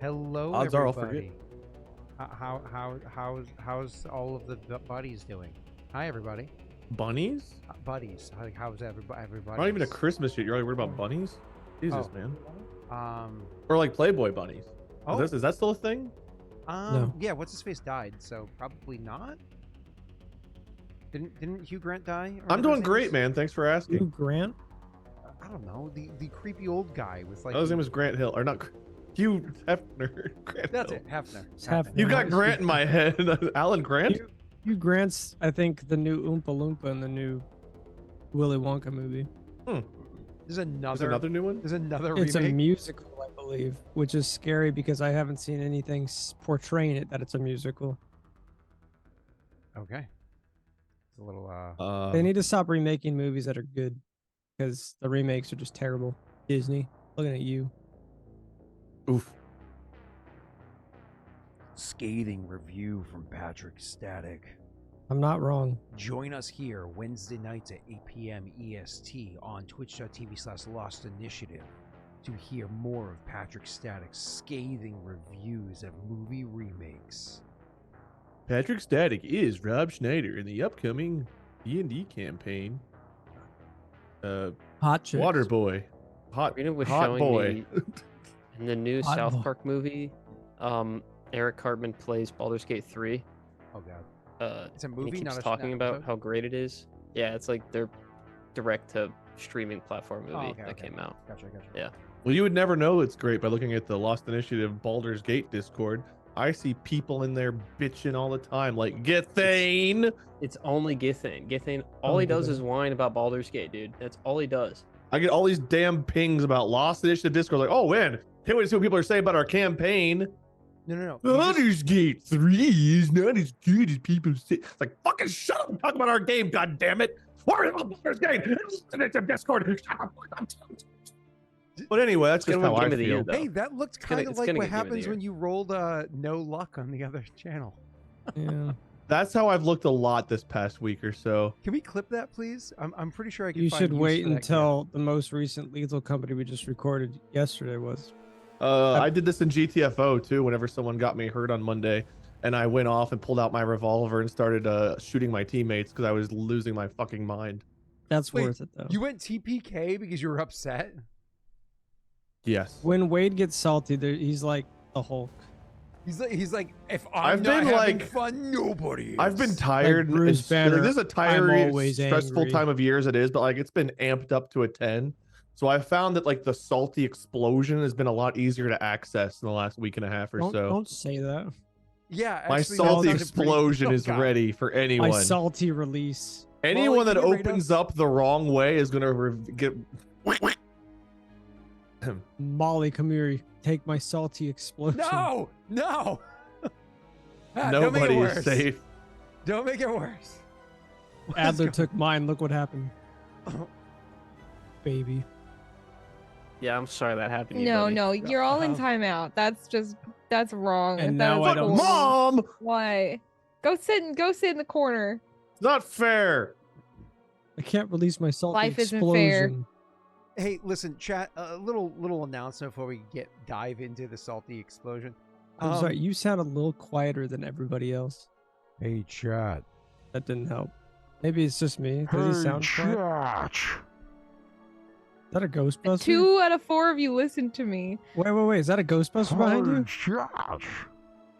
Hello, Odds are I'll everybody. How's all of the buddies doing? Hi, everybody. Bunnies? Buddies. How's everybody? Not even a Christmas yet. You're already worried about bunnies? Jesus, Oh. man. Or like Playboy bunnies. Oh. Is that still a thing? No. Yeah. What's his face died, so probably not. Didn't Hugh Grant die? I'm doing great, man. Thanks for asking. Hugh Grant? I don't know. The creepy old guy with like. Oh, his name was Grant Hill, or not? Hugh Hefner. Grant That's Hill. it. Hefner. Hefner. You got Grant in my head. Alan Grant. Hugh Grant's, I think, the new Oompa Loompa in the new Willy Wonka movie. There's another new one. There's another It's remake? a musical, I believe, which is scary because I haven't seen anything portraying it that it's a musical. Okay. It's a little. They need to stop remaking movies that are good because the remakes are just terrible. Disney, looking at you. Oof. Scathing review from Patrick Static. I'm not wrong. Join us here Wednesday nights at 8 p.m. EST on twitch.tv/Lost Initiative to hear more of Patrick Static's scathing reviews of movie remakes. Patrick Static is Rob Schneider in the upcoming D&D campaign. Hot chicks. Waterboy. Hot was hot showing boy. me in the new Hot South boy. Park movie. Eric Cartman plays Baldur's Gate 3. Oh god. It's a And movie, he keeps not a talking about episode? how great it is. Yeah, it's like their direct to streaming platform movie that came out. Gotcha. Yeah. Well, you would never know it's great by looking at the Lost Initiative Baldur's Gate Discord. I see people in there bitching all the time, like Githane. It's only Githane. Githane, all he does is whine about Baldur's Gate, dude. That's all he does. I get all these damn pings about Lost Initiative Discord, like, oh man, can't wait to see what people are saying about our campaign. No. Baldur's Gate 3 is not as good as people say. It's like, fucking shut up and talk about our game, god damn it. What about Baldur's Gate? Initiative Discord. But anyway, that's just how I feel. Hey, that looked kind of like what happens when you. you rolled no luck on the other channel. Yeah. That's how I've looked a lot this past week or so. Can we clip that, please? I'm pretty sure I can. You find should use wait for that until the most recent Lethal Company we just recorded yesterday was. I did this in GTFO too. Whenever someone got me hurt on Monday, and I went off and pulled out my revolver and started shooting my teammates because I was losing my fucking mind. That's Wait, worth it though. You went TPK because you were upset? Yes. When Wade gets salty, he's like the Hulk. He's like, if I've I'm not been having like fun, nobody is. I've been tired. Like Bruce and Banner, this is a I'm tiring, always stressful angry. time of year as it is, but like it's been amped up to a 10. So I found that like the salty explosion has been a lot easier to access in the last week and a half or so. Don't say that. Yeah, My actually, salty that sounded pretty- explosion Oh, is God. ready for anyone. My salty release. Anyone that can you rate opens us? up the wrong way is gonna get. Molly, come here. Take my salty explosion. No. Pat, don't make it Nobody worse. is safe. Don't make it worse. Adler took mine. Look what happened. Baby. Yeah, I'm sorry that happened. to you, No, buddy. no, you're all in timeout. That's wrong. And That now was I don't- cool. Mom, Why? Go sit in the corner. it's not fair. I can't release my salty Life isn't explosion. fair. Hey, listen, chat. A little announcement before we dive into the salty explosion. I'm sorry, you sound a little quieter than everybody else. Hey, chat. That didn't help. Maybe it's just me. Does he sound quiet? Is that a Ghostbuster? 2 out of 4 of you listened to me. Wait. Is that a Ghostbuster behind you?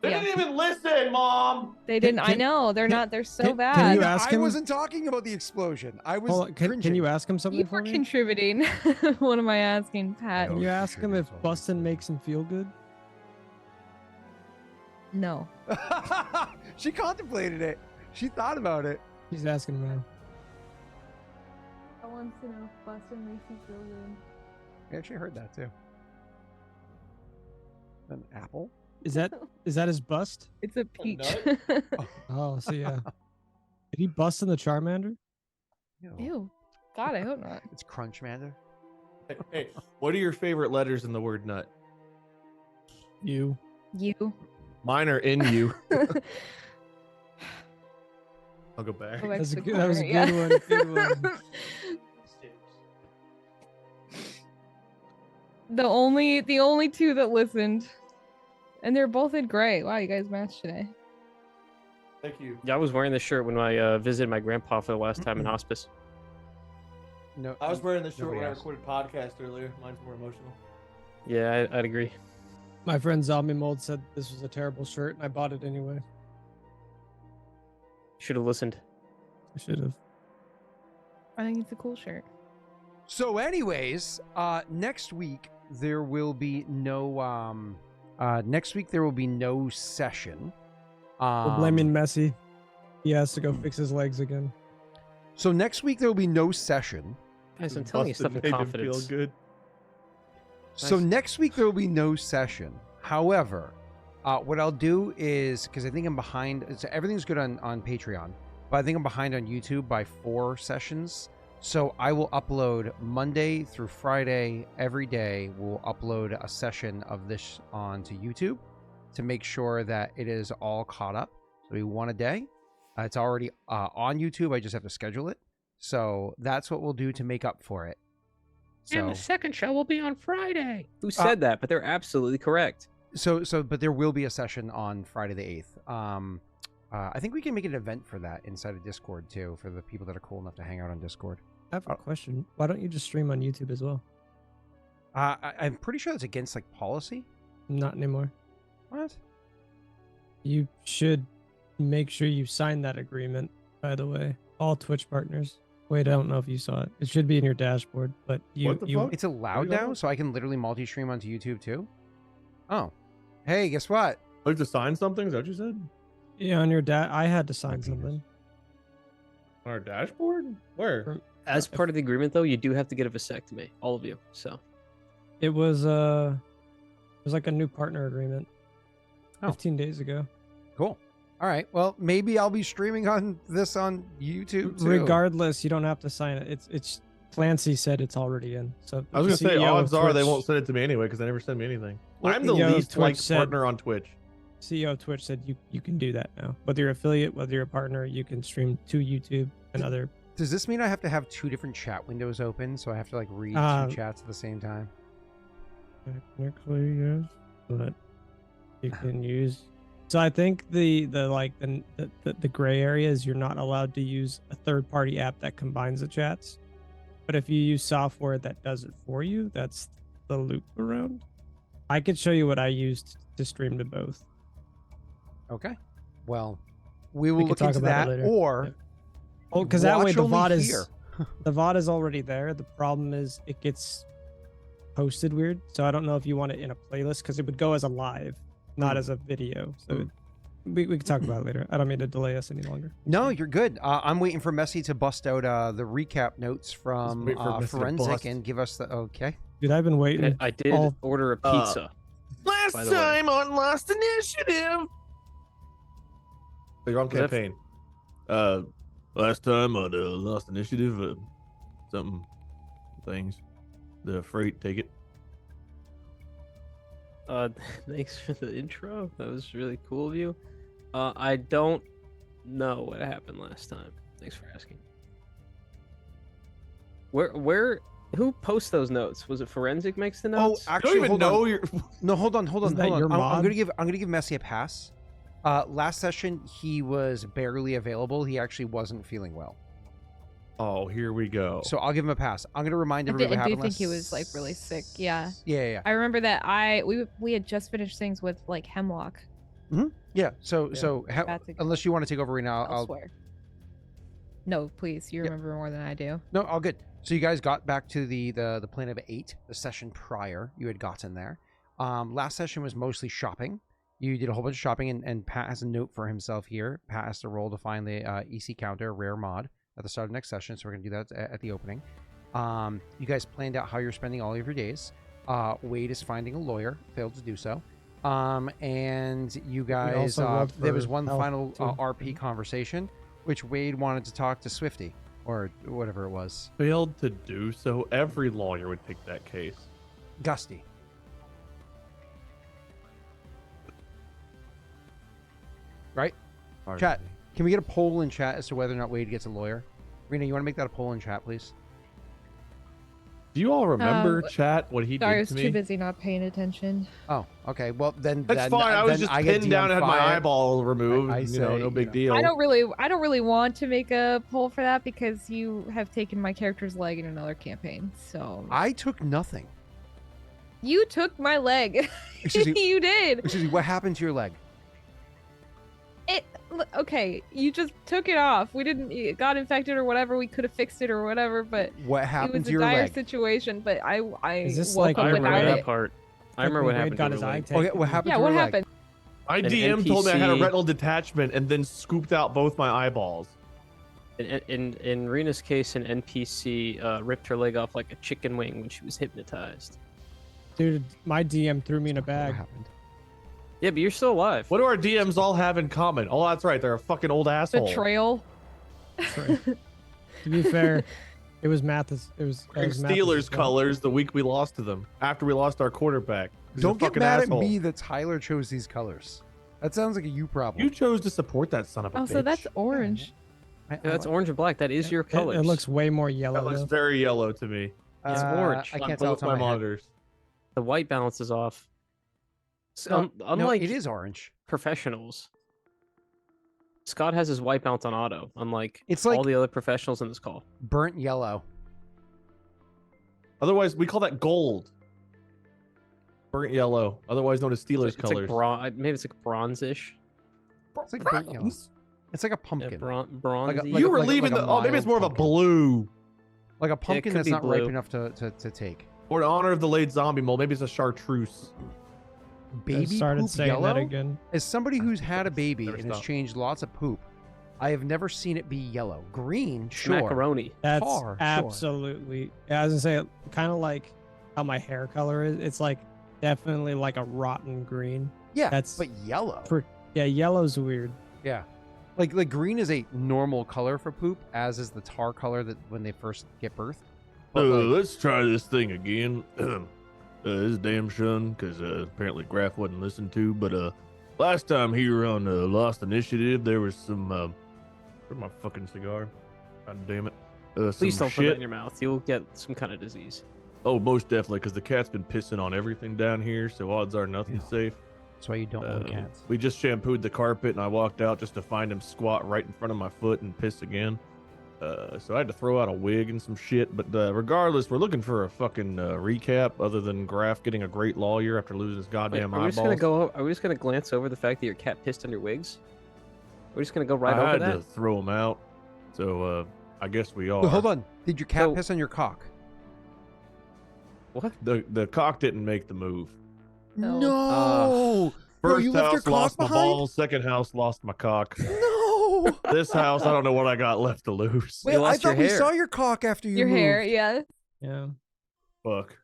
They Yeah. didn't even listen, Mom. They didn't. I Can- know they're not. They're so can bad. you ask I him? wasn't talking about the explosion. I was. Hold on, can you ask him something You for were me? contributing. What am I asking, Pat? Can you ask him if busting makes him feel good? No. She contemplated it. She thought about it. He's asking him now. I want to know if busting makes you feel good. I actually heard that too. An apple? Is that his bust? It's a peach. Oh, so yeah. Did he bust in the Charmander? Ew. God, I hope not. It's Crunch Mander. Hey, what are your favorite letters in the word nut? You. You. Mine are in you. I'll go back. Go back That's to a the good, that was a corner, good yeah. one. Good one. The only 2 that listened. And they're both in gray. Wow, you guys matched today. Thank you. Yeah, I was wearing this shirt when I visited my grandpa for the last time in hospice. No, I was wearing this shirt nobody when I asked. recorded podcast earlier. Mine's more emotional. Yeah, I'd agree. My friend Zombie Mold said this was a terrible shirt, and I bought it anyway. Should have listened. I should have. I think it's a cool shirt. So, anyways, next week there will be no session. We're blaming Messi. He has to go fix his legs again. So next week there will be no session. Guys, I'm telling you stuff in confidence. Feel good. So Nice. next week there will be no session. However, what I'll do is, because I think I'm behind, so everything's good on Patreon, but I think I'm behind on YouTube by 4 sessions. So I will upload Monday through Friday every day. We'll upload a session of this onto YouTube to make sure that it is all caught up. So we 1 a day. It's already on YouTube. I just have to schedule it. So that's what we'll do to make up for it. And the So, second show will be on Friday. Who said that? But they're absolutely correct. but there will be a session on Friday the 8th. I think we can make an event for that inside of Discord too, for the people that are cool enough to hang out on Discord. I have a question. Why don't you just stream on YouTube as well? I'm pretty sure that's against like policy. Not anymore. What? You should make sure you sign that agreement, by the way. All Twitch partners. Wait, I don't know if you saw it. It should be in your dashboard, but What the fuck? It's allowed What are you now, on? so I can literally multi-stream onto YouTube too. Oh, hey, guess what? Like to sign something? Is that what you said? Yeah, on your I had to sign penis. something. On our dashboard? Where? As part of the agreement, though, you do have to get a vasectomy, all of you. So It was like a new partner agreement. Oh. 15 days ago. Cool. All right. Well, maybe I'll be streaming on this on YouTube too. Regardless, you don't have to sign it. It's Clancy said it's already in. So I was gonna the say, CEO of odds are they Twitch- won't send it to me anyway because they never send me anything. Well, I'm the CEO of least Twitch liked said- partner on Twitch. CEO of Twitch said you can do that now. Whether you're affiliate, whether you're a partner, you can stream to YouTube and other. Does this mean I have to have 2 different chat windows open, so I have to like read Uh, 2 chats at the same time? Technically, yes, but you can use. So I think the gray area is you're not allowed to use a third party app that combines the chats. But if you use software that does it for you, that's the loop around. I could show you what I used to stream to both. Okay. Well, we will could look talk into about that, it later. or Yeah. Oh, because that way watch the only VOD is here. the VOD is already there. The problem is it gets posted weird. So I don't know if you want it in a playlist because it would go as a live, not as a video. So we can talk about it later. I don't mean to delay us any longer. No, you're good. I'm waiting for Messi to bust out the recap notes from wait for Messi to Forensic bust. and give us the okay. Dude, I've been waiting. I did all- order a pizza. Last By the way. time on Lost Initiative. You're on Was that- campaign. Last time on Lost Initiative, something things. The Frait, take it. Thanks for the intro. That was really cool of you. I don't know what happened last time. Thanks for asking. Who posts those notes? Was it Forensic makes the Oh, notes? I actually, don't even hold know on. you're. No, hold on. Isn't that your I'm mod? gonna give Messi a pass. Last session he was barely available. He actually wasn't feeling well, Oh, here we go. so I'll give him a pass. I'm gonna remind I everybody what do happened think last- he was like really sick. Yeah. Yeah. I remember that we had just finished things with like Hemlock. Yeah. So That's a- unless you want to take over right now, I'll I'll swear. No, please. You Yeah. remember more than I do. No, all good. So you guys got back to the plan of 8, the session prior. You had gotten there. Last session was mostly shopping. You did a whole bunch of shopping, and Pat has a note for himself here. Pat has to roll to find the EC counter, rare mod, at the start of next session. So we're gonna do that at the opening. You guys planned out how you're spending all of your days. Wade is finding a lawyer, failed to do so. And you guys, also wrote there was for one health, final too. RP conversation, which Wade wanted to talk to Swifty, or whatever it was. Failed to do so. Every lawyer would take that case. Gusty. Right? Chat. Can we get a poll in chat as to whether or not Wade gets a lawyer? Rena, you want to make that a poll in chat, please? Do you all remember, Uh, chat, what he Sorry, I did was to too me? busy not paying attention. Oh, okay. Well, then That's then, fine. I was then just I get pinned down and had my DM5. eyeball removed. I you know, say, no big you know. deal. I don't really want to make a poll for that because you have taken my character's leg in another campaign. So I took nothing. you took my leg. Excuse me. You did. Excuse me. What happened to your leg? Okay, you just took it off. We didn't. It got infected or whatever. We could have fixed it or whatever, but What it happened was to a your dire leg? situation. But I Is this woke like up I when without remember Wade- that part. I Like remember when what Wade happened got to his your eye leg. taken. Okay, what happened Yeah, to what your leg? happened? My An DM told me I had a NPC retinal detachment and then scooped out both my eyeballs. In Rena's case, an NPC ripped her leg off like a chicken wing when she was hypnotized. Dude, my DM threw me in a What bag. happened? Yeah, but you're still alive. What do our DMs all have in common? Oh, that's right. They're a fucking old asshole. Betrayal. Sorry. To be fair, it was Mathis. It was Wearing Mathis' Steelers fault. colors the week we lost to them after we lost our quarterback. He's a Don't get fucking mad asshole. at me that Tyler chose these colors. That sounds like a you problem. You chose to support that son of a bitch. Also, that's orange. Yeah, that's orange and black. That is your It, colors. it looks way more yellow. That looks though. very yellow to me. It's orange. I On can't tell. both It's on my my head. monitors. The white balance is off. No, Unlike no, it is orange. professionals, Scott has his white balance on auto, unlike It's like all the other professionals in this call. burnt yellow. Otherwise, we call that gold. Burnt yellow, otherwise known as Steelers It's colors. like maybe it's like bronze-ish. It's like burnt yellow. It's like a Yeah, pumpkin. bronze. like you a- were like a- leaving like a the. Oh, maybe it's more mild of a pumpkin. blue. Like a pumpkin could that's be not ripe blue. enough to take. Or in honor of the late zombie mole, maybe it's a chartreuse. I Baby started poop saying yellow? that again. As somebody who's had a baby Never and has stop. changed lots of poop, I have never seen it be yellow. Green, It's sure. macaroni. That's Tar, sure. absolutely. Yeah, I was gonna say, kind of like how my hair color is. It's like definitely like a rotten green. Yeah, That's but yellow. Yeah, yellow's weird. Yeah. Like green is a normal color for poop, as is the tar color that when they first get birthed. But like, Let's try this thing again. This is damn shun, because apparently Graff wasn't listened to. But last time here on Lost Initiative, there was some. Where's my fucking cigar? God damn it. Please some don't put that shit. in your mouth. You'll get some kind of disease. Oh, most definitely, because the cat's been pissing on everything down here, so odds are nothing's safe. that's why you don't own cats. We just shampooed the carpet, and I walked out just to find him squat right in front of my foot and piss again. So I had to throw out a wig and some shit. But regardless, we're looking for a fucking recap other than Graff getting a great lawyer after losing his Wait, goddamn are we eyeballs. just gonna go? Are we just gonna glance over the fact that your cat pissed on your wigs? We're just gonna go right I over had that. to throw him out. So I guess we are. Wait, hold on. Did your cat So- piss on your cock? What? The cock didn't make the move. No. No. Bro, First you left your house cock lost my behind? balls. Second house lost my cock. No. This house, I don't know what I got left to lose. Wait, You I lost your thought we hair. saw your cock after you Your moved. hair, yeah. Yeah. Fuck.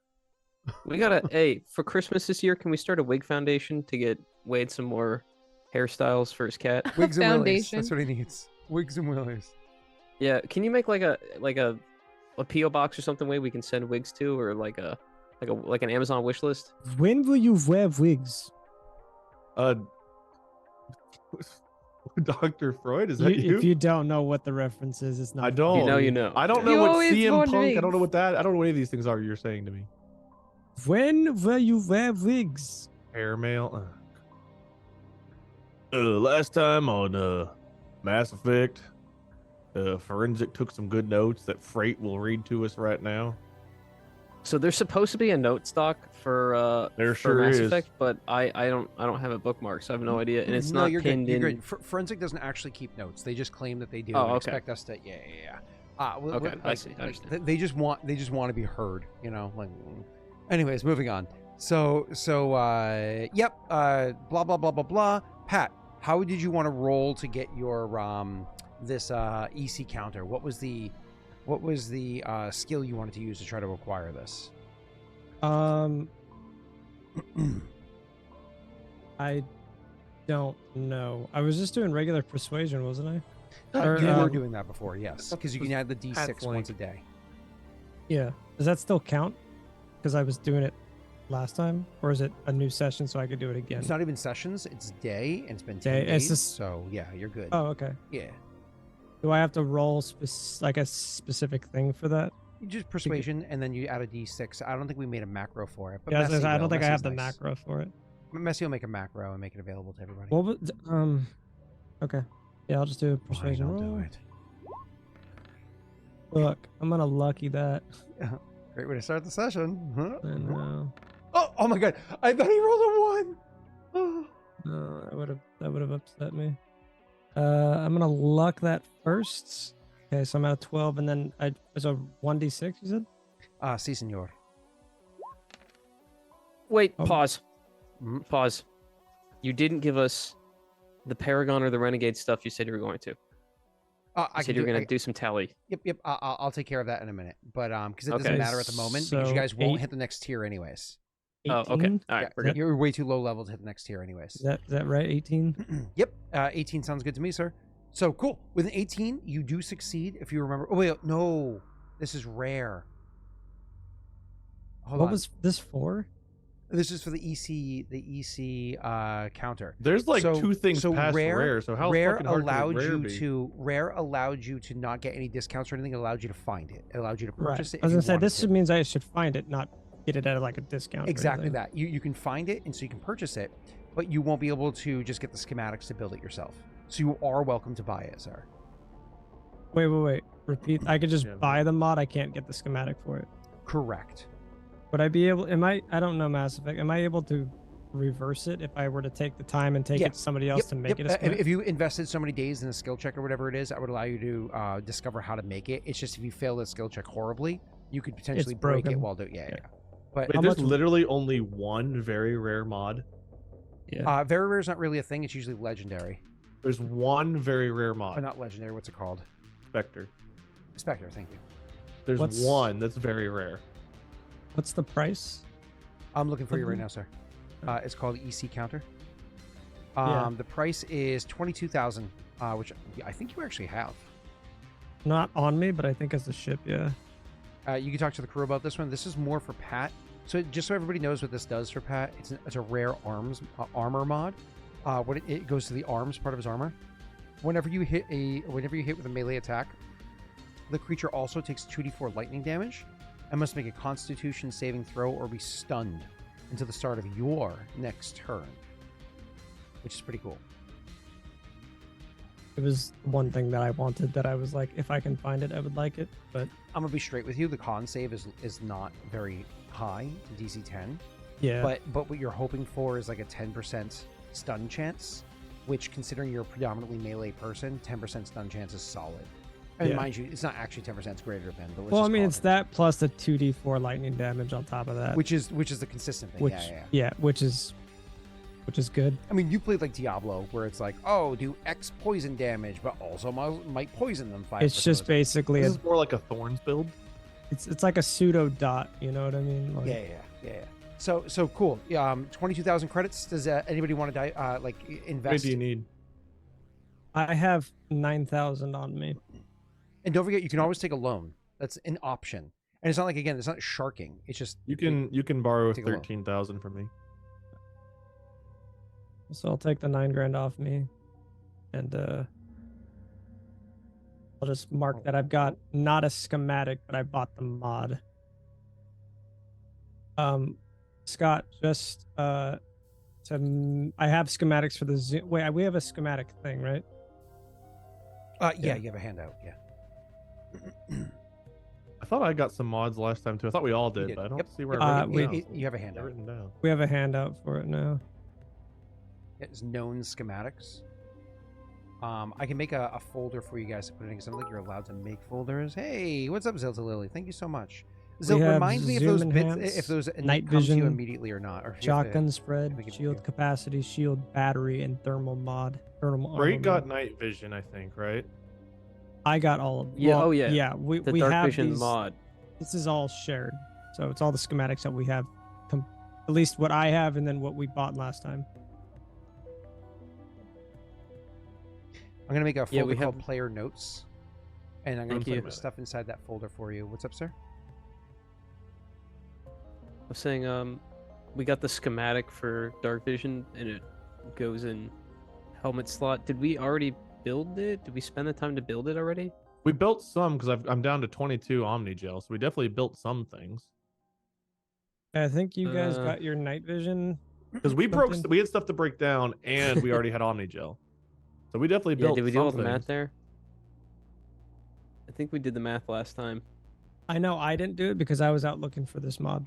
We gotta. Hey, for Christmas this year, can we start a wig foundation to get Wade some more hairstyles for his cat? Wigs and willies. Foundation. That's what he needs. Wigs and willies. Yeah, can you make like a PO box or something way we can send wigs to, or like an Amazon wish list? When will you wear wigs? Dr. Freud, is that you? If you don't know what the reference is, it's not. I don't. You know, you know. I don't know You what always CM want Punk. I don't know wigs. what that. I don't know what any of these things are you're saying to me. When will you wear wigs? Airmail. Last time on Mass Effect, Forensic took some good notes that Frait will read to us right now. So there's supposed to be a note stock for There for sure Mass is. Effect, but I don't have it bookmarked, so I have no idea, and it's no, not you're pinned good. You're in. good. Forensic doesn't actually keep notes. They just claim that they do Oh, and okay. expect us to. Yeah. Okay, I see, I understand. They just want to be heard. You know. Like. Anyways, moving on. So yep. Blah blah blah blah blah. Pat, how did you want to roll to get your this EC counter? What was the skill you wanted to use to try to acquire this? I don't know. I was just doing regular persuasion, wasn't I? Or, You were um, doing that before, yes, because you can add the D6 Pat's once a link. day. Yeah. Does that still count? Because I was doing it last time, or is it a new session so I could do it again? It's not even sessions; it's day, and it's been 10 Day, days. it's just- So yeah, you're good. Oh, okay. Yeah. Do I have to roll like a specific thing for that? You just persuasion, and then you add a d6. I don't think we made a macro for it. But Yeah, Messy I will. don't think I have Messy's the nice. macro for it. Messy will make a macro and make it available to everybody. What was, okay. Yeah, I'll just do a persuasion Fine, I'll roll. do it. Look, I'm gonna lucky that. Great way to start the session. Huh? I know. Oh my god! I thought he rolled a 1. Oh. No, that would have upset me. I'm gonna luck that first. Okay, so I'm at a 12, and then it's a 1d6. You said? Si, senor. Wait, Oh. pause. Mhm. Pause. You didn't give us the Paragon or the Renegade stuff you said you were going to. I You can said you were do- going I- to do some tally. Yep. I'll take care of that in a minute. But because it doesn't Okay, matter at the moment because you so guys won't 8 hit the next tier anyways. 18? Oh, okay. All right, Yeah, we're good. you're way too low level to hit the next tier anyways. Is that right? 18? Yep. 18 sounds good to me, sir. So cool. With an 18, you do succeed if you remember. Oh wait, no, this is rare. Hold What on. was this for? This is for the EC counter. There's like So- 2 things so past rare, so how rare fucking hard allowed can rare you be? to allowed you to not get any discounts or anything. It allowed you to find it. It allowed you to Right. purchase it. I was if you gonna say wanted this to. means I should find it, not get it at like a discount. or Exactly anything. that. You can find it, and so you can purchase it, but you won't be able to just get the schematics to build it yourself. So you are welcome to buy it, sir. Wait. Repeat. I could just Yeah, buy the mod. I can't get the schematic for it. Correct. Would I be able? I don't know Mass Effect. Am I able to reverse it if I were to take the time and take Yeah. it to somebody else to make it a If schematic? you invested so many days in a skill check or whatever it is, that would allow you to discover how to make it. It's just if you fail the skill check horribly, you could potentially break it broken. while doing. Yeah. But Wait, How there's much- literally only one very rare mod. Yeah. very rare is not really a thing. It's usually legendary. There's one very rare Or mod, not legendary. What's it called? Spectre. Spectre. Thank you. There's What's- one that's very rare. What's the price? I'm looking for you right Mhm. now, sir. It's called EC Counter. Yeah. The price is 22,000, which I think you actually have. Not on me, but I think as a ship. Yeah. You can talk to the crew about this one. This is more for Pat. So just so everybody knows what this does for Pat, it's a rare armor mod. It goes to the arms part of his armor. Whenever you hit with a melee attack, the creature also takes 2d4 lightning damage and must make a Constitution saving throw or be stunned until the start of your next turn, which is pretty cool. It was one thing that I wanted that I was like, if I can find it, I would like it. But I'm gonna be straight with you. The con save is not very high to DC 10. yeah, But what you're hoping for is like a 10% stun chance, which considering you're a predominantly melee person, 10% stun chance is solid. And Yeah. mind you, it's not actually 10%, it's greater than. But let's well, I just mean, call it's it. that plus the 2d4 lightning damage on top of that, Which is the consistent thing. which Yeah. which is good. I mean, you played like Diablo, where it's like, oh, do X poison damage, but also might poison them 5%. It's just basically This a, is more like a Thorns build. it's like a pseudo dot. You know what I mean? Like, Yeah. So cool. 22,000 credits. Does anybody want to How many invest? do you need? I have 9,000 on me. And don't forget, you can always take a loan. That's an option. And it's not like, again, it's not sharking. It's just You can borrow Take a loan. 13,000 from me. So I'll take the 9 grand off me, and I'll just mark that I've got not a schematic, but I bought the mod. Scott, just I have schematics for the Zoom. Wait, we have a schematic thing, right? yeah, Yeah. you have a handout. Yeah. I thought I got some mods last time too. I thought we all did, did. but I don't Yep. see where Uh, I wrote we- it down. You have a It's handout. written down. We have a handout for it now. It's known schematics. I can make a folder for you guys to put in because I don't think you're allowed to make folders. Hey, what's up, Zilta Lily? Thank you so much. Zil, have remind me if those zoom bits, enhance, if those night come to you vision, immediately or not. Or if you have to- Shotgun spread, make it shield do. capacity, shield battery, and thermal mod. Thermal Frait armor got mod. night vision, I think, right? I got all of Yeah, well, oh, yeah. Yeah, we The we Dark have Vision these, mod. This is all shared. So it's all the schematics that we have. At least what I have and then what we bought last time. I'm gonna make a Yeah, folder we called have- Player Notes, and I'm gonna Thank put you. the stuff inside that folder for you. What's up, sir? I was saying, we got the schematic for Dark Vision, and it goes in helmet slot. Did we already build it? Did we spend the time to build it already? We built some because I'm down to 22 Omni Gel, so we definitely built some things. I think you guys got your night vision. Because we something? we had stuff to break down, and we already had Omni Gel, so we definitely built. Did we do some all the things. math there? I think we did the math last time. I know I didn't do it because I was out looking for this mod.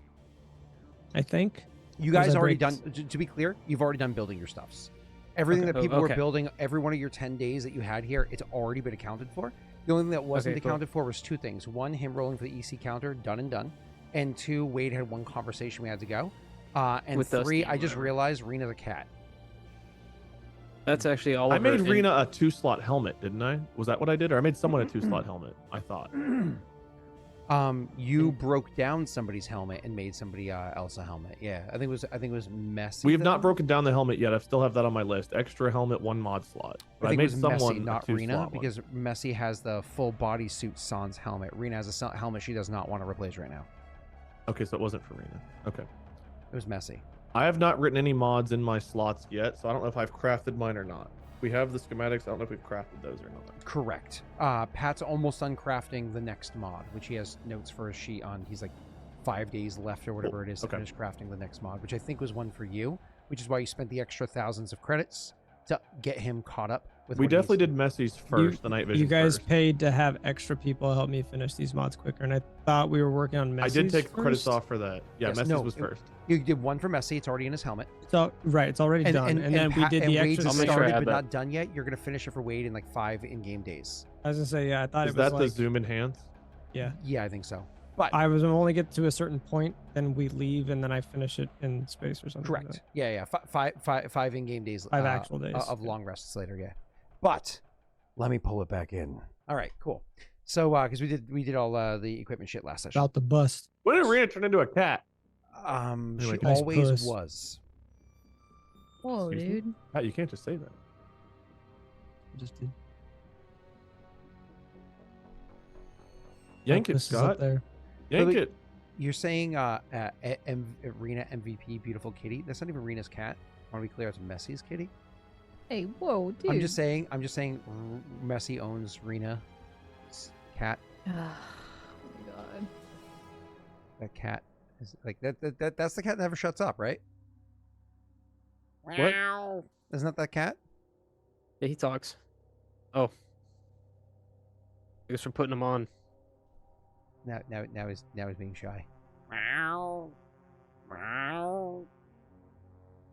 I think. You Or was guys I already break- done. To be clear, you've already done building your stuffs. Everything that people were okay. building, every one of your 10 days that you had here, it's already been accounted for. The only thing that wasn't Okay, cool. accounted for was two things. One, him rolling for the EC counter, done and done. And two, Wade had one conversation we had to go. And With three, Dusty, I just whatever. realized Rena's a cat. That's actually all I of her made in- Rena a 2-slot helmet, didn't I? Was that what I did, or I made someone a 2-slot helmet? I thought. You broke down somebody's helmet and made somebody else a helmet. Yeah, I think it was messy. We have though. not broken down the helmet yet. I still have that on my list. Extra helmet, 1 mod slot. But I think made it was someone Messy, a not 2-slot Rena, one. because Messy has the full bodysuit sans helmet. Rena has a helmet she does not want to replace right now. Okay, so it wasn't for Rena. Okay. It was Messy. I have not written any mods in my slots yet, so I don't know if I've crafted mine or not. We have the schematics. I don't know if we've crafted those or not. Correct. Pat's almost done crafting the next mod, which he has notes for his sheet on. He's like 5 days left or whatever it is to Okay. finish crafting the next mod, which I think was one for you, which is why you spent the extra thousands of credits to get him caught up with. We what he needs definitely to did do. Messy's first, the night vision. You guys first. paid to have extra people help me finish these mods quicker, and I thought we were working on I Messy's did take credits first. off for that. Yeah, Yes, Messy's no, was it- first. You did one for Messy. It's already in his helmet. So right, it's already done, and then we Pat- did and the Wade's extra. is I'll make sure I started add but that. not done yet. You're gonna finish it for Wade in like 5 in-game days. I was gonna say, yeah, I thought Is it was that like, the zoom enhance? yeah. Yeah, I think so. But I was only get to a certain point, then we leave, and then I finish it in space or something. like correct. that. Yeah. Five in-game days. 5 actual days, of yeah. long rests later. Yeah. But let me pull it back in. All right, cool. So because we did all the equipment shit last session. About the bust. When did Rena turn into a cat? She Anyway, nice always puss. was. Whoa, Excuse me? dude. Pat, you can't just say that. Just did. Yank it, Puss is up Scott. there. Yank Really? it. You're saying Rena MVP, beautiful kitty. That's not even Rena's cat. I want to be clear, it's Messy's kitty. Hey, whoa, dude. I'm just saying. Messy owns Rena's cat. Oh my god. That cat is like that. That's the cat that never shuts up, right? What? Isn't that cat? Yeah, he talks. Oh. I guess we're putting him on. Now he's being shy.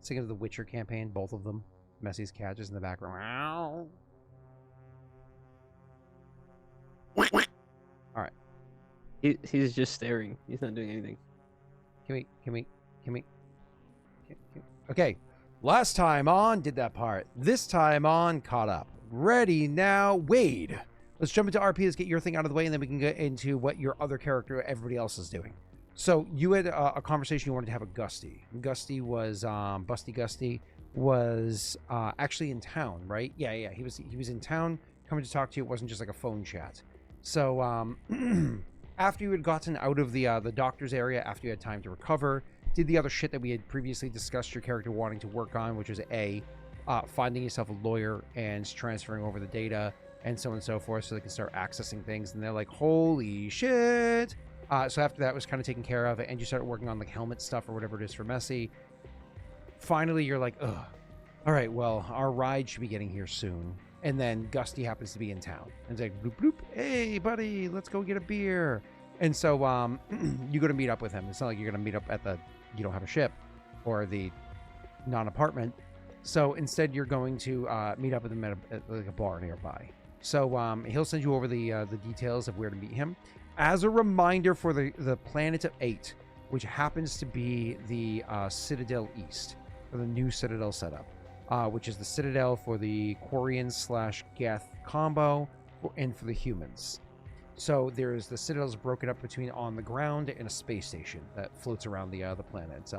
Thinking of the Witcher campaign, both of them. Messy's cat just in the background. He's just staring. He's not doing anything. Can we? Okay. Last time on did that part. This time on caught up. Ready now, Wade. Let's jump into RP. Let's get your thing out of the way, and then we can get into what your other character, everybody else is doing. So you had a conversation you wanted to have with Gusty. Gusty was Busty Gusty was actually in town, right? Yeah. He was in town coming to talk to you. It wasn't just like a phone chat. So after you had gotten out of the doctor's area, after you had time to recover, did the other shit that we had previously discussed your character wanting to work on, which was finding yourself a lawyer and transferring over the data and so on and so forth, so they can start accessing things. And they're like, holy shit. So after that was kind of taken care of, and you started working on like helmet stuff or whatever it is for Messy. Finally, you're like, ugh. All right, well, our ride should be getting here soon. And then Gusty happens to be in town. And it's like, bloop, bloop. Hey, buddy, let's go get a beer. And so you go to meet up with him. It's not like you're going to meet up at the You Don't Have a Ship or the non-apartment. So instead, you're going to meet up with him at like a bar nearby. So he'll send you over the details of where to meet him. As a reminder for the Planet of 8, which happens to be the Citadel East, or the new Citadel setup, which is the Citadel for the Quarian/Geth combo and for the humans. So there's the Citadel's broken up between on the ground and a space station that floats around the planet. It's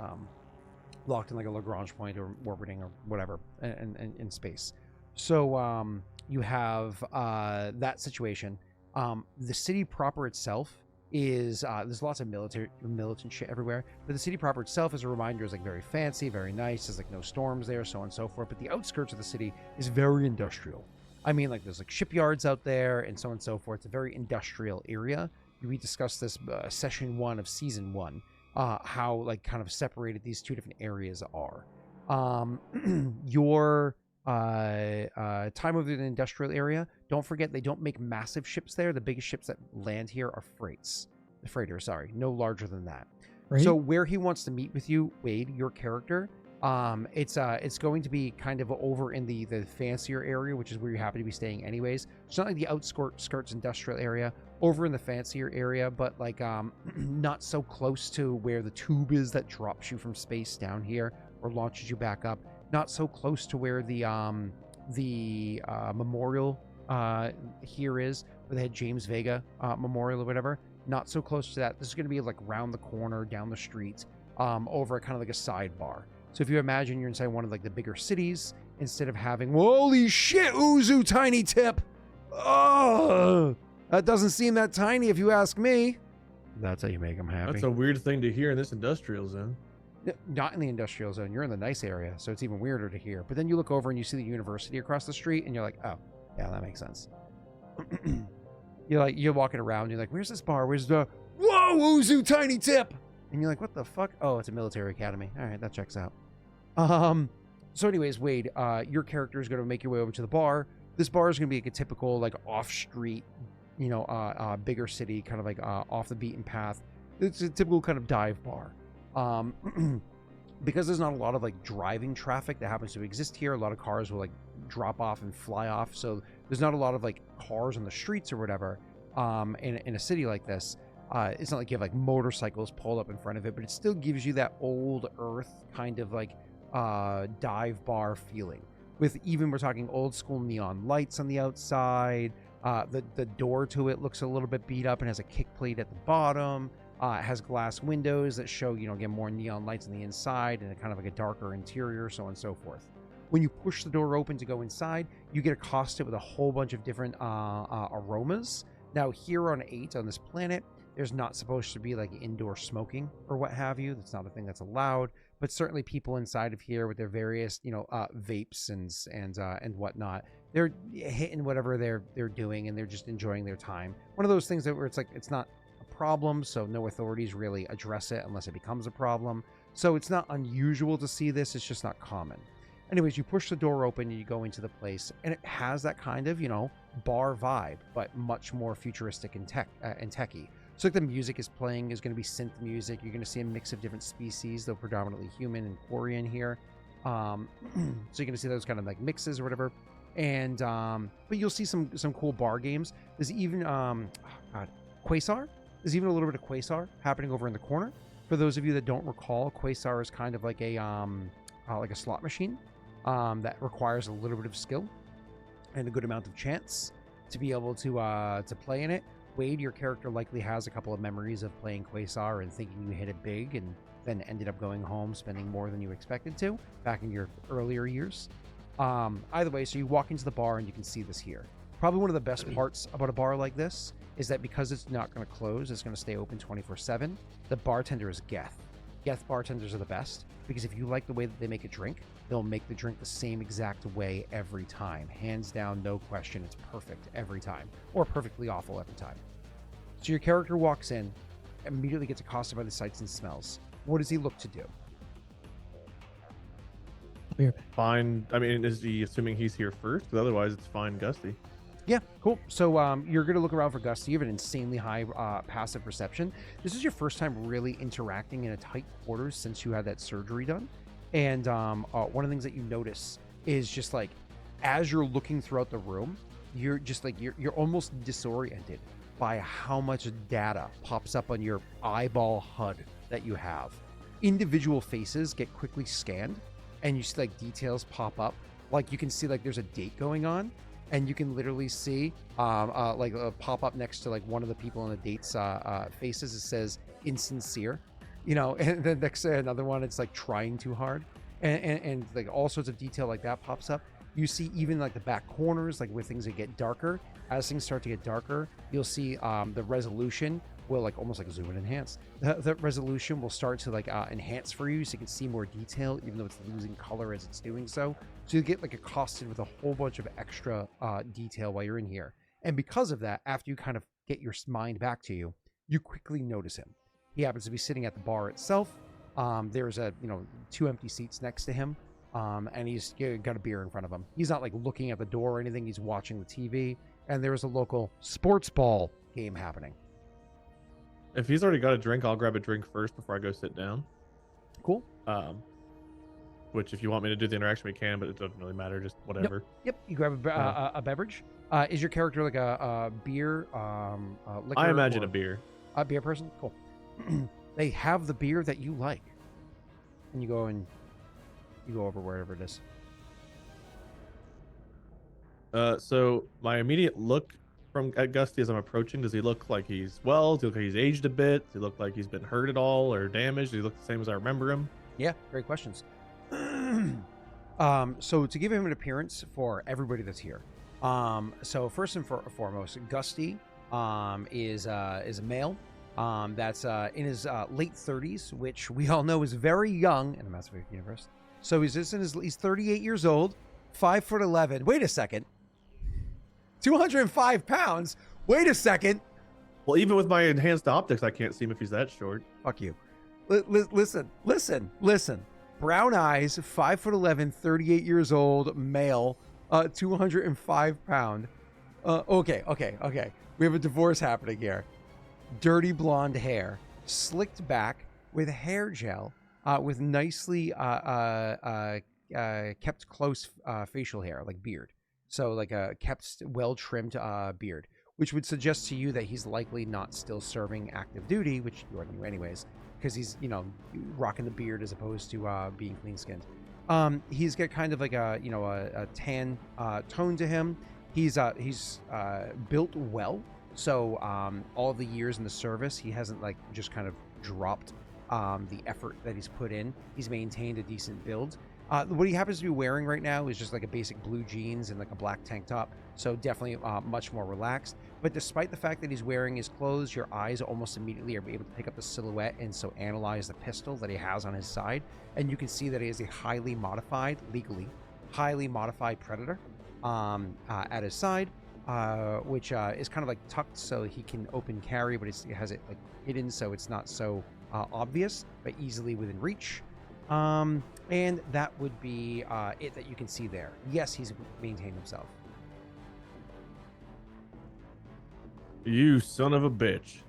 locked in like a Lagrange point or orbiting or whatever in space. So you have that situation. The city proper itself is there's lots of militant shit everywhere, but the city proper itself, as a reminder, is like very fancy, very nice. There's like no storms there, so on and so forth. But the outskirts of the city is very industrial. I mean, like there's like shipyards out there and so on and so forth. It's a very industrial area. We discussed this session 1 of season 1, how like kind of separated these two different areas are. Your time over the industrial area, don't forget they don't make massive ships there. The biggest ships that land here are freighters, sorry, no larger than that. Right? So where he wants to meet with you, Wade, your character, it's going to be kind of over in the fancier area, which is where you happen to be staying anyways. It's not like the outskirts industrial area, over in the fancier area, but like not so close to where the tube is that drops you from space down here or launches you back up. Not so close to where the memorial here is, where they had James Vega memorial or whatever. Not so close to that. This is going to be like round the corner, down the street, over kind of like a sidebar. So if you imagine you're inside one of like the bigger cities, instead of having, holy shit, Uzu tiny tip. Oh, that doesn't seem that tiny if you ask me. That's how you make them happy. That's a weird thing to hear in this industrial zone. Not in the industrial zone. You're in the nice area, so it's even weirder to hear. But then you look over and you see the university across the street, and you're like, oh, yeah, that makes sense. You're walking around, you're like, where's this bar? Where's the, whoa, Uzu tiny tip? And you're like, what the fuck? Oh, it's a military academy. All right, that checks out. So anyways, Wade, your character is going to make your way over to the bar. This bar is going to be like a typical, like, off-street, bigger city, kind of like off the beaten path. It's a typical kind of dive bar. Because there's not a lot of like driving traffic that happens to exist here, a lot of cars will like drop off and fly off, so there's not a lot of like cars on the streets or whatever. In a city like this, it's not like you have like motorcycles pulled up in front of it, but it still gives you that old earth kind of like dive bar feeling, with even, we're talking old school neon lights on the outside. The door to it looks a little bit beat up and has a kick plate at the bottom. It has glass windows that show, again, more neon lights on the inside and a kind of like a darker interior, so on and so forth. When you push the door open to go inside, you get accosted with a whole bunch of different aromas. Now, here on 8, on this planet, there's not supposed to be like indoor smoking or what have you. That's not a thing that's allowed. But certainly people inside of here with their various, vapes and whatnot, they're hitting whatever they're doing, and they're just enjoying their time. One of those things where it's like, it's not problem, so no authorities really address it unless it becomes a problem. So it's not unusual to see this, it's just not common. Anyways, you push the door open and you go into the place, and it has that kind of, bar vibe, but much more futuristic and techy. So like the music is playing is going to be synth music. You're going to see a mix of different species, though predominantly human and Quarian here. So you're going to see those kind of like mixes or whatever. And but you'll see some cool bar games. There's even Quasar. There's even a little bit of Quasar happening over in the corner. For those of you that don't recall, Quasar is kind of like a slot machine that requires a little bit of skill and a good amount of chance to be able to play in it. Wade, your character likely has a couple of memories of playing Quasar and thinking you hit it big, and then ended up going home spending more than you expected to back in your earlier years. Either way, so you walk into the bar and you can see this here. Probably one of the best parts about a bar like this is that because it's not going to close, it's going to stay open 24/7. The bartender is Geth. Geth bartenders are the best because if you like the way that they make a drink, they'll make the drink the same exact way every time. Hands down, no question, it's perfect every time, or perfectly awful every time. So your character walks in, immediately gets accosted by the sights and smells. What does he look to do? Fine. I mean, is he assuming he's here first? Because otherwise, it's fine, Gusty. Yeah, cool. So you're going to look around for Gusty. You have an insanely high passive perception. This is your first time really interacting in a tight quarters since you had that surgery done. And one of the things that you notice is just like, as you're looking throughout the room, you're just like, you're almost disoriented by how much data pops up on your eyeball HUD that you have. Individual faces get quickly scanned, and you see like details pop up. Like you can see like there's a date going on, and you can literally see pop up next to like one of the people in the date's faces. It says insincere, and then next to another one, it's like trying too hard, and like all sorts of detail like that pops up. You see even like the back corners, like where things get darker. As things start to get darker, you'll see the resolution will like almost like zoom and enhance. The resolution will start to like enhance for you, so you can see more detail, even though it's losing color as it's doing so. So you get like accosted with a whole bunch of extra detail while you're in here. And because of that, after you kind of get your mind back to you, you quickly notice him. He happens to be sitting at the bar itself. There's a 2 empty seats next to him, and he's got a beer in front of him. He's not like looking at the door or anything. He's watching the TV, and there's a local sports ball game happening. If he's already got a drink, I'll grab a drink first before I go sit down. Cool. Which, if you want me to do the interaction, we can, but it doesn't really matter. Just whatever. Yep. You grab a beverage. Is your character like a beer, liquor? I imagine or a beer. A beer person. Cool. They have the beer that you like, and you go over wherever it is. So my immediate look at Gusty as I'm approaching, does he look like he's well? Does he look like he's aged a bit? Does he look like he's been hurt at all or damaged? Does he look the same as I remember him? Yeah, great questions. So to give him an appearance for everybody that's here, so first and foremost, Gusty is a male. That's in his late 30s, which we all know is very young in the Mass Effect universe. So he's 38 years old, 5'11". Wait a second, 205 pounds. Wait a second. Well, even with my enhanced optics, I can't see him if he's that short. Fuck you. Listen. Brown eyes, 5'11", 38 years old, male, 205 pound. Okay. We have a divorce happening here. Dirty blonde hair, slicked back with hair gel, with nicely kept close facial hair, like beard. So like a kept well-trimmed beard, which would suggest to you that he's likely not still serving active duty, which you already knew anyways, because he's, rocking the beard as opposed to being clean-skinned. He's got kind of like a tan tone to him. He's built well. So all the years in the service, he hasn't like just kind of dropped the effort that he's put in. He's maintained a decent build. What he happens to be wearing right now is just like a basic blue jeans and like a black tank top. So definitely much more relaxed. But despite the fact that he's wearing his clothes, your eyes almost immediately are able to pick up the silhouette and so analyze the pistol that he has on his side. And you can see that he is a legally highly modified Predator at his side. Which is kind of like tucked so he can open carry, but it has it like hidden so it's not so obvious, but easily within reach. And that would be it that you can see there. Yes, he's maintained himself. You son of a bitch.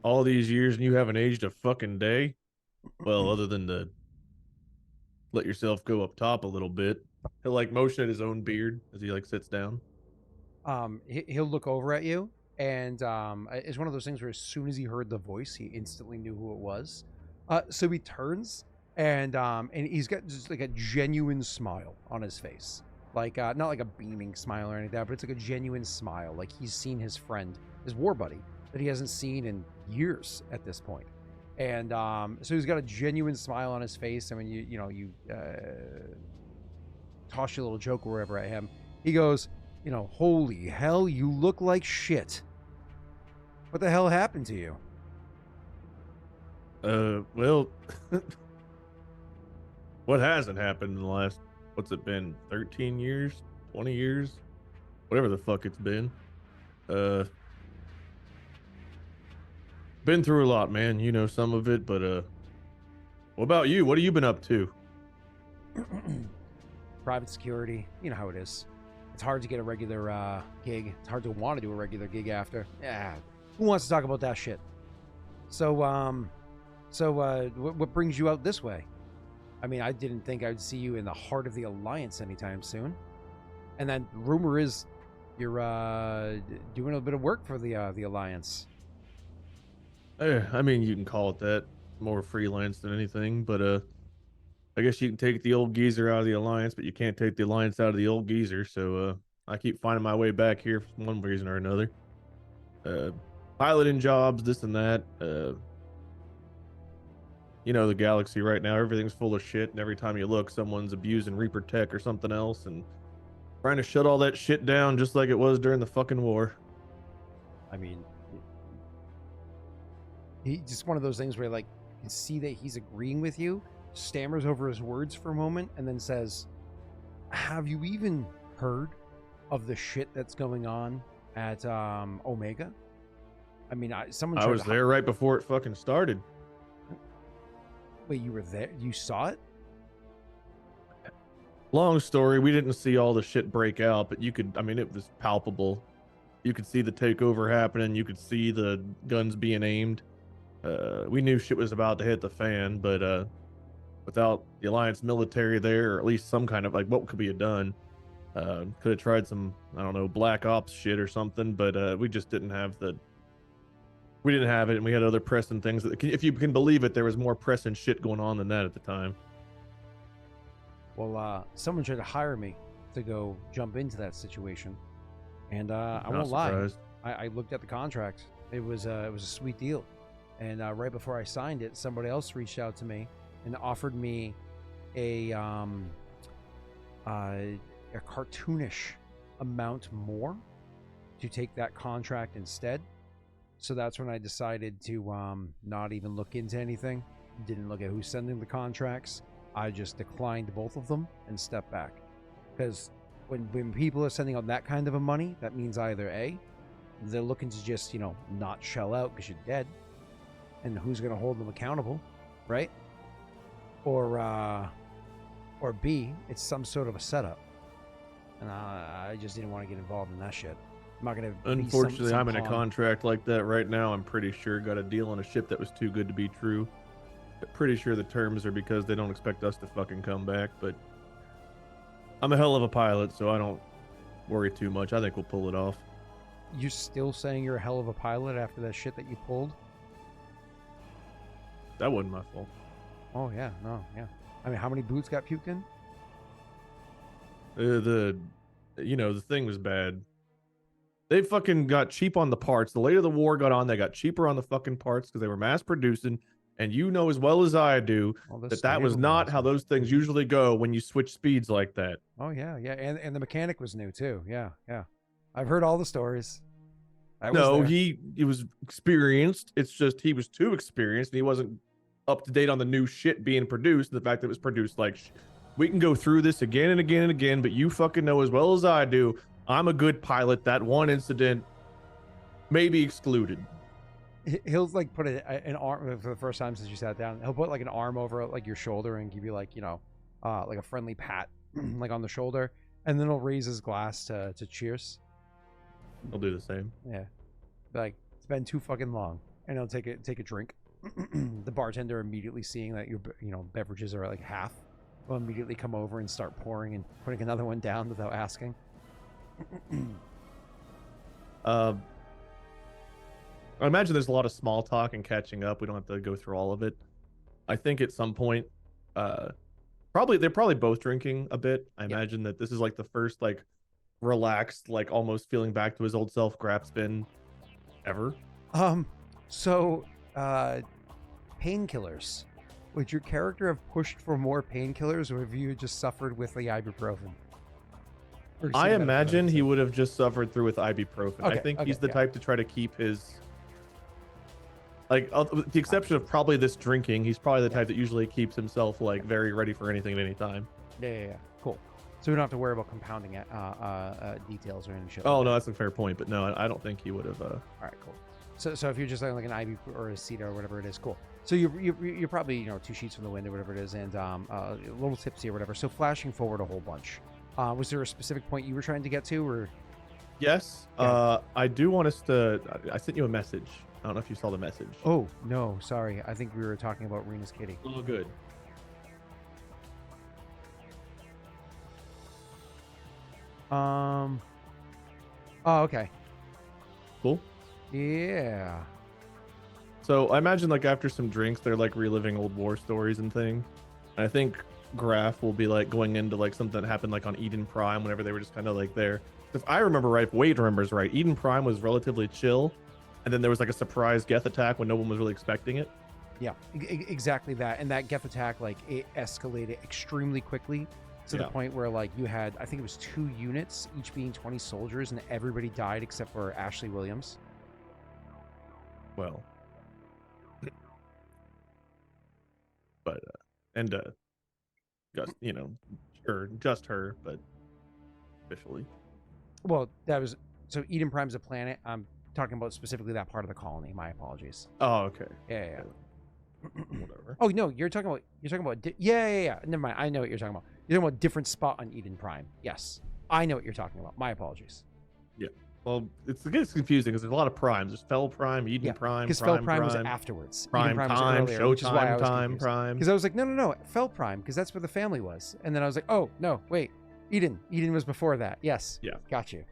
All these years and you haven't aged a fucking day? Well, other than to let yourself go up top a little bit. He'll like motion at his own beard as he like sits down. He'll look over at you, and it's one of those things where as soon as he heard the voice, he instantly knew who it was. So he turns, and he's got just like a genuine smile on his face, like not like a beaming smile or anything like that, but it's like a genuine smile, like he's seen his friend, his war buddy, that he hasn't seen in years at this point. And so he's got a genuine smile on his face, and when you toss your little joke or whatever at him, he goes, holy hell, you look like shit. What the hell happened to you? Well, what hasn't happened in the last, what's it been, 13 years, 20 years, whatever the fuck it's been. Been through a lot, man. You know some of it, but what about you? What have you been up to? Private security, you know how it is. It's hard to get a regular gig. It's hard to want to do a regular gig after. Yeah, who wants to talk about that shit? So, what brings you out this way? I mean, I didn't think I'd see you in the heart of the Alliance anytime soon. And then, rumor is you're doing a bit of work for the Alliance. I mean, you can call it that. More freelance than anything, but I guess you can take the old geezer out of the Alliance, but you can't take the Alliance out of the old geezer. So I keep finding my way back here for one reason or another. Piloting jobs, this and that. The galaxy right now, everything's full of shit, and every time you look, someone's abusing Reaper tech or something else, and trying to shut all that shit down just like it was during the fucking war. I mean, He just one of those things where like you can see that he's agreeing with you, stammers over his words for a moment, and then says, "Have you even heard of the shit that's going on at Omega? I mean, someone I tried was to there right before it fucking started. Wait, you were there? You saw it? Long story, we didn't see all the shit break out, but you could, I mean, it was palpable. You could see the takeover happening. You could see the guns being aimed. We knew shit was about to hit the fan, but without the Alliance military there, or at least some kind of, like, what could be done? Could have tried some, I don't know, black ops shit or something, but we just didn't have we didn't have it, and we had other pressing things. If you can believe it, there was more pressing shit going on than that at the time. Well, someone tried to hire me to go jump into that situation, and I Not won't lie. surprised. I looked at the contract. It was a sweet deal, and right before I signed it, somebody else reached out to me and offered me a cartoonish amount more to take that contract instead. So that's when I decided to not even look into anything. Didn't look at who's sending the contracts. I just declined both of them and stepped back. Because when people are sending out that kind of a money, that means either A, they're looking to just, not shell out because you're dead. And who's going to hold them accountable, right? Or B, it's some sort of a setup. And I just didn't want to get involved in that shit. I'm not going to. Unfortunately, I'm in a contract like that right now. I'm pretty sure got a deal on a ship that was too good to be true. Pretty sure the terms are because they don't expect us to fucking come back, but I'm a hell of a pilot, so I don't worry too much. I think we'll pull it off. You're still saying you're a hell of a pilot after that shit that you pulled? That wasn't my fault. Oh, yeah. No, yeah. I mean, how many boots got puked in? The thing was bad. They fucking got cheap on the parts. The later the war got on, they got cheaper on the fucking parts because they were mass producing. And you know as well as I do that was not how those things usually go when you switch speeds like that. Oh, yeah, yeah. And the mechanic was new, too. Yeah, yeah. I've heard all the stories. He was experienced. It's just he was too experienced and he wasn't up to date on the new shit being produced. And the fact that it was produced we can go through this again and again and again, but you fucking know as well as I do, I'm a good pilot. That one incident may be excluded. He'll like put an arm for the first time since you sat down. He'll put like an arm over like your shoulder and give you like like a friendly pat like on the shoulder, and then he'll raise his glass to cheers. I'll do the same. Yeah, like it's been too fucking long, and he'll take a drink. The bartender, immediately seeing that your beverages are at like half, will immediately come over and start pouring and putting another one down without asking. I imagine there's a lot of small talk and catching up. We don't have to go through all of it. I think at some point, they're probably both drinking a bit. I imagine that this is like the first like relaxed, like almost feeling back to his old self Graff's been ever. So painkillers. Would your character have pushed for more painkillers, or have you just suffered with the ibuprofen? I imagine he would have just suffered through with ibuprofen. Okay, I think he's the type to try to keep his, with the exception of probably this drinking, he's probably the type that usually keeps himself like very ready for anything at any time. Yeah. Cool. So we don't have to worry about compounding details or any shit. Oh, no, that's a fair point. But no, I don't think he would have. All right, cool. So if you're just like an IV or a Ceta or whatever it is, cool. So you're probably 2 sheets from the wind or whatever it is, and a little tipsy or whatever. So flashing forward a whole bunch. Was there a specific point you were trying to get to, or? Yes. Yeah. I do want us to. I sent you a message. I don't know if you saw the message. Oh no, sorry. I think we were talking about Rena's kitty. Oh, good. Oh, okay. Cool. Yeah. So I imagine like after some drinks, they're like reliving old war stories and things. And I think Graff will be like going into like something that happened like on Eden Prime whenever they were just kind of like there. If I remember right, if Wade remembers right, Eden Prime was relatively chill, and then there was like a surprise Geth attack when no one was really expecting it. Yeah, exactly that. And that Geth attack, like, it escalated extremely quickly to the point where like you had, I think it was 2 units, each being 20 soldiers, and everybody died except for Ashley Williams. Well, but and just sure, just her, but officially. Well, that was so Eden Prime's a planet. I'm talking about specifically that part of the colony. My apologies. Oh, okay. Yeah. Whatever. Oh no, you're talking about yeah. Never mind. I know what you're talking about. You're talking about a different spot on Eden Prime. Yes, I know what you're talking about. My apologies. Yeah. Well, it gets confusing because there's a lot of primes. There's Fel Prime, Eden Prime, because Fel Prime was afterwards. Prime Eden Prime Time, was earlier, which is why I was Time Prime. Because I was like, no, Fel Prime, because that's where the family was. And then I was like, oh no, wait, Eden was before that. Yes. Yeah. Got you.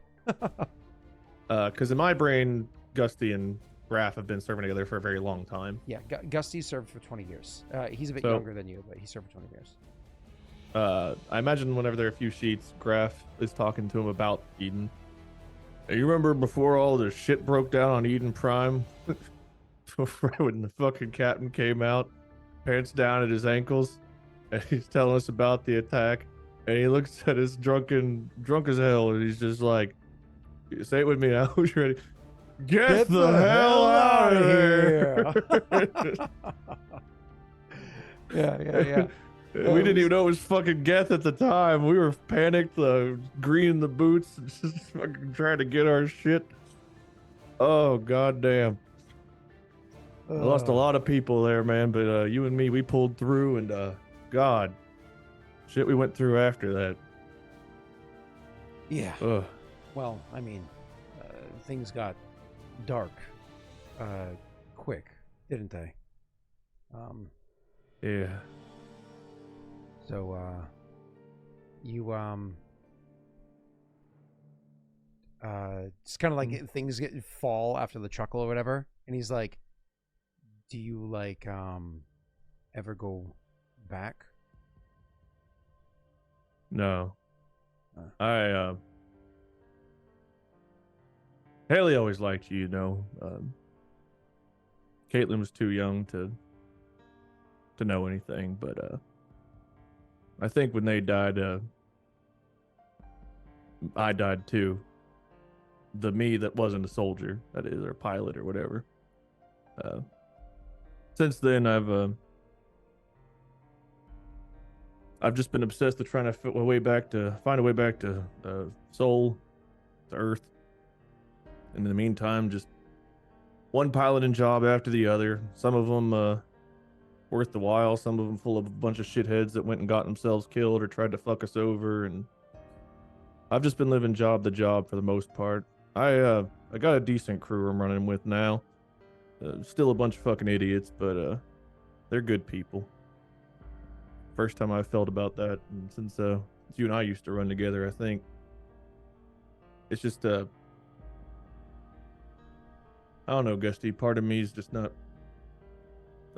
Because in my brain, Gusty and Graff have been serving together for a very long time. Yeah, Gusty served for 20 years. He's a bit younger than you, but he served for 20 years. I imagine whenever there are a few sheets, Graff is talking to him about Eden. Hey, you remember before all the shit broke down on Eden Prime? When the fucking captain came out, pants down at his ankles, and he's telling us about the attack, and he looks at us drunk as hell, and he's just like, say it with me now, who's ready? Get the hell out of here! Yeah. We didn't even know it was fucking Geth at the time. We were panicked, greening the boots, and just fucking trying to get our shit. Oh, goddamn. I lost a lot of people there, man, but you and me, we pulled through, and God, shit we went through after that. Yeah. Ugh. Well, I mean, things got dark quick, didn't they? Yeah. So, you, it's kind of like things fall after the chuckle or whatever. And he's like, do you, like, ever go back? No. Haley always liked you, Caitlin was too young to know anything, but, I think when they died, I died too. The me that wasn't a soldier, that is, or a pilot or whatever. Since then, I've just been obsessed with trying to find a way back to Soul, to Earth. And in the meantime, just one piloting job after the other. Some of them worth the while, some of them full of a bunch of shitheads that went and got themselves killed or tried to fuck us over, and I've just been living job to job for the most part. I got a decent crew I'm running with now. Still a bunch of fucking idiots, but they're good people. First time I felt about that, and since you and I used to run together, I think it's just I don't know, Gusty, part of me's just not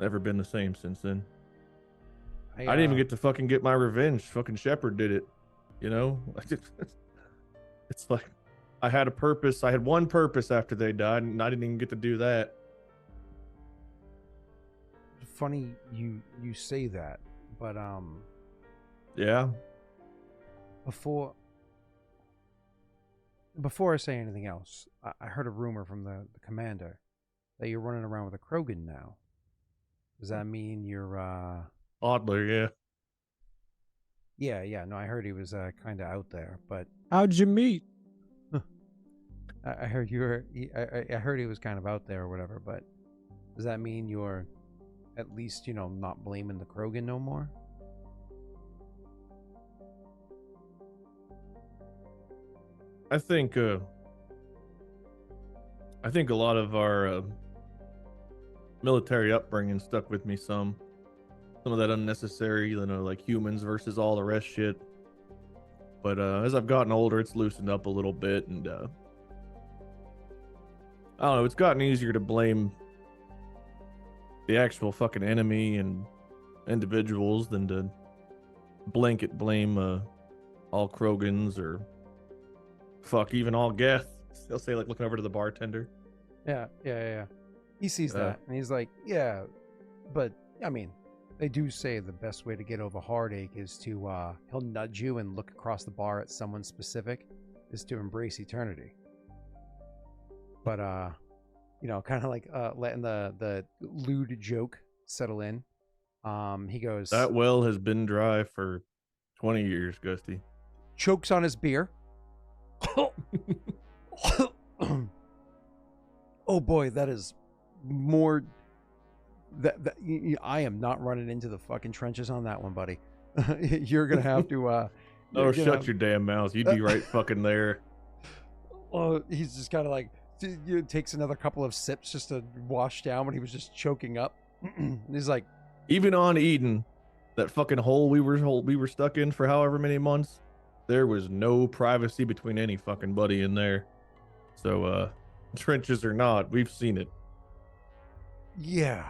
ever been the same since then. I didn't even get to fucking get my revenge. Fucking Shepard did it. It's like I had a purpose. I had one purpose after they died, and I didn't even get to do that. Funny you say that, but yeah. Before I say anything else, I heard a rumor from the commander that you're running around with a Krogan now. Does that mean you're Oddly, yeah. Yeah, no, I heard he was kind of out there, but How'd you meet? I heard you were I heard he was kind of out there or whatever, but does that mean you're at least, not blaming the Krogan no more? I think a lot of our military upbringing stuck with me some of that unnecessary, like humans versus all the rest shit. But as I've gotten older, it's loosened up a little bit, and I don't know, it's gotten easier to blame the actual fucking enemy and individuals than to blanket blame all Krogans or fuck even all Geth. They'll say, like, looking over to the bartender. Yeah. He sees that, and he's like, yeah, but, I mean, they do say the best way to get over heartache is to, he'll nudge you and look across the bar at someone specific, is to embrace eternity. But, kind of like letting the lewd joke settle in. He goes, That well has been dry for 20 years, Gusty. chokes on his beer. Oh boy, that is more. I am not running into the fucking trenches on that one, buddy. You're gonna have to. Oh, you're gonna shut have- your damn mouth. You'd be right fucking there. Well, he's just kind of like takes another couple of sips just to wash down when he was just choking up. He's like, Even on Eden, that fucking hole we were stuck in for however many months, there was no privacy between any fucking buddy in there. So, trenches or not, we've seen it. yeah,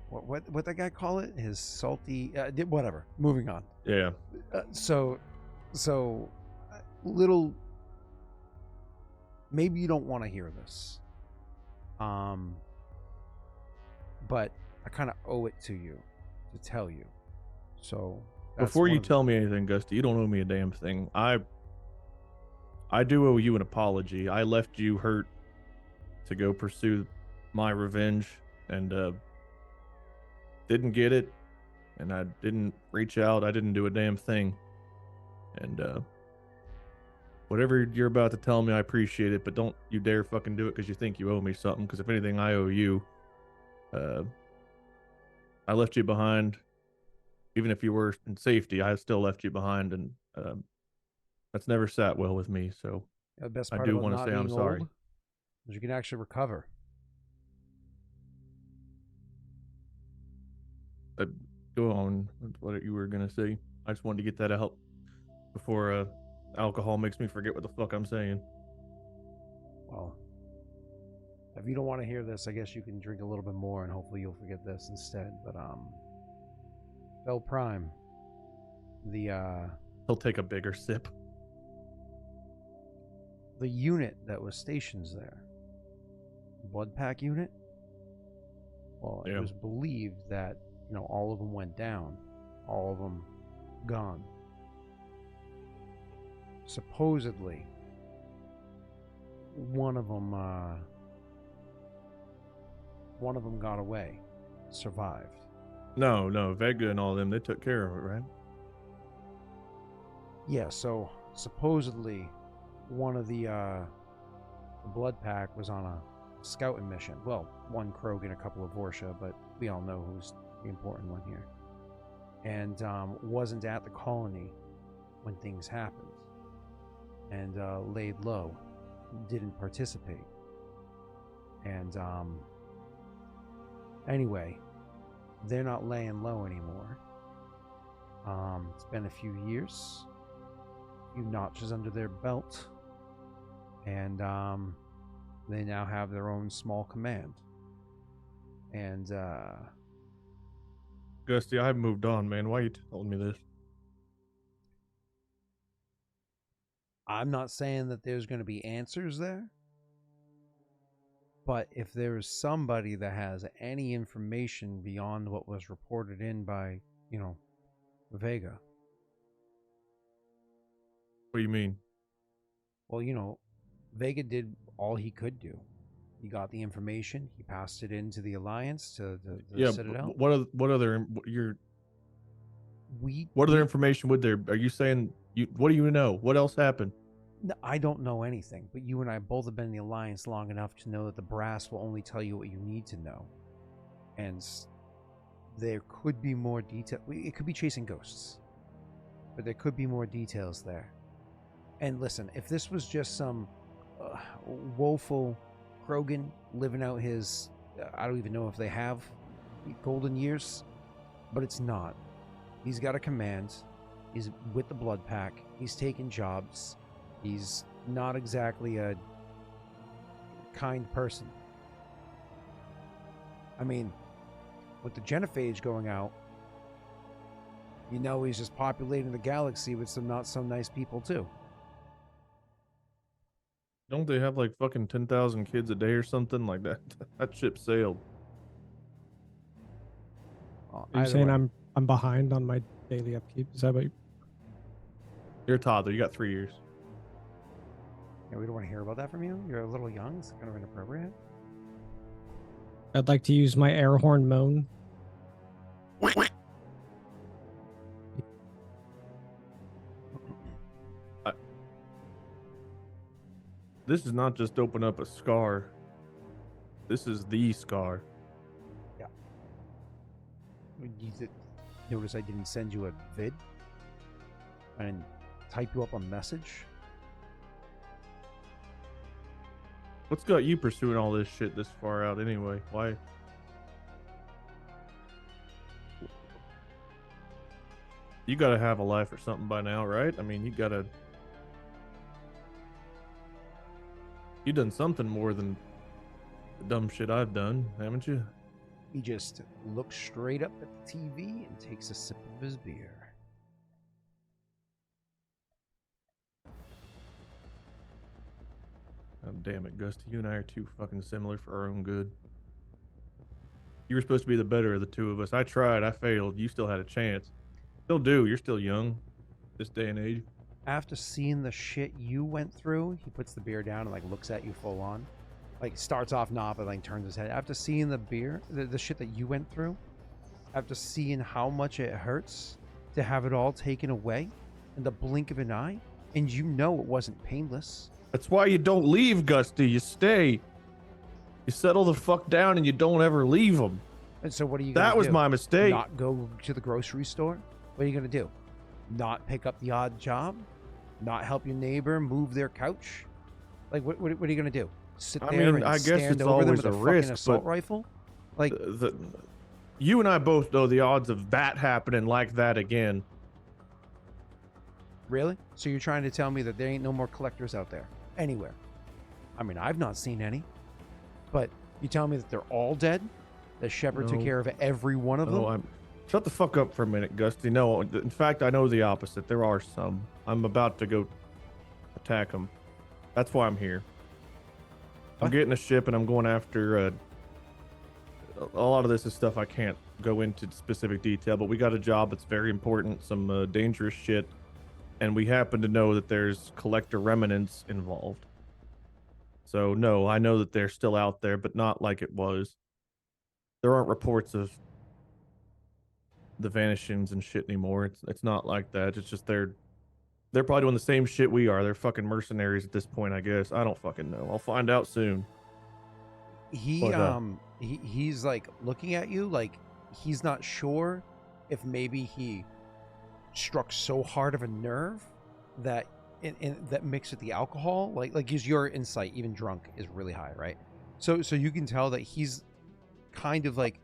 what that guy call it? His salty, whatever. Moving on. Yeah. So, little. Maybe you don't want to hear this. But I kind of owe it to you to tell you. So Before you tell me anything, Gusty, you don't owe me a damn thing. I do owe you an apology. I left you hurt to go pursue my revenge and didn't get it, and I didn't reach out. I didn't do a damn thing. And whatever you're about to tell me, I appreciate it, but don't you dare fucking do it because you think you owe me something, because if anything, I owe you. I left you behind. Even if you were in safety, I still left you behind, and that's never sat well with me. So the best I part do about wanna not say I'm being sorry. old is you can actually recover. Go on with what you were gonna say. I just wanted to get that out before alcohol makes me forget what the fuck I'm saying. Well, if you don't want to hear this, I guess you can drink a little bit more and hopefully you'll forget this instead. But Bell Prime, the He'll take a bigger sip. unit that was stationed there, blood pack unit. Well, Yeah. it was believed that all of them went down, all of them gone. Supposedly, one of them got away, survived. No, Vega and all them, they took care of it, right? Yeah, so supposedly one of the blood pack was on a scouting mission. Well, one Krogan, a couple of Vorsha, but we all know who's the important one here. And wasn't at the colony when things happened. And laid low, didn't participate. And anyway, they're not laying low anymore. It's been a few years, a few notches under their belt, and they now have their own small command. And Gusty, I've moved on, man. Why are you telling me this? I'm not saying that there's going to be answers there, but if there is somebody that has any information beyond what was reported in by, Vega. What do you mean? Well, Vega did all he could do. He got the information. He passed it into the Alliance to Yeah, Citadel. what other information would there? Are you saying what do you know? What else happened? No, I don't know anything, but you and I both have been in the Alliance long enough to know that the brass will only tell you what you need to know. And there could be more detail. It could be chasing ghosts, but there could be more details there. And listen, if this was just some woeful Krogan living out his, I don't even know if they have golden years, but it's not. He's got a command. He's with the blood pack. He's taking jobs. He's not exactly a kind person. I mean, with the genophage going out, he's just populating the galaxy with some not so nice people too. Don't they have like fucking 10,000 kids a day or something like that? That ship sailed. Are you saying I'm behind on my daily upkeep? Is that what You're a toddler. You got 3 years. Yeah, we don't want to hear about that from you. You're a little young. It's kind of inappropriate. I'd like to use my air horn moan. This is not just open up a scar. This is the scar. Notice I didn't send you a vid and type you up a message. What's got you pursuing all this shit this far out anyway? Why? You gotta have a life or something by now, right? I mean, you done something more than the dumb shit I've done, haven't you? He just looks straight up at the TV and takes a sip of his beer. Oh, damn it, Gusty. You and I are too fucking similar for our own good. You were supposed to be the better of the two of us. I tried. I failed. You still had a chance. Still do. You're still young. This day and age. After seeing the shit you went through, he puts the beer down and like looks at you full on. Like starts off not, but like turns his head. After seeing the beer, the shit that you went through, after seeing how much it hurts to have it all taken away in the blink of an eye, and you know it wasn't painless. That's why you don't leave, Gusty. You stay. You settle the fuck down and you don't ever leave them. And so what are you gonna do? That was my mistake. Not go to the grocery store? What are you gonna do? Not pick up the odd job? Not help your neighbor move their couch? Like what are you gonna do? Sit there and I guess stand it's over them always with a a risk, fucking assault but rifle? Like you and I both know the odds of that happening like that again. really? So you're trying to tell me that there ain't no more collectors out there anywhere? I mean, I've not seen any. But you tell me that they're all dead? That Shepard took No. care of every one of them? Shut the fuck up for a minute, Gusty. No, in fact, I know the opposite. There are some. I'm about to go attack them. That's why I'm here. I'm What? getting a ship and I'm going after a lot of this is stuff I can't go into specific detail, but we got a job that's very important, some dangerous shit, and we happen to know that there's collector remnants involved. So no, I know that they're still out there, but not like it was. There aren't reports of the vanishings and shit anymore. It's not like that. It's just they're probably doing the same shit we are. They're fucking mercenaries at this point, I guess. I don't fucking know. I'll find out soon. He's like looking at you like he's not sure if maybe he struck so hard of a nerve that that mixed with the alcohol, like is your insight even drunk is really high, right? So you can tell that he's kind of like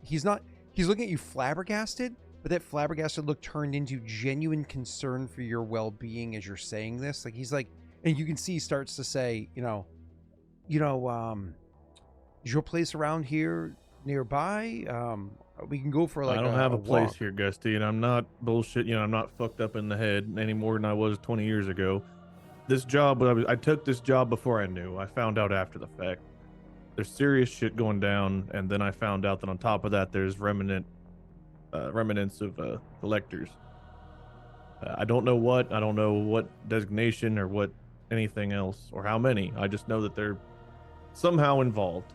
he's looking at you flabbergasted, but that flabbergasted look turned into genuine concern for your well-being as you're saying this. Like he's like, and you can see he starts to say, is your place around here nearby? We can go for like I don't have a place walk. here, Gusty, and I'm not bullshit. I'm not fucked up in the head any more than I was 20 years ago. This job, I took this job before I knew. I found out after the fact. There's serious shit going down, and then I found out that on top of that, there's remnants of collectors. I don't know what designation or what anything else or how many. I just know that they're somehow involved.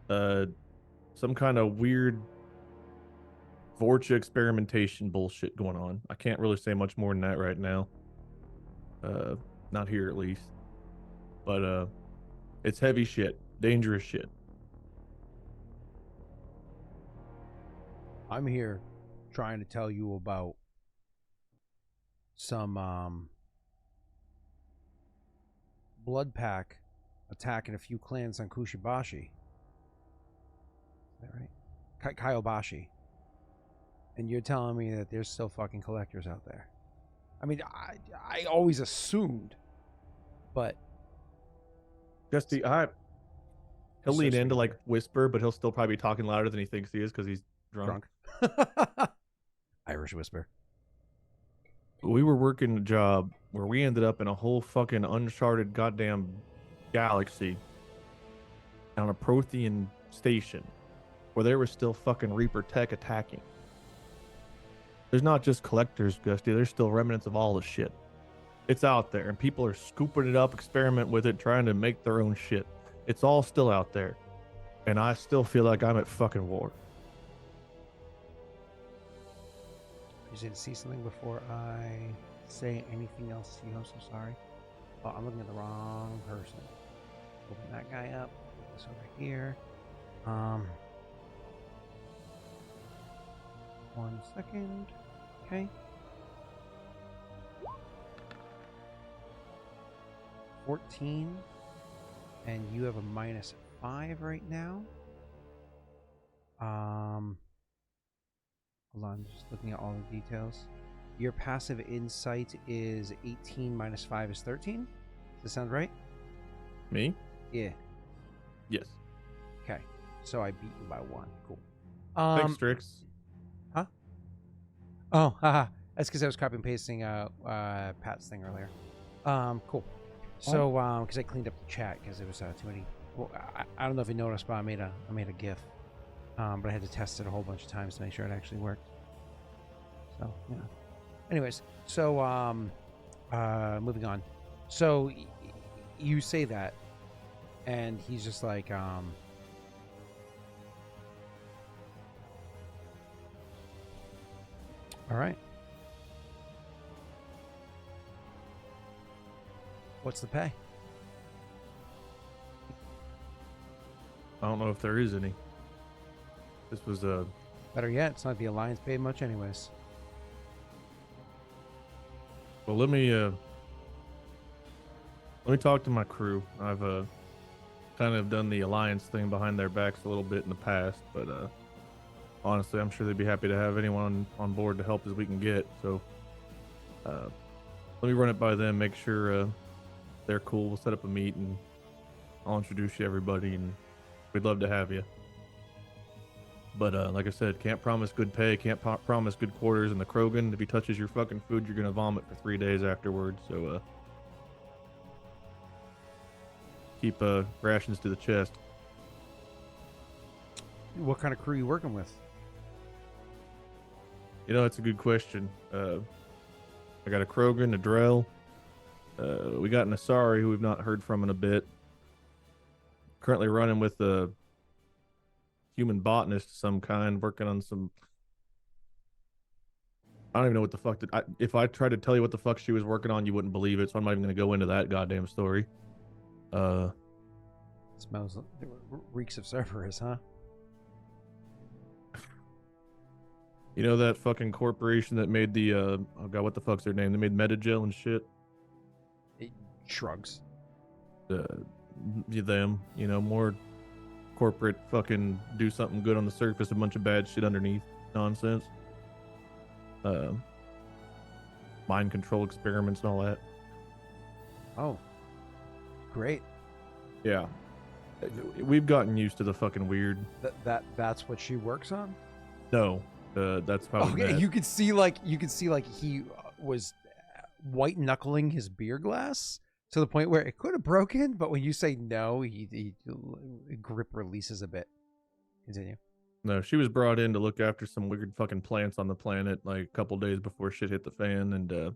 Some kind of weird Vorcha experimentation bullshit going on. I can't really say much more than that right now. Not here at least. But it's heavy shit, dangerous shit. I'm here trying to tell you about some blood pack attacking a few clans on Kushibashi. Is that right? Kaiobashi. And you're telling me that there's still fucking collectors out there. I mean, I always assumed, but Gusty, he'll lean in to like whisper, but he'll still probably be talking louder than he thinks he is because he's drunk. Irish whisper. We were working a job where we ended up in a whole fucking uncharted goddamn galaxy on a Prothean station where there was still fucking Reaper tech attacking. There's not just collectors, Gusty. There's still remnants of all the shit. It's out there, and people are scooping it up, experiment with it, trying to make their own shit. It's all still out there. and I still feel like I'm at fucking war. You need to see something before I say anything else to you. I'm so sorry. Oh, I'm looking at the wrong person. Open that guy up. Put this over here. 1 second. Okay. 14. And you have a -5 right now. Hold on, just looking at all the details. Your passive insight is 18 minus 5 is 13. Does that sound right? Me? Yeah. Yes. Okay. So I beat you by 1. Cool. Thanks, Strix. Huh? Oh, haha. That's because I was copy and pasting Pat's thing earlier. Cool. So, because I cleaned up the chat because there was too many. Well, I don't know if you noticed, but I made a GIF. But I had to test it a whole bunch of times to make sure it actually worked. So, yeah. Anyways, so moving on. So you say that, and he's just like, all right. What's the pay? I don't know if there is any. This was a. Better yet, it's not the Alliance paid much, anyways. Well, let me talk to my crew. I've kind of done the Alliance thing behind their backs a little bit in the past, but honestly, I'm sure they'd be happy to have anyone on board to help as we can get. So let me run it by them, make sure they're cool. We'll set up a meet and I'll introduce you to everybody, and we'd love to have you. But like I said, can't promise good pay, can't promise good quarters in the Krogan. If he touches your fucking food, you're gonna vomit for 3 days afterwards. So keep rations to the chest. What kind of crew are you working with? You know, that's a good question. I got a Krogan, a Drell. We got an Asari who we've not heard from in a bit. Currently running with a human botanist of some kind, working on some. I don't even know what the fuck if I tried to tell you what the fuck she was working on, you wouldn't believe it. So I'm not even gonna go into that goddamn story. Smells reeks of Cerberus, huh? You know that fucking corporation that made the oh god, what the fuck's their name? They made Metagel and shit. It shrugs. Them, you know, more corporate fucking do something good on the surface, a bunch of bad shit underneath nonsense. Mind control experiments and all that. Oh, great. Yeah, we've gotten used to the fucking weird. That's what she works on. No, that's probably okay. You could see like he was white knuckling his beer glass to the point where it could have broken, but when you say no, he grip releases a bit. Continue. No, she was brought in to look after some weird fucking plants on the planet like a couple days before shit hit the fan, and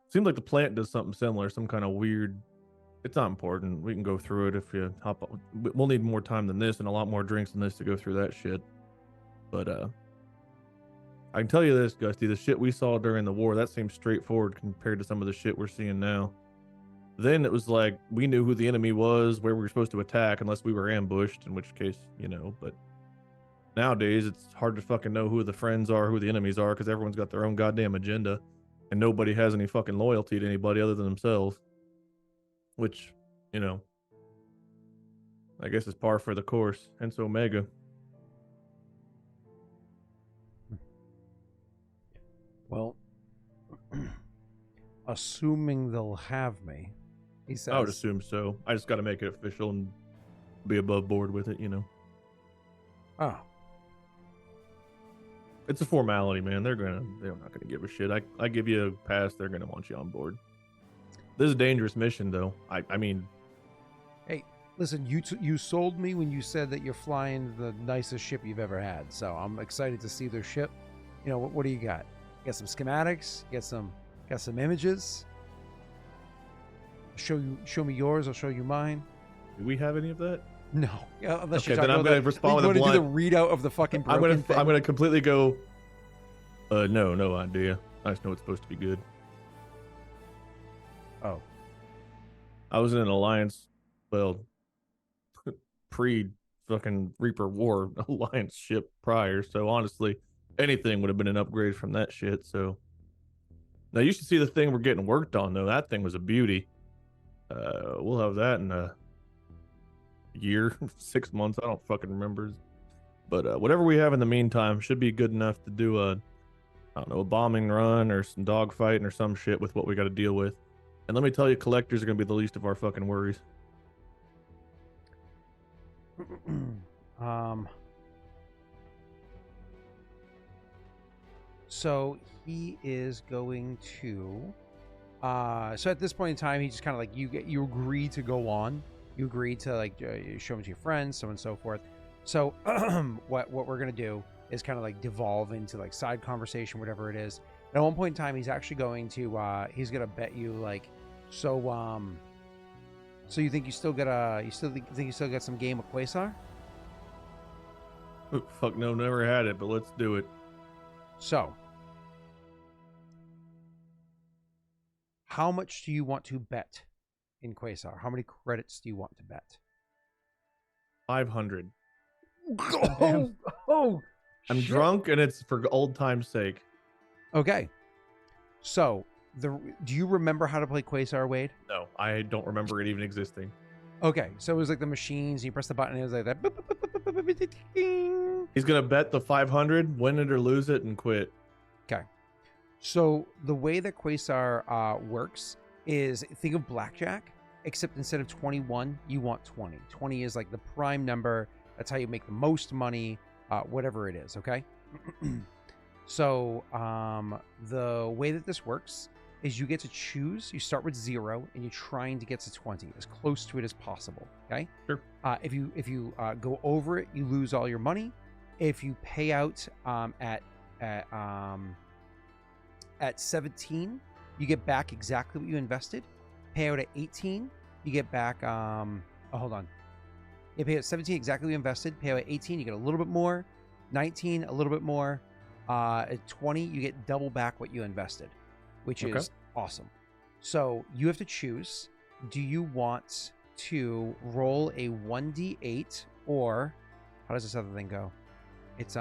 seemed like the plant does something similar, some kind of weird. It's not important. We can go through it if you hop on. We'll need more time than this and a lot more drinks than this to go through that shit. But I can tell you this, Gusty, the shit we saw during the war, that seems straightforward compared to some of the shit we're seeing now. Then it was like we knew who the enemy was, where we were supposed to attack, unless we were ambushed, in which case, you know. But nowadays, it's hard to fucking know who the friends are, who the enemies are, because everyone's got their own goddamn agenda, and nobody has any fucking loyalty to anybody other than themselves. Which, you know, I guess is par for the course. Hence Omega. Well, assuming they'll have me, he says. I would assume so. I just got to make it official and be above board with it, you know. Oh. It's a formality, man. They're not gonna give a shit. I give you a pass, they're gonna want you on board. This is a dangerous mission, though. I mean, hey, listen, you sold me when you said that you're flying the nicest ship you've ever had. So I'm excited to see their ship. You know, what do you got? You got some schematics. You got some images. Show me yours. I'll show you mine. do we have any of that? No. Yeah, unless Okay, you're then talking I'm about gonna the, respond with you a want to do blind. the readout of the fucking I'm broken thing? gonna completely go. No idea. I just know it's supposed to be good. Oh. I was in an alliance, well, pre fucking Reaper War alliance ship prior, so honestly, anything would have been an upgrade from that shit. So now you should see the thing we're getting worked on though. That thing was a beauty. We'll have that in a year, 6 months. I don't fucking remember. But whatever we have in the meantime should be good enough to do I don't know, a bombing run or some dogfighting or some shit with what we got to deal with. And let me tell you, collectors are gonna be the least of our fucking worries. So he is going to. So at this point in time, he just kind of like you agree to go on. You agree to like show him to your friends, so on and so forth. So what we're gonna do is kind of like devolve into like side conversation, whatever it is. And at one point in time, he's actually going to he's gonna bet you like so you think you still got some game of Quasar? Fuck no, never had it, but let's do it. So how much do you want to bet in Quasar? How many credits do you want to bet? 500. Oh, I'm shit. drunk and it's for old time's sake. Okay. So, do you remember how to play Quasar, Wade? No, I don't remember it even existing. Okay, so it was like the machines, you press the button, and it was like that. He's gonna bet the 500, win it or lose it, and quit. Okay. So the way that Quasar works is think of blackjack, except instead of 21, you want 20. 20 is like the prime number. That's how you make the most money, whatever it is, okay? So the way that this works is you get to choose. You start with 0, and you're trying to get to 20, as close to it as possible, okay? Sure. If you go over it, you lose all your money. If you pay out at 17, you get back exactly what you invested. Pay out at 18, you get back hold on. You pay out 17 exactly what you invested. Pay out at 18, you get a little bit more. 19, a little bit more. At 20, you get double back what you invested, which is awesome. So you have to choose. Do you want to roll a 1d8 or how does this other thing go? It's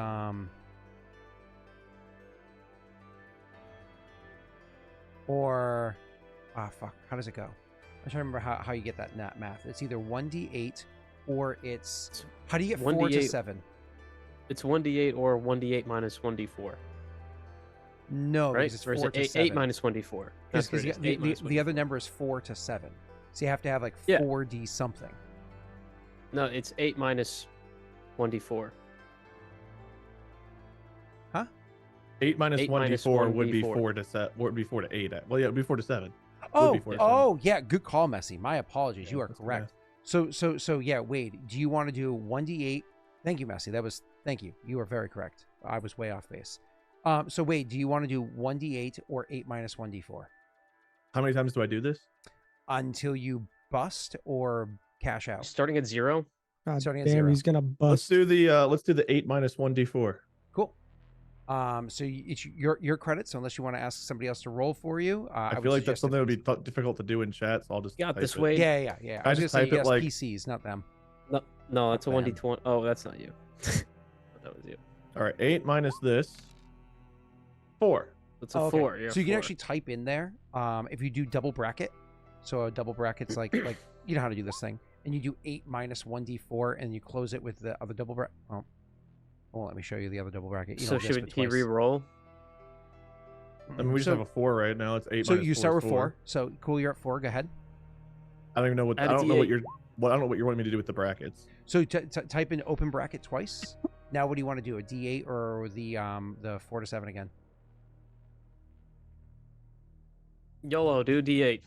or fuck, how does it go? I'm trying to remember how you get that math. It's either 1d8 or it's how do you get 4 to 7? It's 1d8 or 1d8 minus 1d4. No, right? because it's or 4 is to it 7. 8 minus 1d4. That's Because what it is, the other number is 4 to 7. So you have to have like Yeah. 4d something. No, it's 8 minus 1d4. 8 minus 8 1d4 minus would be 1d4. 4 to 7. Would be 4 to 8. Well, yeah, it would be 4 to 7. Oh, be 4 to oh, yeah, good call, Messi. My apologies. Yeah, You are that's correct. So yeah, Wade, do you want to do 1d8? Thank you, Messi. Thank you. You are very correct. I was way off base. So Wade, do you want to do 1d8 or 8 minus 1d4? How many times do I do this? Until you bust or cash out. Starting at 0? God Starting at damn, 0. he's gonna Let's bust. do the 8 minus 1d4. Cool. So it's your credit. So unless you want to ask somebody else to roll for you, I would feel like that's suggest something that if would be difficult to do in chat, so I'll just Got type this it. way. Yeah. I was just gonna say type it yes, like- PCs, not them. No, that's a Not 1d20. Oh, that's not you. That was you. All right, 8 minus this. 4. That's a Oh, okay. 4. You're So you can 4. actually type in there. If you do double bracket, so a double bracket's like you know how to do this thing, and you do 8 minus 1d4, and you close it with the other double bracket. Oh, well, let me show you the other double bracket. You So know, this, should but he twice. re-roll? I mean, we just So- have a 4 right now. It's 8 So minus you 4 start is with 4. So cool, you're at 4. Go ahead. I don't even know what Add I a don't know what D8. you're I don't know what you're wanting me to do with the brackets. So type in open bracket twice. Now, what do you want to do? A D8 or the 4 to 7 again? YOLO, do D8.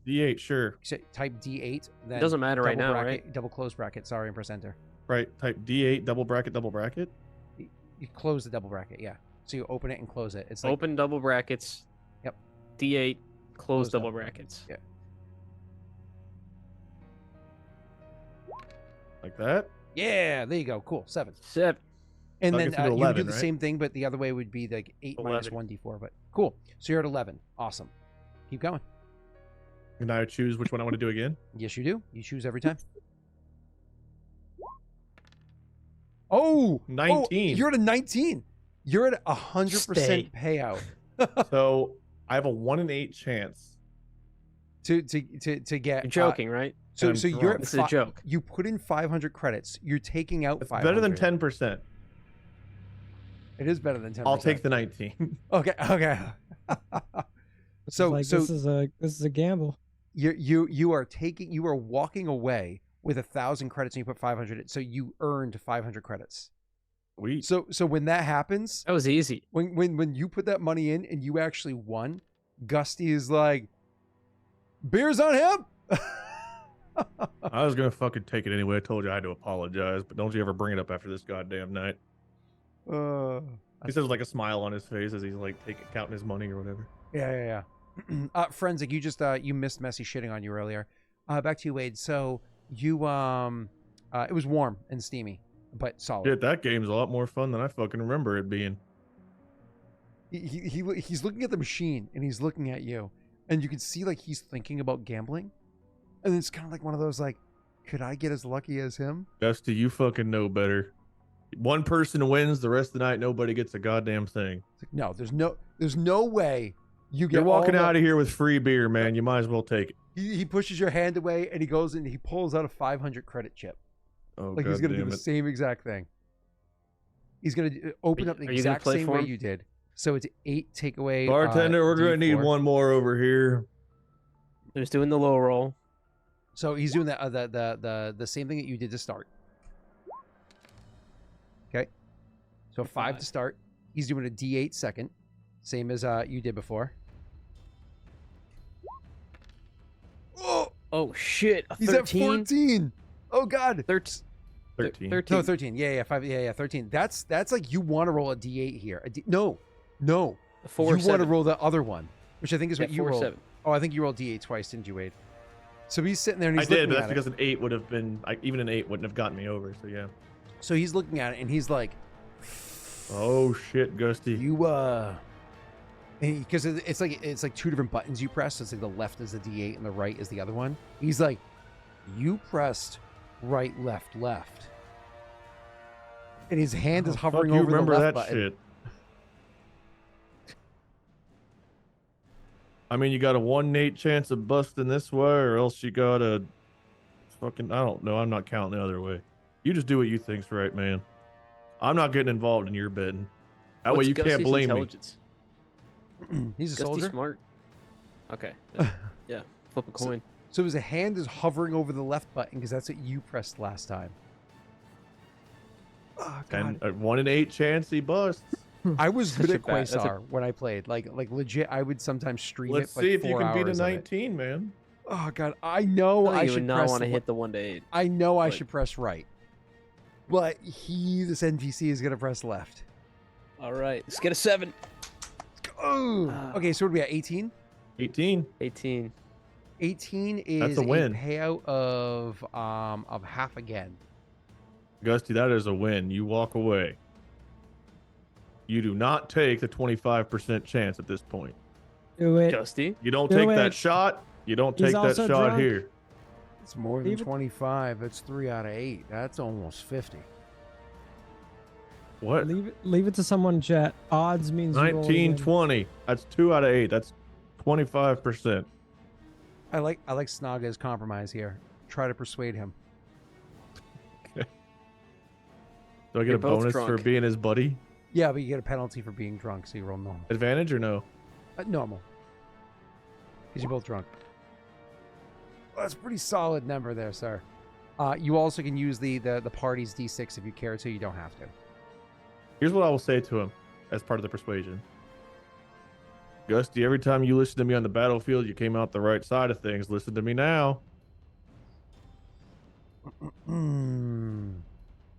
D8, sure. So type D8. Then Doesn't matter right double now, bracket, right? Double close bracket. Sorry, and press enter. Right. Type D8 double bracket double bracket. You close the double bracket. Yeah. So you open it and close it. It's like Open double brackets. Yep. D8, close Close double double brackets. Yeah. Like that? Yeah, there you go. Cool. 7. 7. And So I then guess we do you would 11, do the right? same thing, but the other way would be like 8 minus 11. 1d4. But cool. So you're at 11. Awesome. Keep going. Can I choose which one I want to do again? Yes, you do. You choose every time. Oh, 19. You're at a 19. You're at 100% Stay. payout So I have a 1 in 8 chance. to get. You're joking, right? So I'm so you're drunk. at This is a joke. You put in 500 credits. You're taking out It's 500. better than 10%. It is better than 10%. I'll take the 19. Okay. Okay. So Like, this is a gamble. you are walking away with 1,000 credits and you put 500 in, so you earned 500 credits. Sweet. So when that happens, That was easy. when you put that money in and you actually won, Gusty is like, beers on him. I was gonna fucking take it anyway. I told you I had to apologize, but don't you ever bring it up after this goddamn night. He says with like a smile on his face as he's like counting his money or whatever. Yeah. Forensic, you just you missed Messy shitting on you earlier. Back to you, Wade. So you it was warm and steamy, but solid. Shit, that game's a lot more fun than I fucking remember it being. He's looking at the machine and he's looking at you, and you can see like he's thinking about gambling, and it's kind of like one of those like, could I get as lucky as him? Dusty, you fucking know better. One person wins, the rest of the night nobody gets a goddamn thing. It's like, no, there's no way you get. You're walking all out of here with free beer, man. You might as well take it. He pushes your hand away and he goes and he pulls out a 500 credit chip. Oh, Like he's gonna do goddamn the it. same exact thing. He's gonna open up the Are you gonna exact play same for way him? you did. So it's 8 takeaway. Bartender, we're gonna need D4. one more over here. They're just doing the low roll. So he's doing the same thing that you did to start. Okay. So 5 to start. He's doing a D8 second, same as you did before. Oh, Oh shit! A he's 13? at 14. Oh God. 13. 13. 13. No, 13. Yeah, 5. Yeah, 13. That's like you want to roll a D8 here. No. A 4 You want to 7. roll the other one, which I think is what Yeah, you 4 rolled. 7. Oh, I think you rolled D8 twice, didn't you, Wade? So he's sitting there and I he's did, looking but at that's it. because an 8 would have been, even an 8 wouldn't have gotten me over, so yeah. So he's looking at it and he's like, Oh shit, Gusty. you because it's like 2 different buttons you press. It's like the left is the D8 and the right is the other one. He's like, you pressed right, left, and his hand is Fuck, hovering you over remember the that left button. shit. I mean, you got a 1 in 8 chance of busting this way, or else you got a fucking, I don't know. I'm not counting the other way. You just do what you think's right, man. I'm not getting involved in your betting. That way What's you can't Gusty's blame me. intelligence? He's a Gusty's soldier. smart. Okay. Yeah. Flip a coin. So his hand is hovering over the left button because that's what you pressed last time. Oh, God. And a 1 in 8 chance he busts. I was Such good a at bad- that's a- Quasar when I played. Like legit, I would sometimes stream Let's it for like see if you 4 can beat a hours of it. 19, man. Oh God, I know No, I you should would not press. want to hit the 1 to 8. I know I but- should press right, but this NPC is gonna press left. All right. Let's get a 7. Oh, Ah. okay. So what are we at? 18. 18. 18. 18 is That's a win. payout of half again. Gusty, that is a win. You walk away. You do not take the 25% chance at this point. Do it. Gusty. You don't Do take it. that shot. You don't He's take that also shot drunk. here. It's more than Leave it- 25. That's 3 out of 8. That's almost 50. What? Leave it to someone, Jet. Odds means you roll 19, again. 20. That's 2 out of 8. That's 25%. I like Snaga's compromise here. Try to persuade him. Do I get You're a both bonus for drunk. being his buddy? Yeah, but you get a penalty for being drunk, so you roll normal. Advantage or no? Normal. Because you're both drunk. Well, that's a pretty solid number there, sir. You also can use the party's D6 if you care to. You don't have to. Here's what I will say to him as part of the persuasion. Gusty, every time you listen to me on the battlefield, you came out the right side of things. Listen to me now.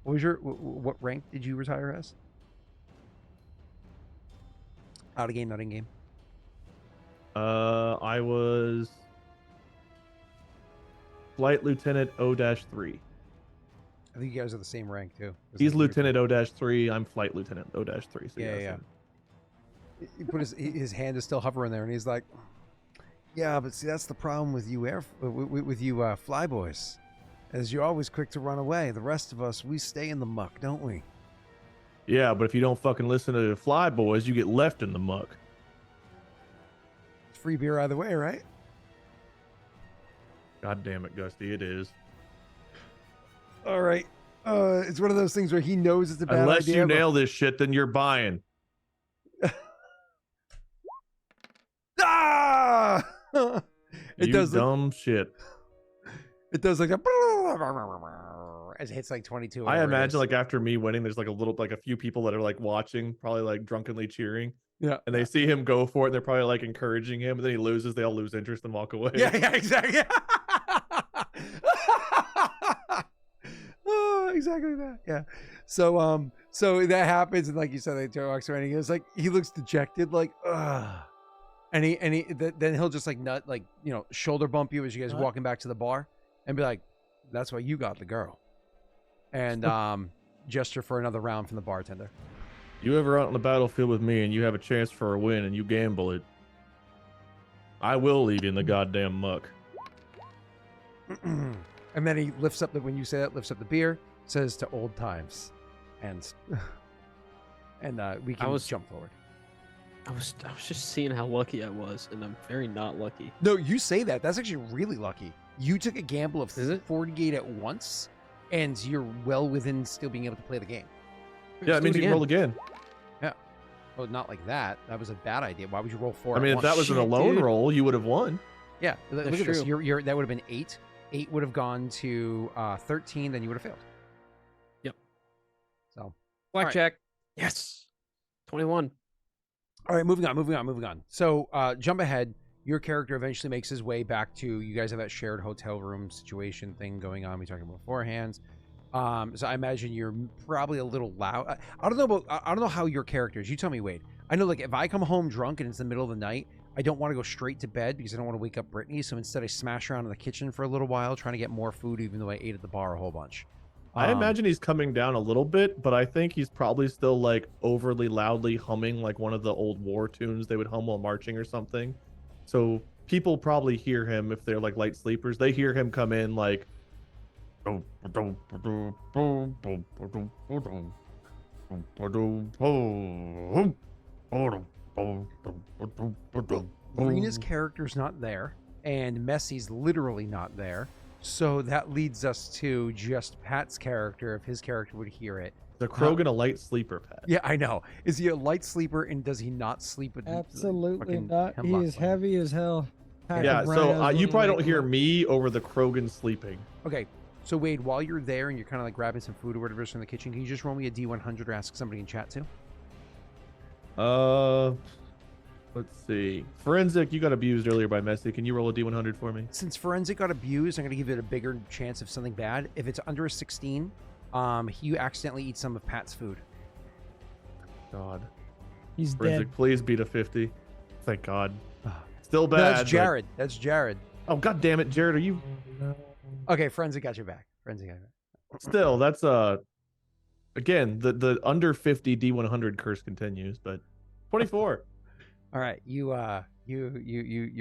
What was what rank did you retire as? Out of game, not in game. I was Flight Lieutenant O-3. I think you guys are the same rank too. There's He's no uniform. Lieutenant O-3. I'm Flight Lieutenant O-3. So Yeah, yes, yeah. I'm- He put his hand is still hovering there, and he's like, "Yeah, but see, that's the problem with you with you flyboys, as you're always quick to run away. The rest of us, we stay in the muck, don't we?" Yeah, but if you don't fucking listen to the Fly Boys, you get left in the muck. Free beer either way, right? God damn it, Gusty, it is. All right. It's one of those things where he knows it's a bad Unless idea. you but- nail this shit, then you're buying. Ah! It You does. dumb shit. It does like a as it hits like 22. I whatever it imagine is. like after me winning, there's like a few people that are like watching, probably like drunkenly cheering, yeah, and they see him go for it. And they're probably like encouraging him, and then he loses. They all lose interest and walk away. yeah, exactly. Oh, exactly that. Yeah. So so that happens, and like you said, they walks around. And he goes like he looks dejected, like ugh. And then he'll just like nut, like, you know, shoulder bump you as you guys are What? walking back to the bar, and be like, "That's why you got the girl," and gesture for another round from the bartender. You ever out on the battlefield with me, and you have a chance for a win, and you gamble it, I will leave you in the goddamn muck. And then he lifts up when you say that, lifts up the beer, says to old times, and we can jump forward. I was just seeing how lucky I was, and I'm very not lucky. No, you say that. That's actually really lucky. You took a gamble of Is it? 48 at once, and you're well within still being able to play the game. Yeah, it means you can roll again. Well, not like that. That was a bad idea. Why would you roll 4? I mean, at if that once? was an alone dude. roll, you would have won. Yeah, look That's at this. true. You're that would have been 8. 8 would have gone to 13. Then you would have failed. Yep. So Blackjack. Yes. 21. all right, moving on. So jump ahead. Your character eventually makes his way back to, you guys have that shared hotel room situation thing going on. We talked about beforehand. So I imagine you're probably a little loud. I don't know how your character is. You tell me, Wade. I know, like, if I come home drunk and it's the middle of the night, I don't want to go straight to bed because I don't want to wake up Brittany. So instead, I smash around in the kitchen for a little while, trying to get more food, even though I ate at the bar a whole bunch. I imagine he's coming down a little bit, but I think he's probably still like overly loudly humming like one of the old war tunes they would hum while marching or something. So people probably hear him if they're like light sleepers. They hear him come in like. Rena's character's not there, and Messy's literally not there. So that leads us to just Pat's character, if his character would hear it. The Krogan a light sleeper, Pat. Yeah, I know. Is he a light sleeper, and does he not sleep with Absolutely fucking not. He hemlock is flame? heavy as hell. Pack Yeah, of so rhinos you wouldn't probably don't wake hear him up. me over the Krogan sleeping. Okay, so Wade, while you're there and you're kind of like grabbing some food or whatever from the kitchen, can you just roll me a D100 or ask somebody in chat too? Let's see. Forensic, you got abused earlier by Messi. Can you roll a D100 for me? Since Forensic got abused, I'm going to give it a bigger chance of something bad. If it's under a 16, you accidentally eat some of Pat's food. God. He's Forensic, dead. please beat a 50. Thank God. Ah. Still bad. No, that's but- Jared. That's Jared. Oh, God damn it, Jared. Are you No. Okay, Forensic got your back. Forensic got your back. still? That's again, the under 50 D100 curse continues, but 24. All right, you're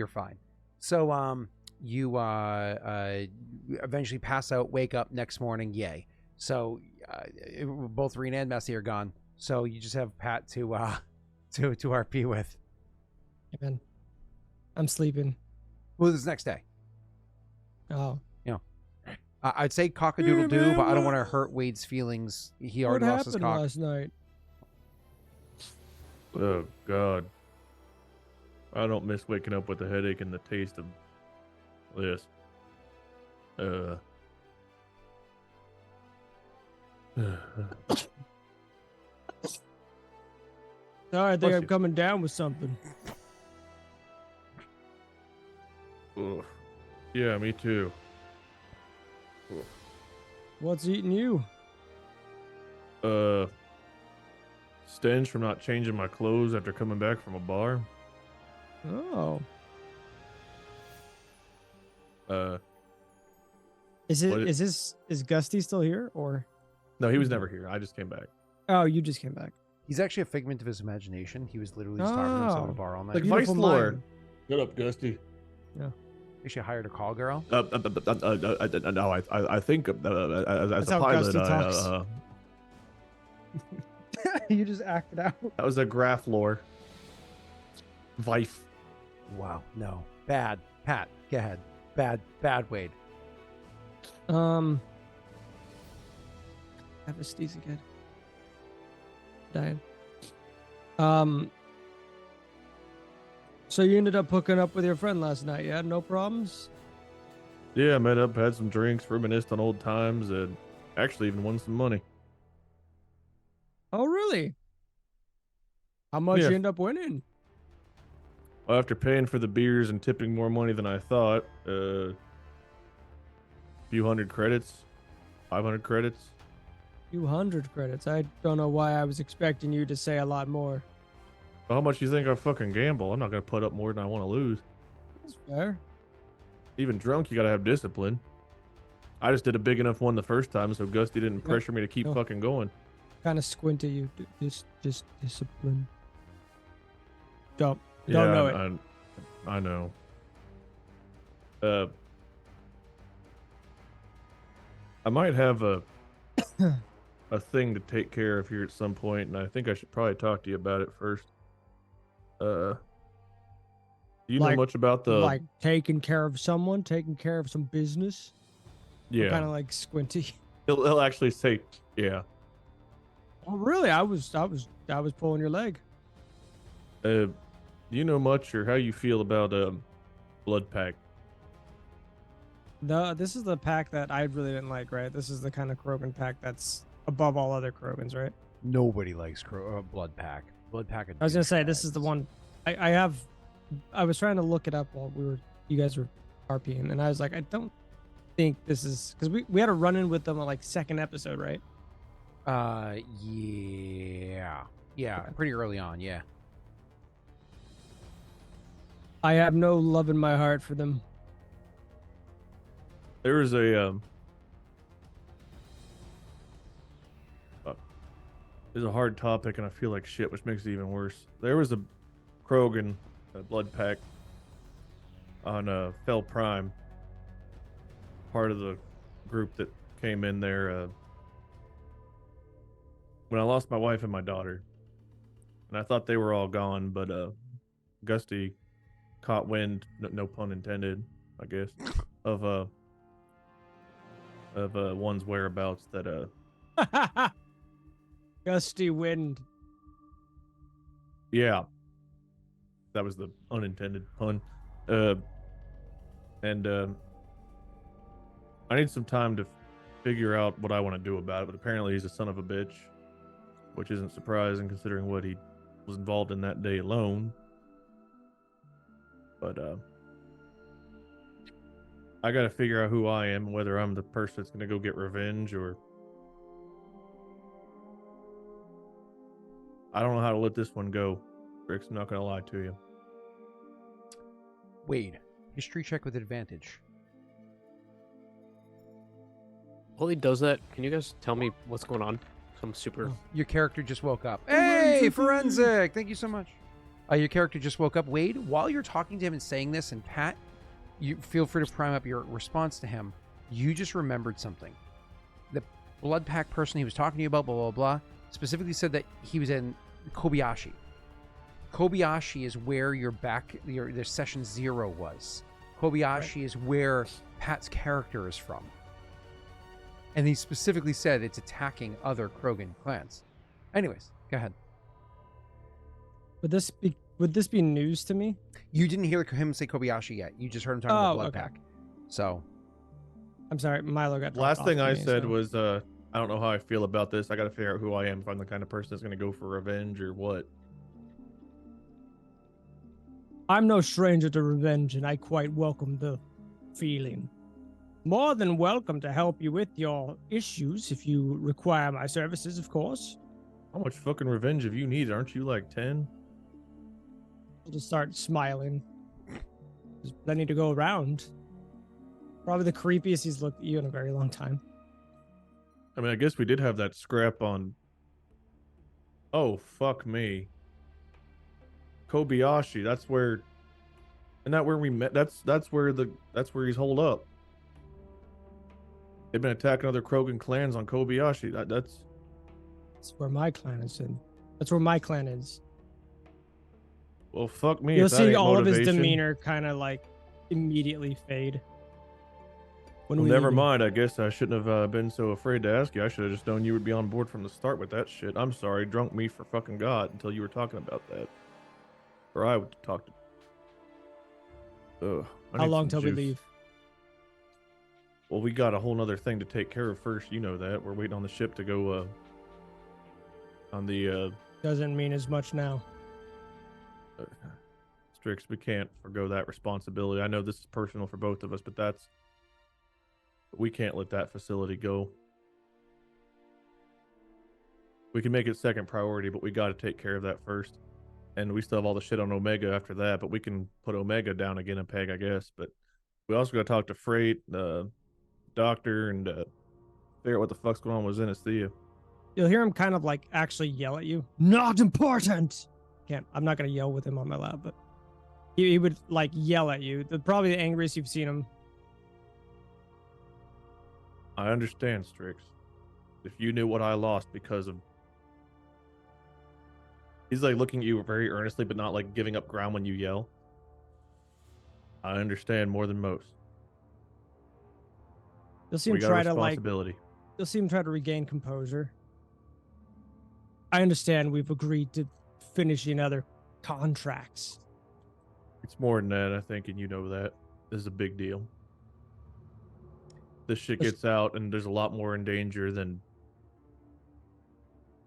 fine. So you eventually pass out, wake up next morning, yay. So both Rena and Messi are gone. So you just have Pat to RP with. Man, I'm sleeping. Well, this is next day. Oh, I'd say cock-a-doodle doo, but I don't want to hurt Wade's feelings. He what already lost his happened cock. last night? Oh, God. I don't miss waking up with the headache and the taste of this. Sorry, I think Bless I'm you. coming down with something. Ugh. Yeah, me too. What's eating you? Stench from not changing my clothes after coming back from a bar. Oh, Is What it? Is Gusty still here or? No, he was never here. I just came back. Oh, you just came back. He's actually a figment of his imagination. He was literally just talking to himself in a Oh, bar all night. the Vice beautiful Lord. mind. Shut up, Gusty. Actually hired a call girl. No, I think as That's a how pilot, Gusty talks. You just acted out. that was a Graff lore. Vife. Wow, no. Bad. Pat, go ahead. Bad Wade. Have a sneeze again. Dying. So you ended up hooking up with your friend last night, yeah? No problems? Yeah, I met up, had some drinks, reminisced on old times, and actually even won some money. Oh, really? How much Yeah. you end up winning? Well, after paying for the beers and tipping more money than I thought, few hundred credits, 500 credits. Few hundred credits. I don't know why I was expecting you to say a lot more. How much you think I fucking gamble? I'm not gonna put up more than I want to lose. That's fair. Even drunk, you gotta have discipline. I just did a big enough one the first time, so Gusty didn't pressure me to keep No. fucking going. Kind of squint at you. Just discipline. Don't Yeah, know it. I know. I might have a thing to take care of here at some point, and I think I should probably talk to you about it first. Do you know Like- much about the? Like taking care of someone, taking care of some business. Yeah, Kind of like squinty. he'll actually say, yeah. Oh, really? I was pulling your leg. Do you know much or how you feel about Blood Pack? This is the pack that I really didn't like, right? This is the kind of Krogan pack that's above all other Krogans, right? Nobody likes Blood Pack. Blood Pack. I was gonna say this is the one. I was trying to look it up while you guys were RPing, and I was like, I don't think this is because we had a run in with them on like second episode, right? Yeah, Okay. pretty early on, yeah. I have no love in my heart for them. There is a is a hard topic, and I feel like shit, which makes it even worse. There was a Krogan Blood Pack on Fell Prime, part of the group that came in there when I lost my wife and my daughter, and I thought they were all gone, but Gusty caught wind, no pun intended, I guess, of one's whereabouts that Gusty wind. yeah, that was the unintended pun. And I need some time to figure out what I want to do about it, but apparently he's a son of a bitch, which isn't surprising considering what he was involved in that day alone. But I gotta figure out who I am, whether I'm the person that's gonna go get revenge, or I don't know how to let this one go. Rick's, I'm not gonna lie to you. Wade, history check with advantage. While he does that, can you guys tell me what's going on? I'm super. Your character just woke up. Hey, Forensic! Thank you so much. Your character just woke up. Wade, while you're talking to him and saying this, and Pat, you feel free to prime up your response to him. You just remembered something. The Blood Pack person he was talking to you about, blah, blah, blah, specifically said that he was in Kobayashi. Kobayashi is where your session 0 was. Kobayashi is where Pat's character is from. And he specifically said it's attacking other Krogan clans. Anyways, go ahead. Would this be news to me? You didn't hear him say Kobayashi yet. You just heard him talking about Blood okay. Pack. So, I'm sorry, Milo got dropped Last off thing for I me, said so- was, I don't know how I feel about this. I gotta figure out who I am, if I'm the kind of person that's gonna go for revenge or what. I'm no stranger to revenge, and I quite welcome the feeling. More than welcome to help you with your issues if you require my services, of course. How much fucking revenge have you needed? Aren't you like 10? I'll just start smiling. There's plenty to go around. Probably the creepiest he's looked at you in a very long time. I mean, I guess we did have that scrap on. Oh, fuck me. Kobayashi, that's where. Isn't that where we met? That's where he's holed up. They've been attacking other Krogan clans on Kobayashi. That's where my clan is in. That's where my clan is. Well, fuck me. You'll if that see ain't all of his motivation. demeanor kind of like immediately fade. When Well, we never leave. mind. I guess I shouldn't have been so afraid to ask you. I should have just known you would be on board from the start with that shit. I'm sorry, drunk me for fucking God until you were talking about that. Or I would talk to. Ugh. I How need long some till we juice. leave? Well, we got a whole nother thing to take care of first. You know that. We're waiting on the ship to go. On the Doesn't mean as much now. Strix. We can't forgo that responsibility. I know this is personal for both of us, but we can't let that facility go. We can make it second priority, but we got to take care of that first. And we still have all the shit on Omega after that, but we can put Omega down again a peg, I guess. But we also got to talk to Frait, Doctor, and figure out what the fuck's going on with Zenesthea. You'll hear him kind of like actually yell at you. Not important. I'm not gonna yell with him on my lap, but he would like yell at you. Probably the angriest you've seen him. I understand, Strix. If you knew what I lost because of... He's like looking at you very earnestly, but not like giving up ground when you yell. I understand more than most. You'll see We him got a try to like. responsibility. You'll see him try to regain composure. I understand we've agreed to finishing other contracts. It's more than that, I think, and you know that. This is a big deal. This shit gets out, and there's a lot more in danger than...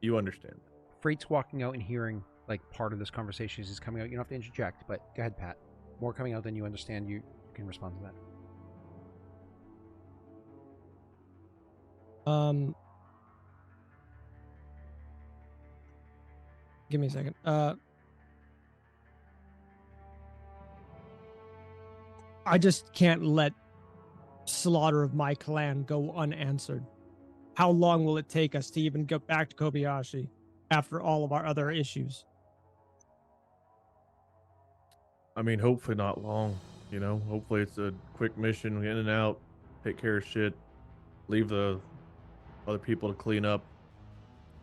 You understand. Freight's walking out and hearing like part of this conversation as he's coming out. You don't have to interject, but go ahead, Pat. More coming out than you understand. You can respond to that. Give me a second. I just can't let slaughter of my clan go unanswered. How long will it take us to even go back to Kobayashi after all of our other issues? I mean, hopefully not long, you know? Hopefully it's a quick mission, in and out, take care of shit, leave the other people to clean up,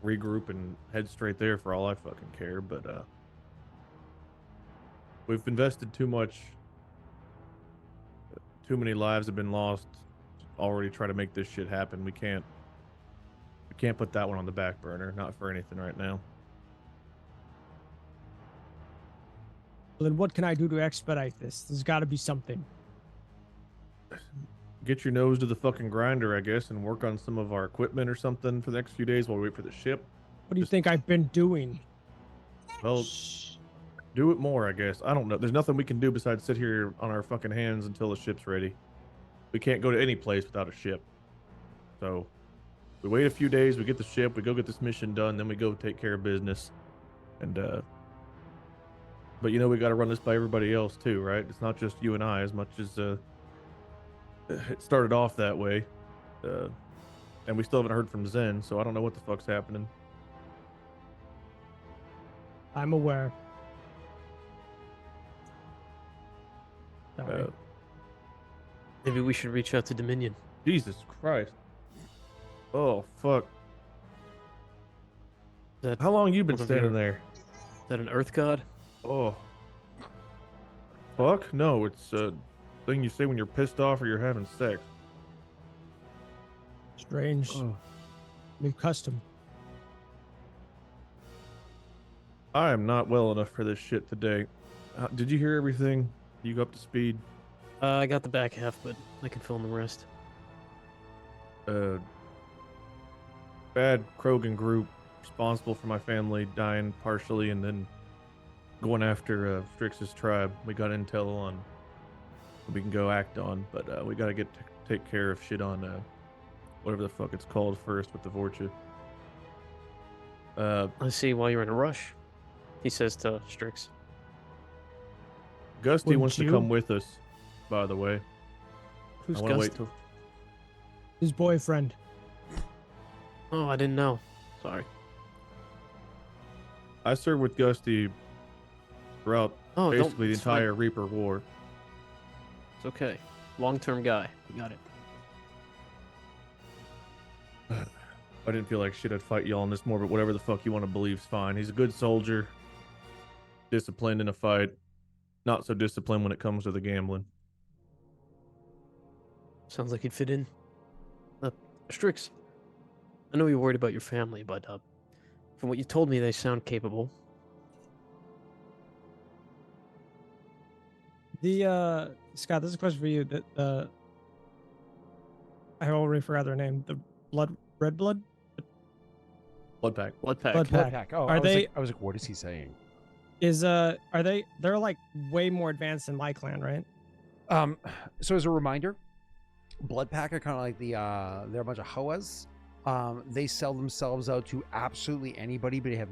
regroup, and head straight there for all I fucking care, but, we've invested too much. Too many lives have been lost already trying to make this shit happen. We can't put that one on the back burner, not for anything right now. Well, then what can I do to expedite this? There's got to be something. Get your nose to the fucking grinder, I guess, and work on some of our equipment or something for the next few days while we wait for the ship. What do you think I've been doing? Well, do it more, I guess. I don't know. There's nothing we can do besides sit here on our fucking hands until the ship's ready. We can't go to any place without a ship. So, we wait a few days, we get the ship, we go get this mission done, then we go take care of business. And, but you know, we got to run this by everybody else too, right? It's not just you and I, as much as, it started off that way. And we still haven't heard from Zen, so I don't know what the fuck's happening. I'm aware. Sorry. Maybe we should reach out to Dominion. Jesus Christ. Oh, fuck. How long you been one of standing your- there? Is that an Earth God? Oh. Fuck? No, it's a thing you say when you're pissed off or you're having sex. Strange. Oh. New custom. I am not well enough for this shit today. Did you hear everything? You go up to speed? I got the back half, but I can fill in the rest. Bad Krogan group responsible for my family dying partially and then going after Strix's tribe. We got intel on what we can go act on, but we gotta take care of shit on whatever the fuck it's called first with the Vorcha. I see why you're in a rush, he says to Strix. Gusty Wouldn't wants you? to come with us, by the way. Who's I want to wait Gusty? till. His boyfriend. Oh, I didn't know. Sorry. I served with Gusty throughout Oh, basically the it's fine. entire Reaper War. It's okay. Long-term guy. You got it. I didn't feel like shit I'd fight y'all on this more, but whatever the fuck you want to believe's fine. He's a good soldier, disciplined in a fight, not so disciplined when it comes to the gambling. Sounds like he'd fit in. Strix, I know you're worried about your family, but from what you told me, they sound capable. The Scott, this is a question for you. I already forgot their name. The red blood. Blood pack. Blood pack. Blood Blood pack. pack. Oh, Are they? I was like, what is he saying? Are they? They're like way more advanced than my clan, right? So as a reminder, Blood Pack are kind of like they're a bunch of Hoas. They sell themselves out to absolutely anybody, but they have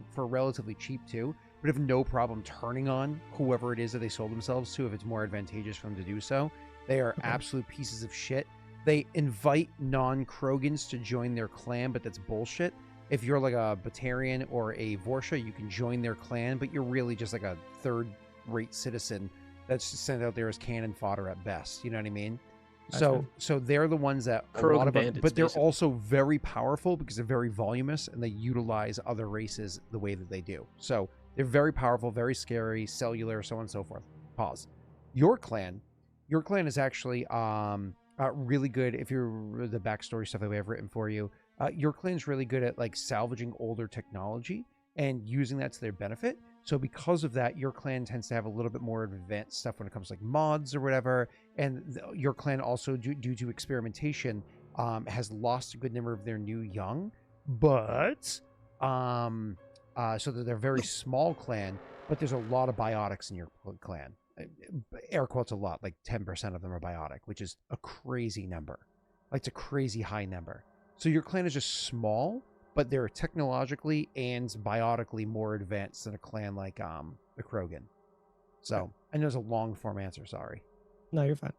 for relatively cheap too. But have no problem turning on whoever it is that they sold themselves to if it's more advantageous for them to do so. They are absolute pieces of shit. They invite non-Krogans to join their clan, but that's bullshit. If you're like a Batarian or a Vorsha, you can join their clan, but you're really just like a third-rate citizen that's just sent out there as cannon fodder at best. You know what I mean? So they're the ones that Krogan bandits, but they're basically. also very powerful because they're very voluminous and they utilize other races the way that they do. So they're very powerful, very scary, cellular, so on and so forth. Pause. Your clan is actually really good. If you're the backstory stuff that we have written for you, your clan's really good at like salvaging older technology and using that to their benefit. So because of that, your clan tends to have a little bit more advanced stuff when it comes to like mods or whatever. And your clan also, due to experimentation, has lost a good number of their new young. But so that they're a very small clan, but there's a lot of biotics in your clan. Air quotes a lot, like 10% of them are biotic, which is a crazy number. Like it's a crazy high number. So your clan is just small, but they're technologically and biotically more advanced than a clan like the Krogan. So, Okay. I know it's a long form answer, sorry. No, you're fine.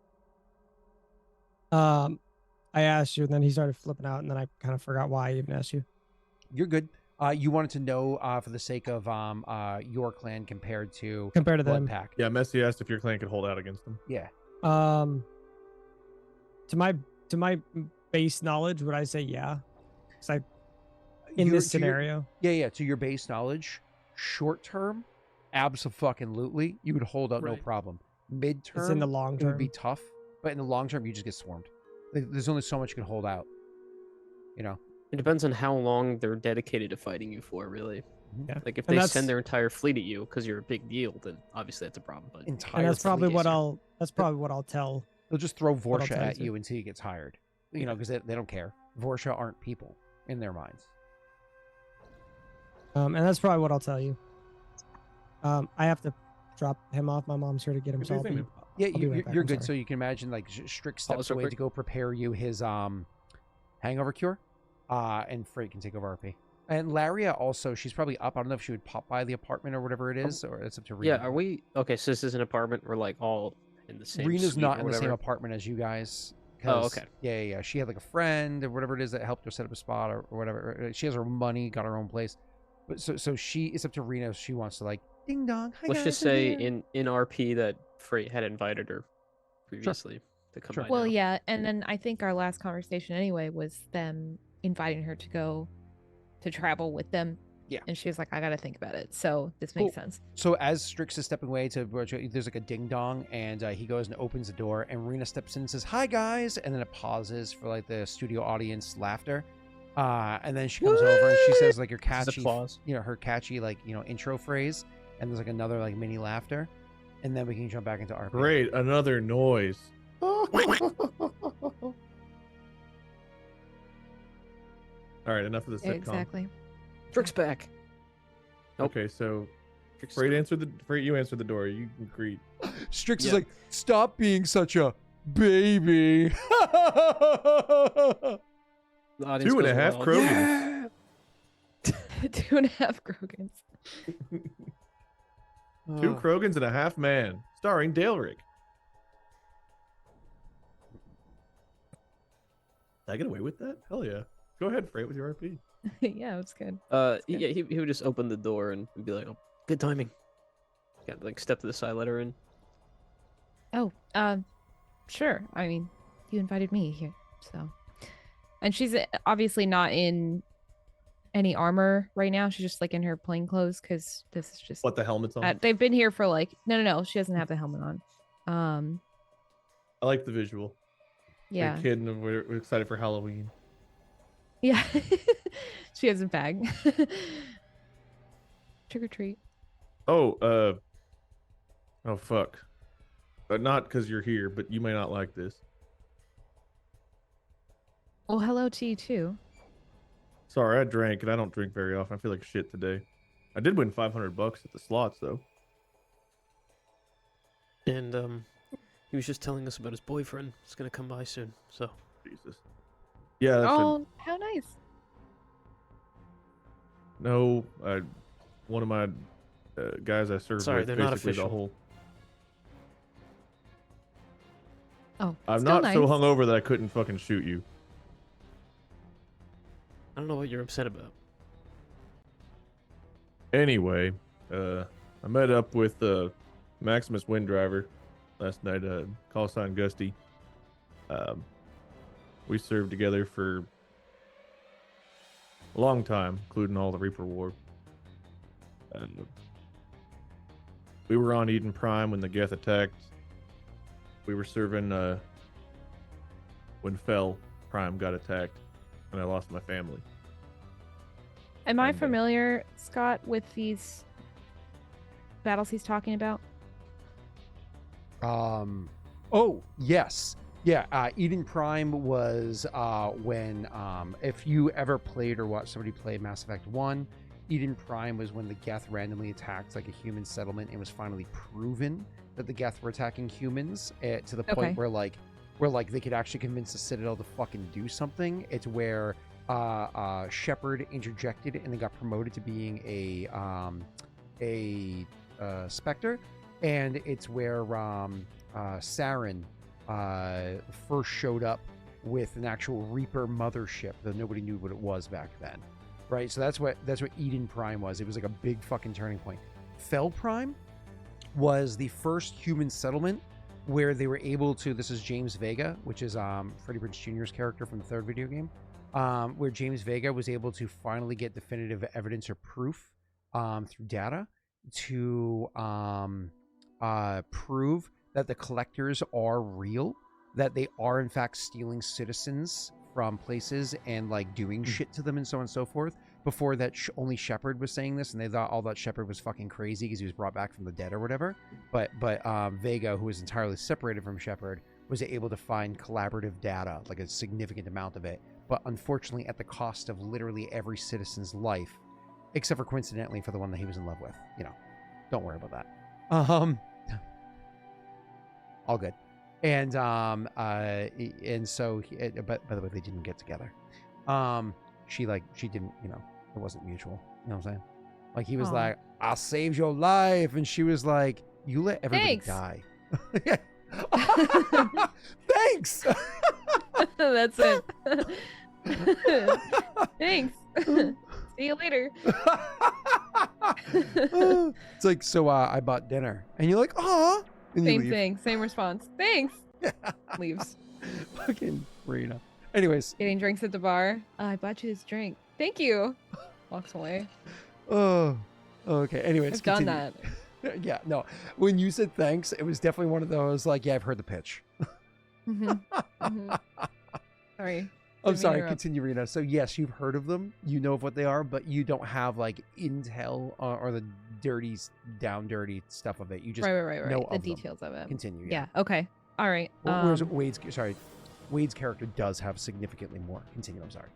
I asked you, and then he started flipping out, and then I kind of forgot why I even asked you. You're good. You wanted to know for the sake of your clan compared to Compared to Blood them, Pack. Yeah, Messi asked if your clan could hold out against them. Yeah. To my base knowledge, would I say yeah? It's like in Your- this to your- scenario. Yeah. To your base knowledge, short term, abso-fucking-lutely, you would hold out no Right. problem. Mid-term, It's in the long it would term. be tough, but in the long term, you just get swarmed. There's only so much you can hold out. You know. It depends on how long they're dedicated to fighting you for, really. Yeah. Like if And they that's- send their entire fleet at you because you're a big deal, then obviously that's a problem. But Entire. And that's probably fleet. what I'll tell. They'll just throw what I'll Vorsha tell you at too. you until you get tired. You know, because they don't care. Vorsha aren't people in their minds. And that's probably what I'll tell you. I have to drop him off. My mom's here to get him What do you salty. think, Yeah, I'll be right back, you're I'm good. So sorry. you can imagine like Strix Pause steps real away quick. to go prepare you his hangover cure, and Frait can take over RP. And Larrea also, she's probably up. I don't know if she would pop by the apartment or whatever it is, or it's up to Rena. yeah, are we okay? So this is an apartment. We're like all in the same. Rena's suite not or in the same whatever? apartment as you guys. Oh, 'cause- okay. Yeah. She had like a friend or whatever it is that helped her set up a spot or whatever. She has her money, got her own place. But so she, it's up to Rena if she wants to like ding dong. Hi Let's guys, just I'm say here." in RP that Freight had invited her previously to come Sure. by. Well, now. yeah, and then I think our last conversation anyway was them inviting her to go to travel with them. Yeah. And she was like, I gotta think about it. So this makes sense. So as Strix is stepping away there's like a ding dong, and he goes and opens the door, and Rena steps in and says, "Hi guys," and then it pauses for like the studio audience laughter, and then she comes over and she says like her This is catchy, applause. her catchy like intro phrase, and there's like another like mini laughter, and then we can jump back into RP. Great, another noise. All right, enough of the sitcom. Exactly. Strix back. Nope. Okay, so Strix Freight you answered the door. You agreed. Strix is Yeah. like, "Stop being such a baby." The audience 2.5 goes wild. Krogans. 2.5 Krogans. 2 Krogans and a half man, starring Daelric. Did I get away with that? Hell yeah. Go ahead, Frait, with your RP. Yeah, it's good. Yeah, good. he would just open the door and be like, "Oh, good timing." Got like step to the side, let her in. Oh, sure. I mean, you invited me here, so. And she's obviously not in any armor right now. She's just like in her plain clothes because this is just. What, the helmet's on? They've been here for like no. She doesn't have the helmet on. I like the visual. Yeah. We're kidding, and we're excited for Halloween. Yeah. She has a bag. Trick or treat. Oh, oh fuck. Not because you're here, but you may not like this. Well, hello to you too. Sorry, I drank, and I don't drink very often. I feel like shit today. I did win $500 at the slots, though. And he was just telling us about his boyfriend. He's gonna come by soon. So Jesus. Yeah. That's Oh, how nice. no, one of my guys I served Sorry, with, they're not basically the official. whole. Oh, I'm still not nice. so hungover that I couldn't fucking shoot you. I don't know what you're upset about. Anyway, I met up with Maximus Windriver last night. Call sign Gusty. We served together for a long time, including all the Reaper War. We were on Eden Prime when the Geth attacked. We were serving when Fel Prime got attacked, and I lost my family. Am I And, familiar, Scott, with these battles he's talking about? Oh, yes. Yeah, Eden Prime was when, if you ever played or watched somebody play Mass Effect 1, Eden Prime was when the Geth randomly attacked like a human settlement and was finally proven that the Geth were attacking humans to the point where they could actually convince the Citadel to fucking do something. It's where Shepard interjected and then got promoted to being a Spectre, and it's where Saren first showed up with an actual Reaper mothership, though nobody knew what it was back then, right? So that's what Eden Prime was. It was like a big fucking turning point. Fel Prime was the first human settlement where they were able to. This is James Vega, which is Freddie Prinze Jr.'s character from the third video game, where James Vega was able to finally get definitive evidence or proof through data to prove that the collectors are real, that they are in fact stealing citizens from places and like doing shit to them and so on and so forth. Before that, only Shepard was saying this, and they thought all that Shepard was fucking crazy because he was brought back from the dead or whatever. But Vega, who was entirely separated from Shepard, was able to find collaborative data, like a significant amount of it, but unfortunately at the cost of literally every citizen's life, except for coincidentally for the one that he was in love with. You know, don't worry about that. All good. And so, but by the way, they didn't get together. She didn't, you know, it wasn't mutual. You know what I'm saying? Like he was like, "I saved your life," and she was like, "You let everybody die." Thanks. That's it. Thanks. See you later. It's like, so I bought dinner, and you're like, "Aw." Same thing, same response. Thanks. Leaves. Fucking Rena. Anyways. Getting drinks at the bar. I bought you this drink. Thank you. Walks away. Oh, okay. Anyways, I've done that. Yeah, no. When you said thanks, it was definitely one of those like, yeah, I've heard the pitch. Sorry. I'm sorry. Continue, Rena. So yes, you've heard of them. You know of what they are, but you don't have like intel or the dirty stuff of it. You just right. know The of details of it. Continue. Yeah. Okay. All right. Whereas Wade's character does have significantly more. Continue. I'm sorry.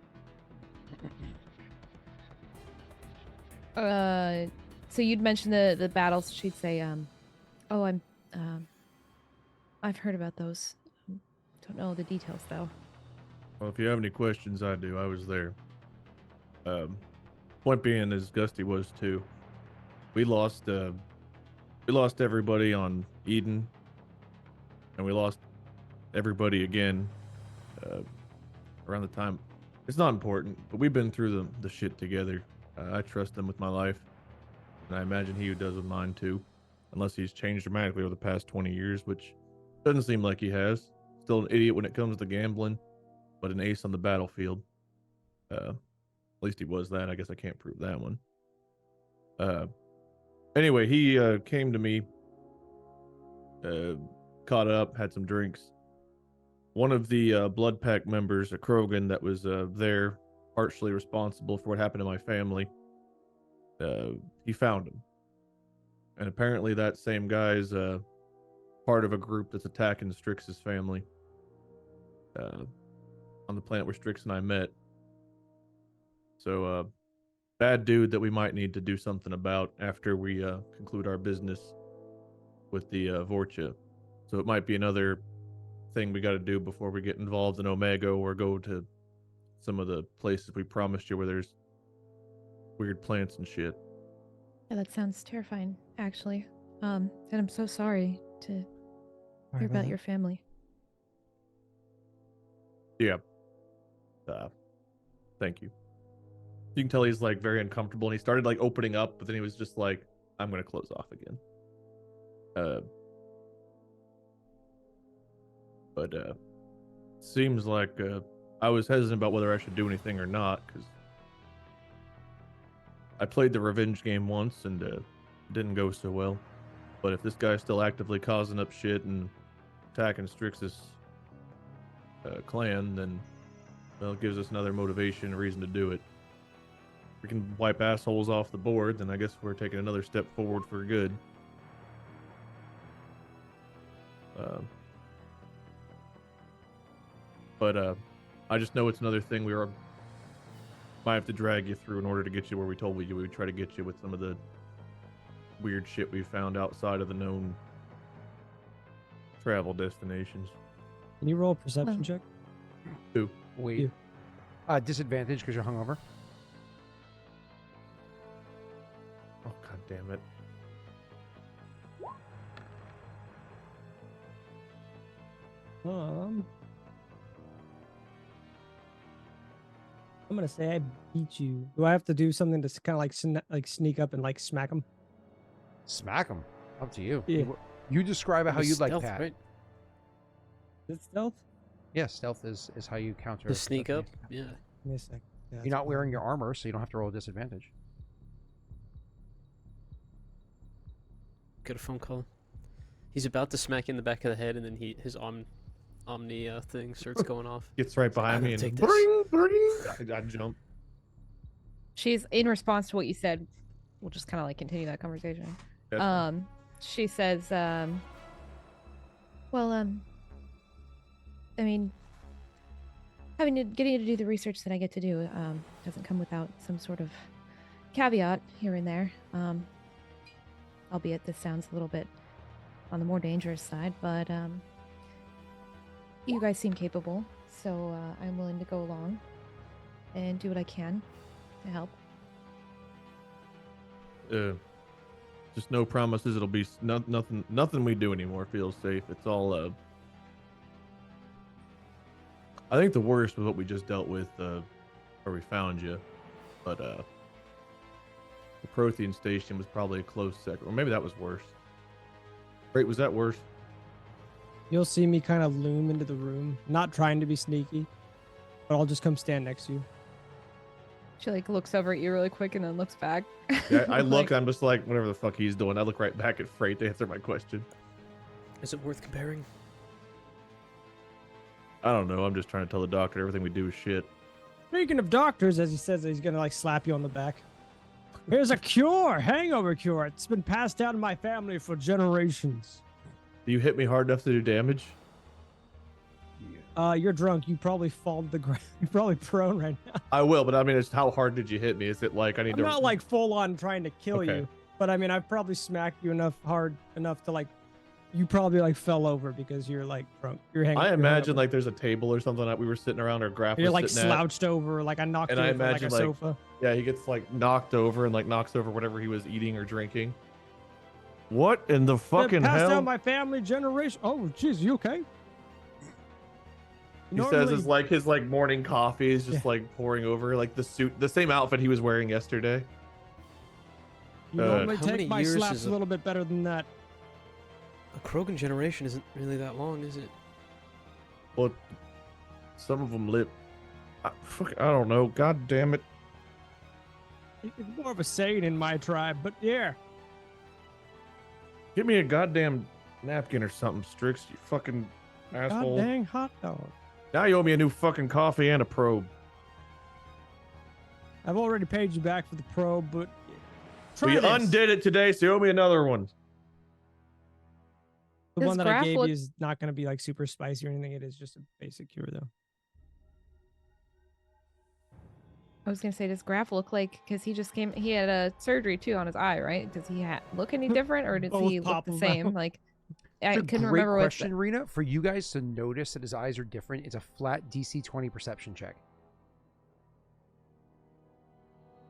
So you'd mentioned the battles. She'd say, I've heard about those. Don't know the details though. Well, if you have any questions, I do. I was there. Point being, as Gusty was too, we lost everybody on Eden, and we lost everybody again around the time. It's not important, but we've been through the shit together. I trust him with my life, and I imagine he does with mine too, unless he's changed dramatically over the past 20 years, which doesn't seem like he has. Still an idiot when it comes to gambling, but an ace on the battlefield. At least he was that. I guess I can't prove that one. Anyway, he came to me, caught up, had some drinks. One of the Blood Pack members, a Krogan that was there, partially responsible for what happened to my family, he found him. And apparently that same guy's part of a group that's attacking Strix's family on the planet where Strix and I met. So, bad dude that we might need to do something about after we conclude our business with the Vorcha. So it might be another thing we got to do before we get involved in Omega or go to some of the places we promised you where there's weird plants and shit. Yeah, that sounds terrifying, actually. And I'm so sorry to hear about your family. Yeah. Thank you. You can tell he's like very uncomfortable, and he started like opening up, but then he was just like, I'm going to close off again. But seems like I was hesitant about whether I should do anything or not, because I played the revenge game once and didn't go so well. But if this guy's still actively causing up shit and attacking Strix's clan, then well, it gives us another motivation and reason to do it. If we can wipe assholes off the board, then I guess we're taking another step forward for good. But I just know it's another thing we might have to drag you through in order to get you where we told you we would try to get you with some of the weird shit we found outside of the known travel destinations. Can you roll a perception check? Who? Wait. You. Disadvantage because you're hungover. Oh, god damn it. I'm gonna say I beat you. Do I have to do something to kind of like sneak up and like smack him? Smack him. Up to you. Yeah. You describe it how you'd like, Stealth, Pat. right? Is it stealth? Yeah, stealth is how you counter. To sneak up? Yeah. Give me a sec. Yeah, You're not wearing your armor, so you don't have to roll a disadvantage. Got a phone call. He's about to smack you in the back of the head, and then his Omni thing starts going off. Gets right behind me and take bring. I jump. She's in response to what you said. We'll just kind of like continue that conversation. Yes. She says, well, I mean, getting you to do the research that I get to do doesn't come without some sort of caveat here and there. Albeit this sounds a little bit on the more dangerous side, but you guys seem capable, so I'm willing to go along and do what I can to help. Just no promises. It'll be nothing we do anymore feels safe. It's all I think the worst was what we just dealt with where we found you, but the Prothean station was probably a close second, or maybe that was worse. Frait, was that worse? You'll see me kind of loom into the room, not trying to be sneaky, but I'll just come stand next to you. She like looks over at you really quick and then looks back. Yeah, I look. Like, I'm just like whatever the fuck he's doing. I look right back at Frait to answer my question. Is it worth comparing? I don't know. I'm just trying to tell the doctor everything we do is shit. Speaking of doctors, as he says, he's gonna like slap you on the back. Here's a cure, hangover cure. It's been passed down in my family for generations. Do you hit me hard enough to do damage? You're drunk. You probably fall to the ground. You're probably prone right now. I will, but I mean, it's how hard did you hit me? Is it like I need I'm to? not like full on trying to kill Okay. you, but I mean, I've probably smacked you hard enough to like, you probably like fell over because you're like drunk. You're hanging. I imagine like there's a table or something that we were sitting around, or Graff was you're like sitting at. slouched over, like I knocked And you I over like a imagine, like, sofa. Yeah, he gets like knocked over and like knocks over whatever he was eating or drinking. What in the fucking Passed hell? down my family generation. Oh, jeez, you okay? He says his morning coffee is just like pouring over like the suit, the same outfit he was wearing yesterday. You normally How many take my years slaps is a little bit better than that. A Krogan generation isn't really that long, is it? Well, some of them live. I don't know. God damn it. It's more of a saying in my tribe, but yeah. Give me a goddamn napkin or something, Strix. You fucking asshole. God dang hot dog. Now you owe me a new fucking coffee and a probe. I've already paid you back for the probe, but We undid it today, so you owe me another one. The Does one that I Graff gave look- you is not going to be like super spicy or anything. It is just a basic cure, though. I was gonna say, does Graff look like? Because he just came. He had a surgery too on his eye, right? Does he look any different, or does Both he look pop the 'em same? out. Like, I It's a couldn't great remember question, Rena. For you guys to notice that his eyes are different, it's a flat DC 20 perception check.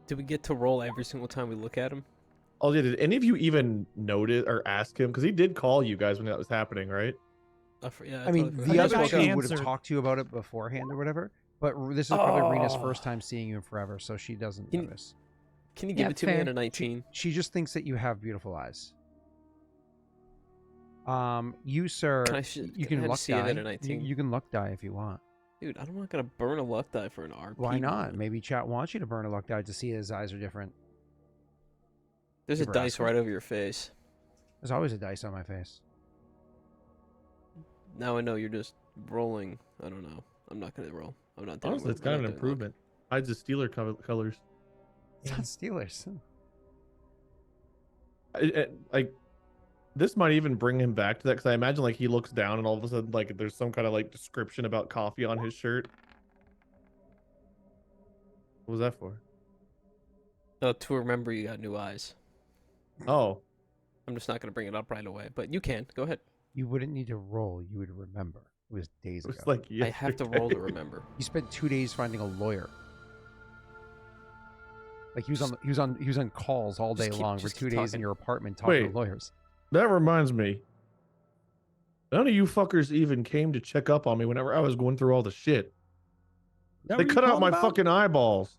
Do we get to roll every single time we look at him? Oh, yeah, did any of you even notice or ask him? Because he did call you guys when that was happening, right? Yeah. I mean, totally the forgot. other I two would have answered. talked to you about it beforehand or whatever. But this is probably Rena's first time seeing you in forever, so she doesn't Can- notice. Can you give Yeah, it to me fair. on a 19? She just thinks that you have beautiful eyes. You, sir, Can I sh- you I can had to luck see it die. at a 19. You can luck die if you want. Dude, I'm not gonna burn a luck die for an RP. Why not? moment. Maybe chat wants you to burn a luck die to see his eyes are different. There's a Never dice asked him. right over your face. There's always a dice on my face. Now I know you're just rolling. I don't know. I'm not gonna roll. I'm not doing. Honestly, it's kind of an improvement. Hides the Steeler colors. It's not Steelers. Like, this might even bring him back to that, because I imagine like he looks down and all of a sudden like there's some kind of like description about coffee on his shirt. What was that for? No, to remember you got new eyes. Oh, I'm just not gonna bring it up right away, but you can. Go ahead. You wouldn't need to roll. You would remember. It was days it was ago. like I have to roll to yesterday. remember. He spent 2 days finding a lawyer. Like he was on calls all day Just keep- long for just 2 keep days in talking. your apartment talking Wait. to lawyers. That reminds me. None of you fuckers even came to check up on me whenever I was going through all the shit. Is that They what you cut out called my about? fucking eyeballs.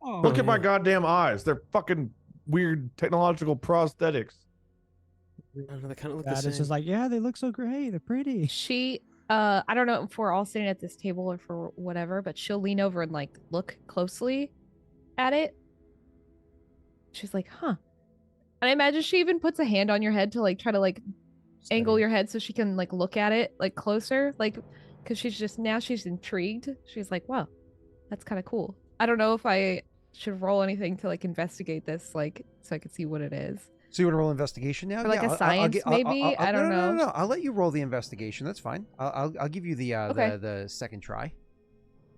Oh, Look at my yeah. goddamn eyes. They're fucking weird technological prosthetics. I don't know, they kind of look God, the same. it's just like, yeah, they look so great. They're pretty. She, I don't know if we're all sitting at this table or for whatever, but she'll lean over and like look closely at it. She's like, huh. And I imagine she even puts a hand on your head to like try to like angle Steady. your head so she can like look at it like closer, like because she's intrigued. She's like, wow, that's kind of cool. I don't know if I should roll anything to like investigate this, like so I can see what it is. So you want to roll investigation now? Or like a I'll science, gi- maybe? I don't no, know. No, I'll let you roll the investigation. That's fine. I'll give you the Okay. the second try.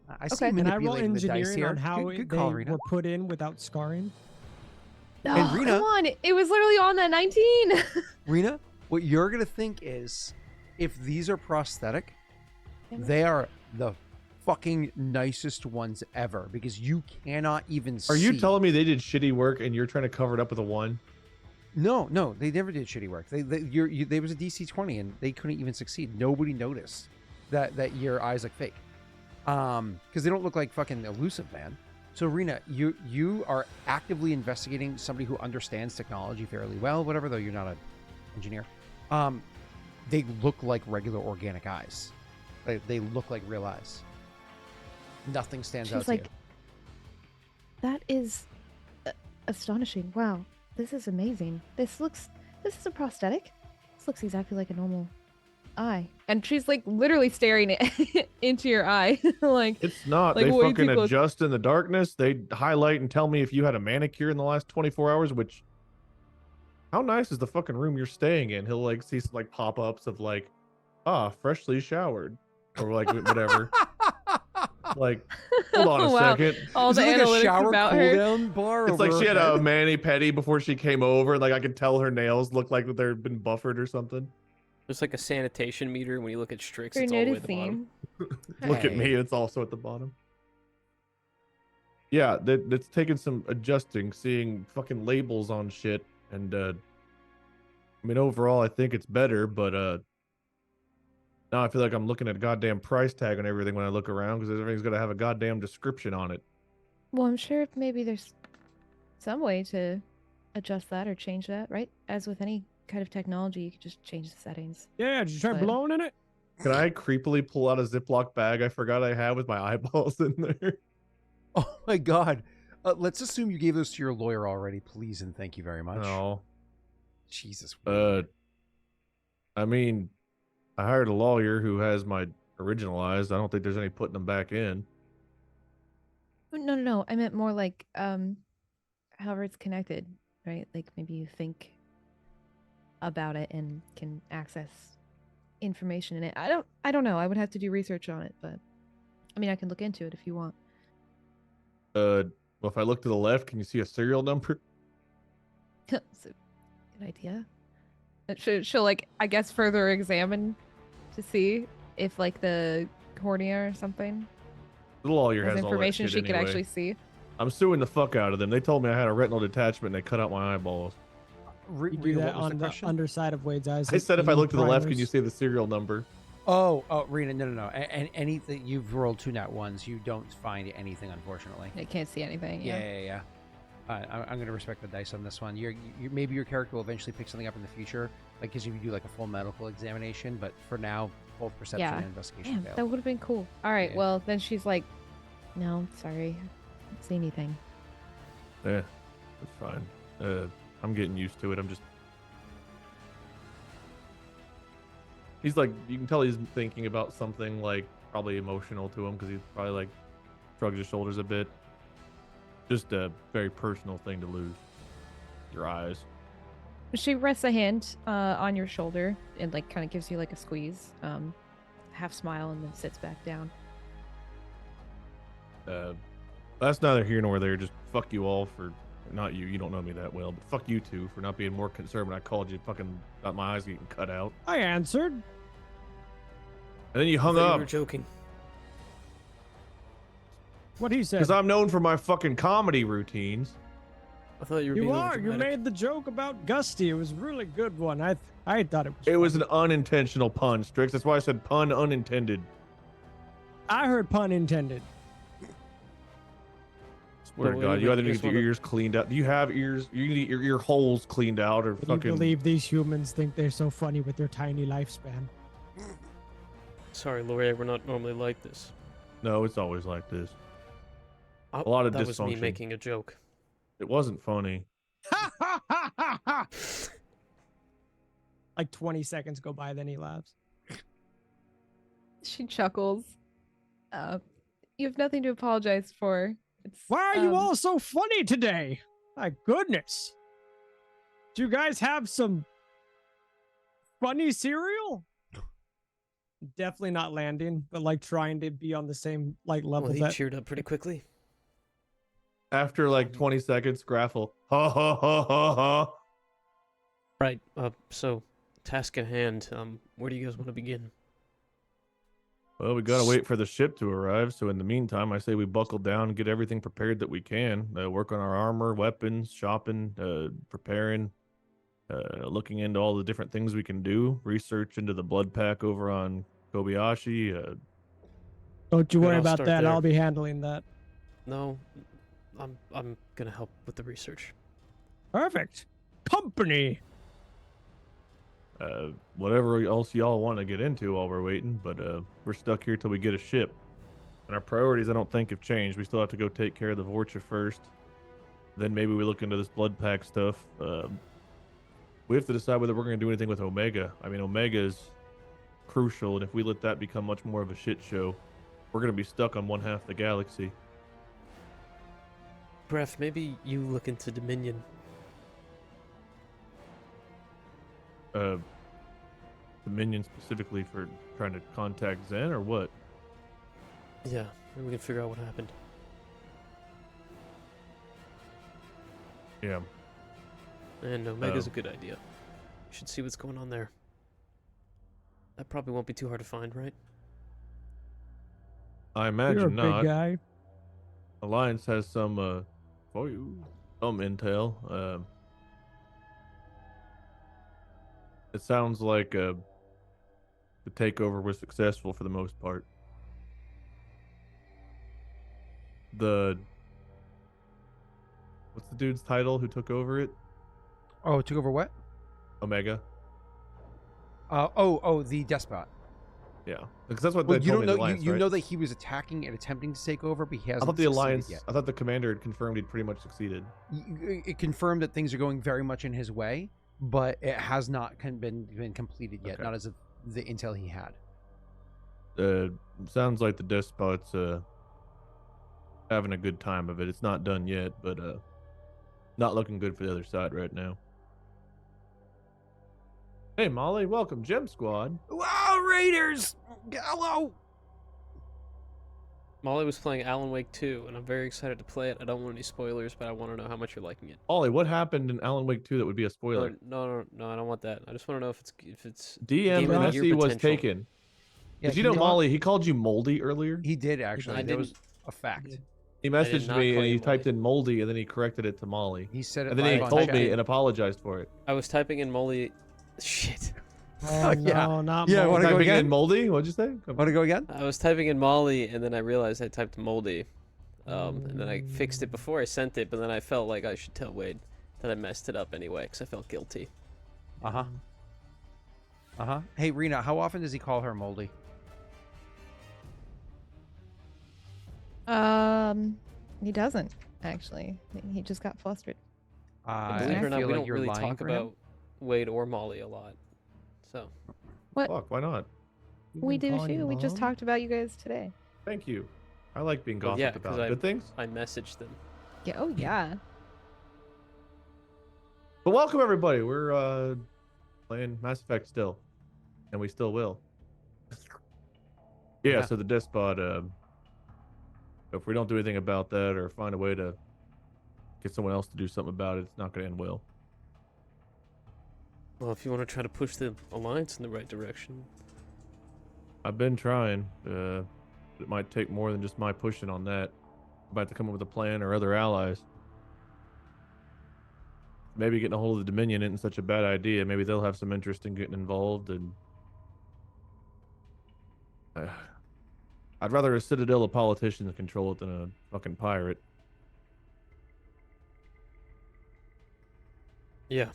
I see Okay. you And I roll manipulating the dice engineering here. on how good they call, Rena. were put in without scarring. And Oh, Rena- come on. It was literally on that 19. Rena, what you're gonna think is, if these are prosthetic, Damn it. they are the fucking nicest ones ever because you cannot even see. Are you telling me they did shitty work and you're trying to cover it up with a 1? No, they never did shitty work. They was a DC 20 and they couldn't even succeed. Nobody noticed that your eyes look fake, because they don't look like fucking elusive, man. So Rena, you are actively investigating somebody who understands technology fairly well, whatever. Though you're not an engineer, they look like regular organic eyes. They look like real eyes. Nothing stands out She's to like, that is astonishing. Wow, this is amazing. This is a prosthetic. This looks exactly like a normal eye. And she's like literally staring into your eye. Like, It's not. Like, They way too fucking close. adjust in the darkness. They highlight and tell me if you had a manicure in the last 24 hours, which, how nice is the fucking room you're staying in? He'll like see some like pop-ups of like, freshly showered, or like whatever. Like, hold on a Wow. second. all Is the it like a analytics shower about cool her. down bar? It's like over she had her a head? mani-pedi before she came over. Like I could tell her nails looked like they'd been buffered or something. There's like a sanitation meter when you look at Strix. You're It's all the way at the bottom. noticing. Look at me, Hey. it's also at the bottom. Yeah, that's taking some adjusting, seeing fucking labels on shit, and I mean overall I think it's better, but Now I feel like I'm looking at a goddamn price tag on everything when I look around because everything's got to have a goddamn description on it. Well, I'm sure maybe there's some way to adjust that or change that, right? As with any kind of technology, you could just change the settings. Yeah, did you try But- blowing in it? Can I creepily pull out a Ziploc bag I forgot I had with my eyeballs in there? Oh my god. Let's assume you gave those to your lawyer already, please and thank you very much. No. Jesus. I mean, I hired a lawyer who has my original eyes. I don't think there's any putting them back in. No. I meant more like, however it's connected, right? Like maybe you think about it and can access information in it. I don't know. I would have to do research on it, but I mean, I can look into it if you want. Well, if I look to the left, can you see a serial number? It's a good idea. She'll like, I guess, further examine to see if like the cornea or something The lawyer has has all that information shit she could anyway. actually see. I'm suing the fuck out of them. They told me I had a retinal detachment and they cut out my eyeballs. You do Rena, that what was on the the question? underside of Wade's eyes. I said if I You look to the left, can primers. you see the serial number? Oh, Rena, no. And anything you've rolled 2 nat ones, you don't find anything, unfortunately. I can't see anything. Yeah. I'm going to respect the dice on this one. Maybe your character will eventually pick something up in the future, like because you do like a full medical examination. But for now, both perception Yeah. and investigation Damn, fail. that would have been cool. All right, Yeah. well then she's like, no, sorry, I don't see anything. Yeah, that's fine. I'm getting used to it. He's like, you can tell he's thinking about something like probably emotional to him because he's probably like shrugs his shoulders a bit. Just a very personal thing to lose. Your eyes. She rests a hand on your shoulder and like kind of gives you like a squeeze, half smile, and then sits back down. That's neither here nor there. Just fuck you all for not you. You don't know me that well, but fuck you two for not being more concerned when I called you. Fucking got my eyes getting cut out, I answered. and then you I hung thought you up were joking. What he said. because I'm known for my fucking comedy routines. I thought you were You being are. You overdramatic. made the joke about Gusty. It was a really good one. I thought it was. It was funny. an unintentional pun, Strix. That's why I said pun unintended. I heard pun intended. Swear to But God, wait, you either I need just to get your wanna- ears cleaned out. Do you have ears? You need your ear holes cleaned out, or Can you fucking. believe these humans think they're so funny with their tiny lifespan? Sorry, Larrea, we're not normally like this. No, it's always like this. Oh, A lot of that was me dysfunction. making a joke. It wasn't funny. Like 20 seconds go by, then he laughs. She chuckles. You have nothing to apologize for. It's, Why are you all so funny today? My goodness. Do you guys have some funny cereal? Definitely not landing, but like trying to be on the same like level Well, he that cheered up pretty quickly. After like 20 seconds, Graffle. Ha ha ha ha ha. Right. So, task at hand. Where do you guys want to begin? Well, we gotta wait for the ship to arrive. So in the meantime, I say we buckle down and get everything prepared that we can. Work on our armor, weapons, shopping, preparing, looking into all the different things we can do. Research into the blood pack over on Kobayashi. don't you Good, worry I'll about start that. there. I'll be handling that. No, I'm gonna help with the research. Perfect. Company. Whatever else y'all want to get into while we're waiting, but we're stuck here till we get a ship. And our priorities, I don't think, have changed. We still have to go take care of the Vorcha first. Then maybe we look into this blood pack stuff. We have to decide whether we're going to do anything with Omega. I mean, Omega is crucial, and if we let that become much more of a shit show, we're going to be stuck on one half the galaxy. Graff, maybe you look into Dominion. Dominion specifically for trying to contact Zen, or what? Yeah, maybe we can figure out what happened. Yeah. And Omega's a good idea. We should see what's going on there. That probably won't be too hard to find, right? I imagine You're a not. big guy. Alliance has some for you, some intel. It sounds like The takeover was successful for the most part. What's the dude's title who took over it? Oh, took over what? Omega. The despot. Yeah, because that's what Well, they you told don't me. know. The alliance, You right? know that he was attacking and attempting to take over, but he hasn't. I thought the succeeded alliance. yet. I thought the commander had confirmed he'd pretty much succeeded. It confirmed that things are going very much in his way, but it has not been completed yet. Okay. Not as of the intel he had. Sounds like the despot's having a good time of it. It's not done yet, but not looking good for the other side right now. Hey Molly, welcome, Gem Squad. Wow, Raiders! Hello. Molly was playing Alan Wake 2, and I'm very excited to play it. I don't want any spoilers, but I want to know how much you're liking it. Molly, what happened in Alan Wake 2 that would be a spoiler? No, I don't want that. I just want to know if it's DM Game of the Year Messi was potential. taken. Yeah, Did you know Molly? He called you moldy earlier. He did actually. I That was didn't- a fact. He did messaged not me call and he you typed moldy. in moldy and then he corrected it to Molly. He said it. And then he live on told chat. me and apologized for it. I was typing in Molly. Shit. Oh, Yeah. no, not Yeah, more. wanna go Typing again? in moldy? What'd you say? Want to go again? I was typing in Molly, and then I realized I typed moldy. And then I fixed it before I sent it, but then I felt like I should tell Wade that I messed it up anyway, because I felt guilty. Hey, Rena, how often does he call her moldy? He doesn't actually. He just got flustered. I Believe it or not, feel we like don't you're really lying talk for him. about Wade or Molly a lot. So, What? Fuck, why not? We do too. We just talked. talked about you guys today. Thank you. I like being Well, gossiped yeah, 'cause about. Good things? I messaged them. Yeah. Oh yeah. But welcome everybody. We're playing Mass Effect still. And we still will. Yeah, Yeah. so the despot, if we don't do anything about that or find a way to get someone else to do something about it, it's not going to end well. Well, if you want to try to push the alliance in the right direction, I've been trying. It might take more than just my pushing on that. I'm about to come up with a plan or other allies. Maybe getting a hold of the Dominion isn't such a bad idea. Maybe they'll have some interest in getting involved. And I'd rather a citadel of politicians control it than a fucking pirate. yeah.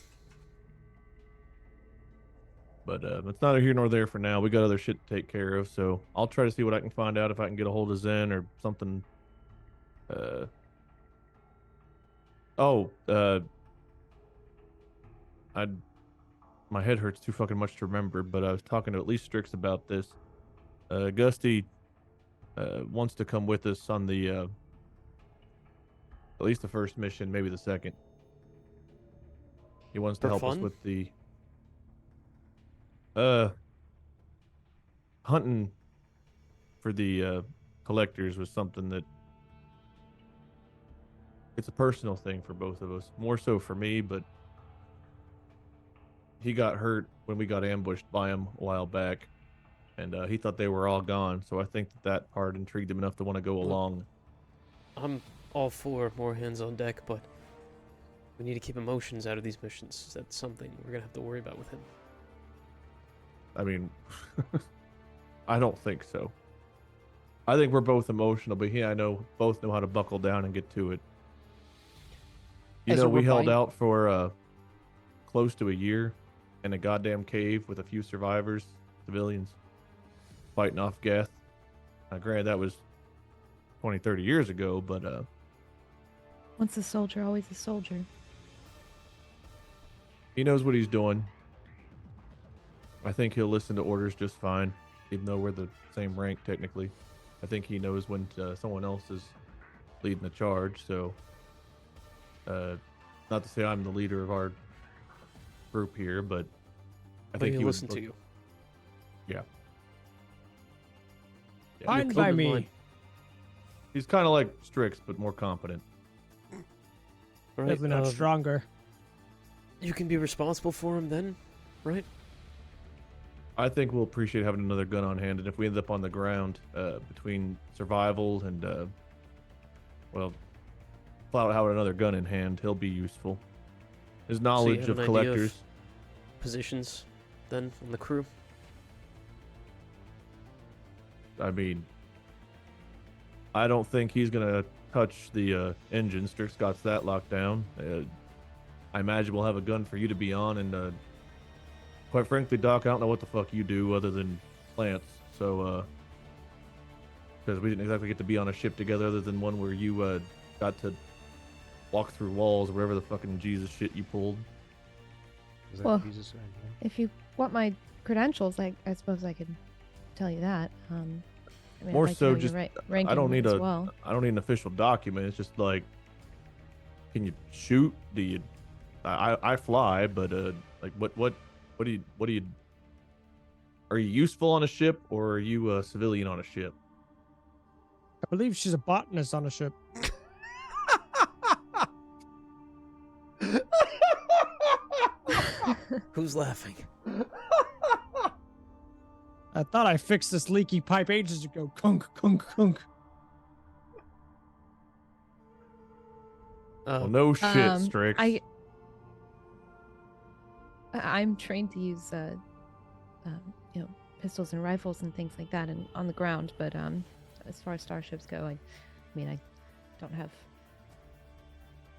But it's neither here nor there for now. We got other shit to take care of, so I'll try to see what I can find out if I can get a hold of Zen or something. My head hurts too fucking much to remember, but I was talking to at least Strix about this. Gusty wants to come with us on the at least the first mission, maybe the second. He wants to For help us fun? with the hunting for the collectors was something that it's a personal thing for both of us, more so for me, but he got hurt when we got ambushed by him a while back, and he thought they were all gone, so I think that part intrigued him enough to want to go along. I'm all for more hands on deck, but we need to keep emotions out of these missions. That's something we're going to have to worry about with him. I mean, I don't think so. I think we're both emotional, but I know both know how to buckle down and get to it. You As know, a we held remind- out for close to a year in a goddamn cave with a few survivors, civilians, fighting off Geth. Now, granted, that was 20, 30 years ago, but Once a soldier, always a soldier. he knows what he's doing. I think he'll listen to orders just fine, even though we're the same rank technically. I think he knows when someone else is leading the charge, so not to say I'm the leader of our group here, but I But think he'll he would listen to you. Yeah. Fine You're by code in me. line. He's kind of like Strix, but more competent. Right? Definitely not stronger. You can be responsible for him then, right? I think we'll appreciate having another gun on hand, and if we end up on the ground, between survival and, well, flat out having another gun in hand, he'll be useful. His knowledge have of an idea of collectors. Positions then on the crew. I mean, I don't think he's gonna touch the engine. Strix got that locked down. I imagine we'll have a gun for you to be on, and quite frankly, Doc, I don't know what the fuck you do other than plants. So, because we didn't exactly get to be on a ship together, other than one where you got to walk through walls or whatever the fucking Jesus shit you pulled. Is that Well, Jesus? If you want my credentials, I suppose I could tell you that. I mean, More I'd like to so know your just ranking I don't need as a well. I don't need an official document. It's just like, can you shoot? Do you? I fly, but like what do you? Are you useful on a ship, or are you a civilian on a ship? I believe she's a botanist on a ship. Who's laughing? I thought I fixed this leaky pipe ages ago. Kunk, kunk, kunk. Well, no shit, Strix. I'm trained to use, pistols and rifles and things like that, and on the ground. But as far as starships go, I mean, I don't have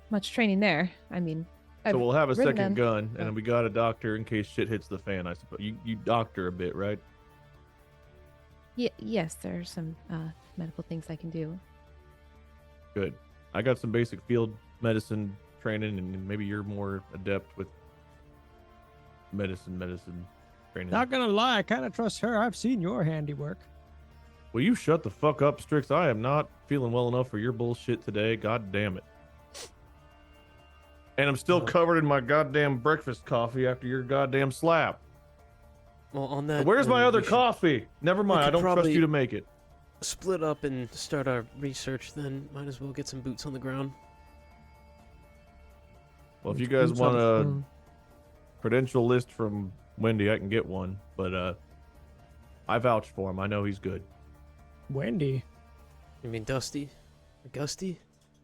much training there. I mean, So we'll have a ridden second them, gun, but- and we got a doctor in case shit hits the fan. I suppose you doctor a bit, right? Yes, there are some medical things I can do. Good. I got some basic field medicine training, and maybe you're more adept with medicine training. Not gonna lie, I kind of trust her. I've seen your handiwork. Will you shut the fuck up, Strix? I am not feeling well enough for your bullshit today. God damn it. And I'm still covered in my goddamn breakfast coffee after your goddamn slap. Well, on that. Where's my then other we should coffee? Never mind. I could don't trust probably- you to make it. Split up and start our research. Then might as well get some boots on the ground. Well, if you guys Boots want on- a mm. credential list from Wendy, I can get one. But I vouch for him. I know he's good. Wendy. You mean Dusty? Or Gusty?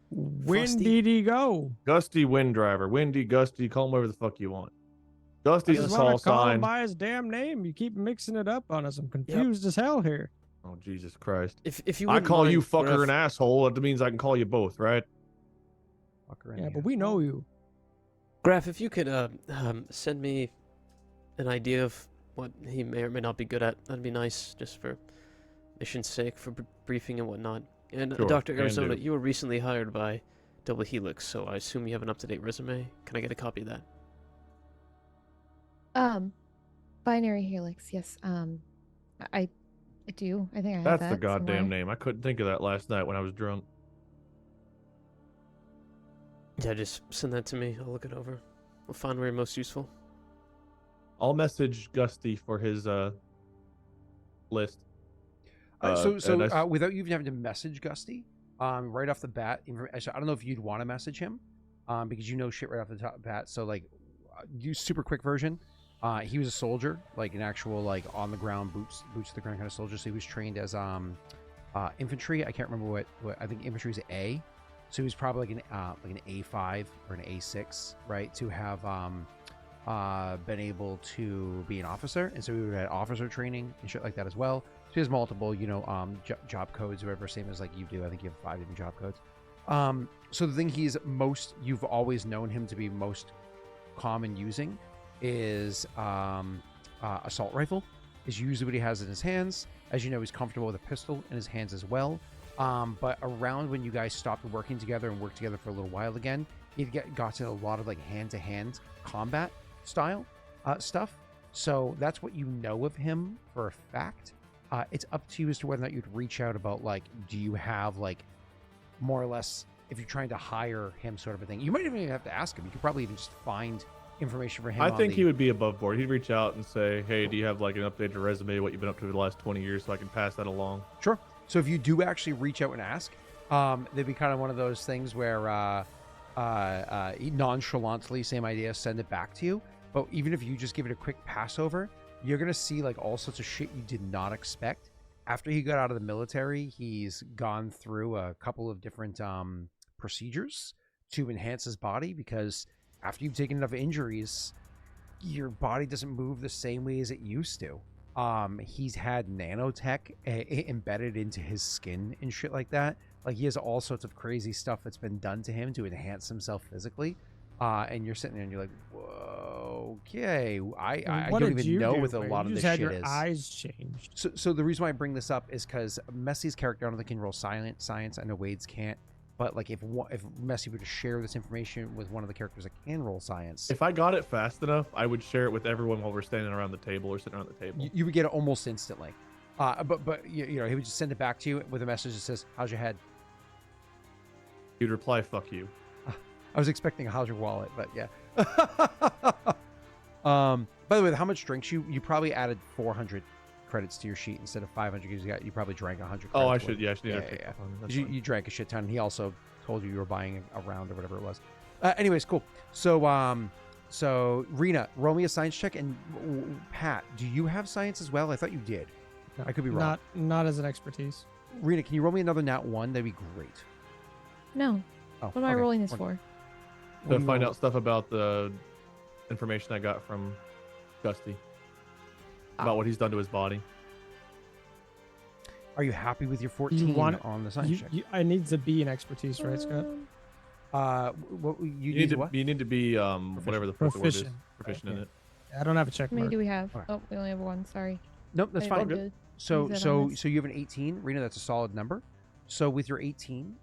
When Frosty? did he go? Gusty Wind Driver. Wendy, Gusty, call him whatever the fuck you want. Dusty's I a just call want to call him sign. by his damn name. You keep mixing it up on us. I'm confused as hell here. Oh, Jesus Christ. If you I wouldn't call you mind, fucker Graff, and asshole. That means I can call you both, right? Fucker Yeah, in but the we know you. Graff, if you could send me an idea of what he may or may not be good at, that'd be nice, just for mission's sake, for briefing and whatnot. And Sure, Dr. can Arizona, do. you were recently hired by Double Helix, so I assume you have an up-to-date resume. Can I get a copy of that? Binary Helix. Yes. I do. I think I have That's that the goddamn somewhere. name. I couldn't think of that last night when I was drunk. Yeah, just send that to me. I'll look it over. We'll find where you're most useful. I'll message Gusty for his list. So and I s- without you even having to message Gusty, right off the bat, so I don't know if you'd want to message him, because you know shit right off the top bat. So like, do super quick version. He was a soldier, like an actual like on the ground boots to the ground kind of soldier. So he was trained as infantry. I can't remember what I think infantry is A. So he was probably like an A5 or an A6, right? To have been able to be an officer, and so we would have had officer training and shit like that as well. So he has multiple, job codes, whatever, same as like you do. I think you have 5 different job codes. So the thing you've always known him to be most common using is assault rifle. Is usually what he has in his hands. As you know, he's comfortable with a pistol in his hands as well. But around when you guys stopped working together and worked together for a little while again, he got to a lot of like hand-to-hand combat style stuff. So that's what you know of him for a fact. It's up to you as to whether or not you'd reach out about like, do you have like more or less, if you're trying to hire him sort of a thing. You might even have to ask him. You could probably even just find information for him. I think he would be above board. He'd reach out and say, hey, do you have like an updated resume, what you've been up to for the last 20 years, so I can pass that along? Sure. So if you do actually reach out and ask, they'd be kind of one of those things where nonchalantly, same idea, send it back to you. But even if you just give it a quick pass over, you're going to see like all sorts of shit you did not expect. After he got out of the military, he's gone through a couple of different procedures to enhance his body, because after you've taken enough injuries, your body doesn't move the same way as it used to. he's had nanotech embedded into his skin and shit like that. Like he has all sorts of crazy stuff that's been done to him to enhance himself physically. And you're sitting there and you're like, whoa, okay. I What don't did even you know do, what a Frait? lot You of just this had shit your is. eyes changed. So the reason why I bring this up is because Messi's character, I don't think can roll science. I know Wade's can't. But like if Messi were to share this information with one of the characters that can roll science, If I got it fast enough, I would share it with everyone while we're standing around the table or sitting around the table. you would get it almost instantly. But you know, he would just send it back to you with a message that says, "How's your head?" You'd reply, "Fuck you." I was expecting a "How's your wallet," but yeah. By the way, how much drinks you probably added 400 credits to your sheet instead of 500 because you probably drank 100. Oh, I credits should. worth. Yeah, I should. Yeah. That's You drank a shit ton. He also told you were buying a round or whatever it was. Anyways, cool. So Rena, roll me a science check, and Pat, do you have science as well? I thought you did. No, I could be wrong. Not as an expertise. Rena, can you roll me another nat 1? That'd be great. No. Oh, What am I okay. rolling this for? to find out stuff about the information I got from Dusty about what he's done to his body. Are you happy with your 14 on the science check? I need to be an expertise, right, Scott? What you You need to what? need to be whatever the fuck the word is, Proficient. proficient in Okay. it. I don't have a check How many mark. do we have? Alright. Oh, we only have one. Sorry. Nope, that's I fine. didn't do- So use that on this. you have an 18, Rena. That's a solid number. So with your 18,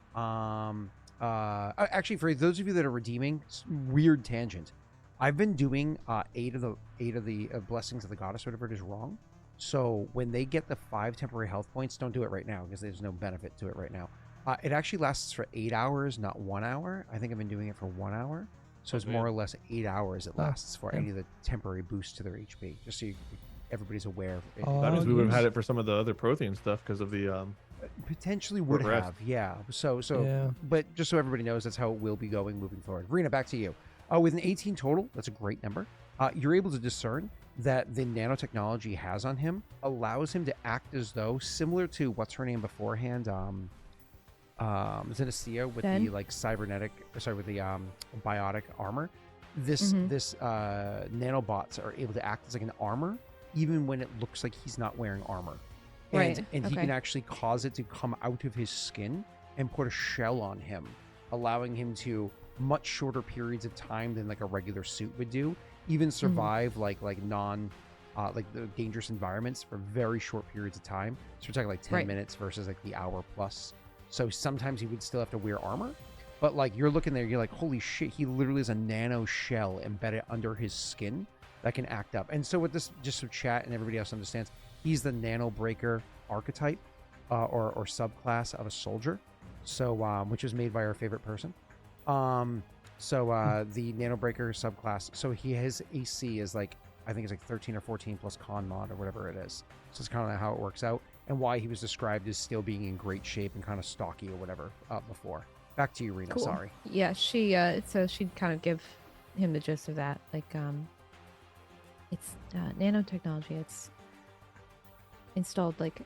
actually for those of you that are redeeming, weird tangent. I've been doing 8 of the blessings of the goddess, whatever it is, wrong. So when they get the 5 temporary health points, don't do it right now because there's no benefit to it right now. It actually lasts for 8 hours, not 1 hour. I think I've been doing it for 1 hour. So it's more or less 8 hours it lasts for any of the temporary boosts to their HP. Just so everybody's aware. Of it. Oh, That means we would have yes. had it for some of the other Prothean stuff because of the Potentially would rest. have, yeah. So, Yeah. but just so everybody knows, that's how it will be going moving forward. Rena, back to you. With an 18 total, that's a great number. You're able to discern that the nanotechnology has on him allows him to act as though, similar to what's her name beforehand, Xenestia with Ben? the like with the biotic armor. This nanobots are able to act as like an armor, even when it looks like he's not wearing armor. Right, And he okay. can actually cause it to come out of his skin and put a shell on him, allowing him to much shorter periods of time than like a regular suit would do, even survive like non like the dangerous environments for very short periods of time. So we're talking like 10 Right. minutes versus like the hour plus. So sometimes he would still have to wear armor, but like you're looking there, you're like, holy shit, he literally has a nano shell embedded under his skin that can act up. And so with this, just so chat and everybody else understands, he's the nano breaker archetype or subclass of a soldier. So which was made by our favorite person. The nano breaker subclass. So his AC is like, I think it's like 13 or 14 plus con mod or whatever it is. So it's kind of how it works out and why he was described as still being in great shape and kind of stocky or whatever before. Back to you, Rena. Cool. Sorry. Yeah, she so she'd kind of give him the gist of that. Like it's nanotechnology. It's installed like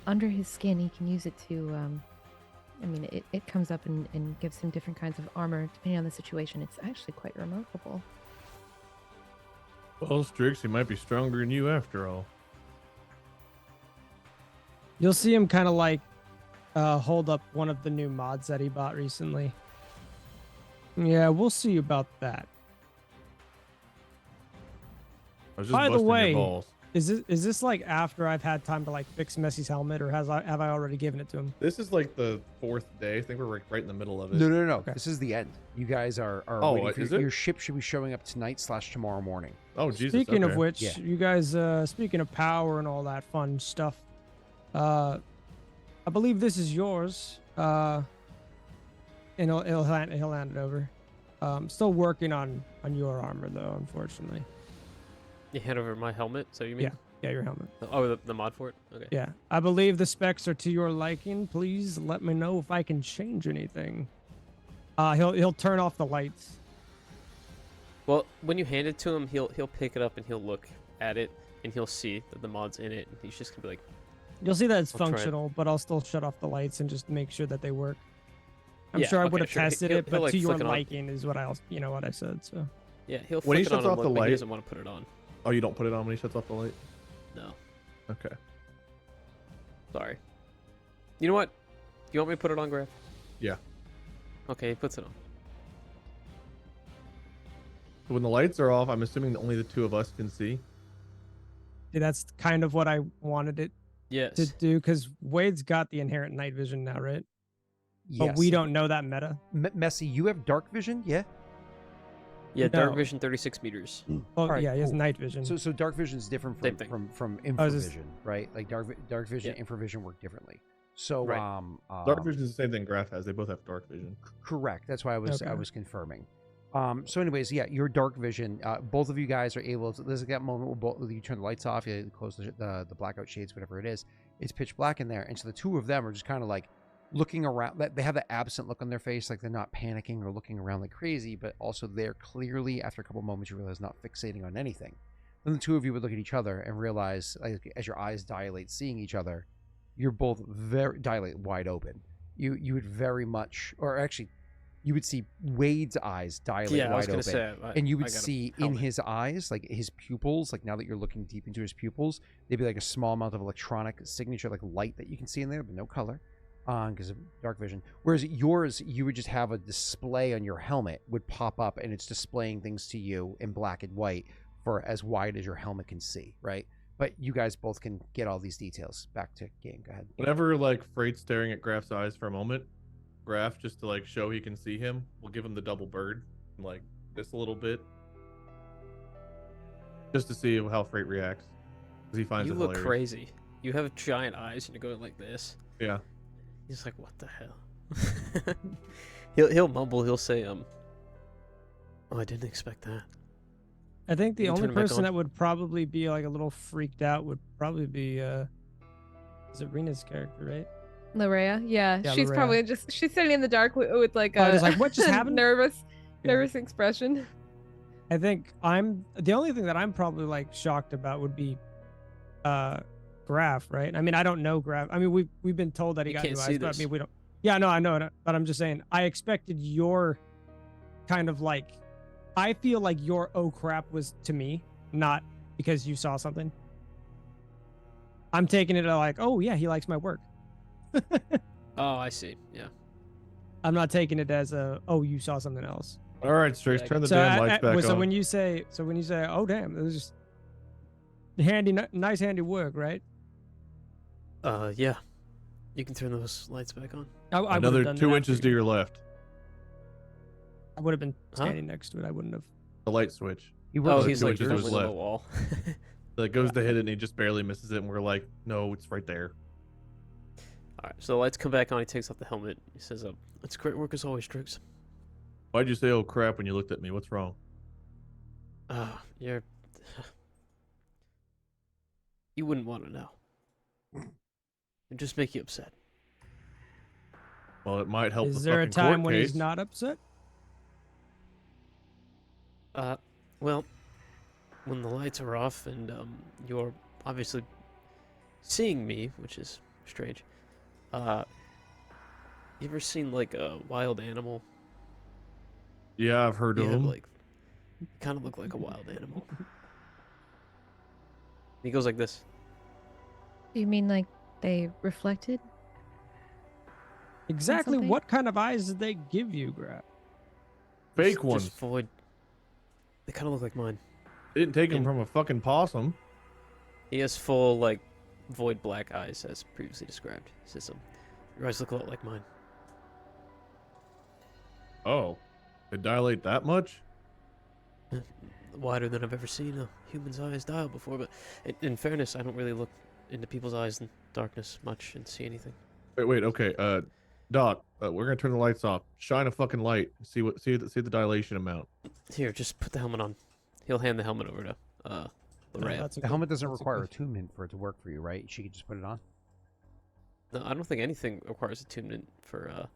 under his skin. He can use it to I mean it comes up and gives him different kinds of armor depending on the situation. It's actually quite remarkable. well, Strix, he might be stronger than you after all. You'll see him kind of like hold up one of the new mods that he bought recently. Yeah, we'll see about that. I was just By the busting way, your balls. Is this like after I've had time to like fix Messi's helmet, or have I already given it to him? This is like the 4th day. I think we're right in the middle of it. No. Okay. This is the end. You guys are Oh, waiting for is your it? ship should be showing up tonight/tomorrow morning. Oh, Jesus. Speaking of okay. which, Yeah. you guys, speaking of power and all that fun stuff, I believe this is yours. And he'll hand it over. Still working on your armor though, unfortunately. You hand over my helmet, so you mean? Yeah, your helmet. Oh, the mod for it? Okay. Yeah, I believe the specs are to your liking. Please let me know if I can change anything. He'll turn off the lights. Well, when you hand it to him, he'll pick it up and he'll look at it and he'll see that the mod's in it. And he's just gonna be like, You'll see that it's I'll try it. functional, but I'll still shut off the lights and just make sure that they work. I'm Yeah, sure I okay, would have sure. tested He'll- it, he'll, but like, to your flick it on. liking is what I said. So yeah, he'll When he flick it shuts on off the when he light- doesn't want to put it on. Oh, you don't put it on when he shuts off the light? No. Okay. Sorry. You know what? You want me to put it on, Graff? Yeah. Okay, he puts it on. When the lights are off, I'm assuming that only the two of us can see. Yeah, that's kind of what I wanted it Yes. to do, because Wade's got the inherent night vision now, right? But we don't know that meta. Messy, you have dark vision, yeah? Yeah, dark No. vision 36 meters. Oh, Alright, yeah, he has cool. night vision. So dark vision is different Same thing. from I was just- infravision, right? Like dark vision, Yeah. infravision work differently. So Right. Dark vision is the same thing Graff has. They both have dark vision. Correct. That's why I Okay. was confirming. So anyways, yeah, your dark vision. Both of you guys are able to. There's that moment where both you turn the lights off, you close the blackout shades, whatever it is. It's pitch black in there, and so the two of them are just kind of like looking around. They have that absent look on their face, like they're not panicking or looking around like crazy, but also they're clearly, after a couple moments, you realize not fixating on anything. Then the two of you would look at each other and realize, like, as your eyes dilate, seeing each other, you're both very dilate wide open. You would very much, or actually, you would see Wade's eyes dilate Yeah, I was wide gonna open, say, and you I would got a see in helmet. his eyes, like his pupils, like now that you're looking deep into his pupils, they'd be like a small amount of electronic signature, like light that you can see in there, but no color, because of dark vision. Whereas yours, you would just have a display on your helmet would pop up, and it's displaying things to you in black and white for as wide as your helmet can see, right? But you guys both can get all these details. Back to game. Go ahead. Whenever like Freight's staring at Graff's eyes for a moment, Graff, just to like show he can see him, will give him the double bird, like this a little bit, just to see how Freight reacts, because he finds You it look hilarious. crazy. You have giant eyes and you're going like this. Yeah. He's like, what the hell? he'll mumble. He'll say, oh, I didn't expect that. I think the You can only turn it back person on. that would probably be like a little freaked out would probably be is it Rena's character, right? Larrea, yeah, Yeah, she's Larrea. probably she's sitting in the dark with like Probably a just like, "What just happened?" nervous Yeah. expression. I think the only thing that I'm probably like shocked about would be Graff, right? I mean, I don't know Graff. I mean, we've been told that he You got can't new see eyes, but I this. mean, we don't. Yeah, no, I know it, but I'm just saying, I expected your kind of like, I feel like your oh crap was to me, not because you saw something. I'm taking it like, oh yeah, he likes my work. Oh, I see. Yeah. I'm not taking it as a, oh, you saw something else. All right, Strix, Yeah, turn the So, damn lights back so on. when you say, oh damn, it was just nice handy work, right? Yeah. You can turn those lights back on. I would've Another done 2 that inches for to you. your left, I would have been Huh? standing next to it. I wouldn't have. the light switch He Oh, works Two he's like inches to his fumbling on the left. wall. that goes to hit it, and he just barely misses it. And we're like, no, it's right there. All right, so the lights come back on. He takes off the helmet. He says, "It's great work as always, Strix. Why'd you say, oh crap, when you looked at me? What's wrong? You're. You wouldn't want to know. It'd just make you upset. Well, it might help the Is there a fucking time court when case. he's not upset? Well, when the lights are off and you're obviously seeing me, which is strange. You ever seen like a wild animal? Yeah, I've heard of Yeah, them. like kind of look like a wild animal. He goes like this. You mean like they reflected? Exactly something? what kind of eyes did they give you, Graff? Fake Just ones. void. They kind of look like mine. They didn't take them and- from a fucking possum. He has full like void black eyes, as previously described. He says, "Your eyes look a lot like mine." Oh, they dilate that much? Wider than I've ever seen a human's eyes dial before. But in fairness, I don't really look into people's eyes in darkness much and see anything. Wait, okay. Doc, we're gonna turn the lights off. Shine a fucking light. See the dilation amount. Here, just put the helmet on. He'll hand the helmet over to No, Larrea. that's a The good- helmet doesn't that's a require good- attunement for it to work for you, right? She could just put it on. No, I don't think anything requires attunement for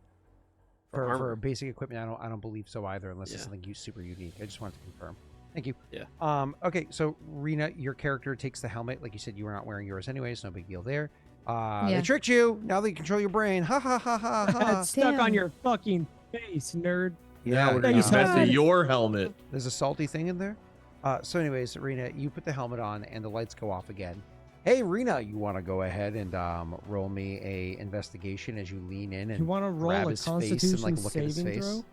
For armor. basic equipment, I don't believe so either, unless it's Yeah. something super unique. I just wanted to confirm. Thank you. Yeah. Okay, so Rena, your character takes the helmet. Like you said, you were not wearing yours anyways, no big deal there. They Yeah. tricked you. Now they control your brain. Ha ha ha ha ha. It's stuck on Damn. your fucking face, nerd. Now we're Yeah, gonna you mess said- with your helmet. There's a salty thing in there. So anyways, Rena, you put the helmet on and the lights go off again. Hey, Rena, you want to go ahead and roll me a investigation as you lean in and You want to roll grab a his face and Constitution like look at his saving face? throw?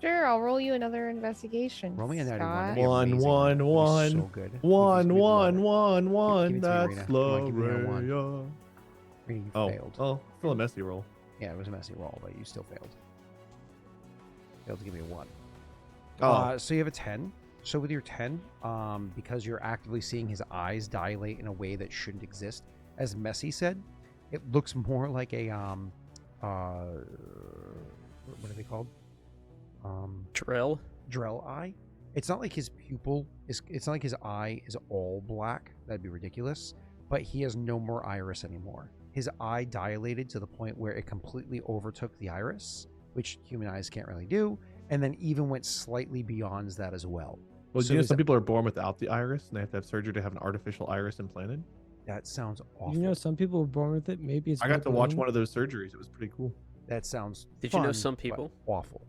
Sure, I'll roll you another investigation. Roll me a natty one. Scott. That'd be One, amazing. one, That'd be one. So good. Give One, me the one, roll. one, Give one. it to me, That's Rena. Come on, give me a one. Larrea. Rena, you Oh, failed. oh, still a messy roll. Yeah, it was a messy roll, but you still failed. Failed to give me a 1. Oh, So you have a 10. So with your 10, because you're actively seeing his eyes dilate in a way that shouldn't exist, as Messi said, it looks more like a what are they called? Drell. Drell eye. It's not like his pupil is. It's not like his eye is all black. That'd be ridiculous. But he has no more iris anymore. His eye dilated to the point where it completely overtook the iris, which human eyes can't really do, and then even went slightly beyond that as well. well, so you know, is some that- people are born without the iris, and they have to have surgery to have an artificial iris implanted. That sounds awful. You know, some people were born with it. Maybe it's. I got to watch Maybelline. one of those surgeries. It was pretty cool. That sounds. Did you know fun, some but people? awful?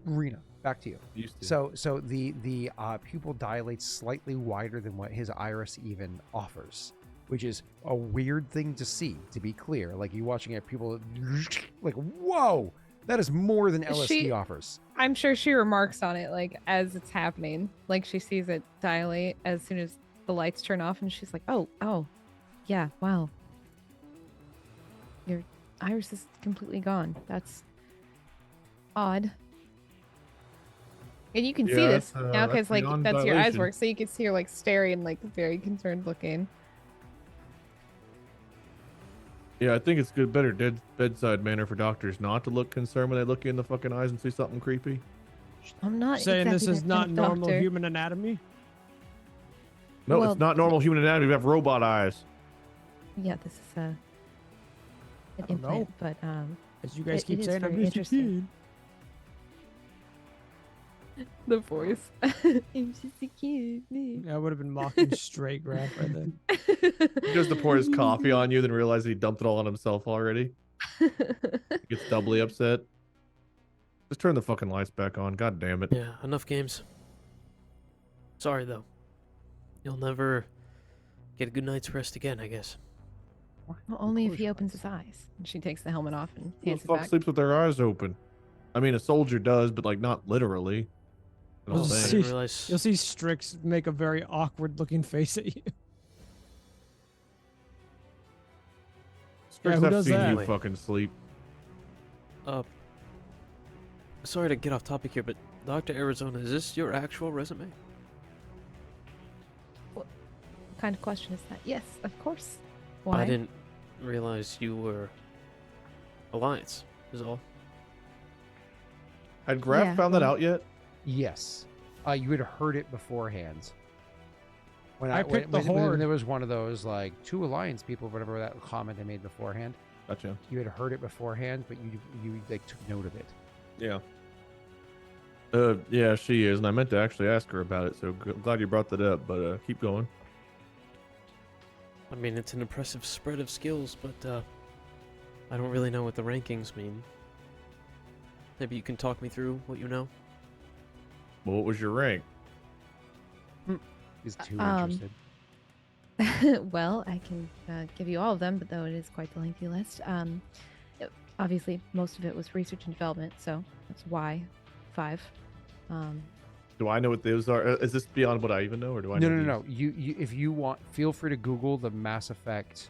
Rena, back to you. Used to. So the pupil dilates slightly wider than what his iris even offers, which is a weird thing to see. To be clear, like you watching a pupil, like whoa, that is more than LSD offers. I'm sure she remarks on it like as it's happening. Like she sees it dilate as soon as the lights turn off, and she's like, "Oh, yeah, wow. Your iris is completely gone. That's odd." And you can see Yeah, this that's, now that's because like beyond that's your eyes dilation. work, so you can see her like staring, like very concerned looking. Yeah, I think it's good, better bedside manner for doctors not to look concerned when they look you in the fucking eyes and see something creepy. I'm not Saying exactly this is that not kind of normal doctor. human anatomy. No, Well, it's not normal human anatomy. We have robot eyes. Yeah, this is an don't implant, know. but As you guys It keep is saying, I'm very just a interesting. kid. the voice. I'm just a kid. I would have been mocking straight Graff right then. He goes to pour his coffee on you, then realizes he dumped it all on himself already. He gets doubly upset. Just turn the fucking lights back on. God damn it. Yeah, enough games. Sorry though. You'll never get a good night's rest again, I guess. Well, only if he opens his eyes. And she takes the helmet off and Who hands the it fuck back. sleeps with their eyes open? I mean, a soldier does, but like not literally. You know what I'm Well, I saying? didn't see- realize. You'll see Strix make a very awkward looking face at you. Strix, who I've does seen that? you fucking sleep. Sorry to get off topic here, but Dr. Arizona, is this your actual resume? What kind of question is that? Yes, of course. Why? I didn't realize you were Alliance, is all. Had Graff Yeah, found that well- out yet? Yes. You had heard it beforehand. When I picked the when Horde. there was one of those like 2 Alliance people, whatever that comment they made beforehand. Gotcha. You had heard it beforehand, but you like took note of it. Yeah. Yeah, she is, and I meant to actually ask her about it, so glad you brought that up, but keep going. I mean, it's an impressive spread of skills, but I don't really know what the rankings mean. Maybe you can talk me through what you know? Well, what was your rank? He's too Um, interested. Well, I can give you all of them, but though it is quite the lengthy list. Obviously, most of it was research and development, so that's why 5. Do I know what those are? Is this beyond what I even know, or do I know? No. these? You if you want, feel free to Google the Mass Effect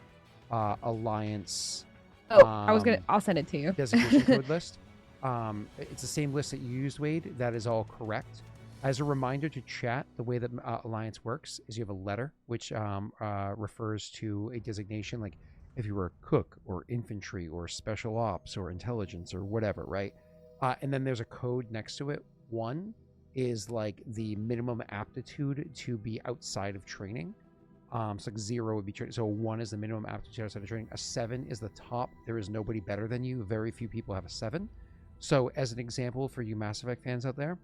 Alliance Oh, I was gonna. Um, I'll send it to you. designation code list. It's the same list that you used, Wade. That is all correct. As a reminder to chat, the way that Alliance works is you have a letter, which refers to a designation, like if you were a cook or infantry or special ops or intelligence or whatever, right? And then there's a code next to it. 1 is like the minimum aptitude to be outside of training. So like 0 would be training. So 1 is the minimum aptitude outside of training. A 7 is the top. There is nobody better than you. Very few people have a 7. So as an example for you Mass Effect fans out there,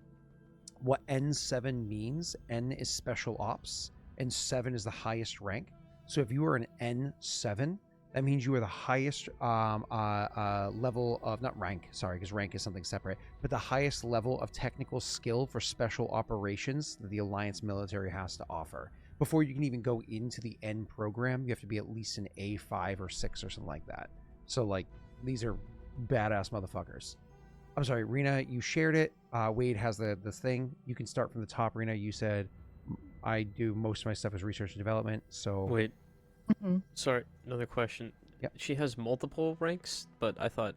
what N7 means, N is special ops, and 7 is the highest rank. So if you are an N7, That means you are the highest level of, not rank, sorry, because rank is something separate, but the highest level of technical skill for special operations that the Alliance military has to offer. Before you can even go into the end program, you have to be at least an A5 or 6 or something like that. So, like, these are badass motherfuckers. I'm sorry, Rena, you shared it. Wade has the thing. You can start from the top, Rena. You said, I do most of my stuff as research and development, so... Wait, Mhm. sorry, another question. Yep. She has multiple ranks, but I thought,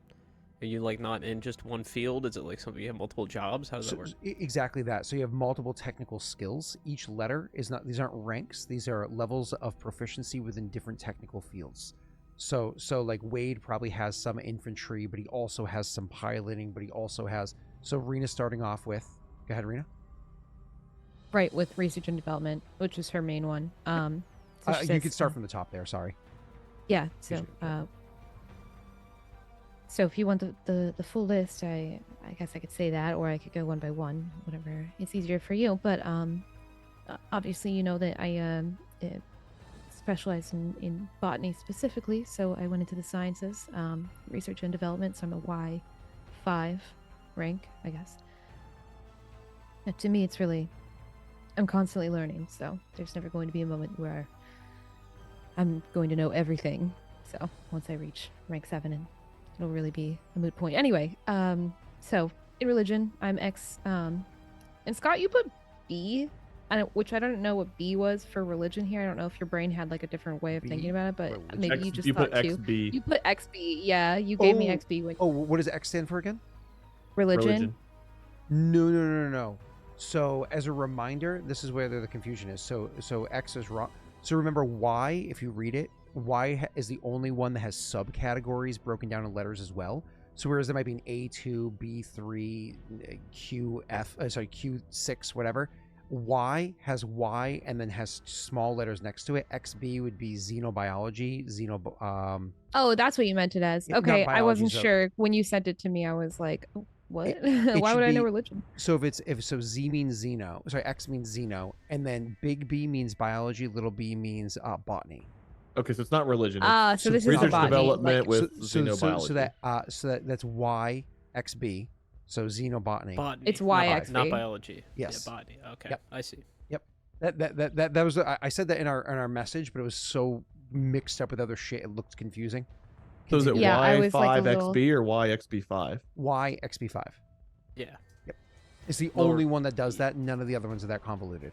are you like not in just one field? Is it like something you have multiple jobs? How does that work? Exactly that. So you have multiple technical skills. Each letter is not, these aren't ranks. These are levels of proficiency within different technical fields. So like Wade probably has some infantry, but he also has some piloting, but he also has, so Rena's starting off with, go ahead, Rena. Right, with research and development, which is her main one. So she You says, can start from the top there, sorry. Yeah, so Appreciate it. so if you want the full list, I guess I could say that, or I could go one by one, whatever it's easier for you. But obviously you know that I specialize in botany specifically, so I went into the sciences, research and development. So I'm a Y5 rank, I guess. To me, it's really, I'm constantly learning, so there's never going to be a moment where I'm going to know everything. So once I reach rank 7, and it'll really be a moot point. Anyway, so in religion, I'm X. And Scott, you put B, which I don't know what B was for religion here. I don't know if your brain had like a different way of B, thinking about it, but religion. maybe you just you thought put too. XB. You put XB, yeah. You gave me XB when What does X stand for again? religion. No. So as a reminder, this is where the confusion is. So X is wrong. So remember Y, if you read it, Y is the only one that has subcategories broken down in letters as well. So whereas there might be an A2, B3, Q6, whatever, Y has Y and then has small letters next to it. XB would be xenobiology, Oh, that's what you meant it as. Yeah, not Okay, I biology, wasn't so- sure when you sent it to me. I was like, what? It Why should would I know be- religion? So if Z means xeno, sorry, X means xeno, and then big B means biology, little b means botany. Okay, so it's not religion. Ah, It's so this is research botany, development like- with so xenobiology. that's Y XB, so xenobotany. Botany. It's not bi- YXB. Not biology. Yes. Yeah, botany. Okay, Yep. I see. That was I said that in our message, but it was so mixed up with other shit it looked confusing. So is it Continue. Yeah, I was, like, a Y5XB or YXB5? Y XB5? Yeah. It's the Lower only one that does that. None of the other ones are that convoluted.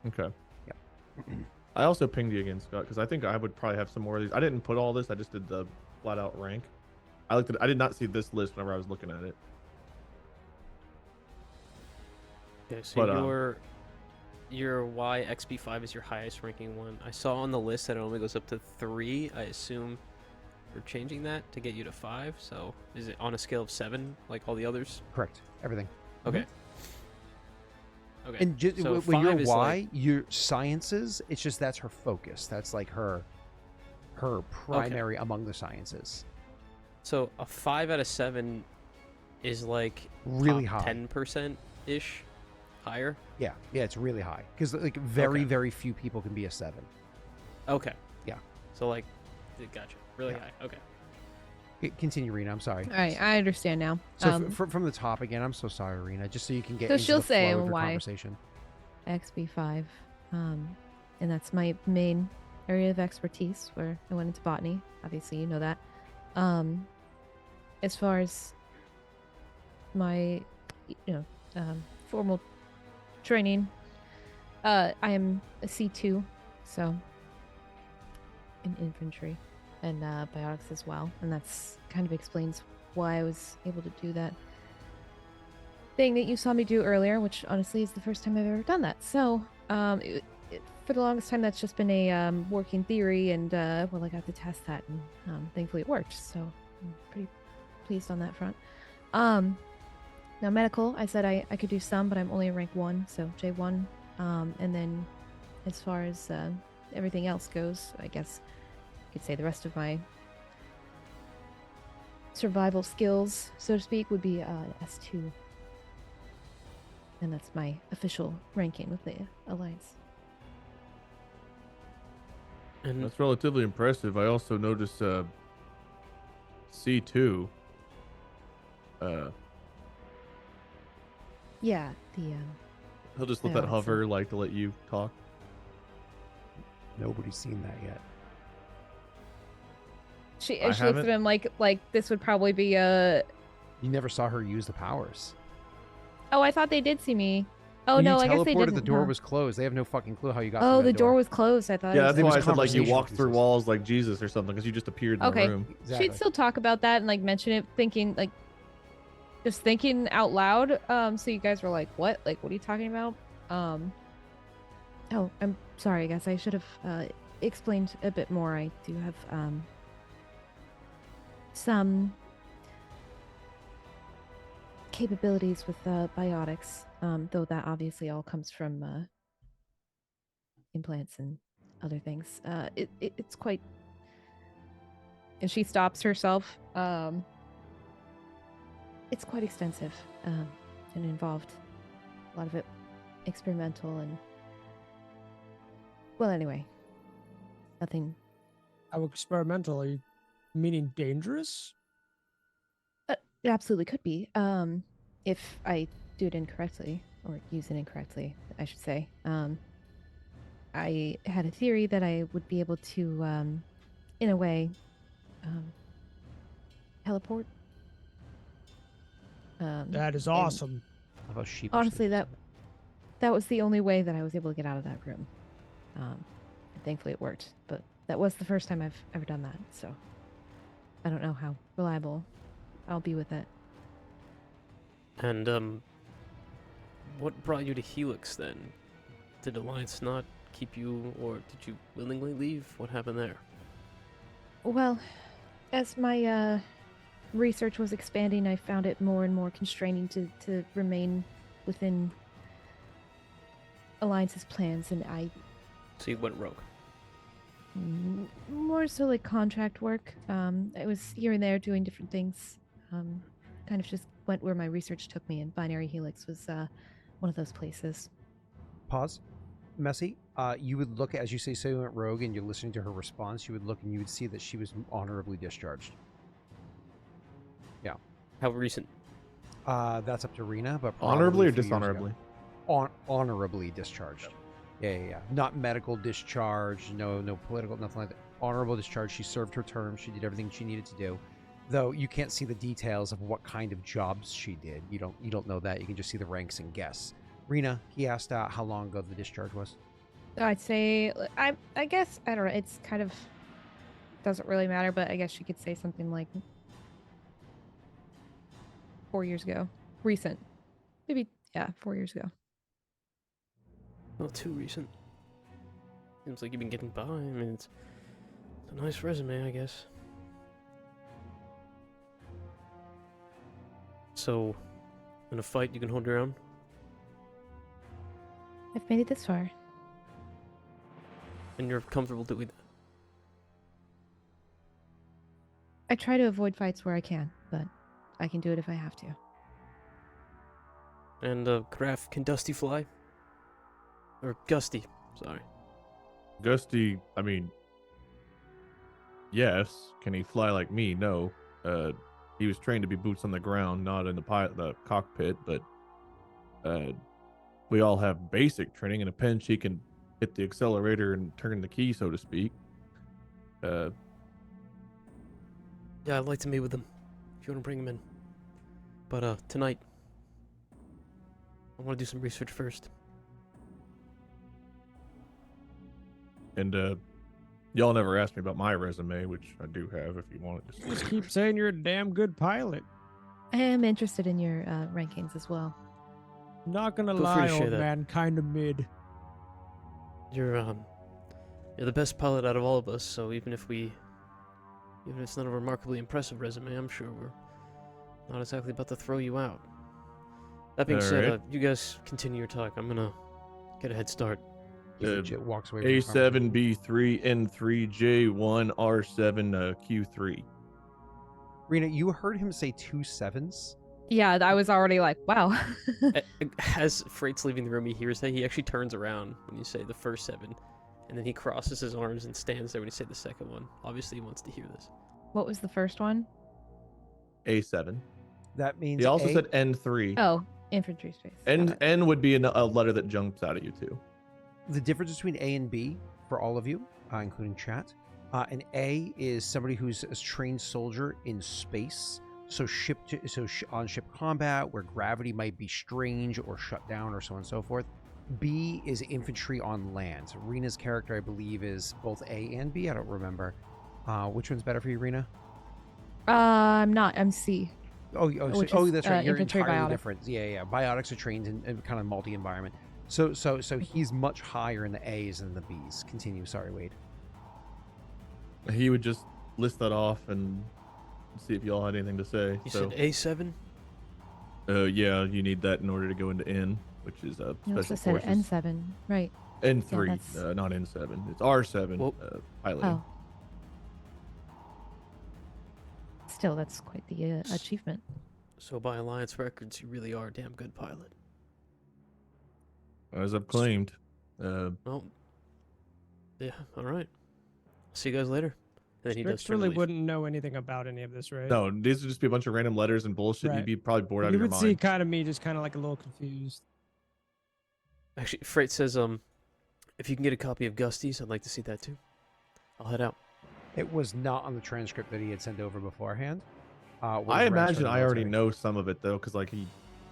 Okay. Yep. I also pinged you again, Scott, because I think I would probably have some more of these. I didn't put all this. I just did the flat out rank. I did not see this list whenever I was looking at it. Okay, so But, your YXB5 is your highest ranking one. I saw on the list that it only goes up to 3. I assume you're changing that to get you to 5. So is it on a scale of 7 like all the others? Correct. Everything. Okay. Okay. And just, so when you're 5 is Y, like, your sciences, it's just that's her focus. That's like her primary among the sciences. so a 5 out of 7 is like Really top high. 10% ish higher. Yeah, it's really high because like very Okay. very few people can be a 7. Okay. Yeah. So like, gotcha. Really Yeah. high. Okay. Continue, Rena. I'm sorry. All right, I understand now. So from the top again, I'm so sorry, Rena. Just so you can get So into she'll the flow say of your why. conversation. XB5, and that's my main area of expertise where I went into botany. Obviously, you know that. As far as my, formal training, I am a C2, so in infantry and biotics as well, and that's kind of explains why I was able to do that thing that you saw me do earlier, which honestly is the first time I've ever done that. So, for the longest time, that's just been a working theory, and I got to test that, and thankfully it worked. So, I'm pretty pleased on that front. Now medical, I said I could do some, but I'm only a rank 1, so J1. And then, as far as everything else goes, I guess you could say the rest of my survival skills, so to speak, would be S2. And that's my official ranking with the Alliance. And That's relatively impressive. I also noticed C2. Yeah, He'll just let Yeah, that so- hover, like, to let you talk. Nobody's seen that yet. she I she looks at haven't. him like this would probably be a. You never saw her use the powers. Oh, I thought they did see me. Oh When no, you I guess they teleported, didn't. the door huh? was closed. They have no fucking clue how you got Oh, through the that door was closed. I thought. Yeah, it that's was It was why I said, like, you conversation walked through pieces. walls like Jesus or something, because you just appeared in Okay. the room. Exactly. She'd still talk about that and like mention it, thinking like, just thinking out loud. So you guys were like, "What? Like, what are you talking about?" Oh, I'm sorry. I guess I should have explained a bit more. I do have some capabilities with biotics, though that obviously all comes from implants and other things. It's quite. And she stops herself. It's quite extensive and involved. A lot of it experimental and. Well, anyway, nothing. How experimental? Are you meaning dangerous? It absolutely could be. If I do it incorrectly or use it incorrectly, I should say. I had a theory that I would be able to, in a way, teleport. That is and awesome. How about sheep? Honestly, that was the only way that I was able to get out of that room. And thankfully, it worked. But that was the first time I've ever done that. So I don't know how reliable I'll be with it. And what brought you to Helix then? Did Alliance not keep you, or did you willingly leave? What happened there? Well, as my research was expanding, I found it more and more constraining to remain within Alliance's plans, and I So you went rogue. more so like contract work. I was here and there doing different things. Kind of just went where my research took me, and Binary Helix was one of those places. Pause. Messy. You would look as you say, so you went rogue, and you're listening to her response. You would look and you would see that she was honorably discharged. How recent? That's up to Rena, but Honorably or probably a few years dishonorably? ago. Honorably discharged. Yeah. Not medical discharge. No political. Nothing like that. Honorable discharge. She served her term. She did everything she needed to do. Though you can't see the details of what kind of jobs she did. You don't know that. You can just see the ranks and guess. Rena, he asked how long ago the discharge was. I'd say I guess I don't know. It's kind of doesn't really matter, but I guess you could say something like 4 years ago. Recent. Maybe 4 years ago. Not too recent. Seems like you've been getting by. I mean, it's a nice resume, I guess. So, in a fight, you can hold your own? I've made it this far. And you're comfortable doing that? I try to avoid fights where I can, but I can do it if I have to. And, Graff, can Dusty fly? Or Gusty, sorry. Gusty, I mean, yes. Can he fly like me? No. He was trained to be boots on the ground, not in the cockpit, but we all have basic training. In a pinch, he can hit the accelerator and turn the key, so to speak. Yeah, I'd like to meet with him, if you want to bring him in. But, tonight, I want to do some research first. And y'all never asked me about my resume, which I do have if you want it. Just keep saying you're a damn good pilot. I am interested in your rankings as well. Not gonna Feel free lie, to share old that. man, kind of mid. You're the best pilot out of all of us, so even if it's not a remarkably impressive resume, I'm sure we're not exactly about to throw you out. That being said, Alright. you guys continue your talk. I'm gonna get a head start. He legit walks away. From the A7, B3, N3, J1, R7, Q3. Rena, you heard him say 2 7s. Yeah, I was already like, wow. As Freight's leaving the room, he hears that he actually turns around when you say the first 7, And then he crosses his arms and stands there when you say the second one. Obviously, he wants to hear this. What was the first one? A7. That means He also A. said N3. Oh, infantry space. Got N it. N would be a letter that jumps out at you too. The difference between A and B for all of you, including chat, an A is somebody who's a trained soldier in space, so on ship combat where gravity might be strange or shut down or so on and so forth. B is infantry on land. Rena's character, I believe, is both A and B. I don't remember. Which one's better for you, Rena? I'm not. I'm C. Oh, Which oh, is, that's right. You're infantry entirely biotic. different. Yeah. Biotics are trained in kind of multi-environment. So he's much higher in the A's than the B's. Continue. Sorry, Wade. He would just list that off and see if y'all had anything to say. You So, said A7? yeah, you need that in order to go into N, which is You also special said forces. N7, right? N3, that's- not N7. It's R7 Well- piloting. Oh. Still, that's quite the achievement. So by Alliance records, you really are a damn good pilot. As I've claimed. Well, yeah, all right. See you guys later. And then he does Strix turn to really leave. wouldn't know anything about any of this, right? No, these would just be a bunch of random letters and bullshit. Right. You'd be probably bored out You of your would see mind. kind of me just kind of like a little confused. Actually, Frait says, if you can get a copy of Gusty's, I'd like to see that too. I'll head out. It was not on the transcript that he had sent over beforehand. I imagine I already know some of it though, because like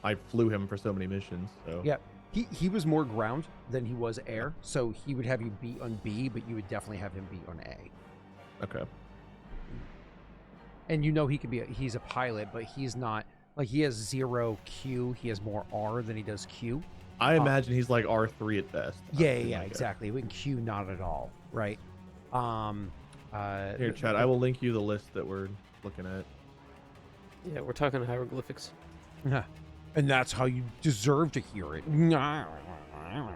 I flew him for so many missions. So Yeah. He was more ground than he was air, so he would have you beat on B, but you would definitely have him beat on A. Okay. And you know he's a pilot, but he's not like he has 0 Q. He has more R than he does Q. I imagine he's like R3 at best. Yeah, exactly. With Q, not at all, right? Here, Chad, I will link you the list that we're looking at. Yeah, we're talking hieroglyphics. And that's how you deserve to hear it. Goddamn.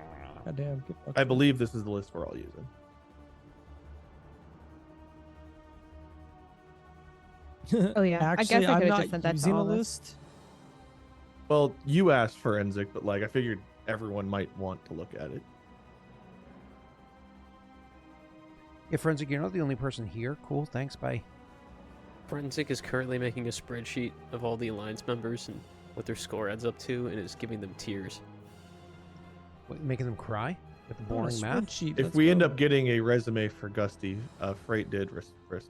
Get fucked. I believe this is the list we're all using. Oh yeah, I guess Actually, I I'm could have not just sent that to using all the of us. list. Well, you asked forensic, but like I figured everyone might want to look at it. Yeah, Forensic, you're not the only person here. Cool, thanks, bye. Forensic is currently making a spreadsheet of all the Alliance members and what their score adds up to, and is giving them tiers. What, making them cry with the Oh, a boring math? spreadsheet, If let's we end go. up getting a resume for Gusty, Freight did request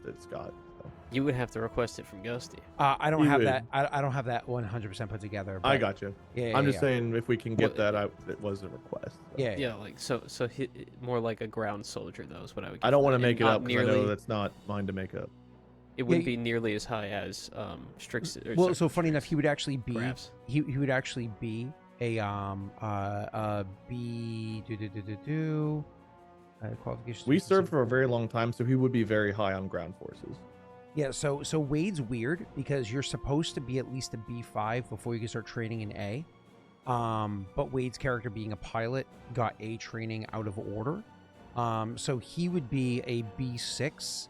it, Scott. So. You would have to request it from Gusty. I don't You have would. that. I don't have that 100% put together. I But got you. Yeah, I'm just yeah. saying if we can get Well, that, it was a request. So. Yeah, Yeah, like so more like a ground soldier though is what I would. I give don't for want to that, and make it not up because I know nearly- that's not mine to make up. It wouldn't Yeah, be nearly as high as Strix. Or Well, sorry, so funny enough, he would actually be Graff's. he would actually be a B qualifications. We served for a very long time, so he would be very high on ground forces. Yeah, so Wade's weird because you're supposed to be at least a B5 before you can start training in A. But Wade's character being a pilot got A training out of order. So he would be a B6,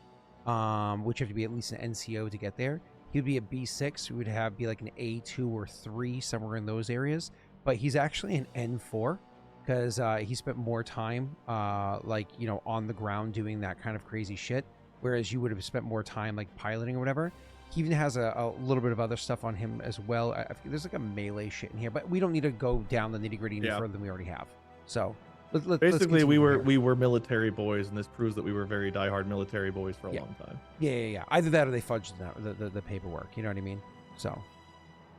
which you have to be at least an NCO to get there. He would be a B6, who would be like an A2 or 3, somewhere in those areas. But he's actually an N4 because he spent more time on the ground doing that kind of crazy shit. Whereas you would have spent more time like piloting or whatever. He even has a little bit of other stuff on him as well. I think there's like a melee shit in here, but we don't need to go down the nitty gritty any further than we already have. So let's Basically, continue here. we were military boys, and this proves that we were very diehard military boys for a Yeah. long time. Yeah. Either that or they fudged the paperwork. You know what I mean? So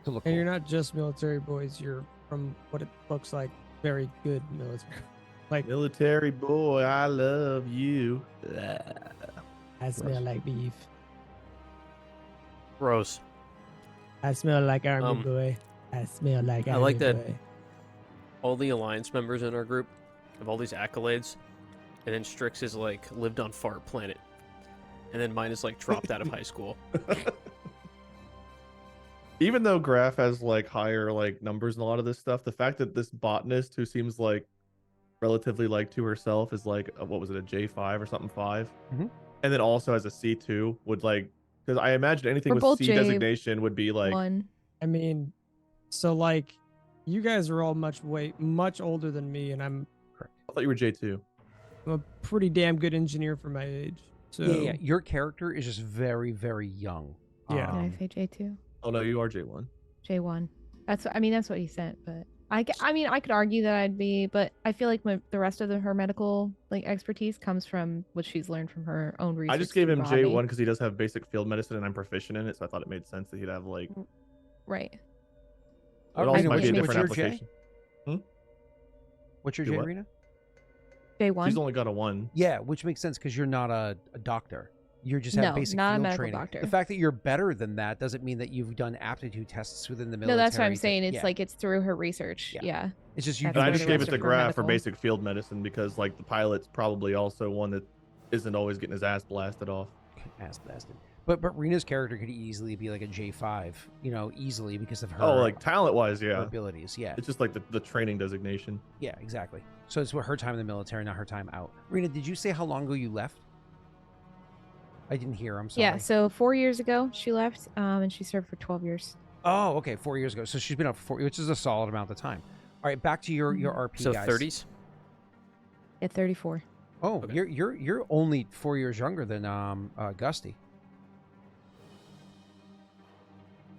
to look And cool. you're not just military boys. You're from what it looks like very good military. Like Military boy, I love you. I smell like beef. Gross. I smell like army Um, boy. I smell like I army like that- boy. All the Alliance members in our group have all these accolades, and then Strix is like lived on Fart Planet, and then mine is like dropped out of high school. Even though Graff has like higher like numbers and a lot of this stuff, the fact that this botanist who seems like relatively like to herself is like what was it, a J5 or something 5, Mhm. and then also has a C2 would like, because I imagine anything We're with both C J designation would be like One. I mean, so like, you guys are all much older than me, and I'm I thought you were J2. I'm a pretty damn good engineer for my age. So Yeah. Your character is just very, very young. Yeah. Did I say J2? Oh no, you are J1. J1. That's what he sent, but I mean, I could argue that I'd be, but I feel like the rest of her medical like expertise comes from what she's learned from her own research. I just gave him through the hobby. J1 because he does have basic field medicine and I'm proficient in it, so I thought it made sense that he'd have like. Right. It also Rena, might be a what's different your J? application. What's your Do J, what? Rena? J1. She's only got a 1. Yeah, which makes sense because you're not a doctor. You just have No, basic not a field medical training. doctor. The fact that you're better than that doesn't mean that you've done aptitude tests within the military. No, that's what I'm to- saying. It's yeah. like it's through her research. Yeah. Yeah. It's just you. That's And I where just the gave rest it to of her Graff for medical- basic field medicine because like the pilot's probably also one that isn't always getting his ass blasted off. Ass blasted. But Rena's character could easily be like a J5, easily because of her, Oh, like talent wise, her yeah. abilities. Yeah. It's just like the training designation. Yeah, exactly. So it's her time in the military, not her time out. Rena, did you say how long ago you left? I didn't hear. I'm sorry. Yeah. So 4 years ago she left, and she served for 12 years. Oh, okay. 4 years ago. So she's been up for 4, which is a solid amount of time. All right, back to your RP So guys. 30s. At 34. Oh, Okay. you're only 4 years younger than Gusty.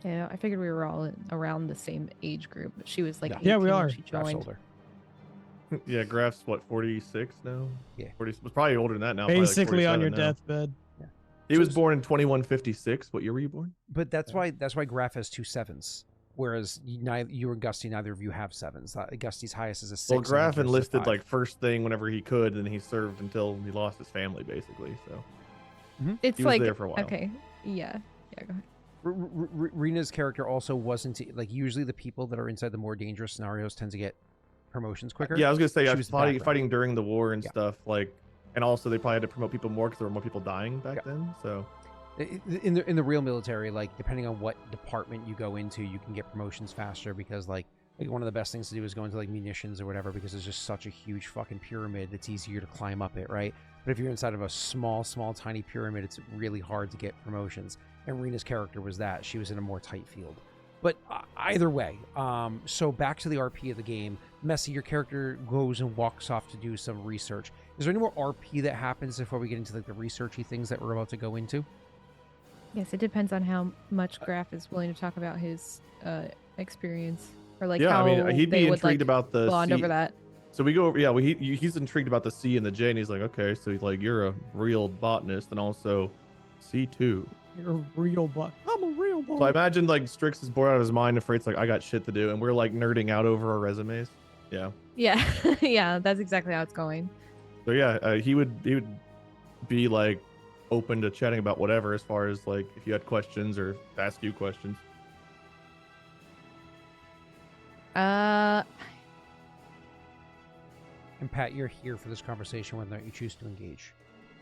Yeah, I figured we were all around the same age group. But she was like, Yeah. 18 Yeah, we when are. She Graff's joined. older. Yeah, Graff's what, 46 now? Yeah. 40, was probably older than that now. probably like basically on 47 your now. deathbed. He So was it's- born in 2156. What year were you born? But that's why Graff has 2 7s, whereas you and Gusty, neither of you have 7s. Gusty's highest is a 6. Well, and Graff yours is a enlisted 5. like first thing whenever he could, and he served until he lost his family, basically. So It's he was like there for a while. okay, yeah, go ahead. Rena's character also wasn't like usually the people that are inside the more dangerous scenarios tend to get promotions quicker. Yeah, I was gonna say She I was was the background. fighting during the war and Yeah. stuff, like, and also they probably had to promote people more because there were more people dying back Yeah. then. So In the real military, like depending on what department you go into, you can get promotions faster because like one of the best things to do is go into like munitions or whatever because it's just such a huge fucking pyramid. It's easier to climb up it, right? But if you're inside of a small tiny pyramid, it's really hard to get promotions. And Rena's character was that she was in a more tight field. But either way, so back to the RP of the game. Messi, your character goes and walks off to do some research. Is there any more RP that happens before we get into like the researchy things that we're about to go into? Yes, it depends on how much Graff is willing to talk about his experience, or like yeah, how I mean, he'd they be would intrigued like about the bond C- over that. So we go over, yeah. Well, he's intrigued about the C and the J, and he's like, okay, so he's like, you're a real botanist, and also C2. You're a real bot. I'm a real bot. So I imagine like Strix is bored out of his mind, and Freight's like, I got shit to do, and we're like nerding out over our resumes. Yeah. Yeah, yeah, that's exactly how it's going. So yeah, he would be like open to chatting about whatever, as far as like if you had questions or ask you questions. Uh, And Pat, you're here for this conversation whether or not you choose to engage.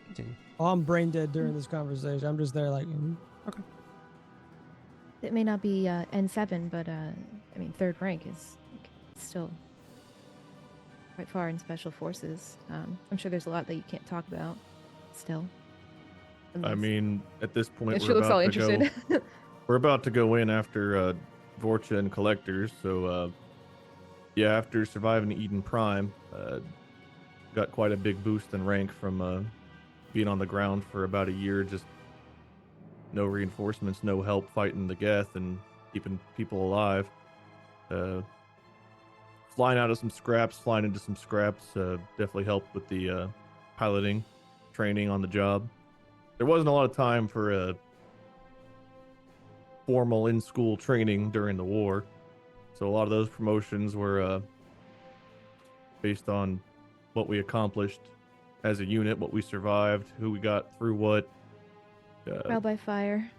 Continue. Oh, I'm brain dead during this conversation. I'm just there like, it may not be N7, but I mean, third rank is still quite far in special forces. I'm sure there's a lot that you can't talk about still. I mean, at this point, And she we're looks all about to go. interested. We're about to go in after Vorcha and Collectors. So, yeah, after surviving Eden Prime, got quite a big boost in rank from being on the ground for about a year, just no reinforcements, no help fighting the Geth and keeping people alive. Flying out of some scraps, flying into some scraps, definitely helped with the piloting training on the job. There wasn't a lot of time for formal in-school training during the war, so a lot of those promotions were based on what we accomplished as a unit, what we survived, who we got through what, Trial by fire.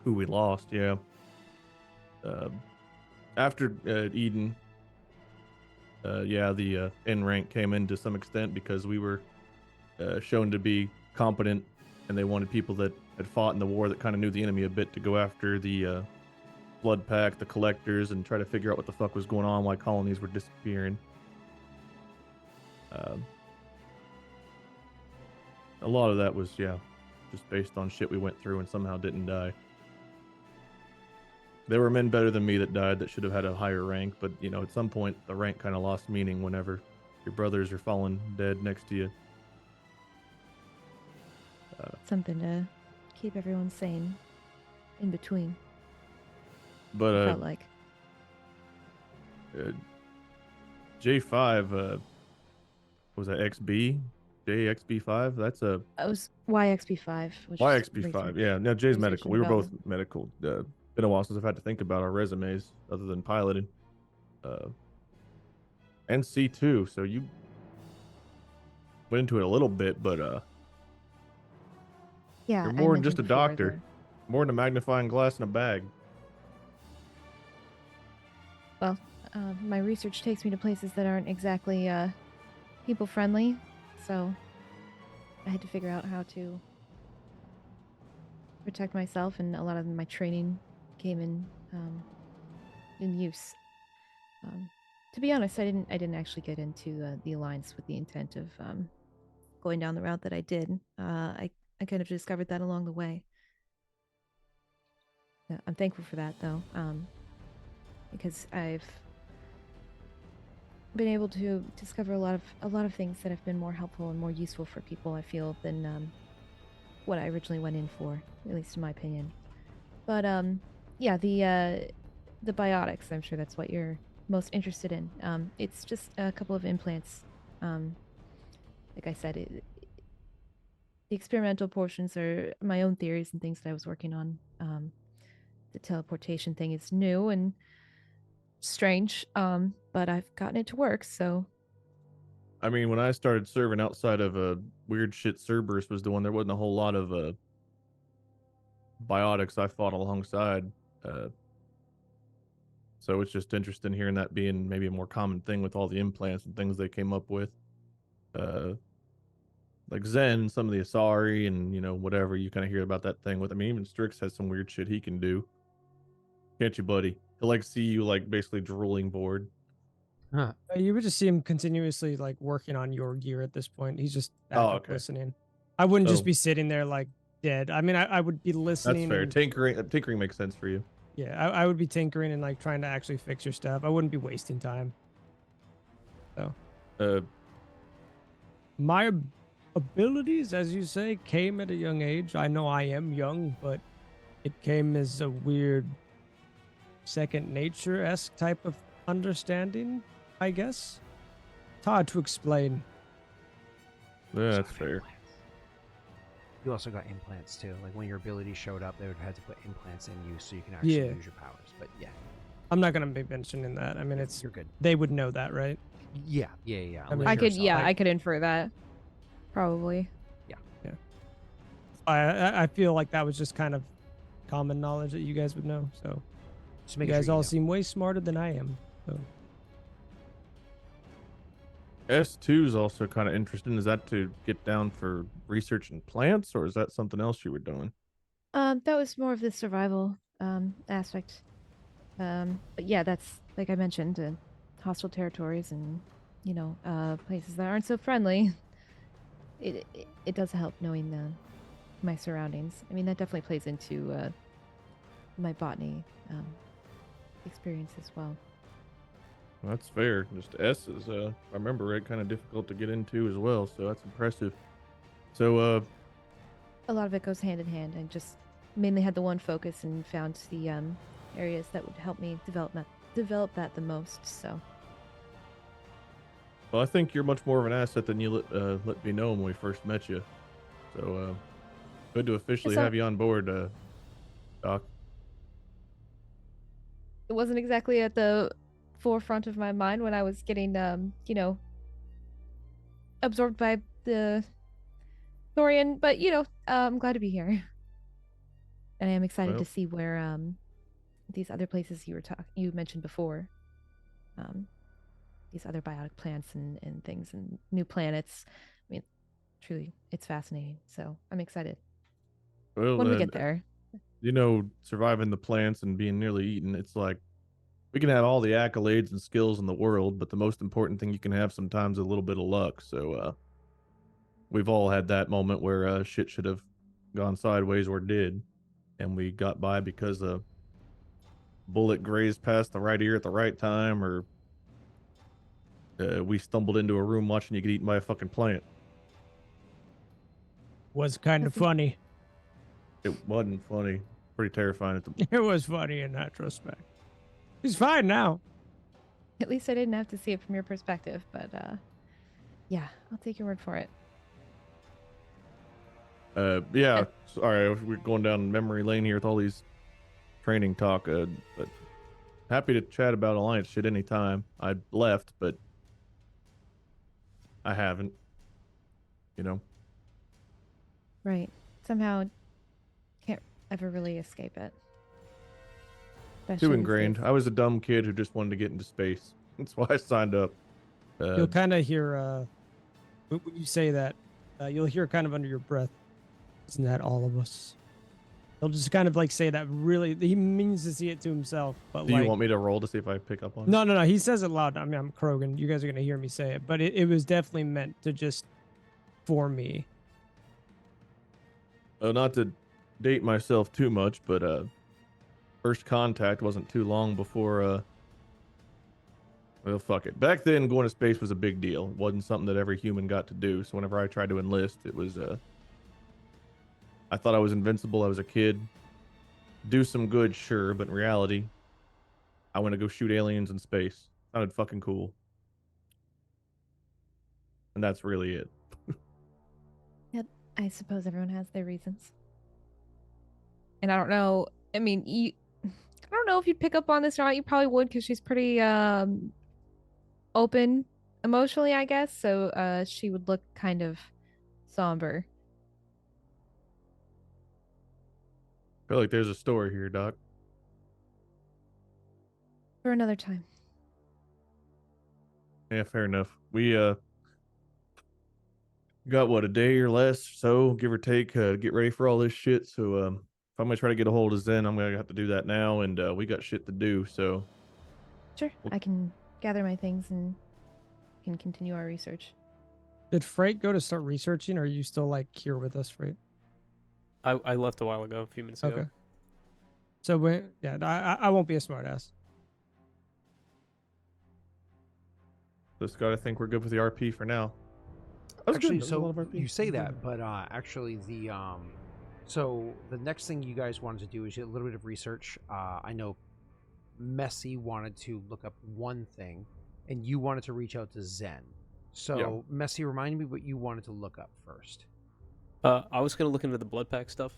who we lost. Yeah. After Eden, yeah, the N rank came in to some extent because we were shown to be competent, and they wanted people that had fought in the war that kind of knew the enemy a bit to go after the Blood Pack, the Collectors, and try to figure out what the fuck was going on, why colonies were disappearing. A lot of that was, yeah, just based on shit we went through and somehow didn't die. There were men better than me that died that should have had a higher rank, but, you know, at some point, the rank kind of lost meaning whenever your brothers are falling dead next to you. Something to keep everyone sane in between. But It felt like. J5 was that XB? JXB5? That's a It was YXB5. Which is YXB5. research- Yeah, no, Jay's research medical. and We were both development. medical. Been a while since I've had to think about our resumes other than piloting. And C2, so you went into it a little bit, but Yeah, you're I more than just a mentioned before doctor. More than a magnifying glass in a bag. my research takes me to places that aren't exactly people friendly, so I had to figure out how to protect myself, and a lot of my training came in use. To be honest, I didn't actually get into the alliance with the intent of going down the route that I did. I kind of discovered that along the way. I'm thankful for that, though, because I've been able to discover a lot of things that have been more helpful and more useful for people, I feel, than what I originally went in for, at least in my opinion. But yeah, the biotics, I'm sure that's what you're most interested in. It's just a couple of implants. Like I said, the experimental portions are my own theories and things that I was working on. The teleportation thing is new and strange, but I've gotten it to work, so. I mean, when I started serving outside of weird shit, Cerberus was the one. There wasn't a whole lot of biotics I fought alongside. So it's just interesting hearing that being maybe a more common thing with all the implants and things they came up with. Like Zen, some of the Asari, and whatever you kind of hear about that thing with. I mean, even Strix has some weird shit he can do. Can't you, buddy? He'll like see you like basically drooling bored. Huh. You would just see him continuously like working on your gear at this point. He's just active okay. listening. I wouldn't just So- be sitting there like dead. I mean, I would be That's listening. fair. And, Tinkering makes sense for you. yeah, I would be tinkering and like trying to actually fix your stuff. I wouldn't be wasting time. So, my abilities, as you say, came at a young age. I know I am young, but it came as a weird second nature-esque type of understanding, I guess. It's hard to explain. Yeah, that's fair. You also got implants too. Like when your ability showed up, they would have had to put implants in you so you can actually Yeah. use your powers. But yeah, I'm not gonna be mentioning that. I mean, it's you're good. they would know that, right? Yeah. I mean- unless I you're could, a yeah, sub- I could infer that. Probably. I feel like that was just kind of common knowledge that you guys would know. So Just you making guys sure all know. seem way smarter than I am. So S2 is also kind of interesting. Is that to get down for research in plants, or is that something else you were doing? That was more of the survival aspect. But yeah, that's like I mentioned, hostile territories and places that aren't so friendly. It does help knowing my surroundings. I mean, that definitely plays into my botany experience as well. That's fair. Just S is, I remember right, kind of difficult to get into as well. So that's impressive. So, A lot of it goes hand in hand. I just mainly had the one focus and found the areas that would help me develop that the most. So. well, I think you're much more of an asset than you let me know when we first met you. So, good to officially So- have you on board, Doc. It wasn't exactly at the forefront of my mind when I was getting, absorbed by the Thorian, but I'm glad to be here, and I am excited Well- to see where these other places you mentioned before, these other biotic plants and things and new planets. I mean, truly, it's fascinating. So I'm excited Well, when we get there. Surviving the plants and being nearly eaten, it's like we can have all the accolades and skills in the world, but the most important thing you can have sometimes is a little bit of luck. So, we've all had that moment where shit should have gone sideways or did, and we got by because a bullet grazed past the right ear at the right time, or we stumbled into a room watching you get eaten by a fucking plant. Was kind of Doesn't- funny. It wasn't funny. Pretty terrifying at the. It was funny in retrospect. He's fine now. At least I didn't have to see it from your perspective, but yeah, I'll take your word for it. Yeah. Sorry, we're going down memory lane here with all these training talk. But happy to chat about Alliance shit anytime. I left, but I haven't. You know. Right. Somehow can't ever really escape it. Too Especially these ingrained. days. I was a dumb kid who just wanted to get into space. That's why I signed up. You'll kind of hear when you say that, you'll hear kind of under your breath. Isn't that all of us? He'll just kind of like say that really. He means to see it to himself, but Do like. you want me to roll to see if I pick up on it? No. He says it loud. I mean, I'm Krogan. You guys are gonna hear me say it, but it was definitely meant to just for me. Not to date myself too much, but first contact wasn't too long before. Well, fuck it. Back then, going to space was a big deal. It wasn't something that every human got to do. So whenever I tried to enlist, it was. I thought I was invincible. I was a kid. Do some good, sure, but in reality, I want to go shoot aliens in space. Sounded fucking cool. And that's really it. I suppose everyone has their reasons. And I don't know. I mean, I don't know if you'd pick up on this or not. You probably would because she's pretty open emotionally, I guess. So she would look kind of somber. I feel like there's a story here, Doc. For another time. Yeah, fair enough. We got what, a day or less, so give or take, get ready for all this shit. So if I'm gonna try to get a hold of Zen, I'm gonna have to do that now, and we got shit to do. So Sure. I can gather my things and can continue our research. Did Frait go to start researching, or are you still like here with us, Frait? I left a while ago, a few minutes ago. Okay. So I won't be a smartass. So Scott, I think we're good with the RP for now. That was Actually, good. That was a lot so of RP. you say that, but actually so the next thing you guys wanted to do is a little bit of research. I know Messy wanted to look up one thing, and you wanted to reach out to Zen. So Yeah. Messy, remind me what you wanted to look up first. I was gonna look into the blood pack stuff.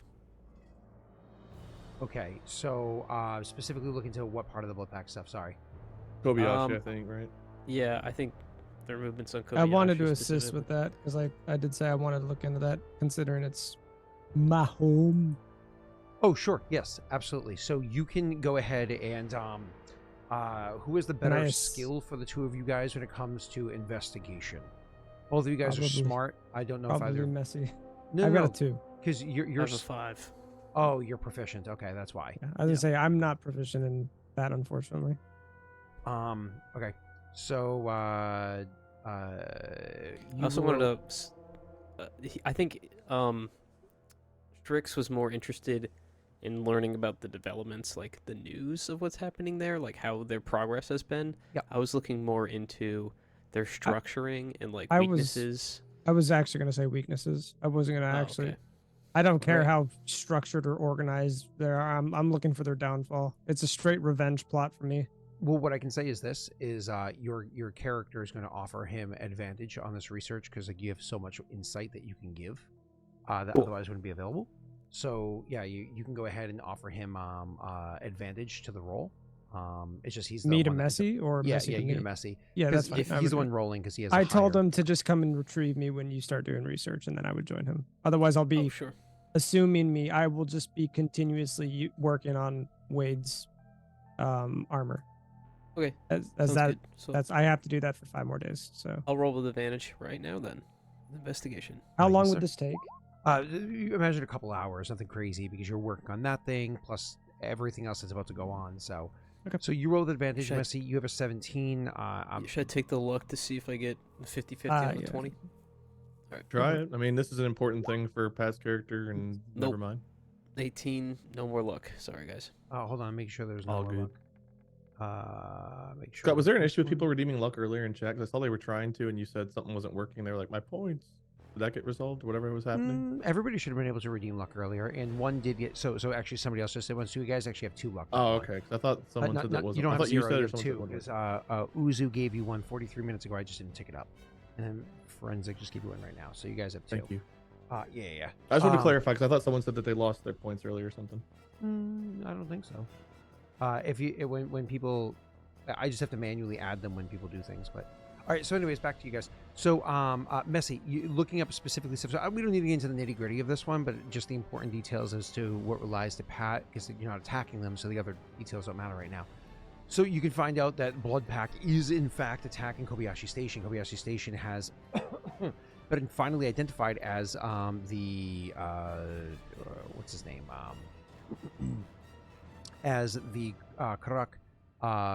Okay, so specifically look into what part of the blood pack stuff. Sorry. Kobayashi, I think, right? Yeah, I think their movements on Kobayashi. I wanted to assist specifically. with that because I did say I wanted to look into that, considering it's my home. Oh, sure. Yes, absolutely. So you can go ahead and who has the better Nice. skill for the two of you guys when it comes to investigation? Both of you guys Probably- are smart. I don't know if Probably either. messy. No, I've no, got a 2. because I you're have a 5. oh, you're proficient. Okay, that's why. Yeah, I was gonna say I'm not proficient in that, unfortunately. Okay. So I you also wanted roll- to. I think Strix was more interested in learning about the developments, like the news of what's happening there, like how their progress has been. Yep. I was looking more into their structuring and like I was- weaknesses. I was actually gonna say weaknesses. I wasn't gonna Oh, actually. okay. I don't care Right. how structured or organized they are. I'm looking for their downfall. It's a straight revenge plot for me. Well, what I can say is this: is your character is going to offer him advantage on this research because like, you have so much insight that you can give that Cool. otherwise wouldn't be available. So yeah, you can go ahead and offer him advantage to the roll. It's just he's the Me to one that- Messy or Yeah, Messy yeah, to you me? to Messy. Yeah, 'Cause that's fine. if I he's the would- one rolling because he has. a I told higher- him to just come and retrieve me when you start doing research, and then I would join him. Otherwise, I'll be Oh, sure. assuming me. I will just be continuously working on Wade's armor. Okay. As Sounds that good. So that's I have to do that for 5 more days. So I'll roll with advantage right now then. Investigation. how Yes, long sir. would this take? You imagine a couple hours, nothing crazy, because you're working on that thing plus everything else that's about to go on. So, Okay. so you roll the advantage, Should I- Messy. You have a 17. Should I take the luck to see if I get 50-50 on the yeah. 20? All right. Try it. I mean, this is an important thing for past character, and never Nope. mind. 18. No more luck. Sorry, guys. Hold on, make sure there's no All more good. luck. Make sure. Scott, was there an there's issue with no- people redeeming luck earlier in chat? 'Cause I saw they were trying to, and you said something wasn't working. They were like, my points. Did that get resolved? Whatever was happening. Everybody should have been able to redeem luck earlier, and one did get. So actually, somebody else just said one. So you guys actually have 2 luck. Oh, okay. 'Cause I thought someone said that wasn't. You don't I have thought 0. you said You or have someone 2 said one was. because Uzu gave you one 43 minutes ago. I just didn't tick it up, and then Forensic just gave you one right now. So you guys have 2. Thank you. Yeah. I just wanted to clarify because I thought someone said that they lost their points earlier or something. I don't think so. When people, I just have to manually add them when people do things. But all right. So anyways, back to you guys. So Messy, you looking up specifically stuff. So we don't need to get into the nitty gritty of this one, but just the important details as to what relies to Pat, because you're not attacking them, so the other details don't matter right now. So you can find out that Bloodpack is in fact attacking Kobayashi Station. Kobayashi Station has been finally identified as what's his name? As the Karruk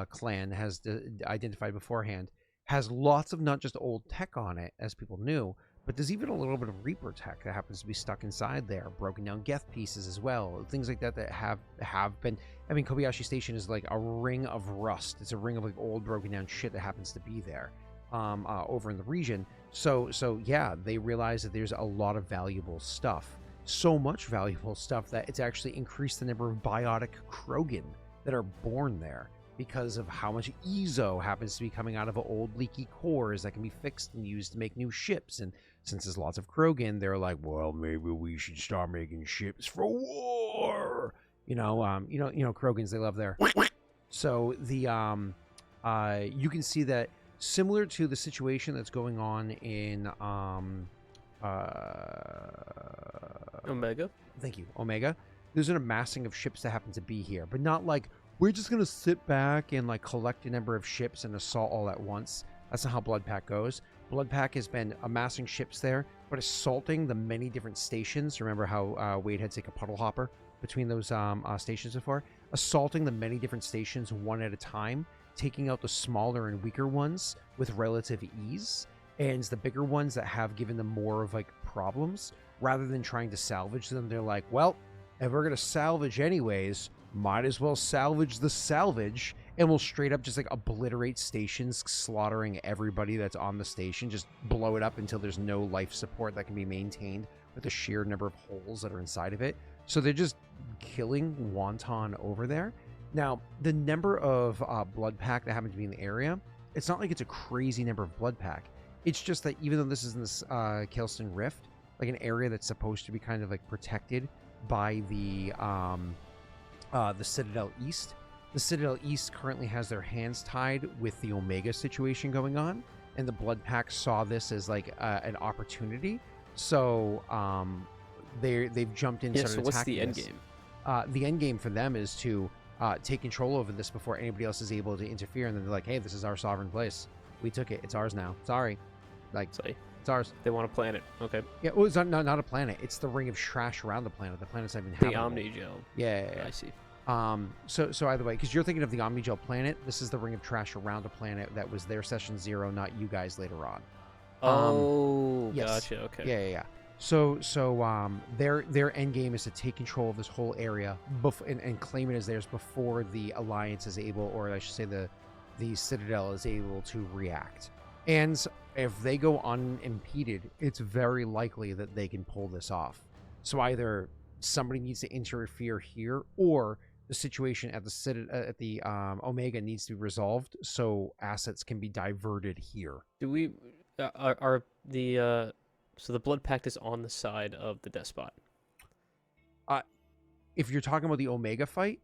clan has identified beforehand, has lots of not just old tech on it, as people knew, but there's even a little bit of Reaper tech that happens to be stuck inside there, broken down Geth pieces as well, things like that that have been. I mean, Kobayashi Station is like a ring of rust. It's a ring of like old broken down shit that happens to be there over in the region. So yeah, they realize that there's a lot of valuable stuff. So much valuable stuff that it's actually increased the number of biotic Krogan that are born there because of how much Ezo happens to be coming out of old leaky cores that can be fixed and used to make new ships. And since there's lots of Krogan, they're like, well, maybe we should start making ships for war. You know, Krogans, they love their. So the you can see that similar to the situation that's going on in Omega. Thank you, Omega. There's an amassing of ships that happen to be here, but not like we're just gonna sit back and like collect a number of ships and assault all at once. That's not how Bloodpack goes. Bloodpack has been amassing ships there, but assaulting the many different stations. Remember how Wade had to take a puddle hopper between those stations before? Assaulting the many different stations one at a time, taking out the smaller and weaker ones with relative ease, and the bigger ones that have given them more of like problems. Rather than trying to salvage them, they're like, well, if we're gonna salvage anyways, might as well salvage the salvage, and we'll straight up just like obliterate stations, slaughtering everybody that's on the station, just blow it up until there's no life support that can be maintained with the sheer number of holes that are inside of it. So they're just killing wanton over there. Now, the number of Bloodpack that happen to be in the area, it's not like it's a crazy number of Bloodpack. It's just that even though this is in this Kelston Rift, like an area that's supposed to be kind of like protected by the Citadel East. The Citadel East currently has their hands tied with the Omega situation going on, and the Bloodpack saw this as like an opportunity. So they've jumped in. Yeah. So what's the end game? The end game for them is to take control over this before anybody else is able to interfere, and then they're like, "Hey, this is our sovereign place. We took it. It's ours now. Sorry, like it's ours." They want a planet. Okay. Yeah, well, it's not a planet. It's the ring of trash around the planet. The planet's not even habitable. The Omnigel. Yeah. I see. So either way, because you're thinking of the Omnigel planet, this is the ring of trash around the planet that was their session 0, not you guys later on. Oh, yes. gotcha. Okay. Yeah. So their end game is to take control of this whole area and claim it as theirs before the Alliance is able, or I should say the Citadel is able to react. And if they go unimpeded, it's very likely that they can pull this off. So either somebody needs to interfere here, or the situation at the Omega needs to be resolved so assets can be diverted here. Do we are the so the Blood Pact is on the side of the Despot? If you're talking about the Omega fight,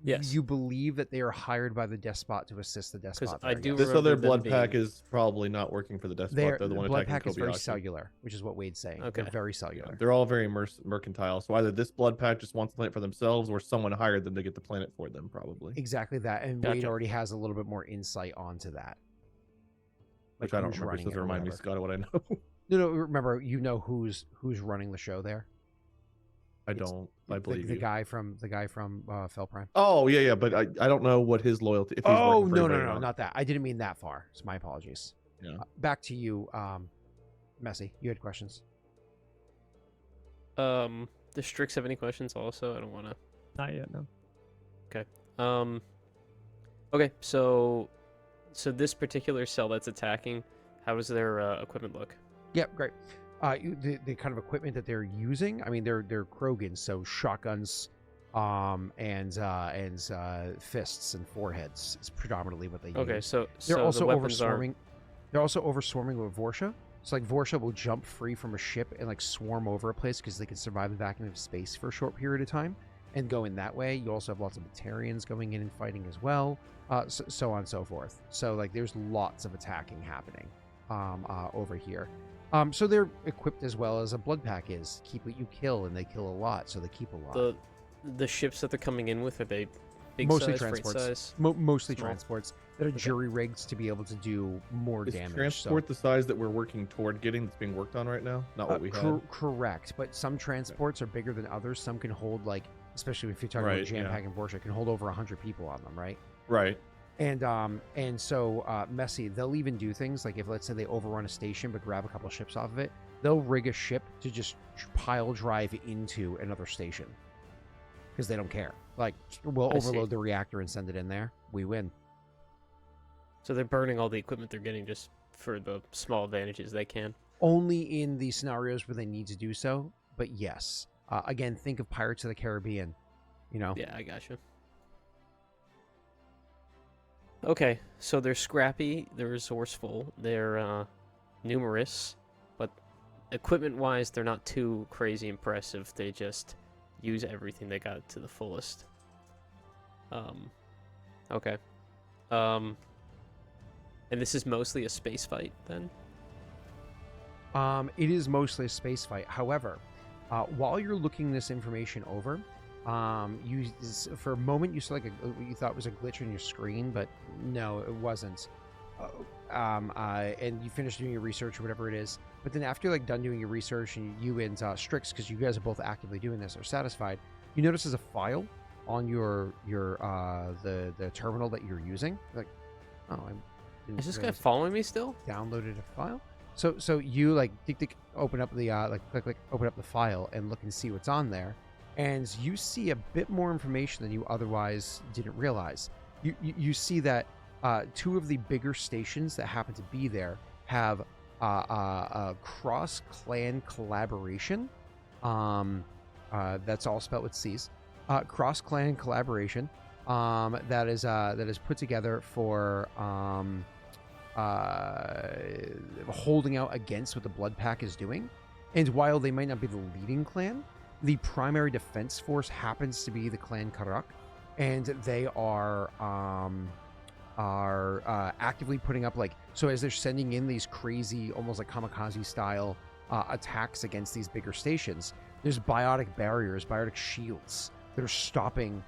yes, you believe that they are hired by the Despot to assist the Despot. I do. So their remember them blood pack being- is probably not working for the Despot. They're the one blood attacking pack is very Kobayashi. cellular, which is what Wade's saying. Okay. They're very Yeah, cellular. they're all very mercantile. So either this blood pack just wants the planet for themselves, or someone hired them to get the planet for them, probably. Exactly that, and Wade Gotcha. already has a little bit more insight onto that. Which I don't who's remember. running This doesn't it or remind me, whatever. Scott, of what I know. No, remember, you know who's running the show there. I don't. I believe the you. guy from Fell Prime. Oh yeah, but I don't know what his loyalty. If he's Oh working for anybody or no, not. not that. I didn't mean that far. So my apologies. Yeah. Back to you, Messy. You had questions. Does Strix have any questions? Also, I don't want to. Not yet, no. Okay, so this particular cell that's attacking, how does their equipment look? Yep, great. The kind of equipment that they're using. I mean, they're Krogans, so shotguns, and fists and foreheads is predominantly what they Okay, use. so They're also the weapons overswarming. They're also overswarming with Vorsha. So like Vorsha will jump free from a ship and like swarm over a place because they can survive the vacuum of space for a short period of time and go in that way. You also have lots of Batarians going in and fighting as well, so on and so forth. So like there's lots of attacking happening over here. So they're equipped as well as a blood pack is. Keep what you kill, and they kill a lot, so they keep a lot. The ships that they're coming in with, are they big Mostly size, freight transports. size? Mostly Small. transports that are jury rigged to be able to do more Is damage. transport the size that we're working toward getting that's being worked on right now? Not what we had. Correct, but some transports are bigger than others. Some can hold like, especially if you're talking about jam pack and Porsche, can hold over 100 people on them, right? Right. And so Messy, they'll even do things like if let's say they overrun a station but grab a couple ships off of it, they'll rig a ship to just pile drive into another station because they don't care. Like we'll overload the reactor and send it in there. We win. So they're burning all the equipment they're getting just for the small advantages they can. Only in the scenarios where they need to do so, but yes. Again, think of Pirates of the Caribbean. You know. Yeah, I gotcha. Okay, so they're scrappy, they're resourceful, they're numerous, but equipment-wise, they're not too crazy impressive. They just use everything they got to the fullest. Okay. And this is mostly a space fight, then? It is mostly a space fight. However, while you're looking this information over, for a moment you saw like what you thought was a glitch on your screen, but no, it wasn't. And you finished doing your research or whatever it is. But then after you're like done doing your research and you and Strix, because you guys are both actively doing this, are satisfied, you notice there's a file on your the terminal that you're using. Like, oh, I didn't Is this guy realize following me still? downloaded a file. So you like tick open up the click open up the file and look and see what's on there, and you see a bit more information than you otherwise didn't realize. You see that two of the bigger stations that happen to be there have a cross-clan collaboration. That's all spelled with C's. Cross-clan collaboration that is put together for holding out against what the Blood Pack is doing. And while they might not be the leading clan, the primary defense force happens to be the clan Karruk, and they are actively putting up so as they're sending in these crazy, almost like kamikaze style attacks against these bigger stations, there's biotic barriers, biotic shields that are stopping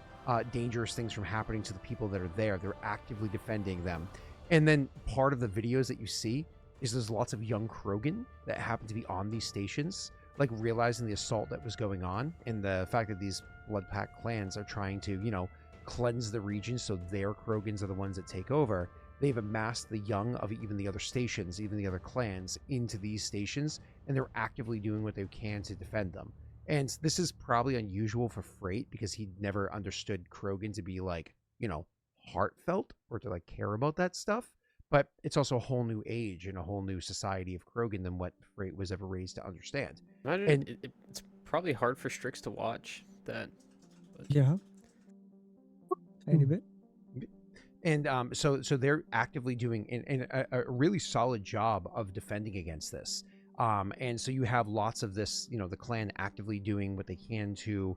dangerous things from happening to the people that are there. They're actively defending them. And then part of the videos that you see is there's lots of young Krogan that happen to be on these stations, like realizing the assault that was going on and the fact that these Blood Pack clans are trying to, cleanse the region so their Krogans are the ones that take over. They've amassed the young of even the other stations, even the other clans, into these stations, and they're actively doing what they can to defend them. And this is probably unusual for Frait because he never understood Krogan to be heartfelt or to care about that stuff. But it's also a whole new age and a whole new society of Krogan than what Frait was ever raised to understand. It's probably hard for Strix to watch that. But... Yeah. Tiny bit. And so they're actively doing a really solid job of defending against this. And so you have lots of this, the clan actively doing what they can to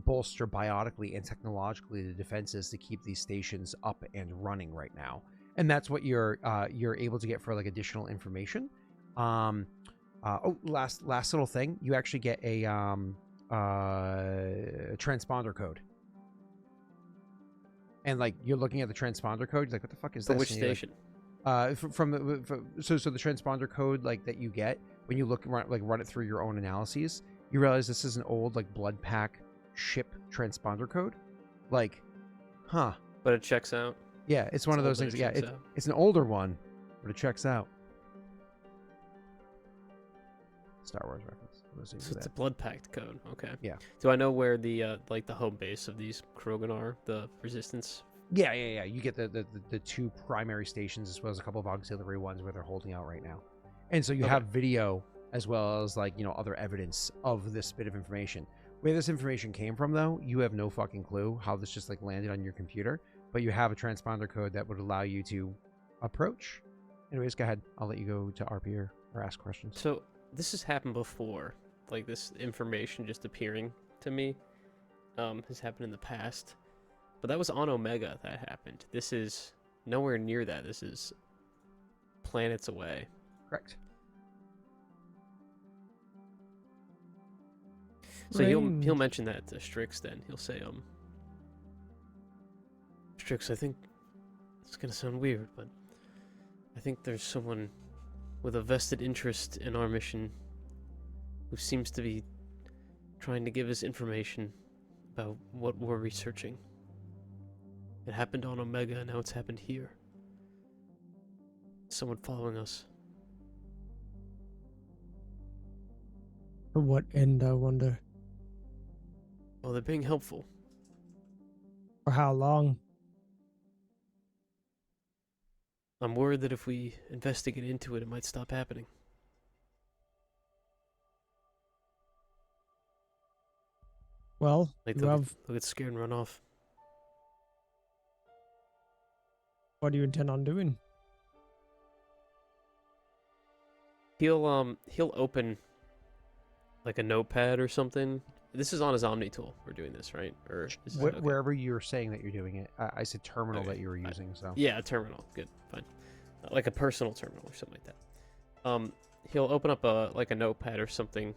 bolster biotically and technologically the defenses to keep these stations up and running right now. And that's what you're able to get for additional information. Last little thing, you actually get a transponder code. And you're looking at the transponder code, you're like, what the fuck is this? Which station? So the transponder code that you get when you run it through your own analyses, you realize this is an old Blood Pack ship transponder code. But it checks out. Yeah, it's one of those things. Yeah, it's an older one, but it checks out. Star Wars reference. So it's a Blood Pact code. Okay. Yeah. Do I know where the the home base of these Krogan are? The Resistance. Yeah. You get the two primary stations as well as a couple of auxiliary ones where they're holding out right now. And so you have video as well as like, other evidence of this bit of information. Where this information came from, though, you have no fucking clue how this just like landed on your computer, but you have a transponder code that would allow you to approach. Anyways, go ahead. I'll let you go to RP or ask questions. So this has happened before, like this information just appearing to me has happened in the past, but that was on Omega that happened. This is nowhere near that. This is planets away. Correct. So he'll mention that to Strix. Then he'll say, Strix, I think it's gonna sound weird, but I think there's someone with a vested interest in our mission who seems to be trying to give us information about what we're researching. It happened on Omega, and now it's happened here. Someone following us. For what end, I wonder? Oh, they're being helpful. For how long? I'm worried that if we investigate into it, it might stop happening. Well, Like you they'll have... get scared and run off. What do you intend on doing? He'll open like a notepad or something. This is on his Omni tool. We're doing this, right? Or is this, okay. Wherever you're saying that you're doing it, I said terminal Okay. that you were using. So Yeah, a terminal. Good, fine. Like a personal terminal or something like that. He'll open up a notepad or something,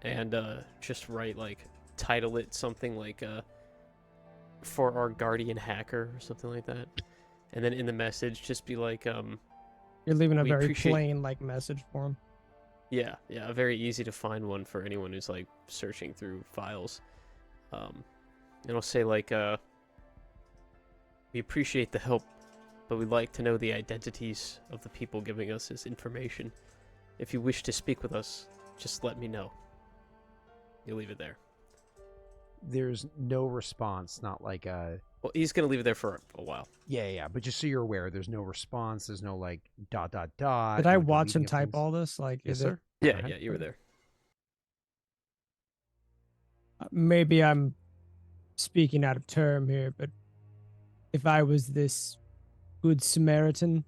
and just write title it something like for our guardian hacker or something like that, and then in the message just be like You're leaving a we very appreciate- plain message for him. yeah, a very easy to find one for anyone who's searching through files. And I'll say we appreciate the help, but we'd like to know the identities of the people giving us this information. If you wish to speak with us, just let me know. You leave it there. there's no response. Not like Well, he's gonna leave it there for a while. yeah. But just so you're aware, there's no response. There's no like ... Did I no watch him deleting of type things. all this? Yes, Is sir. it... Yeah, ahead. yeah, you were there. Maybe I'm speaking out of term here, but if I was this good Samaritan,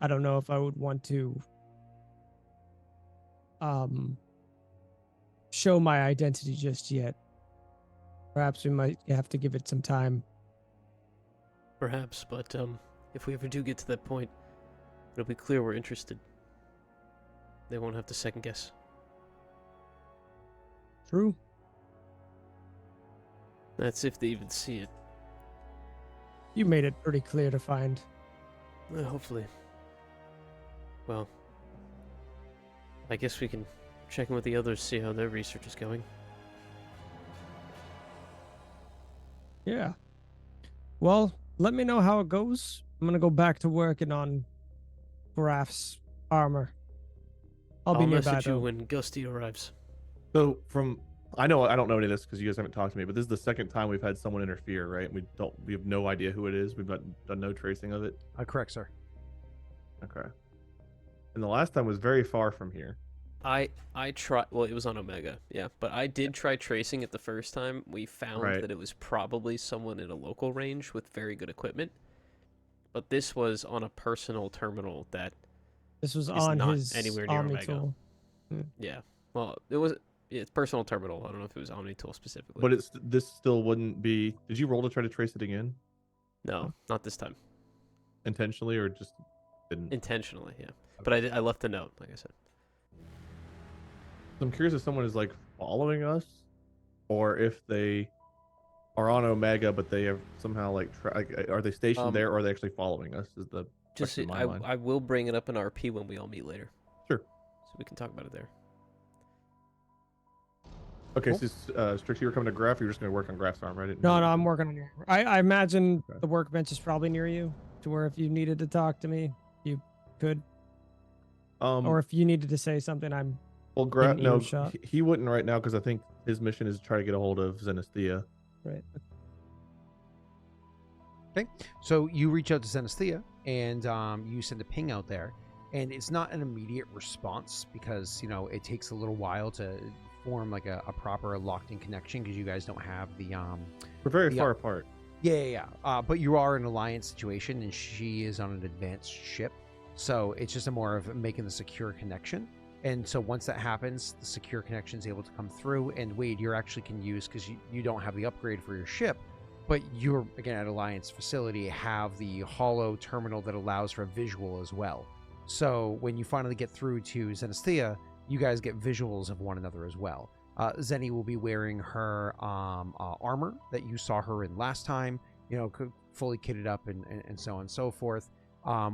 I don't know if I would want to show my identity just yet. Perhaps we might have to give it some time. Perhaps, but if we ever do get to that point, it'll be clear we're interested. They won't have to second guess. True. That's if they even see it. You made it pretty clear to find. Hopefully. Well, I guess we can check in with the others, see how their research is going. Yeah. Well, let me know how it goes. I'm gonna go back to working on Graff's armor. I'll be nearby message you though. when Gusty arrives. So I don't know any of this because you guys haven't talked to me, but this is the second time we've had someone interfere, right? We have no idea who it is. We've done no tracing of it. Correct, sir. Okay. And the last time was very far from here. I tried. Well, it was on Omega, yeah. But I did try tracing it the first time. We found Right. that it was probably someone in a local range with very good equipment. But this was on a personal terminal that, This was It's on not his anywhere near Omni Omega. tool. yeah. Well, it's personal terminal. I don't know if it was OmniTool specifically. But this still wouldn't be. Did you roll to try to trace it again No, not this time. intentionally, or just didn't? Intentionally, yeah. But I left a note, like I said. I'm curious if someone is following us, or if they are on Omega, but they have somehow are they stationed there, or are they actually following us? Is the Just question in my mind. I will bring it up in RP when we all meet later. Sure. So we can talk about it there. Okay, Cool. so Strix, you were coming to Graff. You're just going to work on Graff's arm, right? No, I'm working on your. I imagine Okay. the workbench is probably near you, to where if you needed to talk to me, you could, or if you needed to say something, I'm. Well, Graff, in no, earshot. he wouldn't right now because I think his mission is to try to get a hold of Xenesthea. Right. So you reach out to Xenesthea and you send a ping out there, and it's not an immediate response because it takes a little while to form like a proper locked in connection because you guys don't have the We're very the, far apart. yeah. But you are in an alliance situation, and she is on an advanced ship, so it's just a more of making the secure connection. And so once that happens, the secure connection is able to come through. And Wade, you actually can use, because you don't have the upgrade for your ship, but you're again at Alliance facility have the holo terminal that allows for a visual as well. So when you finally get through to Zenesthea, you guys get visuals of one another as well. Zenny will be wearing her armor that you saw her in last time, fully kitted up and so on and so forth.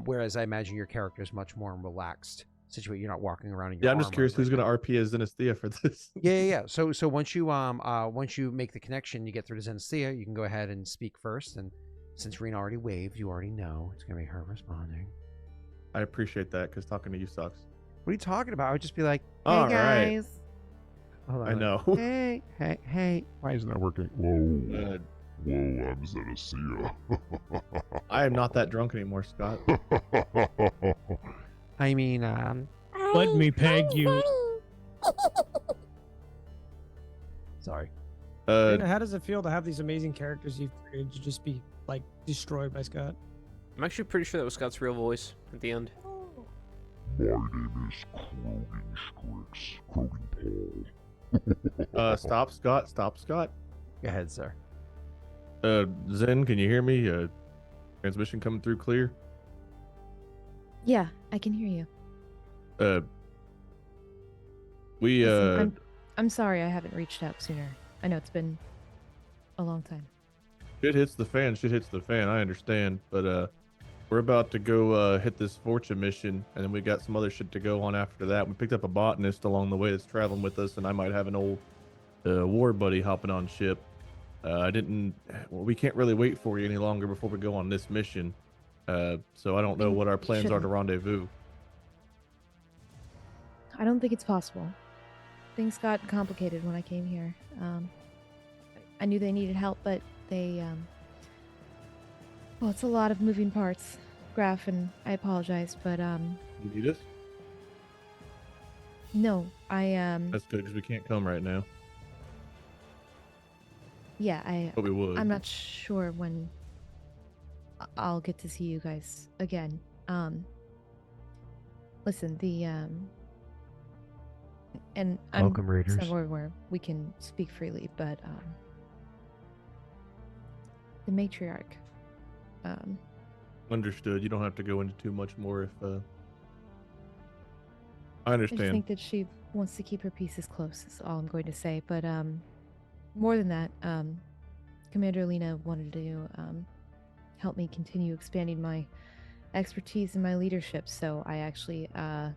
Whereas I imagine your character is much more relaxed situation. You're not walking around in your I'm just curious who's going to RP as Zenesthea for this. Yeah. So once you make the connection, you get through to Zenesthea, you can go ahead and speak first. And since Rena already waved, you already know it's going to be her responding. I appreciate that because talking to you sucks. What are you talking about? I would just be like, hey, All guys. Hold on, I know. Hey. Why isn't that working? Whoa, I'm Zenesthea. I am not that drunk anymore, Scott. I mean, Let me peg you. sorry. Rena, how does it feel to have these amazing characters you've created to just be like destroyed by Scott? I'm actually pretty sure that was Scott's real voice at the end. My name is Karruk Strix, Krogan Paul. Stop, Scott. Stop, Scott. Go ahead, sir. Zen, can you hear me? Transmission coming through clear? Yeah, I can hear you. Listen, I'm sorry I haven't reached out sooner. I know it's been a long time. Shit hits the fan. I understand, but we're about to go hit this fortune mission, and then we got some other shit to go on after that. We picked up a botanist along the way that's traveling with us, and I might have an old war buddy hopping on ship. We can't really wait for you any longer before we go on this mission. So I don't know what our plans are to rendezvous. I don't think it's possible. Things got complicated when I came here. I knew they needed help, but they, well, it's a lot of moving parts, Graff, and I apologize, but, You need us? no, That's good, because we can't come right now. yeah, But we would. I'm not sure when I'll get to see you guys again. Listen, and I'm Welcome, Raiders. somewhere where we can speak freely, but the matriarch. Understood. You don't have to go into too much more if. I I understand. just think that she wants to keep her pieces close. Is all I'm going to say. But more than that, Commander Lena wanted to help me continue expanding my expertise and my leadership. So I actually am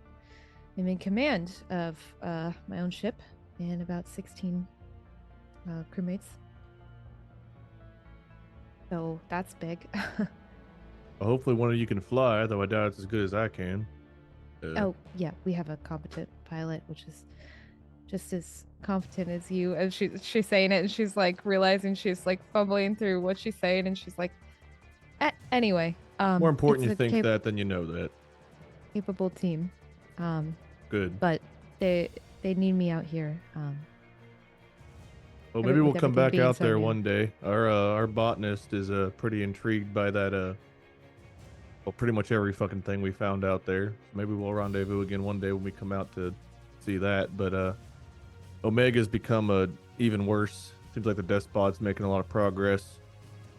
in command of my own ship and about 16 crewmates. So that's big. Well, hopefully one of you can fly, though I doubt it's as good as I can. Oh, yeah, we have a competent pilot, which is just as competent as you. And she's saying it, and she's like realizing she's like fumbling through what she's saying, and she's like, anyway. More important it's you a think that than you know that. capable team. Good. But they need me out here. Well, maybe we'll with come everything back being out so there new. one day. Our botanist is pretty intrigued by that well, pretty much every fucking thing we found out there. Maybe we'll rendezvous again one day when we come out to see that. But Omega's become even worse. Seems like the despot's making a lot of progress.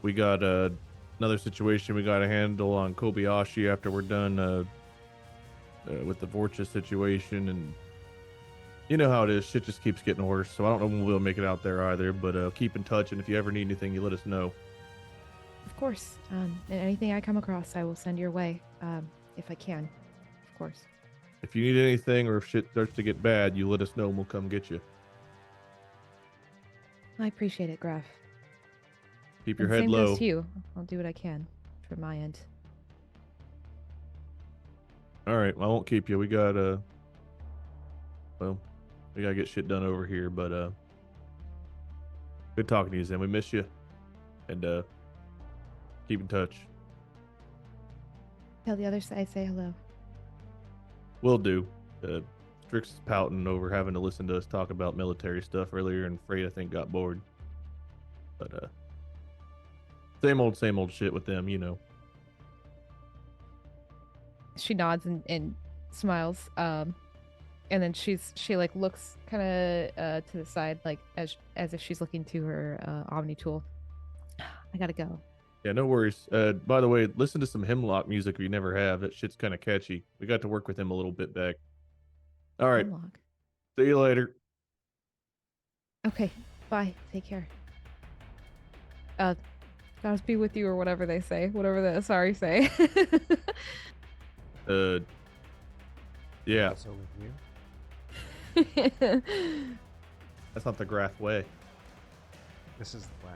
We got another situation we got to handle on Kobayashi after we're done with the Vorcha situation, and you know how it is. Shit just keeps getting worse. So I don't know when we'll make it out there either. But keep in touch, and if you ever need anything, you let us know. Of course. And anything I come across, I will send your way, if I can. Of course. If you need anything or if shit starts to get bad, you let us know and we'll come get you. I appreciate it, Graff. Keep your And head same low. goes to you. I'll do what I can from my end. All right, well, I won't keep you. We got well, we gotta get shit done over here, but good talking to you, Zen. We miss you, and keep in touch. Tell the other side I say hello. Will do. Strix is pouting over having to listen to us talk about military stuff earlier, and Frait, I think, got bored. But same old shit with them, you know. She nods and smiles. And then she like looks kind of to the side, like as if she's looking to her Omni tool. I gotta go. Yeah, no worries. By the way, listen to some Hemlock music if you never have. That shit's kind of catchy. We got to work with him a little bit back. All right. Hemlock. See you later. Okay. Bye. Take care. Gods be with you, or whatever they say. Whatever the sorry say. Yeah. Also with you. That's not the Graff way. This is the way.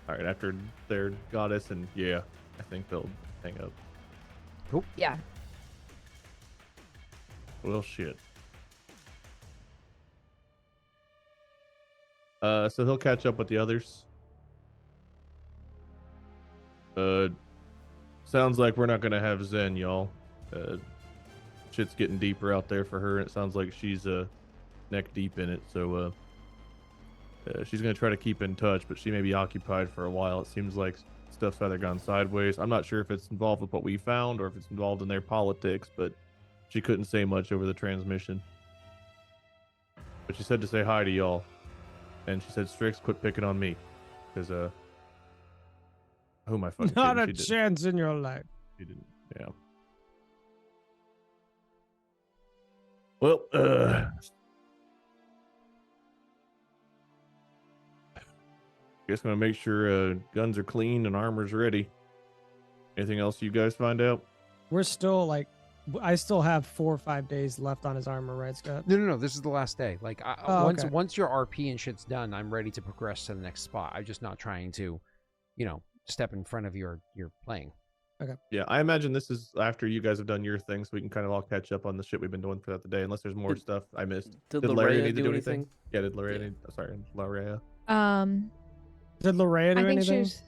All right, after their goddess, and yeah, I think they'll hang up. Cool. Yeah. Well, shit. So he'll catch up with the others. Sounds like we're not gonna have Zen, y'all. Shit's getting deeper out there for her, and it sounds like she's neck deep in it. So she's gonna try to keep in touch, but she may be occupied for a while. It seems like stuff's either gone sideways. I'm not sure if it's involved with what we found or if it's involved in their politics, but she couldn't say much over the transmission. But she said to say hi to y'all. And she said, Strix, quit picking on me. Because, who am I fucking Not kidding? a chance in your life. She didn't, yeah. Well, guess I'm gonna make sure guns are clean and armor's ready. Anything else you guys find out? We're still like, I still have 4 or 5 days left on his armor, right, Scott? No. This is the last day. Like, Okay. once your RP and shit's done, I'm ready to progress to the next spot. I'm just not trying to, step in front of your playing. Yeah, I imagine this is after you guys have done your thing, so we can kind of all catch up on the shit we've been doing throughout the day, unless there's more stuff I missed. Did Larrea Larrea need to do do anything? Yeah, did Larrea Yeah. need... Sorry, Larrea. Did Larrea do I think anything? she was.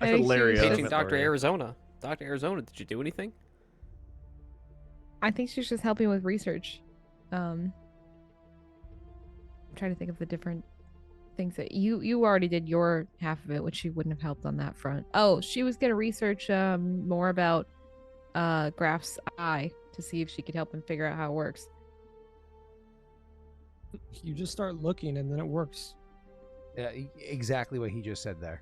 I said Larrea. She I was Paging meant Dr. Larrea. Arizona. Dr. Arizona, did you do anything? I think she's just helping with research. I'm trying to think of the different things that you already did your half of it, which she wouldn't have helped on that front. Oh, she was gonna research more about Graff's eye to see if she could help him figure out how it works. You just start looking and then it works. Exactly what he just said there.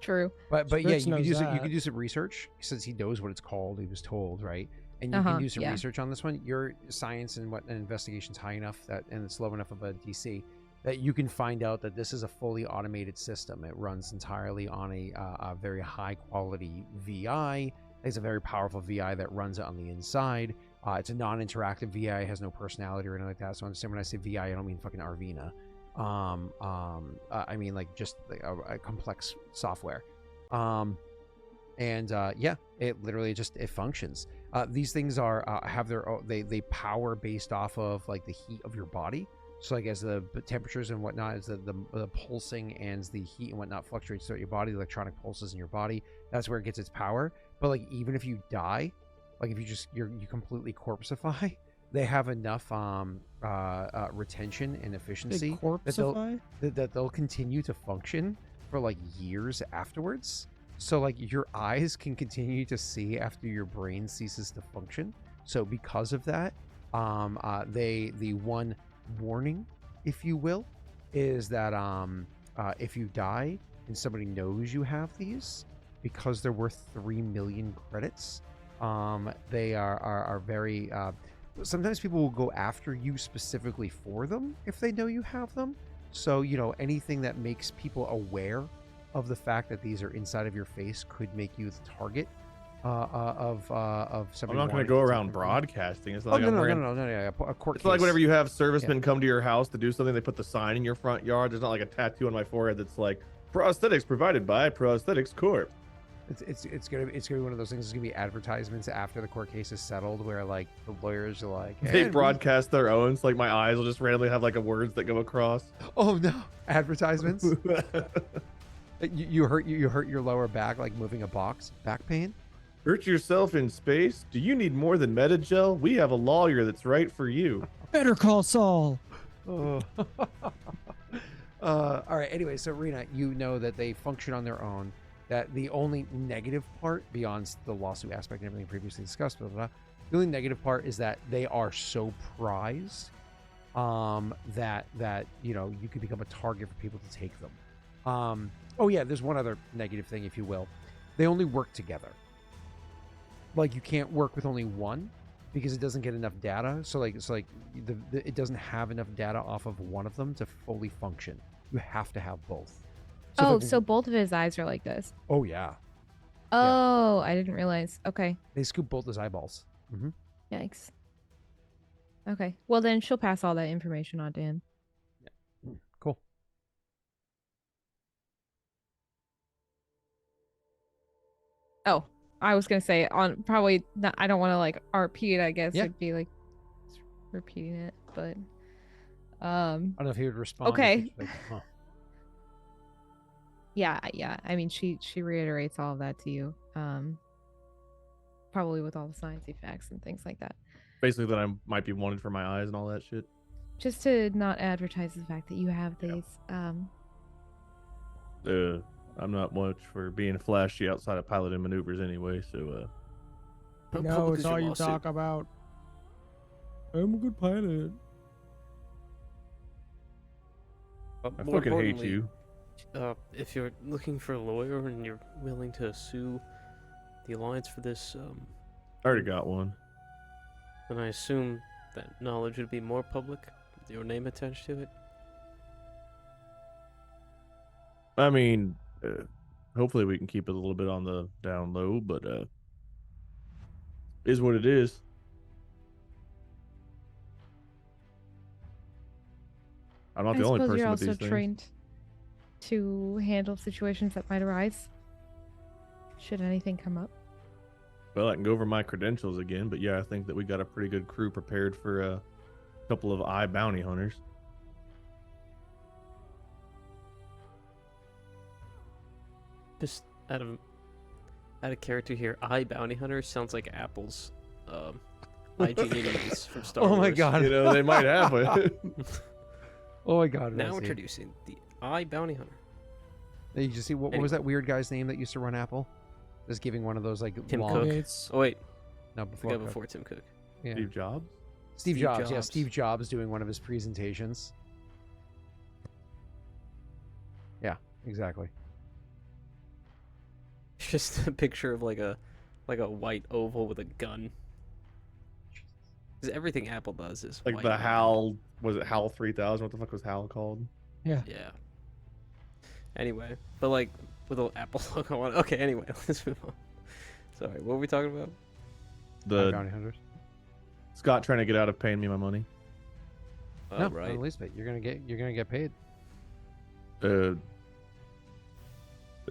True. But yeah, Strix you could knows do some, you that. could do some research since he knows what it's called. He was told, right? And you Uh-huh, can do some yeah. research on this one. Your science and investigation's high enough that, and it's low enough of a DC that you can find out that this is a fully automated system. It runs entirely on a very high quality VI. It's a very powerful VI that runs it on the inside. It's a non-interactive VI. It has no personality or anything like that. So understand when I say VI, I don't mean fucking Arvina. I mean like just like a complex software. Yeah, it literally just it functions. These things are have their own, they power based off of like the heat of your body. So like as the temperatures and whatnot, as the pulsing and the heat and whatnot fluctuates throughout your body, the electronic pulses in your body, that's where it gets its power. But like even if you die, like if you completely corpseify, they have enough retention and They efficiency corpseify? that they'll continue to function for like years afterwards. So like your eyes can continue to see after your brain ceases to function. So because of that, the one warning, if you will, is that if you die and somebody knows you have these, because they're worth 3 million credits, they are very sometimes people will go after you specifically for them if they know you have them. So anything that makes people aware of the fact that these are inside of your face could make you the target of somebody. I'm not going to wanting go take around them. broadcasting. It's Oh not like no, I'm no, wearing... no, no, no, yeah, a court It's case. like whenever you have servicemen come to your house to do something, they put the sign in your front yard. There's not like a tattoo on my forehead that's like prosthetics provided by Prosthetics Corp. It's gonna be one of those things. It's gonna be advertisements after the court case is settled, where like the lawyers are like, They "And we-" broadcast their own. So like my eyes will just randomly have like a words that go across. Oh no, advertisements. You hurt your lower back like moving a box. Back pain. Hurt yourself in space? Do you need more than Metagel? We have a lawyer that's right for you. Better call Saul. Oh. All right. Anyway, so Rena, you know that they function on their own. That the only negative part, beyond the lawsuit aspect and everything previously discussed, blah, blah, blah, the only negative part is that they are so prized that you could become a target for people to take them. Oh yeah, there's one other negative thing, if you will. They only work together. Like, you can't work with only one because it doesn't get enough data. So it doesn't have enough data off of one of them to fully function. You have to have both. So both of his eyes are like this. Oh yeah, Oh, I didn't realize. Okay. they scoop both his eyeballs. Mm-hmm. Yikes. Okay. Well, then she'll pass all that information on to him. Cool. Oh, I was gonna say on probably not, I don't want to like repeat. I guess Yeah. it'd be like repeating it, but I don't know if he would respond. if Okay. it's like, huh. yeah. I mean, she reiterates all of that to you. Probably with all the sciencey facts and things like that, Basically, that I might be wanted for my eyes and all that shit. just to not advertise the fact that you have Yeah. these. I'm not much for being flashy outside of piloting maneuvers anyway, so How No, public it's is your all you lawsuit? talk about. I'm a good pilot. I More fucking hate importantly, you. If you're looking for a lawyer and you're willing to sue the Alliance for this, I already got one. then I assume that knowledge would be more public, with your name attached to it. I mean, hopefully we can keep it a little bit on the down low, but is what it is. I'm not I the only suppose person you're with also these things. trained to handle situations that might arise. Should anything come up. Well, I can go over my credentials again, but yeah, I think that we got a pretty good crew prepared for a couple of eye bounty hunters. Just out of character here, I Bounty Hunter sounds like Apple's IG-88s from Star Oh Wars. my god. You know, they might have it. Oh my god. Now Rusty. introducing the I Bounty Hunter. You just see what was that weird guy's name that used to run Apple? Just giving one of those like Tim long. Cook. Gates. Oh wait, No, the before. guy Cook. before Tim Cook. Yeah. Steve Jobs? Steve Steve Jobs. Yeah, Jobs. Steve Jobs doing one of his presentations. Yeah, exactly. It's just a picture of like a white oval with a gun. Because everything Apple does is Like white the and a gun. HAL, was it HAL 3000? What the fuck was HAL called? Yeah. Yeah. Anyway, but like with an Apple logo on. Okay. Anyway, let's move on. Sorry, what were we talking about? Bounty The hunters. Scott trying to get out of paying me my money. Oh, No, right. not the least bit. You're gonna get paid. But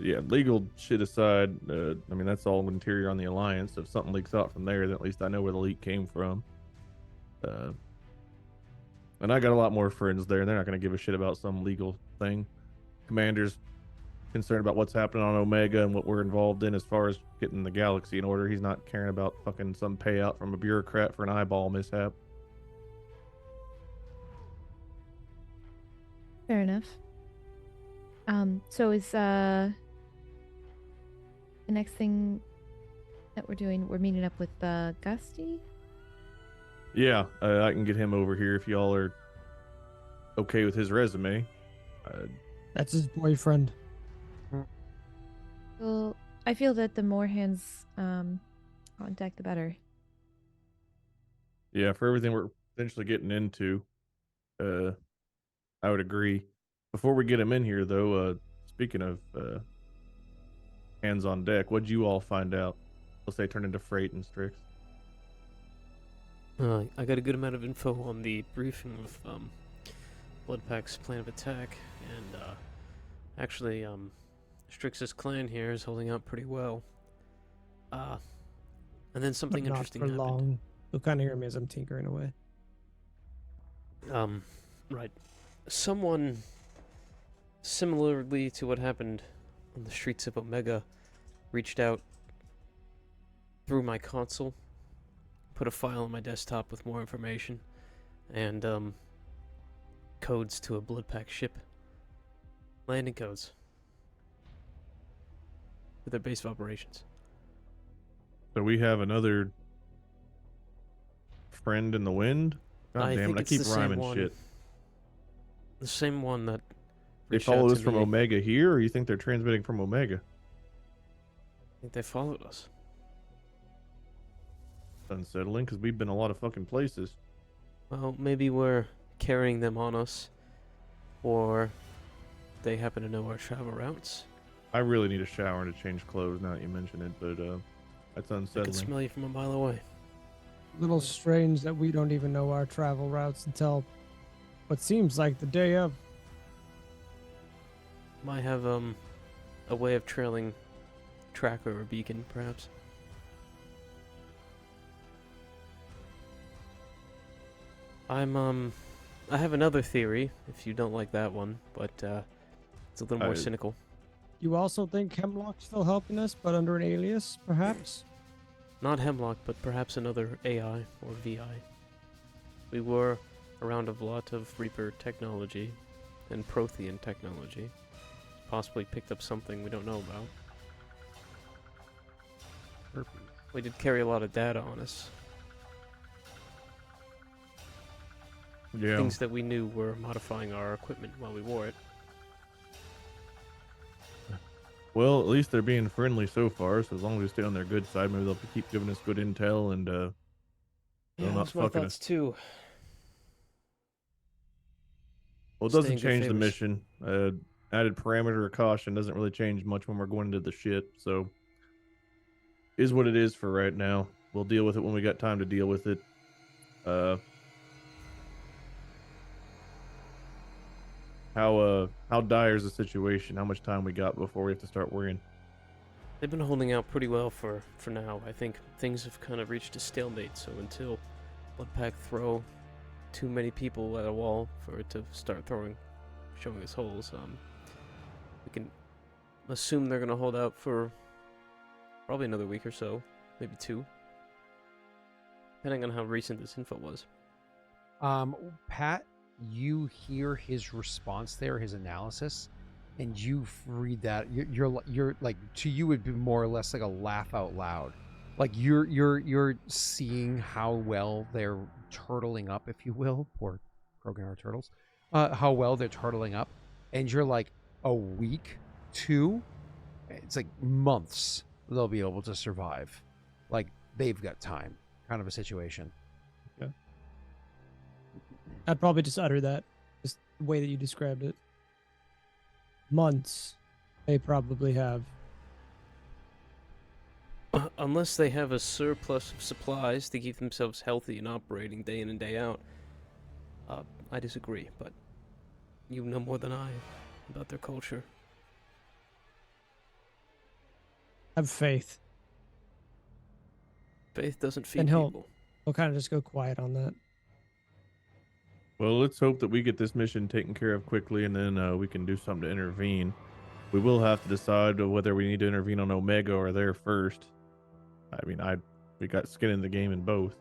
yeah, legal shit aside, I mean, that's all interior on the Alliance. If something leaks out from there, then at least I know where the leak came from. And I got a lot more friends there, and they're not going to give a shit about some legal thing. Commander's concerned about what's happening on Omega and what we're involved in as far as getting the galaxy in order. He's not caring about fucking some payout from a bureaucrat for an eyeball mishap. Fair enough. So is the next thing that we're doing, we're meeting up with Gusty? Yeah, I can get him over here if y'all are okay with his resume. That's his boyfriend. Well, I feel that the more hands on deck, the better. Yeah, for everything we're potentially getting into, I would agree. Before we get him in here, though, speaking of hands on deck, what'd you all find out? Let's say turn into Frait and Strix. I got a good amount of info on the briefing of Bloodpack's plan of attack, and actually, Strix's clan here is holding out pretty well. And then something But not interesting for happened. long. You'll kind of hear me as I'm tinkering away. Right. Someone similarly to what happened on the streets of Omega reached out through my console, put a file on my desktop with more information, and codes to a blood pack ship. Landing codes for their base of operations. So we have another friend in the wind? God I damn think it, I it's keep the same rhyming one. shit. The same one that They reached out follow to us from me. Omega here, or you think they're transmitting from Omega? I think they followed us. Unsettling, because we've been a lot of fucking places. Well, maybe we're carrying them on us, or they happen to know our travel routes. I really need a shower and to change clothes now that you mention it, but that's I unsettling. can smell you from a mile away. Little strange that we don't even know our travel routes until what seems like the day of. Might have a way of trailing tracker or beacon, perhaps. I have another theory, if you don't like that one, but it's a little more cynical. You also think Hemlock's still helping us, but under an alias, perhaps? Not Hemlock, but perhaps another AI or VI. We were around a lot of Reaper technology and Prothean technology. Possibly picked up something we don't know about. We did carry a lot of data on us. Yeah. Things that we knew were modifying our equipment while we wore it. Well, at least they're being friendly so far, so as long as we stay on their good side, maybe they'll keep giving us good intel and Yeah, not that's my fucking thoughts us. too. Well, it Stay doesn't in good change the favors. mission. Added parameter of caution doesn't really change much when we're going into the ship, so is what it is for right now. We'll deal with it when we got time to deal with it. How dire is the situation? How much time we got before we have to start worrying? They've been holding out pretty well for now. I think things have kind of reached a stalemate, so until Bloodpack throw too many people at a wall for it to start showing us holes, we can assume they're gonna hold out for probably another week or so, maybe 2, depending on how recent this info was. Pat, you hear his response there, his analysis, and you read that you're like, to you it'd be more or less like a laugh out loud. Like you're seeing how well they're turtling up, if you will. Poor Krogan turtles. How well they're turtling up, and you're like, a week, 2, it's like months they'll be able to survive. Like they've got time, kind of a situation. I'd probably just utter that, just the way that you described it. Months, they probably have. Unless they have a surplus of supplies to keep themselves healthy and operating day in and day out. I disagree, but you know more than I about their culture. Have faith. Faith doesn't feed And people. He'll kind of just go quiet on that. Well, let's hope that we get this mission taken care of quickly, and then we can do something to intervene. We will have to decide whether we need to intervene on Omega or there first. I mean, we got skin in the game in both.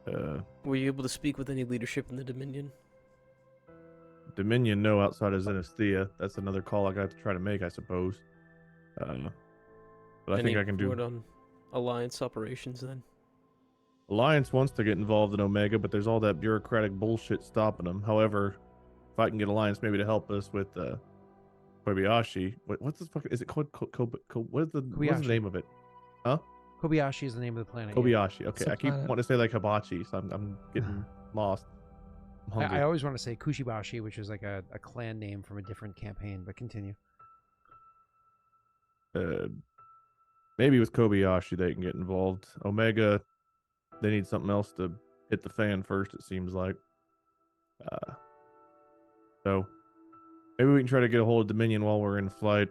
Were you able to speak with any leadership in the Dominion? Dominion, no, outside of Xenesthea. That's another call I got to try to make, I suppose. But I think I can do. Word on Alliance operations then? Alliance wants to get involved in Omega, but there's all that bureaucratic bullshit stopping them. However, if I can get Alliance maybe to help us with Kobayashi, what's this fucking? Is it called what's the name of it? Huh? Kobayashi is the name of the planet. Yeah. Kobayashi. Okay, It's a I keep planet. wanting to say like hibachi, so I'm getting lost. I'm hungry. I always want to say Kushibashi, which is like a clan name from a different campaign, but continue. Maybe with Kobayashi they can get involved. Omega, they need something else to hit the fan first, it seems like. So maybe we can try to get a hold of Dominion while we're in flight,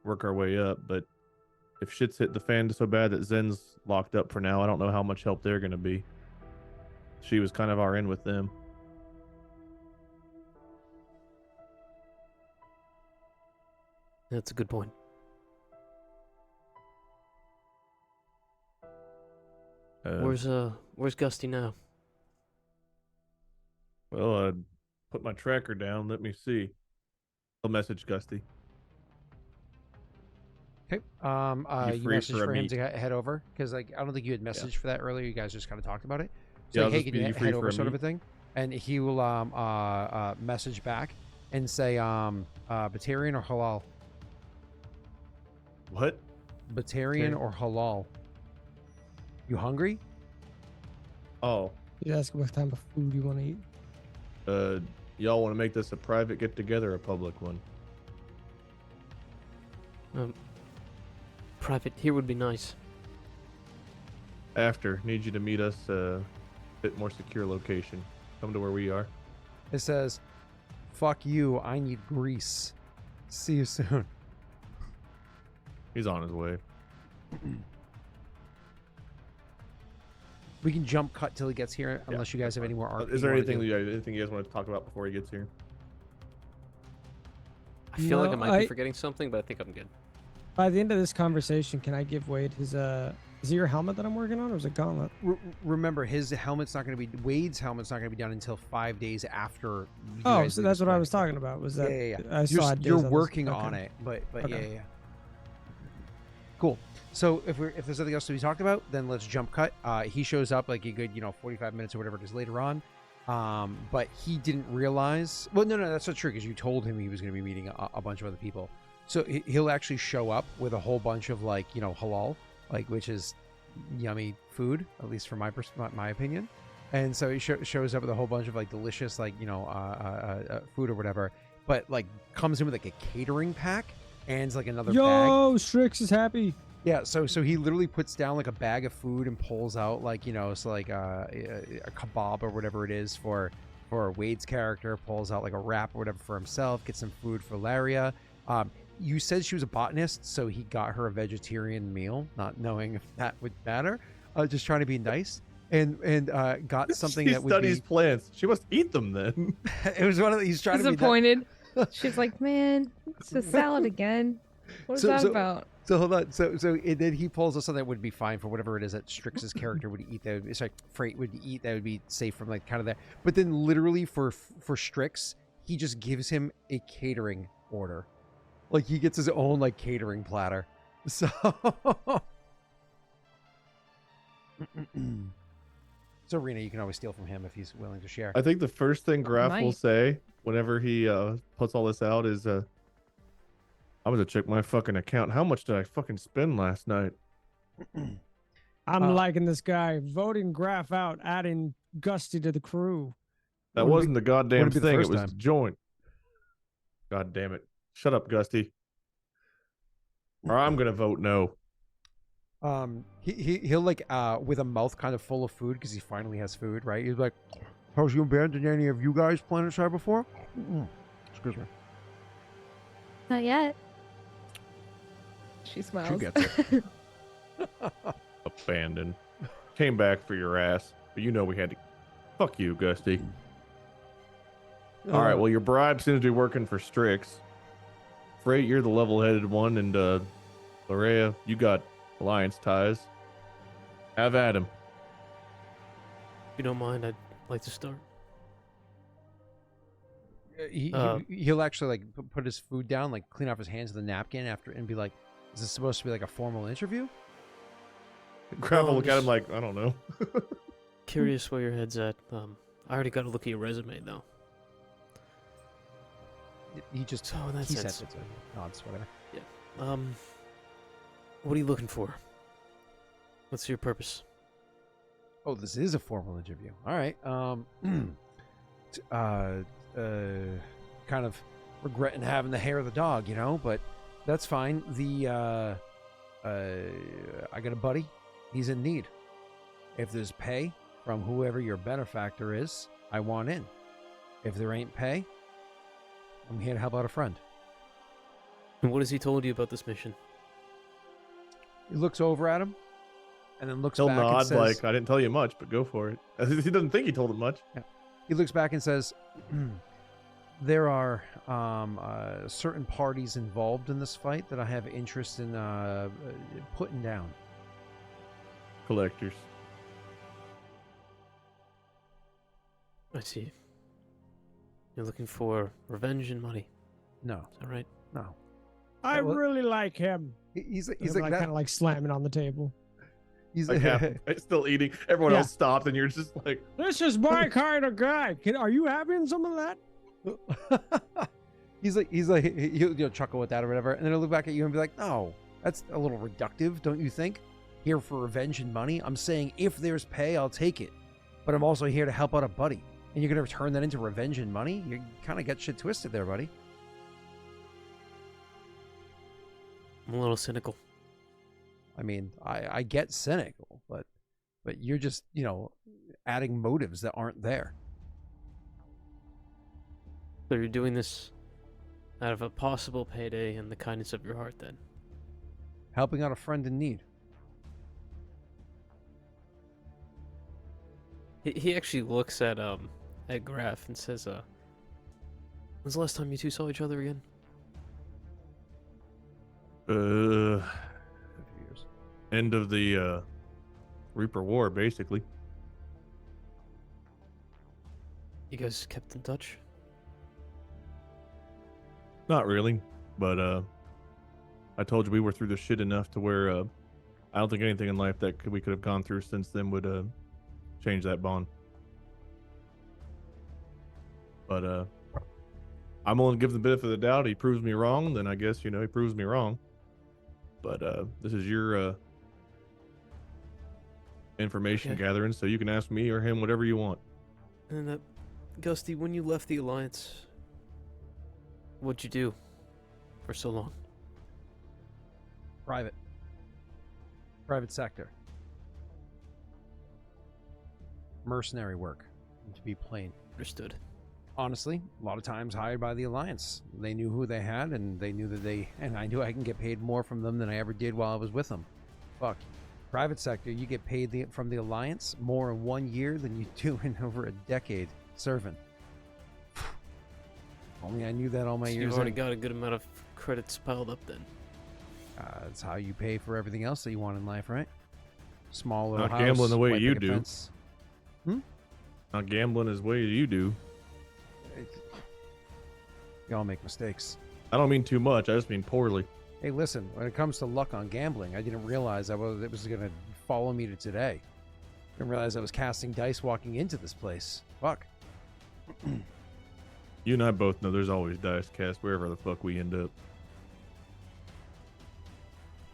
work our way up. But if shit's hit the fan so bad that Zen's locked up for now, I don't know how much help they're going to be. She was kind of our in with them. That's a good point. Where's Gusty now? Well, I put my tracker down. Let me see. I'll message Gusty. Okay. You You free messaged for a for him meet? to head over because like I don't think you had messaged for that earlier. You guys just kind of talked about it. So Yeah, like, I'll hey, just can be you free head for over, a sort of a meet. thing, and he will message back and say Batarian or halal. What? Batarian Okay. or halal. You hungry? Oh, He's asking what type of food you want to eat. y'all want to make this a private get together, or a public one? Private here would be nice. After, need you to meet us a bit more secure location. Come to where we are. It says, "Fuck you. I need grease. See you soon." He's on his way. We can jump cut till he gets here, Yeah, unless you guys have any more art. Is there anything you guys want to talk about before he gets here? I feel like I No, might be forgetting something, but I think I'm good. By the end of this conversation, can I give Wade his is it your helmet that I'm working on, or is it gauntlet? Remember, his helmet's not going to be Wade's helmet's not going to be done until 5 days after. You Oh, guys so leave that's this what I planet. was talking about. Was that Yeah. I saw it You're days on this- working okay. on it, but Okay. yeah. Cool. So if there's nothing else to be talked about, then let's jump cut. He shows up like a good 45 minutes or whatever it is later on. But he didn't realize. Well, no, that's not true because you told him he was going to be meeting a bunch of other people. So he'll actually show up with a whole bunch of halal, which is yummy food, at least from my opinion. And so he shows up with a whole bunch of delicious food or whatever, but comes in with a catering pack and another bag. Yo, Strix is happy. Yeah, so he literally puts down a bag of food and pulls out a kebab or whatever it is for Wade's character, pulls out a wrap or whatever for himself, gets some food for Larrea. You said she was a botanist, so he got her a vegetarian meal, not knowing if that would matter. Just trying to be nice, and got something she that would studies be. Plants. She must eat them then. It was one of the, he's trying to be Disappointed. She's like, man, it's a salad again. What's that about? So hold on. So and then he pulls us something that would be fine for whatever it is that Strix's character would eat. That it's Frait would eat. That would be safe from kind of that. But then literally for Strix, he just gives him a catering order. He gets his own catering platter. So so Rena, you can always steal from him if he's willing to share. I think the first thing Graff will Might. say whenever he puts all this out is, I'm gonna check my fucking account. How much did I fucking spend last night? I'm liking this guy. Voting Graff out, adding Gusty to the crew. That wasn't the goddamn wouldn't be the thing. It first was time. the joint. God damn it. Shut up, Gusty. Or I'm gonna vote no. He'll with a mouth kind of full of food because he finally has food, right? He's like, "Has you abandoned any of you guys planetside before?" Excuse me. Not yet. She smiles. She gets it. Abandoned. Came back for your ass, but you know we had to. Fuck you, Gusty. All right, well, your bribe seems to be working for Strix. Frait, you're the level-headed one, and Larrea, you got alliance ties. Have at him. If you don't mind, I'd like to start. He'll actually put his food down, clean off his hands with a napkin after, and be like, "Is this supposed to be a formal interview?" Graff will I'm look at him just like, I don't know. Curious where your head's at. I already got a look at your resume, though. He just So in that he sense, said it, so nods, whatever. what are you looking for? What's your purpose? Oh, this is a formal interview. All right. Kind of regretting having the hair of the dog, but that's fine. I got a buddy. He's in need. If there's pay from whoever your benefactor is, I want in. If there ain't pay, I'm here to help out a friend. And what has he told you about this mission? He looks over at him, and then looks He'll back nod and says, like, I didn't tell you much, but go for it. He doesn't think he told him much. He looks back and says, there are certain parties involved in this fight that I have interest in putting down. Collectors. I see. You're looking for revenge and money. No, Is that right? no. I well- really like him. He's He's like that. kind of like slamming on the table. He's Like half still eating. Everyone Yeah. else stopped, and you're just like, This is my kind of guy. Are you having some of that? he's like he'll chuckle with that or whatever, and then he'll look back at you and be like, "No, that's a little reductive, don't you think? Here for revenge and money. I'm saying if there's pay, I'll take it, but I'm also here to help out a buddy. And you're gonna turn that into revenge and money? You kind of get shit twisted there, buddy." I'm a little cynical. I mean, I get cynical, but you're just adding motives that aren't there. So you're doing this out of a possible payday and the kindness of your heart, then? Helping out a friend in need. He actually looks at Graff and says, when's the last time you two saw each other again? end of the Reaper War, basically. You guys kept in touch? Not really, but I told you we were through the shit enough to where I don't think anything in life that we could have gone through since then would change that bond. But I'm willing to give the benefit of the doubt. He proves me wrong, then I guess he proves me wrong. But this is your information gathering, so you can ask me or him whatever you want. And Gusty, when you left the Alliance, what'd you do for so long? Private sector. Mercenary work, to be plain. Understood. Honestly, a lot of times hired by the Alliance. They knew who they had, and they knew and I knew I can get paid more from them than I ever did while I was with them. Fuck. Private sector, you get paid from the Alliance more in 1 year than you do in over a decade serving. Only I knew that all my So years. you've already got a good amount of credits piled up then. That's how you pay for everything else that you want in life, right? Small little Not house, gambling the way white you picket do. fence. Not gambling as way as you do. Y'all make mistakes. I don't mean too much. I just mean poorly. Hey, listen, when it comes to luck on gambling, I didn't realize it was going to follow me to today. I didn't realize I was casting dice walking into this place. Fuck. You and I both know there's always dice cast wherever the fuck we end up.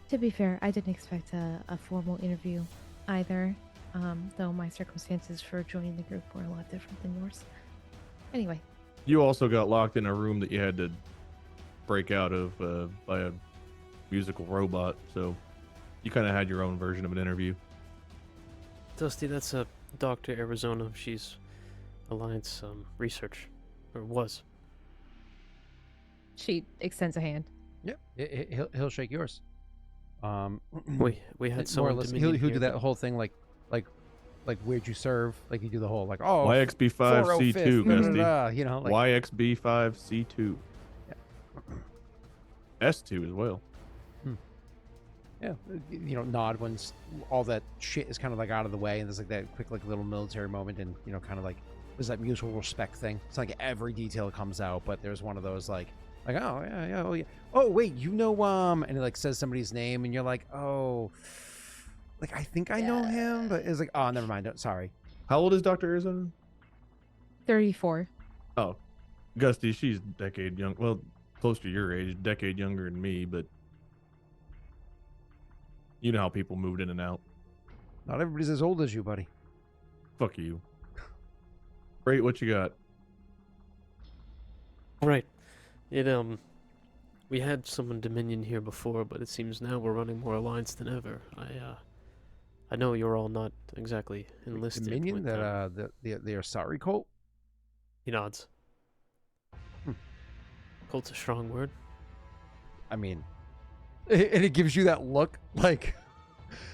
To be fair, I didn't expect a formal interview either, though my circumstances for joining the group were a lot different than yours. Anyway. You also got locked in a room that you had to break out of by a musical robot, so you kind of had your own version of an interview. Dusty, that's Dr. Arizona. She's Alliance research, or was. She extends a hand. Yep. He'll shake yours. We had more or someone less. Dominion He'll here, do that but- whole thing like where'd you serve? Like you do the whole like YXB5C2, 405th, Gusty. you know, like YXB5C2. S2 as well. yeah, nod when all that shit is kind of like out of the way, and there's like that quick like little military moment, and kind of like there's that mutual respect thing. It's not like every detail comes out, but there's one of those like oh yeah, oh wait, and it like says somebody's name, and you're like, oh, like I think I know him, but it's like, oh, never mind, sorry. How old is Dr. Arizona? 34. Oh, Gusty, she's a decade young. Well, close to your age, a decade younger than me, but you know how people moved in and out. Not everybody's as old as you, buddy. Fuck you. Great, what you got? Right. We had someone Dominion here before, but it seems now we're running more Alliance than ever. I know you're all not exactly enlisted. Dominion, with, that the Asari cult. He nods. Cult's a strong word. I mean, and it gives you that look like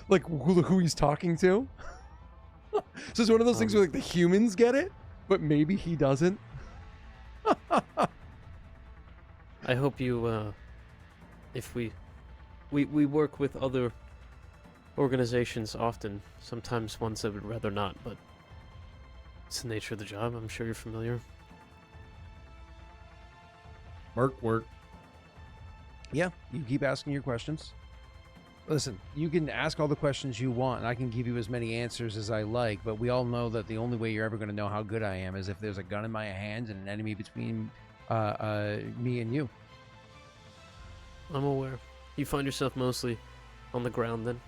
who he's talking to. So it's one of those things where like the humans get it, but maybe he doesn't. I hope you, if we work with other organizations often, sometimes ones I would rather not, but It's the nature of the job. I'm sure you're familiar. Merc work. Yeah, you keep asking your questions. Listen, you can ask all the questions you want, and I can give you as many answers as I like, but we all know that the only way you're ever going to know how good I am is if there's a gun in my hand and an enemy between me and you. I'm aware. You find yourself mostly on the ground then?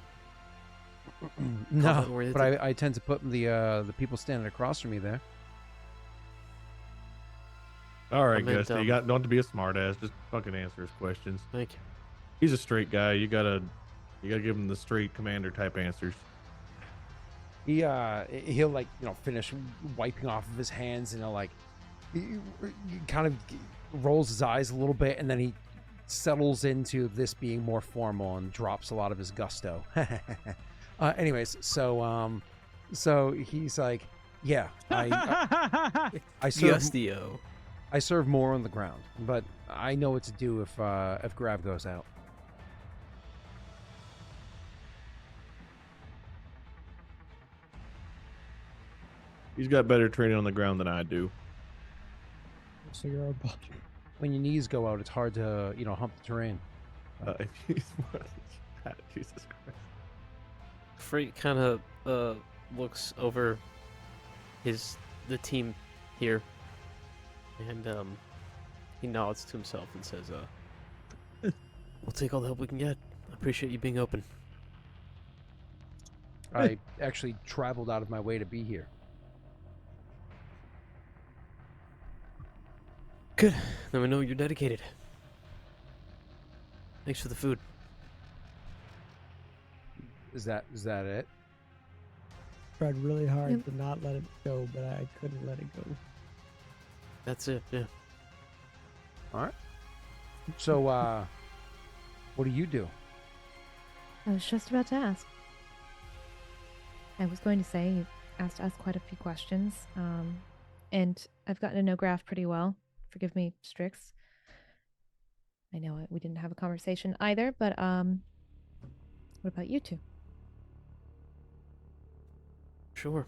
No, Combat-oriented? but I tend to put the people standing across from me there. All right, I meant, Gusty, you don't have to be a smartass. Just fucking answer his questions. Thank you. He's a straight guy. You gotta give him the straight commander type answers. He'll like finish wiping off of his hands, and he kind of rolls his eyes a little bit, and then he settles into this being more formal and drops a lot of his gusto. Anyways, so he's like, yeah, I serve Gustio. I serve more on the ground, but I know what to do if Graff goes out. He's got better training on the ground than I do. So you're a bot. When your knees go out, it's hard to hump the terrain. If he's Jesus Christ. Frait kind of looks over the team here, and he nods to himself and says, "We'll take all the help we can get. I appreciate you being open." I actually traveled out of my way to be here. Good. Then we know you're dedicated. Thanks for the food. Is that it? Tried really hard Yep. to not let it go, but I couldn't let it go. That's it. Yeah. All right. So, what do you do? I was just about to ask. I was going to say you asked us quite a few questions, and I've gotten to know Graff pretty well. Forgive me, Strix. I know we didn't have a conversation either, but what about you two? Sure.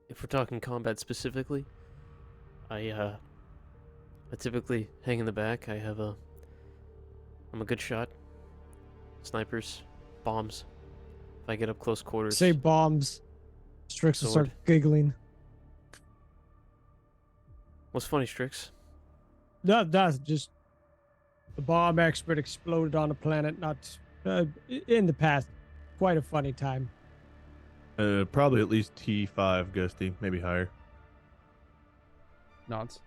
If we're talking combat specifically, I typically hang in the back. I'm a good shot. Snipers, bombs. If I get up close quarters, Say bombs. Strix will Sword. start giggling. What's funny, Strix? No, that's just the bomb expert exploded on a planet not in the past. Quite a funny time. Probably at least T5, Gusty, maybe higher. Nods.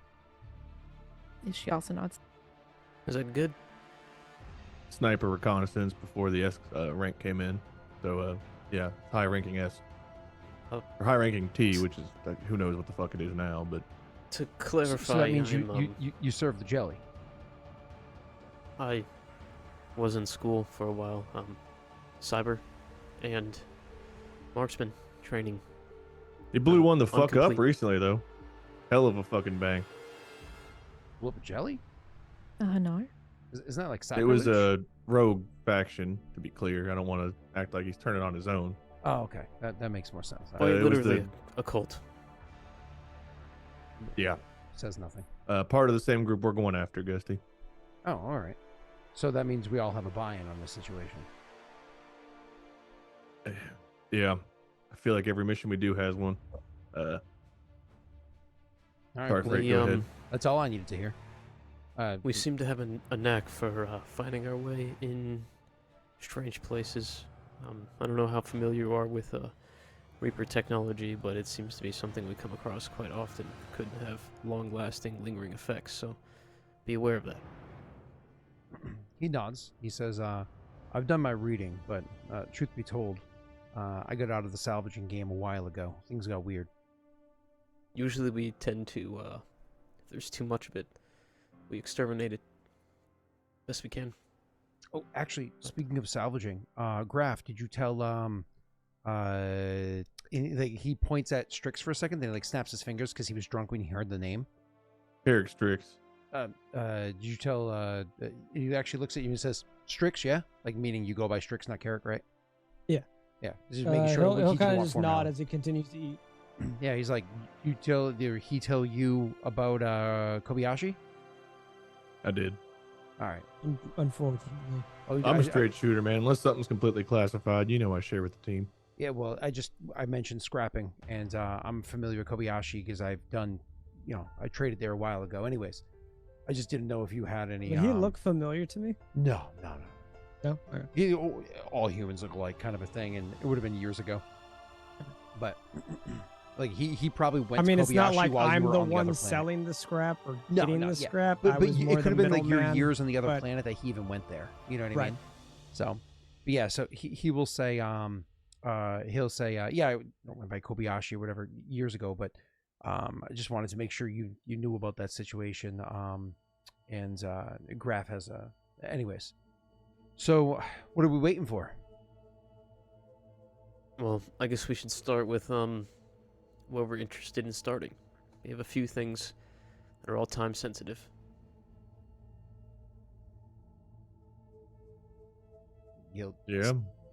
She also nods. Is that good? Sniper reconnaissance before the S rank came in. So, yeah, high ranking S. Oh. Or high ranking T, which is, who knows what the fuck it is now, but To clarify, So that means I'm, you serve the jelly. I was in school for a while. Cyber and marksman training. he blew one the fuck up Incomplete. recently, though. Hell of a fucking bang. Blew up a jelly? No. Isn't that like It sacrilege? was a rogue faction, to be clear. I don't want to act like he's turning on his own. Oh, okay. That makes more sense. Uh, Quite it was literally a cult. Yeah. Says nothing. Part of the same group we're going after, Gusty. Oh, all right. So that means we all have a buy-in on this situation. Yeah. I feel like every mission we do has one. All right, Sorry, cool. Frait, go ahead. That's all I needed to hear. We seem to have a knack for finding our way in strange places. I don't know how familiar you are with Reaper technology, but it seems to be something we come across quite often. Could have long-lasting, lingering effects, so be aware of that. He nods. He says, I've done my reading, but truth be told, I got out of the salvaging game a while ago. Things got weird. Usually we tend to, if there's too much of it, we exterminate it best we can. Oh, actually, speaking of salvaging, Graff, did you tell he points at Strix for a second, then he snaps his fingers because he was drunk when he heard the name. Karruk Strix. Did you tell he actually looks at you and says, Strix, yeah? Like meaning you go by Strix, not Karruk, right? Yeah. Yeah, just making sure He'll keep kind you of on just form nod now. as he continues to eat. Yeah, he's like, he tell you about Kobayashi? I did. All right. Unfortunately. Oh, I'm a straight shooter, man. Unless something's completely classified, you know I share with the team. Yeah, well, I mentioned scrapping, and I'm familiar with Kobayashi because I've done, I traded there a while ago. Anyways, I just didn't know if you had any. Did he look familiar to me? No. No. Okay. All humans look alike, kind of a thing, and it would have been years ago. But like he probably went. I mean, to it's not Kobayashi like while you I'm were the on one other planet. selling the scrap or No, getting no, the yeah. scrap. But I was more it could have the been like your middleman, years on the other but- planet that he even went there. You know what I Right. mean? So, but yeah. So he will say he'll say yeah, I went by Kobayashi or whatever years ago, but I just wanted to make sure you knew about that situation. And Graff has anyways. So what are we waiting for? Well, I guess we should start with where we're interested in starting. We have a few things that are all time sensitive. He'll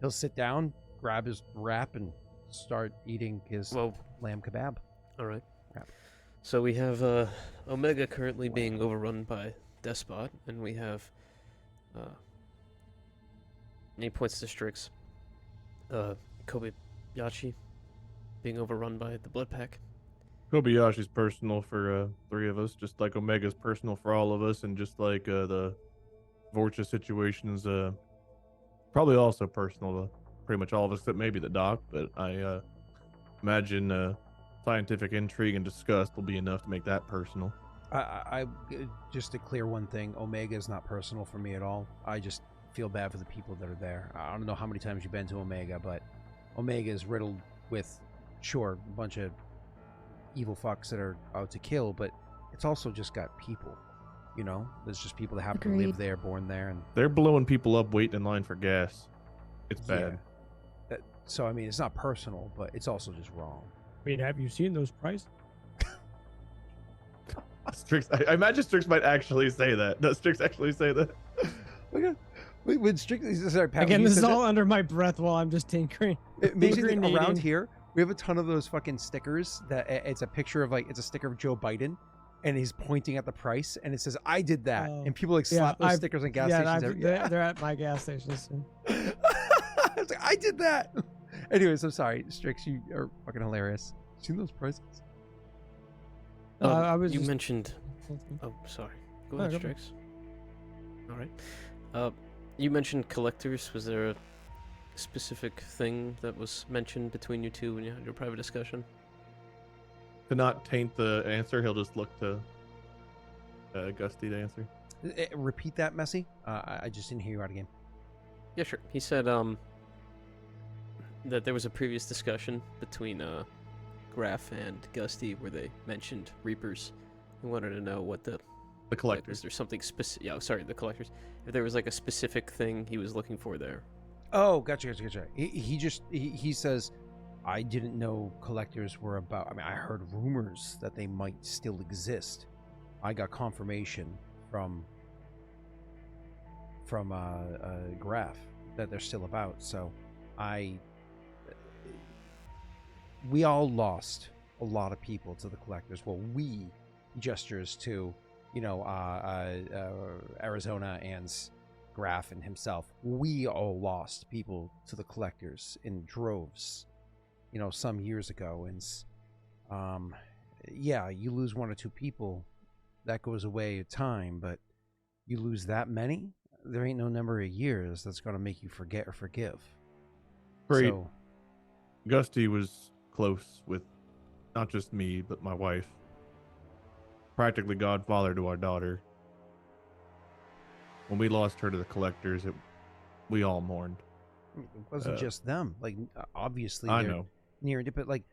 sit down, grab his wrap, and start eating his lamb kebab. All right. Yeah. So we have Omega currently being overrun by Despot, and we have and he points to Strix. Kobayashi being overrun by the Blood Pack. Kobayashi's personal for three of us, just like Omega's personal for all of us, and just like the Vorcha situation's probably also personal to pretty much all of us, except maybe the doc. But I imagine scientific intrigue and disgust will be enough to make that personal. I just to clear one thing, Omega is not personal for me at all. I just feel bad for the people that are there. I don't know how many times you've been to Omega, but Omega is riddled with, sure, a bunch of evil fucks that are out to kill, but it's also just got people. There's just people that happen to live Agreed. there, born there, and They're blowing people up waiting in line for gas. It's bad. Yeah. So I mean, it's not personal, but it's also just wrong. I mean, have you seen those prices? Strix, I imagine Strix might actually say that. Does Strix actually say that? When strictly, sorry, Pat, Again, when you this is said all under my breath while I'm just tinkering. it makes me think tinkering, around eating. here we have a ton of those fucking stickers that it's a picture of it's a sticker of Joe Biden, and he's pointing at the price, and it says "I did that," Oh. and people slap those I've- stickers on gas yeah, stations. they're at my gas stations. Soon. It's like, I did that. Anyways, I'm sorry, Strix, you are fucking hilarious. Seen those prices? I was You just- mentioned. Oh, sorry. Go No, ahead, go for it. Strix. All right. You mentioned collectors. Was there a specific thing that was mentioned between you two when you had your private discussion? To not taint the answer, he'll just look to Gusty to answer. Repeat that, Messy. I just didn't hear you out again. Yeah, sure. He said that there was a previous discussion between Graff and Gusty where they mentioned Reapers. He wanted to know what the collectors. There's something specific. Yeah, sorry, the collectors. If there was like a specific thing he was looking for there. Oh, gotcha. He says, I didn't know collectors were about. I mean, I heard rumors that they might still exist. I got confirmation from Graff that they're still about. So we all lost a lot of people to the collectors. Well, we gestures to, Arizona and Graff and himself. We all lost people to the collectors in droves, some years ago. And yeah, you lose one or two people, that goes away at time, but you lose that many, there ain't no number of years that's going to make you forget or forgive. Great. So, Gusty was close with not just me, but my wife. Practically godfather to our daughter. When we lost her to the collectors, we all mourned. it wasn't just them. Like, obviously, I they're know. near it, but like,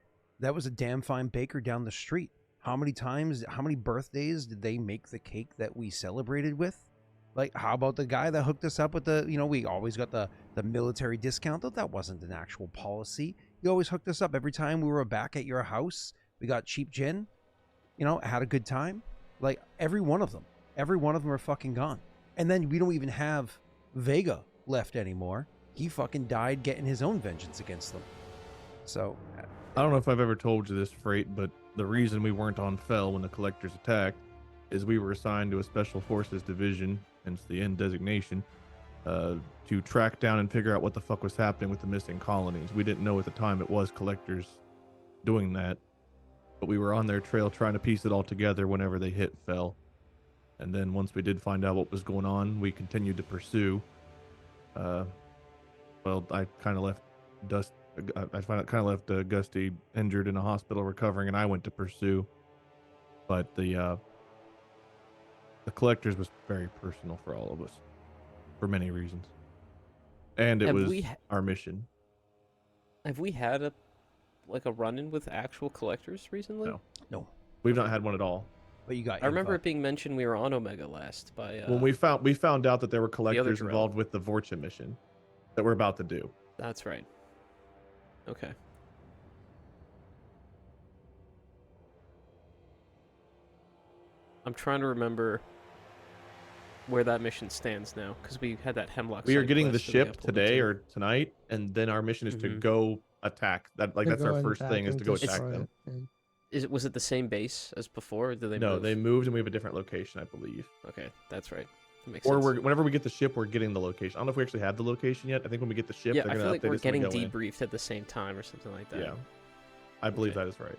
that was a damn fine baker down the street. How many birthdays did they make the cake that we celebrated with? Like, how about the guy that hooked us up with we always got the military discount. That wasn't an actual policy. He always hooked us up every time we were back at your house. We got cheap gin, had a good time. Like, every one of them are fucking gone. And then we don't even have Vega left anymore. he fucking died getting his own vengeance against them. So, I don't know if I've ever told you this, Frait, but the reason we weren't on Fel when the Collectors attacked is we were assigned to a Special Forces division, hence the N designation, to track down and figure out what the fuck was happening with the missing colonies. We didn't know at the time it was Collectors doing that, but we were on their trail trying to piece it all together whenever they hit Fel. And then once we did find out what was going on, we continued to pursue. Well, I kind of left Gusty injured in a hospital recovering, and I went to pursue. But the Collectors was very personal for all of us, for many reasons. And it was our mission. Have we had a run-in with actual Collectors recently? no. We've not had one at all. But you got. I remember it being mentioned we were on Omega last by. When we found out that there were Collectors drill. involved with the Vorcha mission that we're about to do. That's right. Okay. I'm trying to remember where that mission stands now, because we had that Hemlock. We are site getting the quest that we got ship pulled today into. or tonight, and then our mission is to go attack. That's our first thing, is to go attack them. Was it the same base as before, or did they No, move? they moved, and we have a different location, I believe. Okay, that's right. That makes Or sense. whenever we get the ship, we're getting the location. I don't know if we actually have the location yet. I think when we get the ship, Yeah, they're I going feel to like update we're us when we getting go in. debriefed at the same time or something like that. Yeah, I believe Okay. that is right.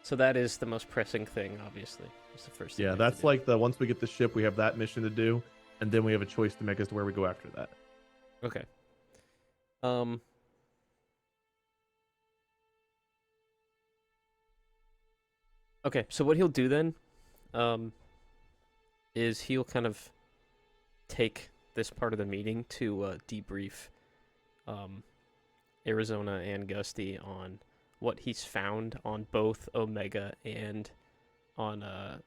So that is the most pressing thing, obviously. It's the first thing. Yeah, we have to that's do. like once we get the ship, we have that mission to do, and then we have a choice to make as to where we go after that. Okay. Okay, so what he'll do then, is he'll kind of take this part of the meeting to debrief, Arizona and Gusty on what he's found on both Omega and on not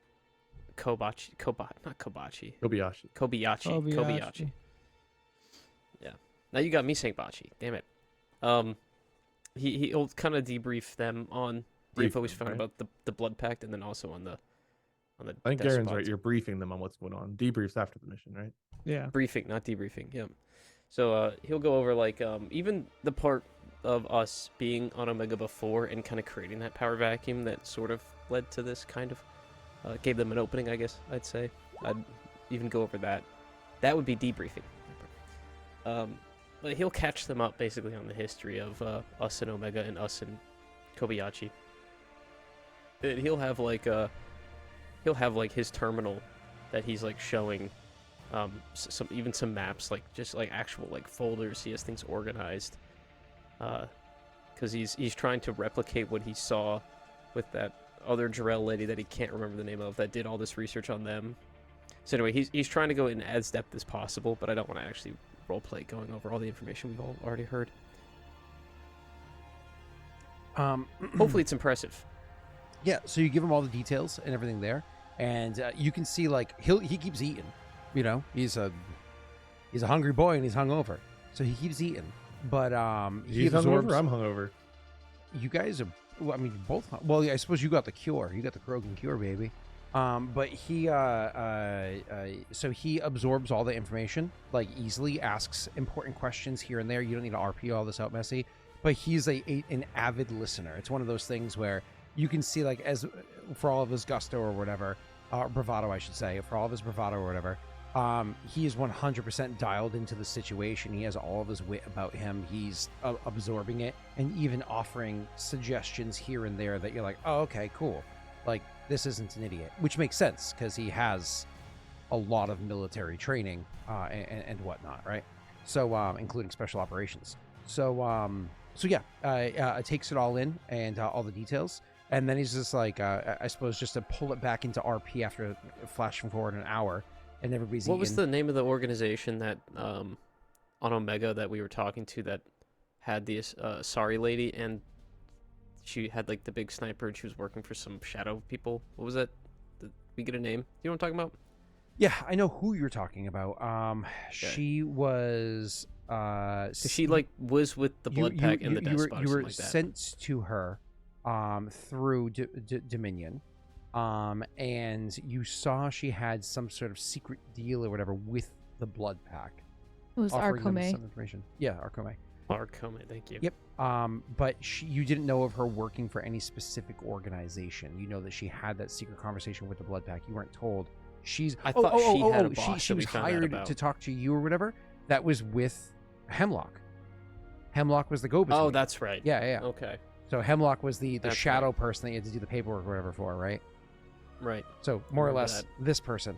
Kobachi. Kobayashi. Yeah. Now you got me saying Bachi. Damn it. He'll kind of debrief them on the info he's found about the blood pact, and then also on the I think death Garen's spots. right. You're briefing them on what's going on. Debriefs after the mission, right? Yeah. Briefing, not debriefing. Yeah. So he'll go over even the part of us being on Omega before and kind of creating that power vacuum that sort of led to this kind of gave them an opening, I guess I'd say. I'd even go over that. That would be debriefing. But he'll catch them up basically on the history of us and Omega and us and Kobayashi. And he'll have his terminal that he's like showing some maps, like just like actual like folders. He has things organized because he's trying to replicate what he saw with that other Jarrell lady that he can't remember the name of that did all this research on them. So anyway, he's trying to go in as depth as possible, but I don't want to actually roleplay going over all the information we've all already heard. Hopefully it's impressive. Yeah, so you give him all the details and everything there, and you can see like he keeps eating. You know, he's a hungry boy and he's hungover, so he keeps eating. But he He's absorbs. hungover. I'm hungover. You guys are. Well, I mean, you're both. Well, yeah, I suppose you got the cure. You got the Krogan cure, baby. But he so he absorbs all the information like easily, asks important questions here and there. You don't need to RP all this out, Messy. But he's an avid listener. It's one of those things where you can see, like, as for all of his gusto or whatever, bravado, I should say, for all of his bravado or whatever, he is 100% dialed into the situation. He has all of his wit about him. He's absorbing it and even offering suggestions here and there that you're like, oh, okay, cool. Like, this isn't an idiot, which makes sense because he has a lot of military training and whatnot, right? So, including special operations. So yeah, takes it all in and all the details. And then he's just like, I suppose, just to pull it back into RP after flashing forward an hour, and everybody's What was the name of the organization that on Omega that we were talking to that had the Sorry lady, and she had like the big sniper and she was working for some shadow people? What was that? Did we get a name? You know what I'm talking about? Yeah, I know who you're talking about. She was. She like was with the blood pack and the death spot. You were like that. sent to her through Dominion, and you saw she had some sort of secret deal or whatever with the blood pack. It was offering them Arcome. some information. Yeah, Arcome. Arcome, thank you. Yep. But you didn't know of her working for any specific organization. You know that she had that secret conversation with the Blood Pack. You weren't told. I thought she had a boss She that we was found out hired about. to talk to you or whatever. That was with Hemlock. Hemlock was the go-between. Oh, that's right. Yeah. Okay. So Hemlock was the That's shadow person that you had to do the paperwork or whatever for, right? Right. So more or Remember less, this person,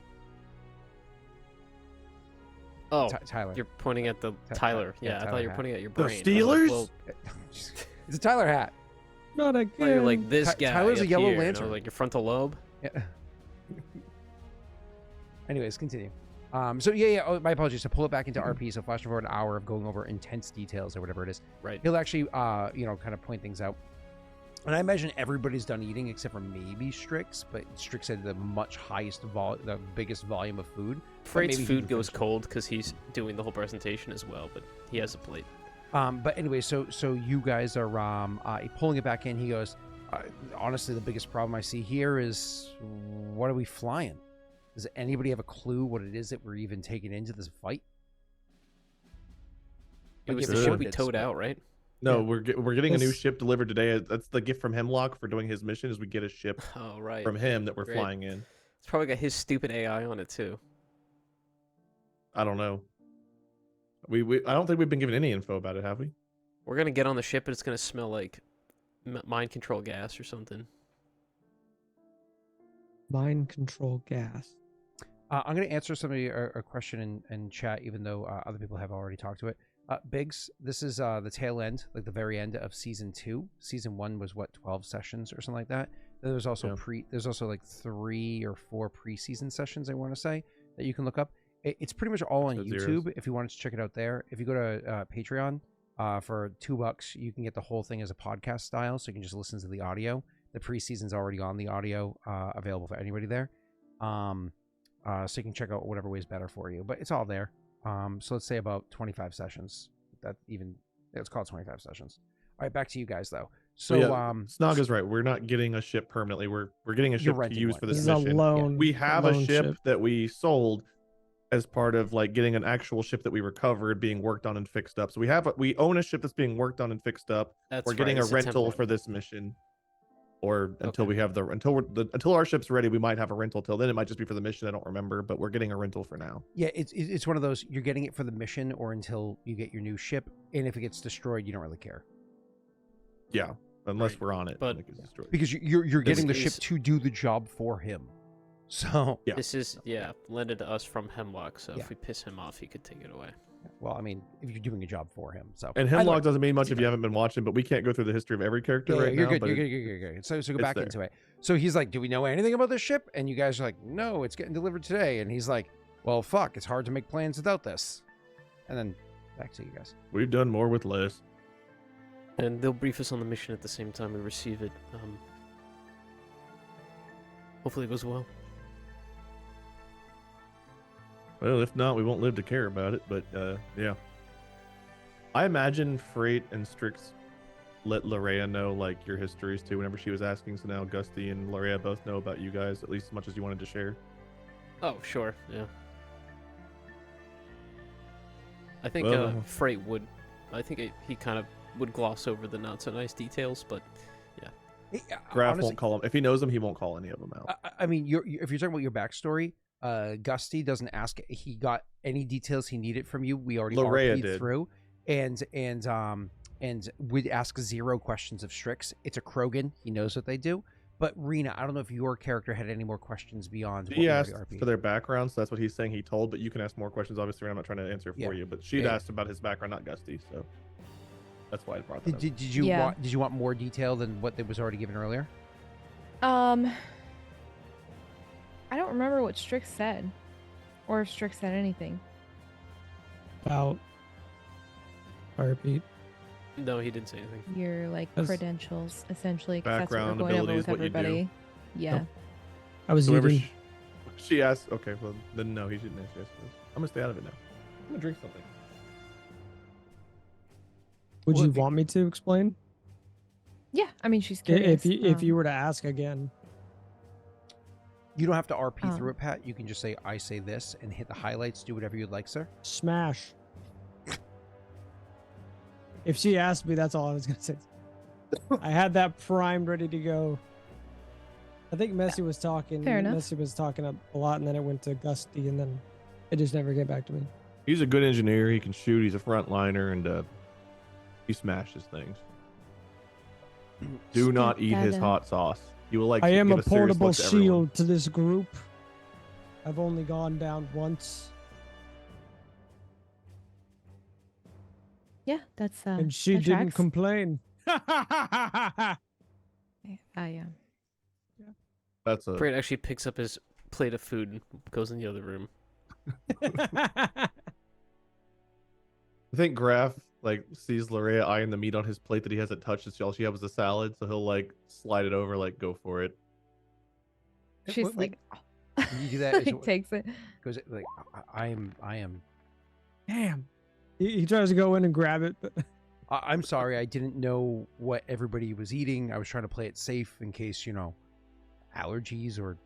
Oh, Tyler. you're pointing at the Ty- Tyler. yeah, Yeah, I Tyler thought you were hat. pointing at your The brain. Steelers? I was It's a Tyler hat. Not like, well, you're like again. this Ty- guy. Tyler's a up yellow here, and I was lantern. like your frontal lobe. Yeah. Anyways, continue. So yeah. Oh, my apologies. To pull it back into RP, so flash forward an hour of going over intense details or whatever it is. Right. He'll actually, kind of point things out. And I imagine everybody's done eating except for maybe Strix, but Strix had the much highest the biggest volume of food. Freight's maybe he food can goes finish it. cold because he's doing the whole presentation as well, but he has a plate. But anyway, so you guys are pulling it back in. He goes, honestly, the biggest problem I see here is what are we flying? Does anybody have a clue what it is that we're even taking into this fight? It was give the a ship shit we bits, towed but- out, right? No, Yeah. we're getting a new This- ship delivered today. That's the gift from Hemlock for doing his mission. Is we get a ship Oh, right. from him that we're Great. flying in. It's probably got his stupid AI on it too. I don't know. We I don't think we've been given any info about it, have we? We're gonna get on the ship and it's gonna smell like mind control gas or something. Mind control gas. I'm going to answer somebody a question in chat, even though other people have already talked to it. Biggs, this is the tail end, like the very end of season 2. Season 1 was 12 sessions or something like that. Then there's also there's also like 3 or 4 preseason sessions, I want to say, that you can look up. It's pretty much all on So YouTube zeros. if you wanted to check it out there. If you go to Patreon for $2, you can get the whole thing as a podcast style, so you can just listen to the audio. The preseason's already on the audio, available for anybody there. So you can check out whatever way is better for you, but it's all there. So let's say about 25 sessions. Let's call it 25 sessions. All right, back to you guys though. So Snog is right. We're not getting a ship permanently. We're getting a You're ship to renting use one. for This this is a mission. loan. We have a loan ship that we sold as part of like getting an actual ship that we recovered being worked on and fixed up. So we own a ship that's being worked on and fixed up. That's We're getting right, a it's rental template. for this mission. Or until Okay. we have until our ship's ready, we might have a rental. Till then, it might just be for the mission. I don't remember, but we're getting a rental for now. yeah, it's one of those, you're getting it for the mission or until you get your new ship, and if it gets destroyed, you don't really care Yeah, unless Right. we're on it. But- and it gets destroyed. because you're This getting the ship is- to do the job for him. So Yeah. This is lended to us from Hemlock, so Yeah. if we piss him off, he could take it away. well, I mean, if you're doing a job for him, so And Either Hemlock way, doesn't mean much if you haven't been watching, but we can't go through the history of every character yeah, right you're now. good, but you're good. So go it's back there. into it. So he's like, "Do we know anything about this ship?" And you guys are like, "No, it's getting delivered today." And he's like, "Well, fuck, it's hard to make plans without this." And then back to you guys. we've done more with less. And they'll brief us on the mission at the same time we receive it. Hopefully it goes well. Well, if not, we won't live to care about it. But yeah, I imagine Frait and Strix let Larrea know like your histories too. Whenever she was asking, so now Gusty and Larrea both know about you guys at least as much as you wanted to share. Oh, sure, yeah. I think Well, Freight would. I think he kind of would gloss over the not so nice details, but Graff Honestly, won't call him if he knows them. He won't call any of them out. I mean, if you're talking about your backstory, Gusty doesn't ask. He got any details he needed from you. We already Larrea RP'd did. through, and would ask 0 questions of Strix. It's a Krogan. He knows what they do. But Rena, I don't know if your character had any more questions beyond. He what asked we already RP'd. for their background, so that's what he's saying he told. But you can ask more questions. Obviously, I'm not trying to answer Yeah. for you. But she'd Yeah. asked about his background, not Gusty. So that's why I brought that up. Did you Yeah. did you want more detail than what was already given earlier? I don't remember what Strix said, or if Strix said anything. About. I repeat. no, he didn't say anything. Your like That's- credentials, essentially. 'Cause Background, that's what we're going over abilities, with what you do. everybody. Yeah. I was So whenever eating. she asked, okay, well then no, he shouldn't answer. I'm gonna stay out of it now. I'm gonna drink something. Would Well, you if you- want me to explain? Yeah. I mean, she's curious. If you were to ask again. You don't have to RP Oh. through it, Pat. You can just say, "I say this," and hit the highlights. Do whatever you'd like, sir. Smash. If she asked me, that's all I was gonna say. I had that primed, ready to go. I think Messi was talking. Fair enough. Messi was talking a lot, and then it went to Gusty, and then it just never came back to me. He's a good engineer. He can shoot. He's a frontliner, and he smashes things. Do not eat his hot sauce. You will like. I am give a serious portable look to everyone. shield to this group. I've only gone down once, Yeah, that's and she that didn't tracks. complain. Yeah. That's a. Frait actually picks up his plate of food and goes in the other room. I think Graff like sees Larrea eyeing the meat on his plate that he hasn't touched. It's all she has is a salad, so he'll like slide it over, like go for it. She's Wait, like, When you do that, is he it- takes it. goes like, I am. Damn. He tries to go in and grab it, but I'm sorry. I didn't know what everybody was eating. I was trying to play it safe in case allergies or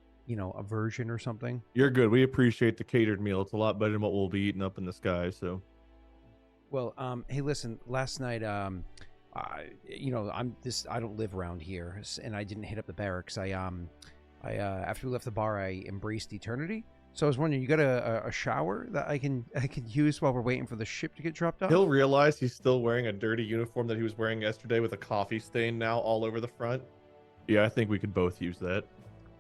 aversion or something. You're good. We appreciate the catered meal. It's a lot better than what we'll be eating up in the sky. So Well, hey, listen. Last night, I don't live around here, and I didn't hit up the barracks. I after we left the bar, I embraced eternity. So I was wondering, you got a shower that I can use while we're waiting for the ship to get dropped off? he'll realize he's still wearing a dirty uniform that he was wearing yesterday with a coffee stain now all over the front. Yeah, I think we could both use that.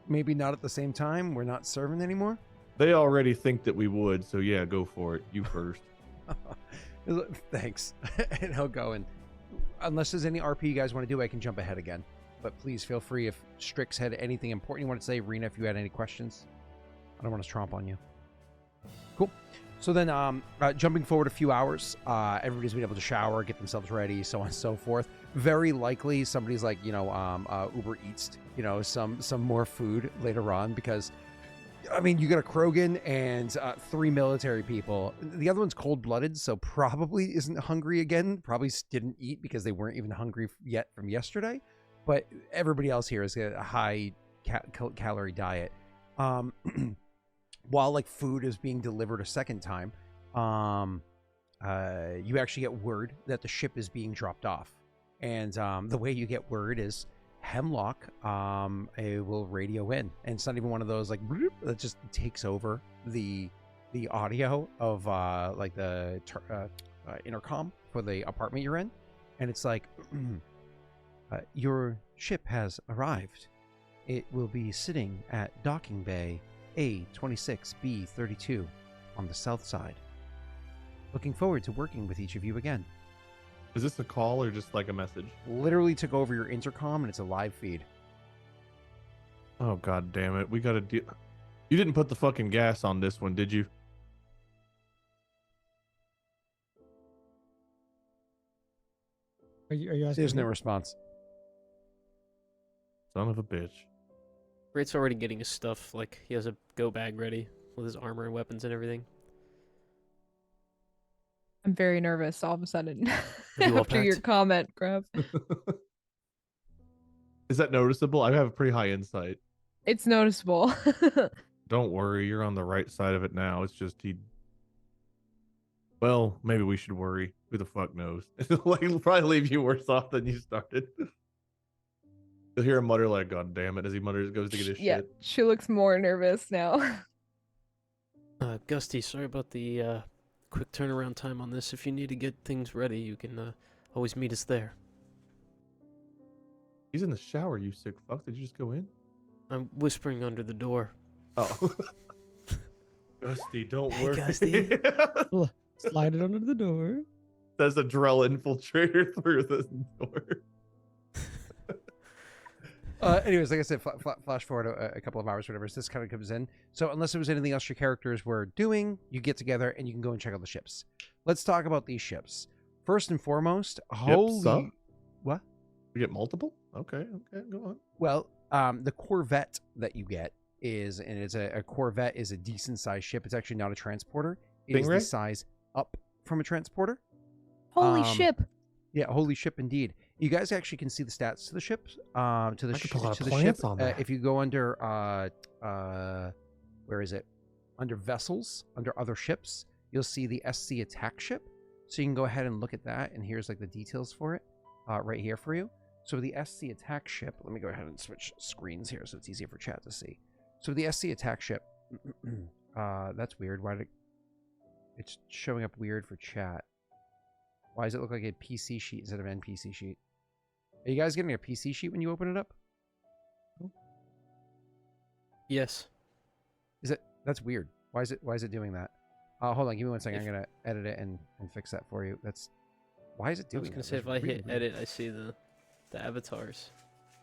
Maybe not at the same time. We're not serving anymore. They already think that we would, so yeah, go for it. You first. Thanks. And I'll go, and unless there's any RP you guys want to do, I can jump ahead again. But please feel free if Strix had anything important you want to say. Rena, if you had any questions. I don't want to tromp on you. Cool. So then, jumping forward a few hours, everybody's been able to shower, get themselves ready, so on and so forth. Very likely, somebody's like, Uber Eats, some more food later on, because, I mean, you got a Krogan and 3 military people. The other one's cold-blooded, so probably isn't hungry again. Probably didn't eat because they weren't even hungry yet from yesterday. But everybody else here is a high calorie diet. While like food is being delivered a second time, you actually get word that the ship is being dropped off, and the way you get word is Hemlock it will radio in, and it's not even one of those like that just takes over the audio of like the intercom for the apartment you're in, and it's like your ship has arrived. It will be sitting at docking bay A26B32 on the south side. Looking forward to working with each of you again. Is this a call or just like a message? Literally took over your intercom and it's a live feed. Oh god damn it. We gotta deal. You didn't put the fucking gas on this one, did you? are you asking? There's no me? response. Son of a bitch. Freight's already getting his stuff. Like, he has a go bag ready with his armor and weapons and everything. I'm very nervous all of a sudden you all after your packed? comment, Graff. Is that noticeable? I have a pretty high insight. It's noticeable. Don't worry, you're on the right side of it now. It's just he. Well, maybe we should worry. Who the fuck knows? Like, it'll probably leave you worse off than you started. You'll hear him mutter like, "God damn it!" as he mutters, goes to get his Yeah, shit. she looks more nervous now. Gusty, sorry about the quick turnaround time on this. If you need to get things ready, you can always meet us there. He's in the shower, you sick fuck. Did you just go in? I'm whispering under the door. Oh. Gusty, don't Hey, worry. Gusty. Slide it under the door. There's a Drell infiltrator through the door. Anyways, like I said, flash forward a couple of hours, whatever. So this kind of comes in. So unless there was anything else your characters were doing, you get together and you can go and check out the ships. Let's talk about these ships. First and foremost, holy... What? We get multiple? Okay, go on. Well, the Corvette that you get is, and it's a Corvette is a decent sized ship. It's actually not a transporter. It is the Stingray? size up from a transporter. Holy Um, ship. Yeah, holy ship indeed. You guys actually can see the stats to the ships. To the I could pull out to the plants ship. on that. If you go under where is it? Under vessels, under other ships, you'll see the SC attack ship. So you can go ahead and look at that, and here's like the details for it right here for you. So the SC attack ship, let me go ahead and switch screens here so it's easier for chat to see. So the SC attack ship, that's weird. Why did it's showing up weird for chat? Why does it look like a PC sheet instead of NPC sheet? Are you guys getting a PC sheet when you open it up? Yes. That's weird. Why is it doing that? Hold on, give me 1 second. I'm gonna edit it and fix that for you. Why is it I doing was that? gonna say That's if I really hit weird. edit, I see the avatars,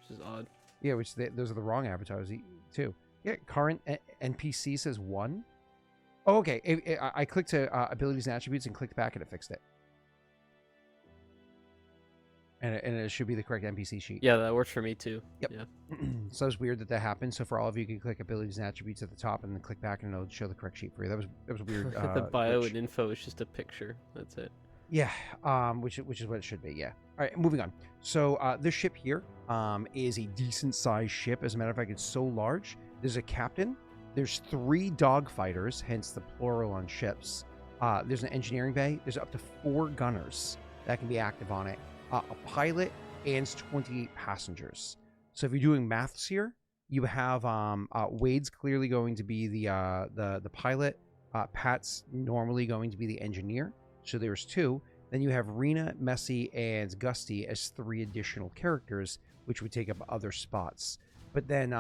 which is odd. Yeah, those are the wrong avatars too. Yeah, current NPC says 1. Oh, okay. I clicked to abilities and attributes and clicked back and it fixed it. And it should be the correct NPC sheet. Yeah, that works for me too. Yep. Yeah. So it's weird that happened. So for all of you, you can click abilities and attributes at the top and then click back and it'll show the correct sheet for you. That was weird. The bio glitch. and info is just a picture. That's it. Yeah, which is what it should be. Yeah. All right, moving on. So this ship here is a decent sized ship. As a matter of fact, it's so large. There's a captain. There's 3 dogfighters, hence the plural on ships. There's an engineering bay. There's up to 4 gunners that can be active on it. A pilot and 28 passengers. So if you're doing maths here, you have Wade's clearly going to be the pilot. Pat's normally going to be the engineer. So there's 2. Then you have Rena, Messy, and Gusty as 3 additional characters, which would take up other spots. But then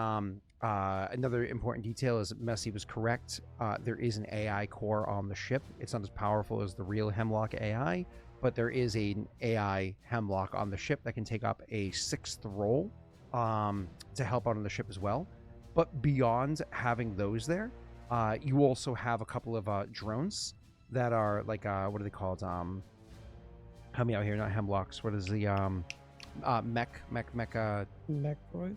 another important detail is Messy was correct. There is an AI core on the ship. It's not as powerful as the real Hemlock AI, but there is an AI Hemlock on the ship that can take up a 6th role to help out on the ship as well. But beyond having those there, you also have a couple of drones that are like, what are they called? Help me out here, not Hemlocks. What is the Necroid?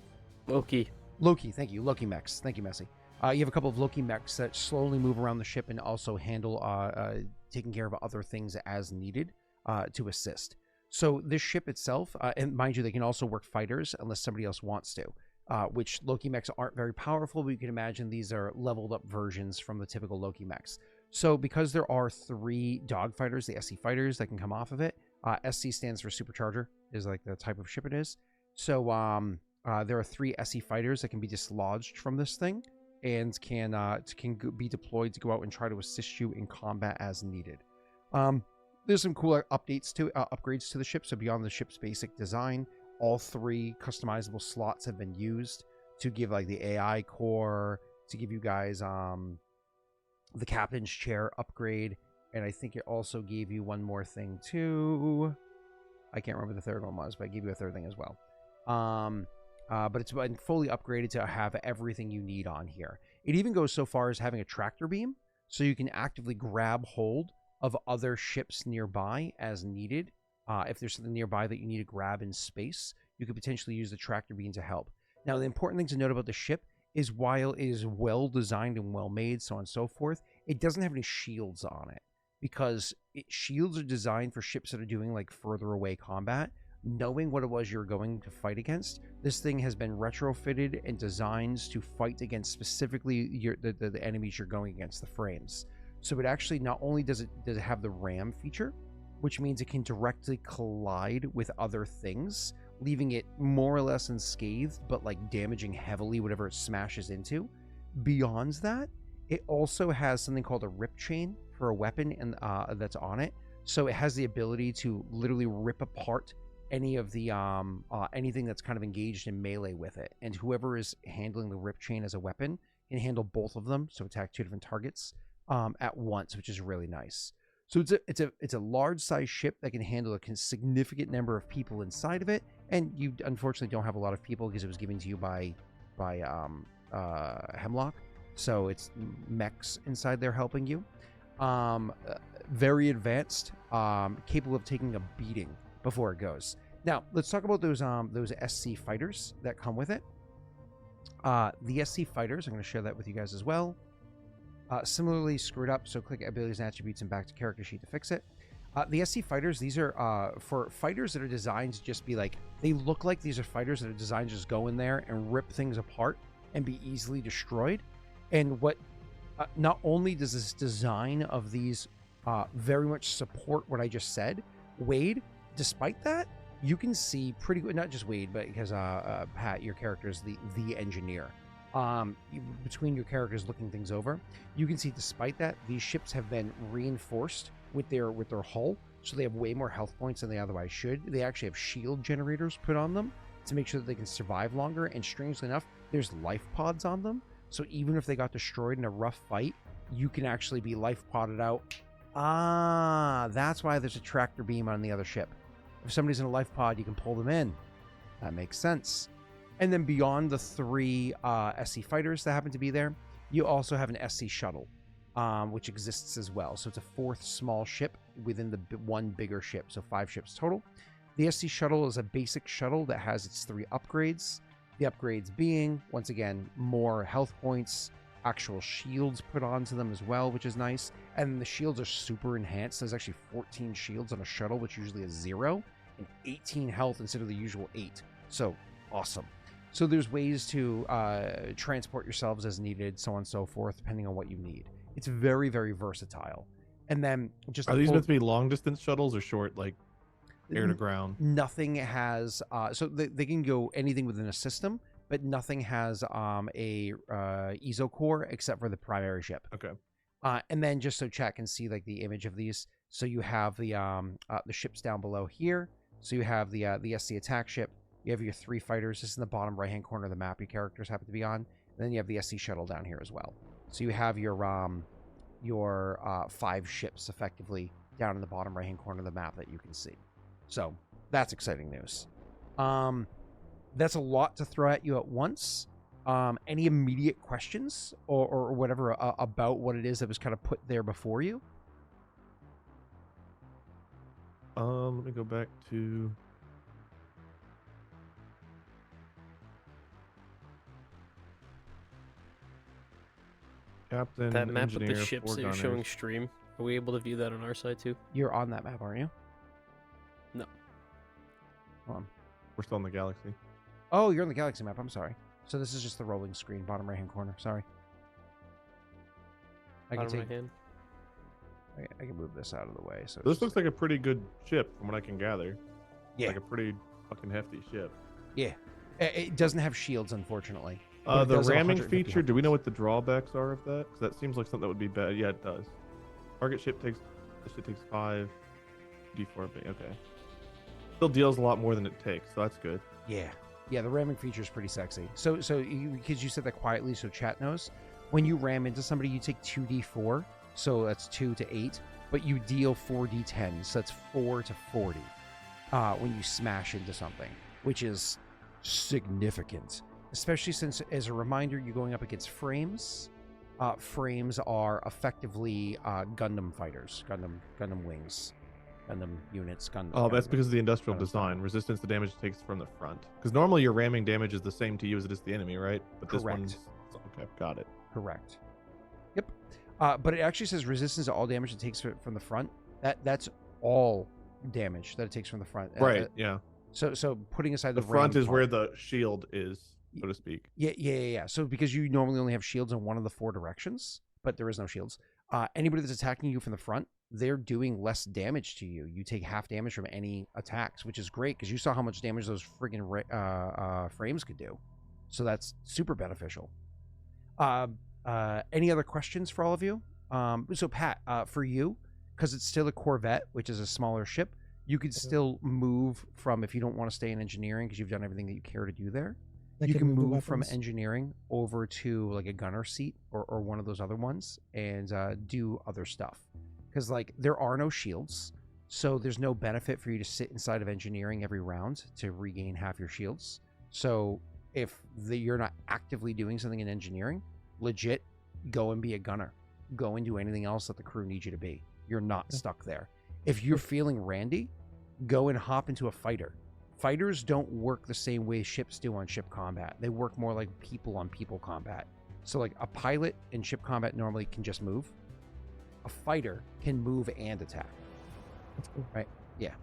Loki, thank you. Loki mechs. Thank you, Messy. You have a couple of Loki mechs that slowly move around the ship and also handle taking care of other things as needed to assist. So this ship itself, and mind you, they can also work fighters unless somebody else wants to, which Loki mechs aren't very powerful, but you can imagine these are leveled up versions from the typical Loki mechs. So because there are 3 dogfighters, the SC fighters that can come off of it, SC stands for supercharger, is like the type of ship it is. So there are 3 SE fighters that can be dislodged from this thing and can be deployed to go out and try to assist you in combat as needed. There's some cool updates to upgrades to the ship. So beyond the ship's basic design, all 3 customizable slots have been used to give like the AI core, to give you guys the captain's chair upgrade, and I think it also gave you one more thing too. I can't remember the third one was, but I gave you a third thing as well. But it's been fully upgraded to have everything you need on here. It even goes so far as having a tractor beam, so you can actively grab hold of other ships nearby as needed. If there's something nearby that you need to grab in space, you could potentially use the tractor beam to help. Now, the important thing to note about the ship is while it is well designed and well made, so on and so forth, it doesn't have any shields on it, because shields are designed for ships that are doing like further away combat. Knowing what it was you're going to fight against, this thing has been retrofitted and designed to fight against specifically the enemies you're going against, the frames. So it actually not only does it have the ram feature, which means it can directly collide with other things, leaving it more or less unscathed, but like damaging heavily whatever it smashes into. Beyond that, it also has something called a rip chain for a weapon and that's on it. So it has the ability to literally rip apart any of the anything that's kind of engaged in melee with it, and whoever is handling the rip chain as a weapon can handle both of them, so attack 2 different targets at once, which is really nice. So it's a large size ship that can handle a significant number of people inside of it, and you unfortunately don't have a lot of people because it was given to you by Hemlock, so it's mechs inside there helping you. Very advanced, capable of taking a beating before it goes. Now let's talk about those SC fighters that come with it. The SC fighters, I'm going to share that with you guys as well. Similarly screwed up, so click abilities and attributes and back to character sheet to fix it. The SC fighters, these are for fighters that are designed to just be like, they look like these are fighters that are designed to just go in there and rip things apart and be easily destroyed. And what not only does this design of these very much support what I just said. Wade, despite that, you can see pretty good, not just Wade, but because Pat, your character is the engineer. Between your characters looking things over, you can see despite that, these ships have been reinforced with their hull, so they have way more health points than they otherwise should. They actually have shield generators put on them to make sure that they can survive longer, and strangely enough, there's life pods on them, so even if they got destroyed in a rough fight, you can actually be life podded out. That's why there's a tractor beam on the other ship. If somebody's in a life pod, you can pull them in. That makes sense. And then beyond the 3 SC fighters that happen to be there, you also have an SC shuttle, which exists as well. So it's a 4th small ship within the one bigger ship, so 5 ships total. The SC shuttle is a basic shuttle that has its 3 upgrades. The upgrades being, once again, more health points, actual shields put onto them as well, which is nice. And the shields are super enhanced. There's actually 14 shields on a shuttle, which usually is 0, and 18 health instead of the usual 8. So awesome. So there's ways to transport yourselves as needed, so on and so forth, depending on what you need. It's very, very versatile. And then just Are these meant to be long distance shuttles or short, like air to ground? Nothing has so they can go anything within a system, but nothing has a ESO core except for the primary ship. Okay. And then just so chat can see like the image of these. So you have the ships down below here. So you have the SC attack ship. You have your 3 fighters. This is in the bottom right-hand corner of the map your characters happen to be on. And then you have the SC shuttle down here as well. So you have your 5 ships effectively down in the bottom right-hand corner of the map that you can see. So that's exciting news. That's a lot to throw at you at once. Any immediate questions or whatever about what it is that was kind of put there before you? Let me go back to... Captain, That map with engineer, the ships 4 that you're gunners. showing stream, are we able to view that on our side too? You're on that map, aren't you? No. Hold on. We're still in the galaxy. Oh, you're on the galaxy map. I'm sorry. So this is just the rolling screen, bottom right-hand corner. Sorry. I can Bottom take. right hand. I can move this out of the way. So This looks like a pretty good ship from what I can gather. Yeah. Like a pretty fucking hefty ship. Yeah. It doesn't have shields, unfortunately. But it The does have ramming 150 feature, do we know health what the drawbacks are of that? Because that seems like something that would be bad. Yeah, it does. Target ship takes, this ship takes 5 D4. Okay. Still deals a lot more than it takes, so that's good. Yeah. Yeah, the ramming feature is pretty sexy. So because you said that quietly so chat knows, when you ram into somebody, you take 2d4, so that's 2 to 8, but you deal 4d10, so that's 4 to 40 when you smash into something, which is significant. Especially since, as a reminder, you're going up against frames. Frames are effectively Gundam fighters, Gundam wings, Gundam units. Oh, that's because of the industrial Gundam design. style. Resistance to damage takes from the front. Because normally your ramming damage is the same to you as it is to the enemy, right? But this Correct. one's... Okay, got it. Correct. Yep. But it actually says resistance to all damage it takes from the front. That's all damage that it takes from the front. Right, yeah. So putting aside The front is where the shield is, so to speak. Yeah. So because you normally only have shields in one of the 4 directions, but there is no shields. Anybody that's attacking you from the front, they're doing less damage to you. You take half damage from any attacks, which is great because you saw how much damage those friggin' frames could do. So that's super beneficial. Any other questions for all of you? So Pat, for you, because it's still a Corvette, which is a smaller ship, you could still move from, if you don't want to stay in engineering because you've done everything that you care to do there, you can the move from weapons. engineering over to like a gunner seat or one of those other ones and do other stuff. Because like there are no shields, so there's no benefit for you to sit inside of engineering every round to regain half your shields. So if you're not actively doing something in engineering, legit, go and be a gunner. Go and do anything else that the crew needs you to be. You're not stuck there. If you're feeling randy, go and hop into a fighter. Fighters don't work the same way ships do on ship combat. They work more like people on people combat. So like a pilot in ship combat normally can just move. A fighter can move and attack. That's cool. Right? Yeah.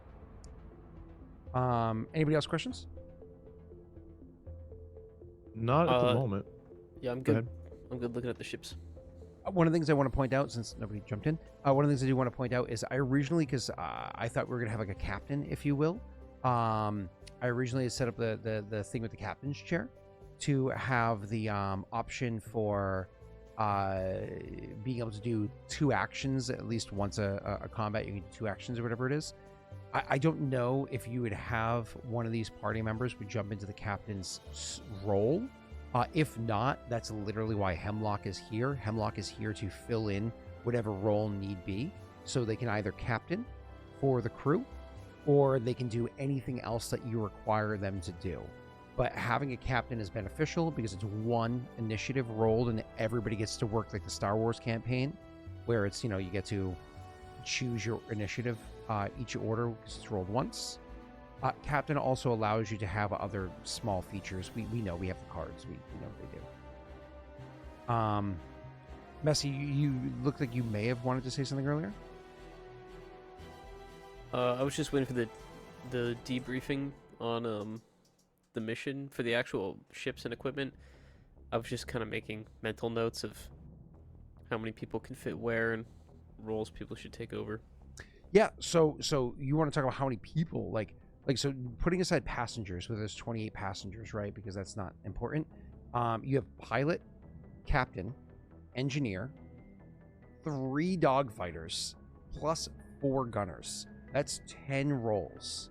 Anybody else questions? Not at the moment. Yeah, I'm Go good. ahead. I'm good looking at the ships. One of the things I want to point out, since nobody jumped in, one of the things I do want to point out is I originally, because I thought we were gonna have like a captain, if you will. I originally had set up the thing with the captain's chair to have the option for being able to do 2 actions at least once a combat. You can do 2 actions or whatever it is. I don't know if you would have one of these party members would jump into the captain's role. If not, that's literally why Hemlock is here. Hemlock is here to fill in whatever role need be. So they can either captain for the crew, or they can do anything else that you require them to do. But having a captain is beneficial because it's 1 initiative rolled and everybody gets to work like the Star Wars campaign, where it's, you get to choose your initiative each order because it's rolled once. Captain also allows you to have other small features. We know we have the cards. We know what they do. Messy, you look like you may have wanted to say something earlier. I was just waiting for the debriefing on the mission for the actual ships and equipment. I was just kind of making mental notes of how many people can fit where and roles people should take over. Yeah, so you want to talk about how many people, like so putting aside passengers, where there's 28 passengers, right? Because that's not important. You have pilot, captain, engineer, 3 dogfighters, plus 4 gunners. That's 10 roles.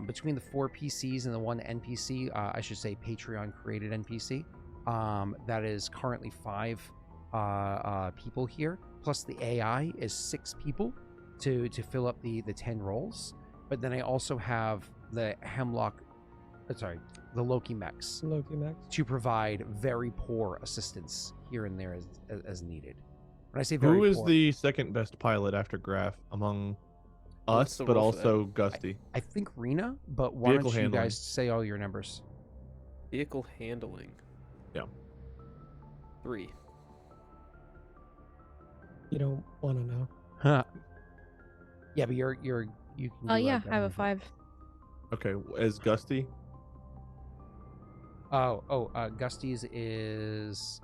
Between the 4 PCs and the 1 NPC, I should say Patreon created NPC, that is currently 5 people here. Plus the AI is 6 people to fill up the 10 roles. But then I also have the the Loki mechs. To provide very poor assistance here and there as needed. When I say very Who is poor, the second best pilot after Graff among us, but also Gusty? I think Rena, but why Vehicle don't you handling. guys say all your numbers? Vehicle handling. Yeah. 3. You don't want to know. Huh. Yeah, but you can. Oh do yeah, like, I have a 5. Okay, as Gusty? Gusty's is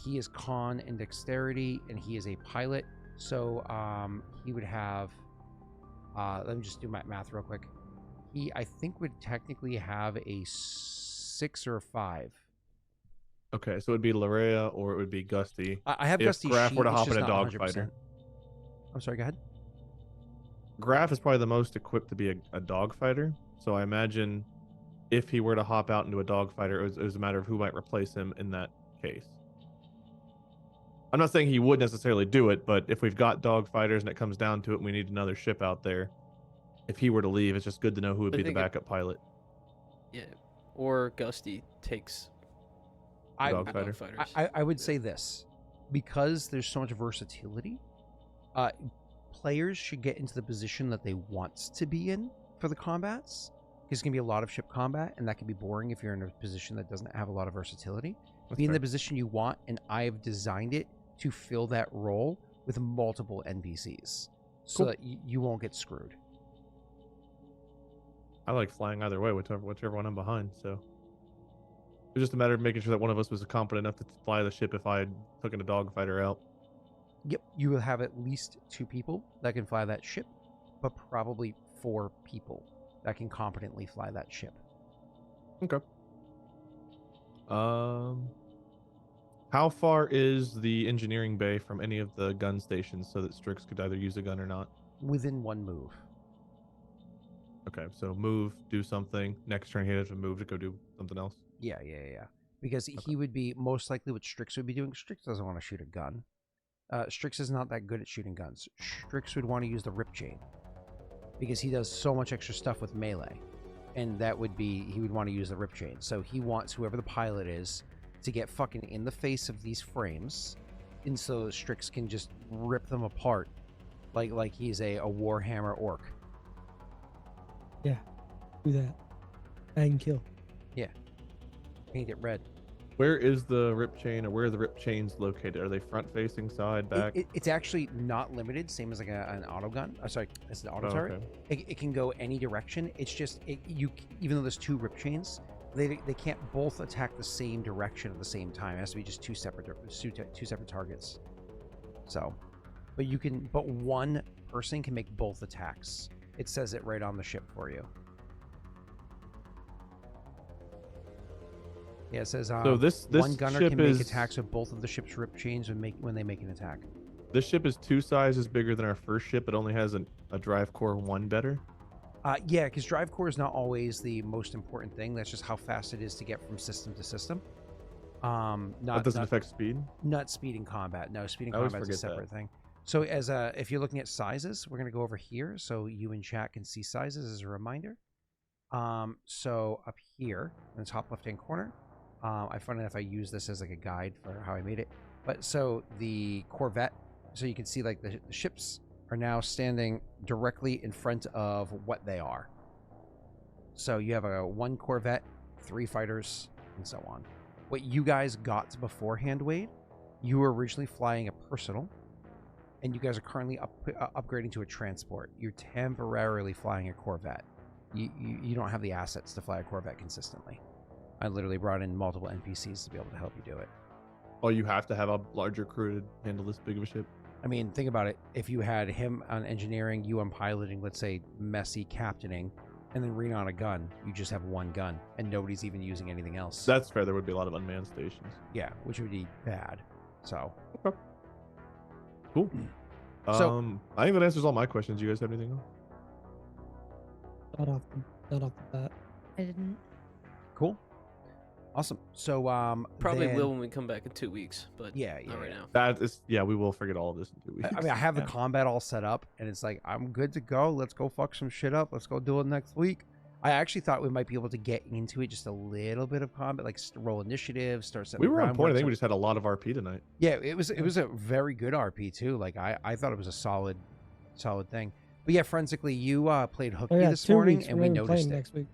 he is con and dexterity, and he is a pilot. So he would have let me just do my math real quick. He, I think, would technically have a 6 or a 5. Okay, so it would be Larrea or it would be Gusty. I have If Gusty's Graff sheet, were to it's hop just in a not dogfighter. 100%. I'm sorry, go ahead. Graff is probably the most equipped to be a dogfighter, so I imagine if he were to hop out into a dogfighter, it was a matter of who might replace him in that case. I'm not saying he would necessarily do it, but if we've got dogfighters and it comes down to it and we need another ship out there, if he were to leave, it's just good to know who would I be the think it- backup pilot. Yeah. Or Gusty takes Dogfighter. dogfighters. I would say this, because there's so much versatility, players should get into the position that they want to be in for the combats, because it's going to be a lot of ship combat, and that can be boring if you're in a position that doesn't have a lot of versatility. Be in the position you want, and I've designed it to fill that role with multiple NPCs, so that you won't get screwed. I like flying either way, whichever one I'm behind, so it's just a matter of making sure that one of us was competent enough to fly the ship if I had taken a dogfighter out. Yep, you will have at least 2 people that can fly that ship, but probably 4 people that can competently fly that ship. Okay. How far is the engineering bay from any of the gun stations so that Strix could either use a gun or not? Within 1 move. Okay, so move, do something. Next turn, he has to move to go do something else. Yeah. Because he would be most likely what Strix would be doing. Strix doesn't want to shoot a gun. Strix is not that good at shooting guns. Strix would want to use the rip chain because he does so much extra stuff with melee, and that would be he would want to use the rip chain. So he wants whoever the pilot is to get fucking in the face of these frames, and so Strix can just rip them apart like he's a Warhammer orc. Yeah, do that. And kill. Paint it red. Where is the rip chain, or where are the rip chains located? Are they front facing, side, back? It's actually not limited, same as like an auto gun. Sorry, it's an auto turret. Okay. It can go any direction. It's just even though there's 2 rip chains, They can't both attack the same direction at the same time. It has to be just two separate targets. So, but one person can make both attacks. It says it right on the ship for you. Yeah, it says So this one gunner ship can make is- attacks with both of the ship's rip chains when they make an attack. This ship is 2 sizes bigger than our first ship. It only has a drive core 1 better. Yeah, because drive core is not always the most important thing. That's just how fast it is to get from system to system. That doesn't affect speed. Not speed in combat. No, speed in I always combat is a forget separate thing. So if you're looking at sizes, we're gonna go over here so you and chat can see sizes as a reminder. So up here in the top left hand corner, I find enough I use this as like a guide for how I made it. But so the Corvette, so you can see like the ships are now standing directly in front of what they are. So you have a 1 Corvette, 3 fighters, and so on. What you guys got beforehand, Wade, you were originally flying a personal, and you guys are currently upgrading to a transport. You're temporarily flying a Corvette. You don't have the assets to fly a Corvette consistently. I literally brought in multiple NPCs to be able to help you do it. Oh, you have to have a larger crew to handle this big of a ship. I mean, think about it. If you had him on engineering, you on piloting, let's say Messy captaining, and then Rena on a gun, you just have 1 gun, and nobody's even using anything else. That's fair. There would be a lot of unmanned stations. Yeah, which would be bad. So. Okay. Cool. So- I think that answers all my questions. You guys have anything else? Not off the bat. I didn't. Cool. Awesome. So Probably then- will when we come back in 2 weeks, but Yeah, not right yeah. now. That is, yeah, we will forget all of this in 2 weeks. I mean, I have the Yeah. combat all set up, and it's like, I'm good to go. Let's go fuck some shit up. Let's go do it next week. I actually thought we might be able to get into it just a little bit of combat, like roll initiative, start setting We the were on point. I groundwork, think we so- just had a lot of RP tonight. Yeah, it was a very good RP too. Like I thought it was a solid thing. But yeah, forensically, you played hooky Oh yeah, this 2 morning, weeks. and We're we not even noticed playing it. next week.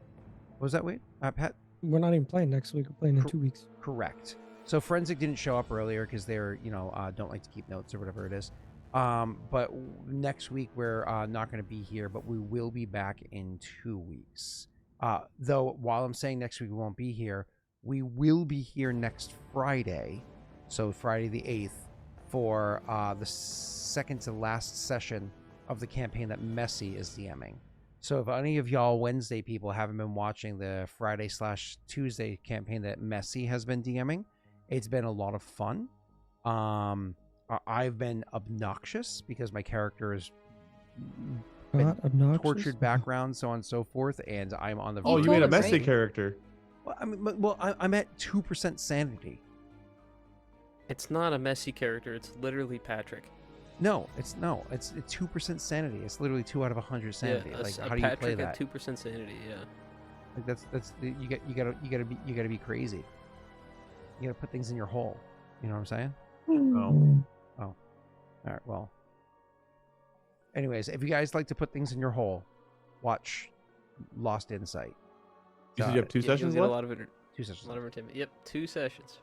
What was that, Wade? Pat? We're not even playing next week. We're playing in 2 weeks. Correct. So Forensic didn't show up earlier because they're, don't like to keep notes or whatever it is. But next week we're not going to be here, but we will be back in 2 weeks. Though while I'm saying next week we won't be here, we will be here next Friday, so Friday the 8th, for the second to last session of the campaign that Messy is DMing. So if any of y'all Wednesday people haven't been watching the Friday/Tuesday campaign that Messy has been DMing, it's been a lot of fun. I've been obnoxious because my character is Not obnoxious. tortured background, so on and so forth, and I'm on the Oh, You you made a told us, messy right? character. Well, I mean, I'm at 2% sanity. It's not a messy character. It's literally Patrick. No, it's 2% sanity. It's literally 2 out of 100 sanity. Yeah, Like, a how do you play Patrick that? at 2% sanity. Yeah. Like you gotta be crazy. You gotta put things in your hole. You know what I'm saying? Mm. All right. Well. Anyways, if you guys like to put things in your hole, watch Lost Insight. You said you have 2 You'll sessions get a left? lot of 2 a sessions. lot of entertainment. Yep, 2 sessions.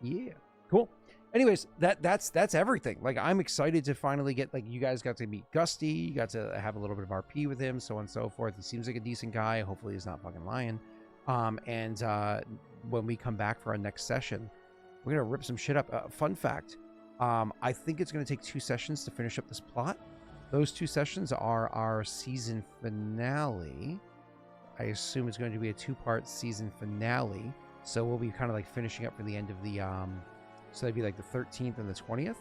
Yeah. Cool. Anyways, that's everything. Like, I'm excited to finally get, like, you guys got to meet Gusty, you got to have a little bit of RP with him, so on and so forth. He seems like a decent guy. Hopefully he's not fucking lying. And when we come back for our next session, we're gonna rip some shit up. Fun fact, I think it's gonna take 2 sessions to finish up this plot. Those 2 sessions are our season finale. I assume it's going to be a 2-part season finale. So we'll be kind of like finishing up for the end of the so that'd be like the 13th and the 20th.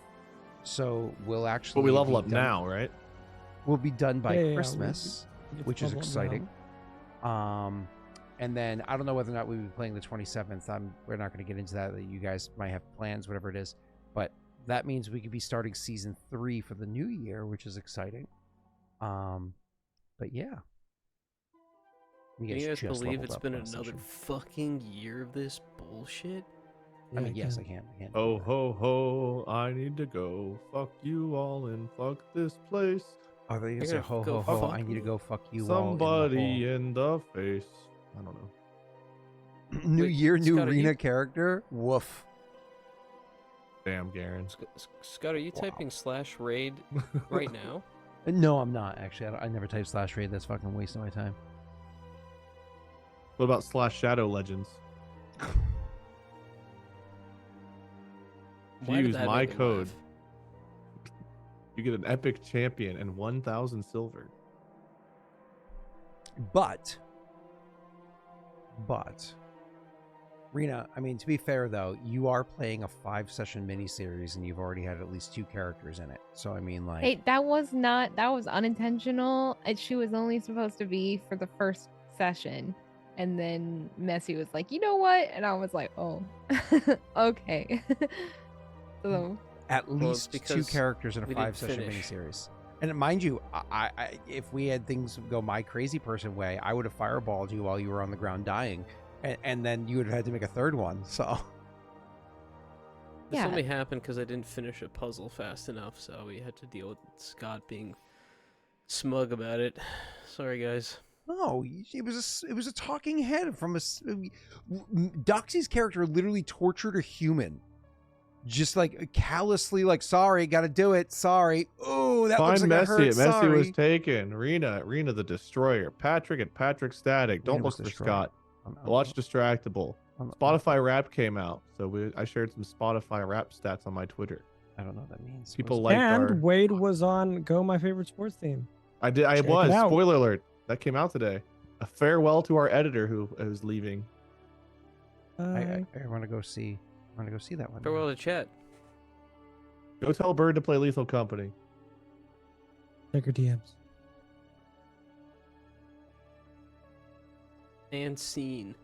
So we'll actually But we level be up done- now, right? We'll be done by Yeah, yeah, Christmas, we which is level up now. exciting. And then I don't know whether or not we'll be playing the 27th. We're not going to get into that. You guys might have plans, whatever it is. But that means we could be starting season 3 for the new year, which is exciting. But yeah. Can you guys just believe leveled it's up been on another session. fucking year of this bullshit? I mean, Yeah, yes, can. I can. Ho ho ho! I need to go. Fuck you all and fuck this place. Are they I gonna say gotta ho go ho ho? fuck I need to me. go fuck you Somebody all in the face. I don't know. in the hole. New Wait, year, new Scott, are Rena you- character. Woof. Damn, Garen. Scott, are you Wow. typing /raid right now? No, I'm not actually. I never type /raid. That's fucking wasting my time. What about /Shadow Legends? If you Why did use that my make him code, laugh? you get an epic champion and 1,000 silver. But, Rena, I mean, to be fair though, you are playing a 5-session miniseries and you've already had at least 2 characters in it. So I mean, like, Hey, that was unintentional. She was only supposed to be for the first session. And then Messy was like, you know what? And I was like, oh, okay. So at Well, least it's 2 because characters in a we didn't 5-session finish. miniseries. And mind you, I if we had things go my crazy person way, I would have fireballed you while you were on the ground dying, and then you would have had to make a third one. So This Yeah. only happened because I didn't finish a puzzle fast enough, so we had to deal with Scott being smug about it. Sorry, guys. no, it was a talking head from Doxy's character literally tortured a human. Just like callously, like, sorry, gotta do it. Sorry. Oh, that looks Find like Messy. it hurts. Messy Sorry. was taken. Rena the Destroyer. Patrick at Patrick Static. Don't Rena was look for destroyed. Scott. Watch Distractable. Spotify Rap came out, so I shared some Spotify Rap stats on my Twitter. I don't know what that means. People What's- like And our. Wade was on Go My Favorite Sports Team. I Check it was. out. Spoiler alert. That came out today. A farewell to our editor who is leaving. I want to go see. I want to go see that one. Farewell to chat. Go tell Bird to play Lethal Company. Check your DMs. And scene.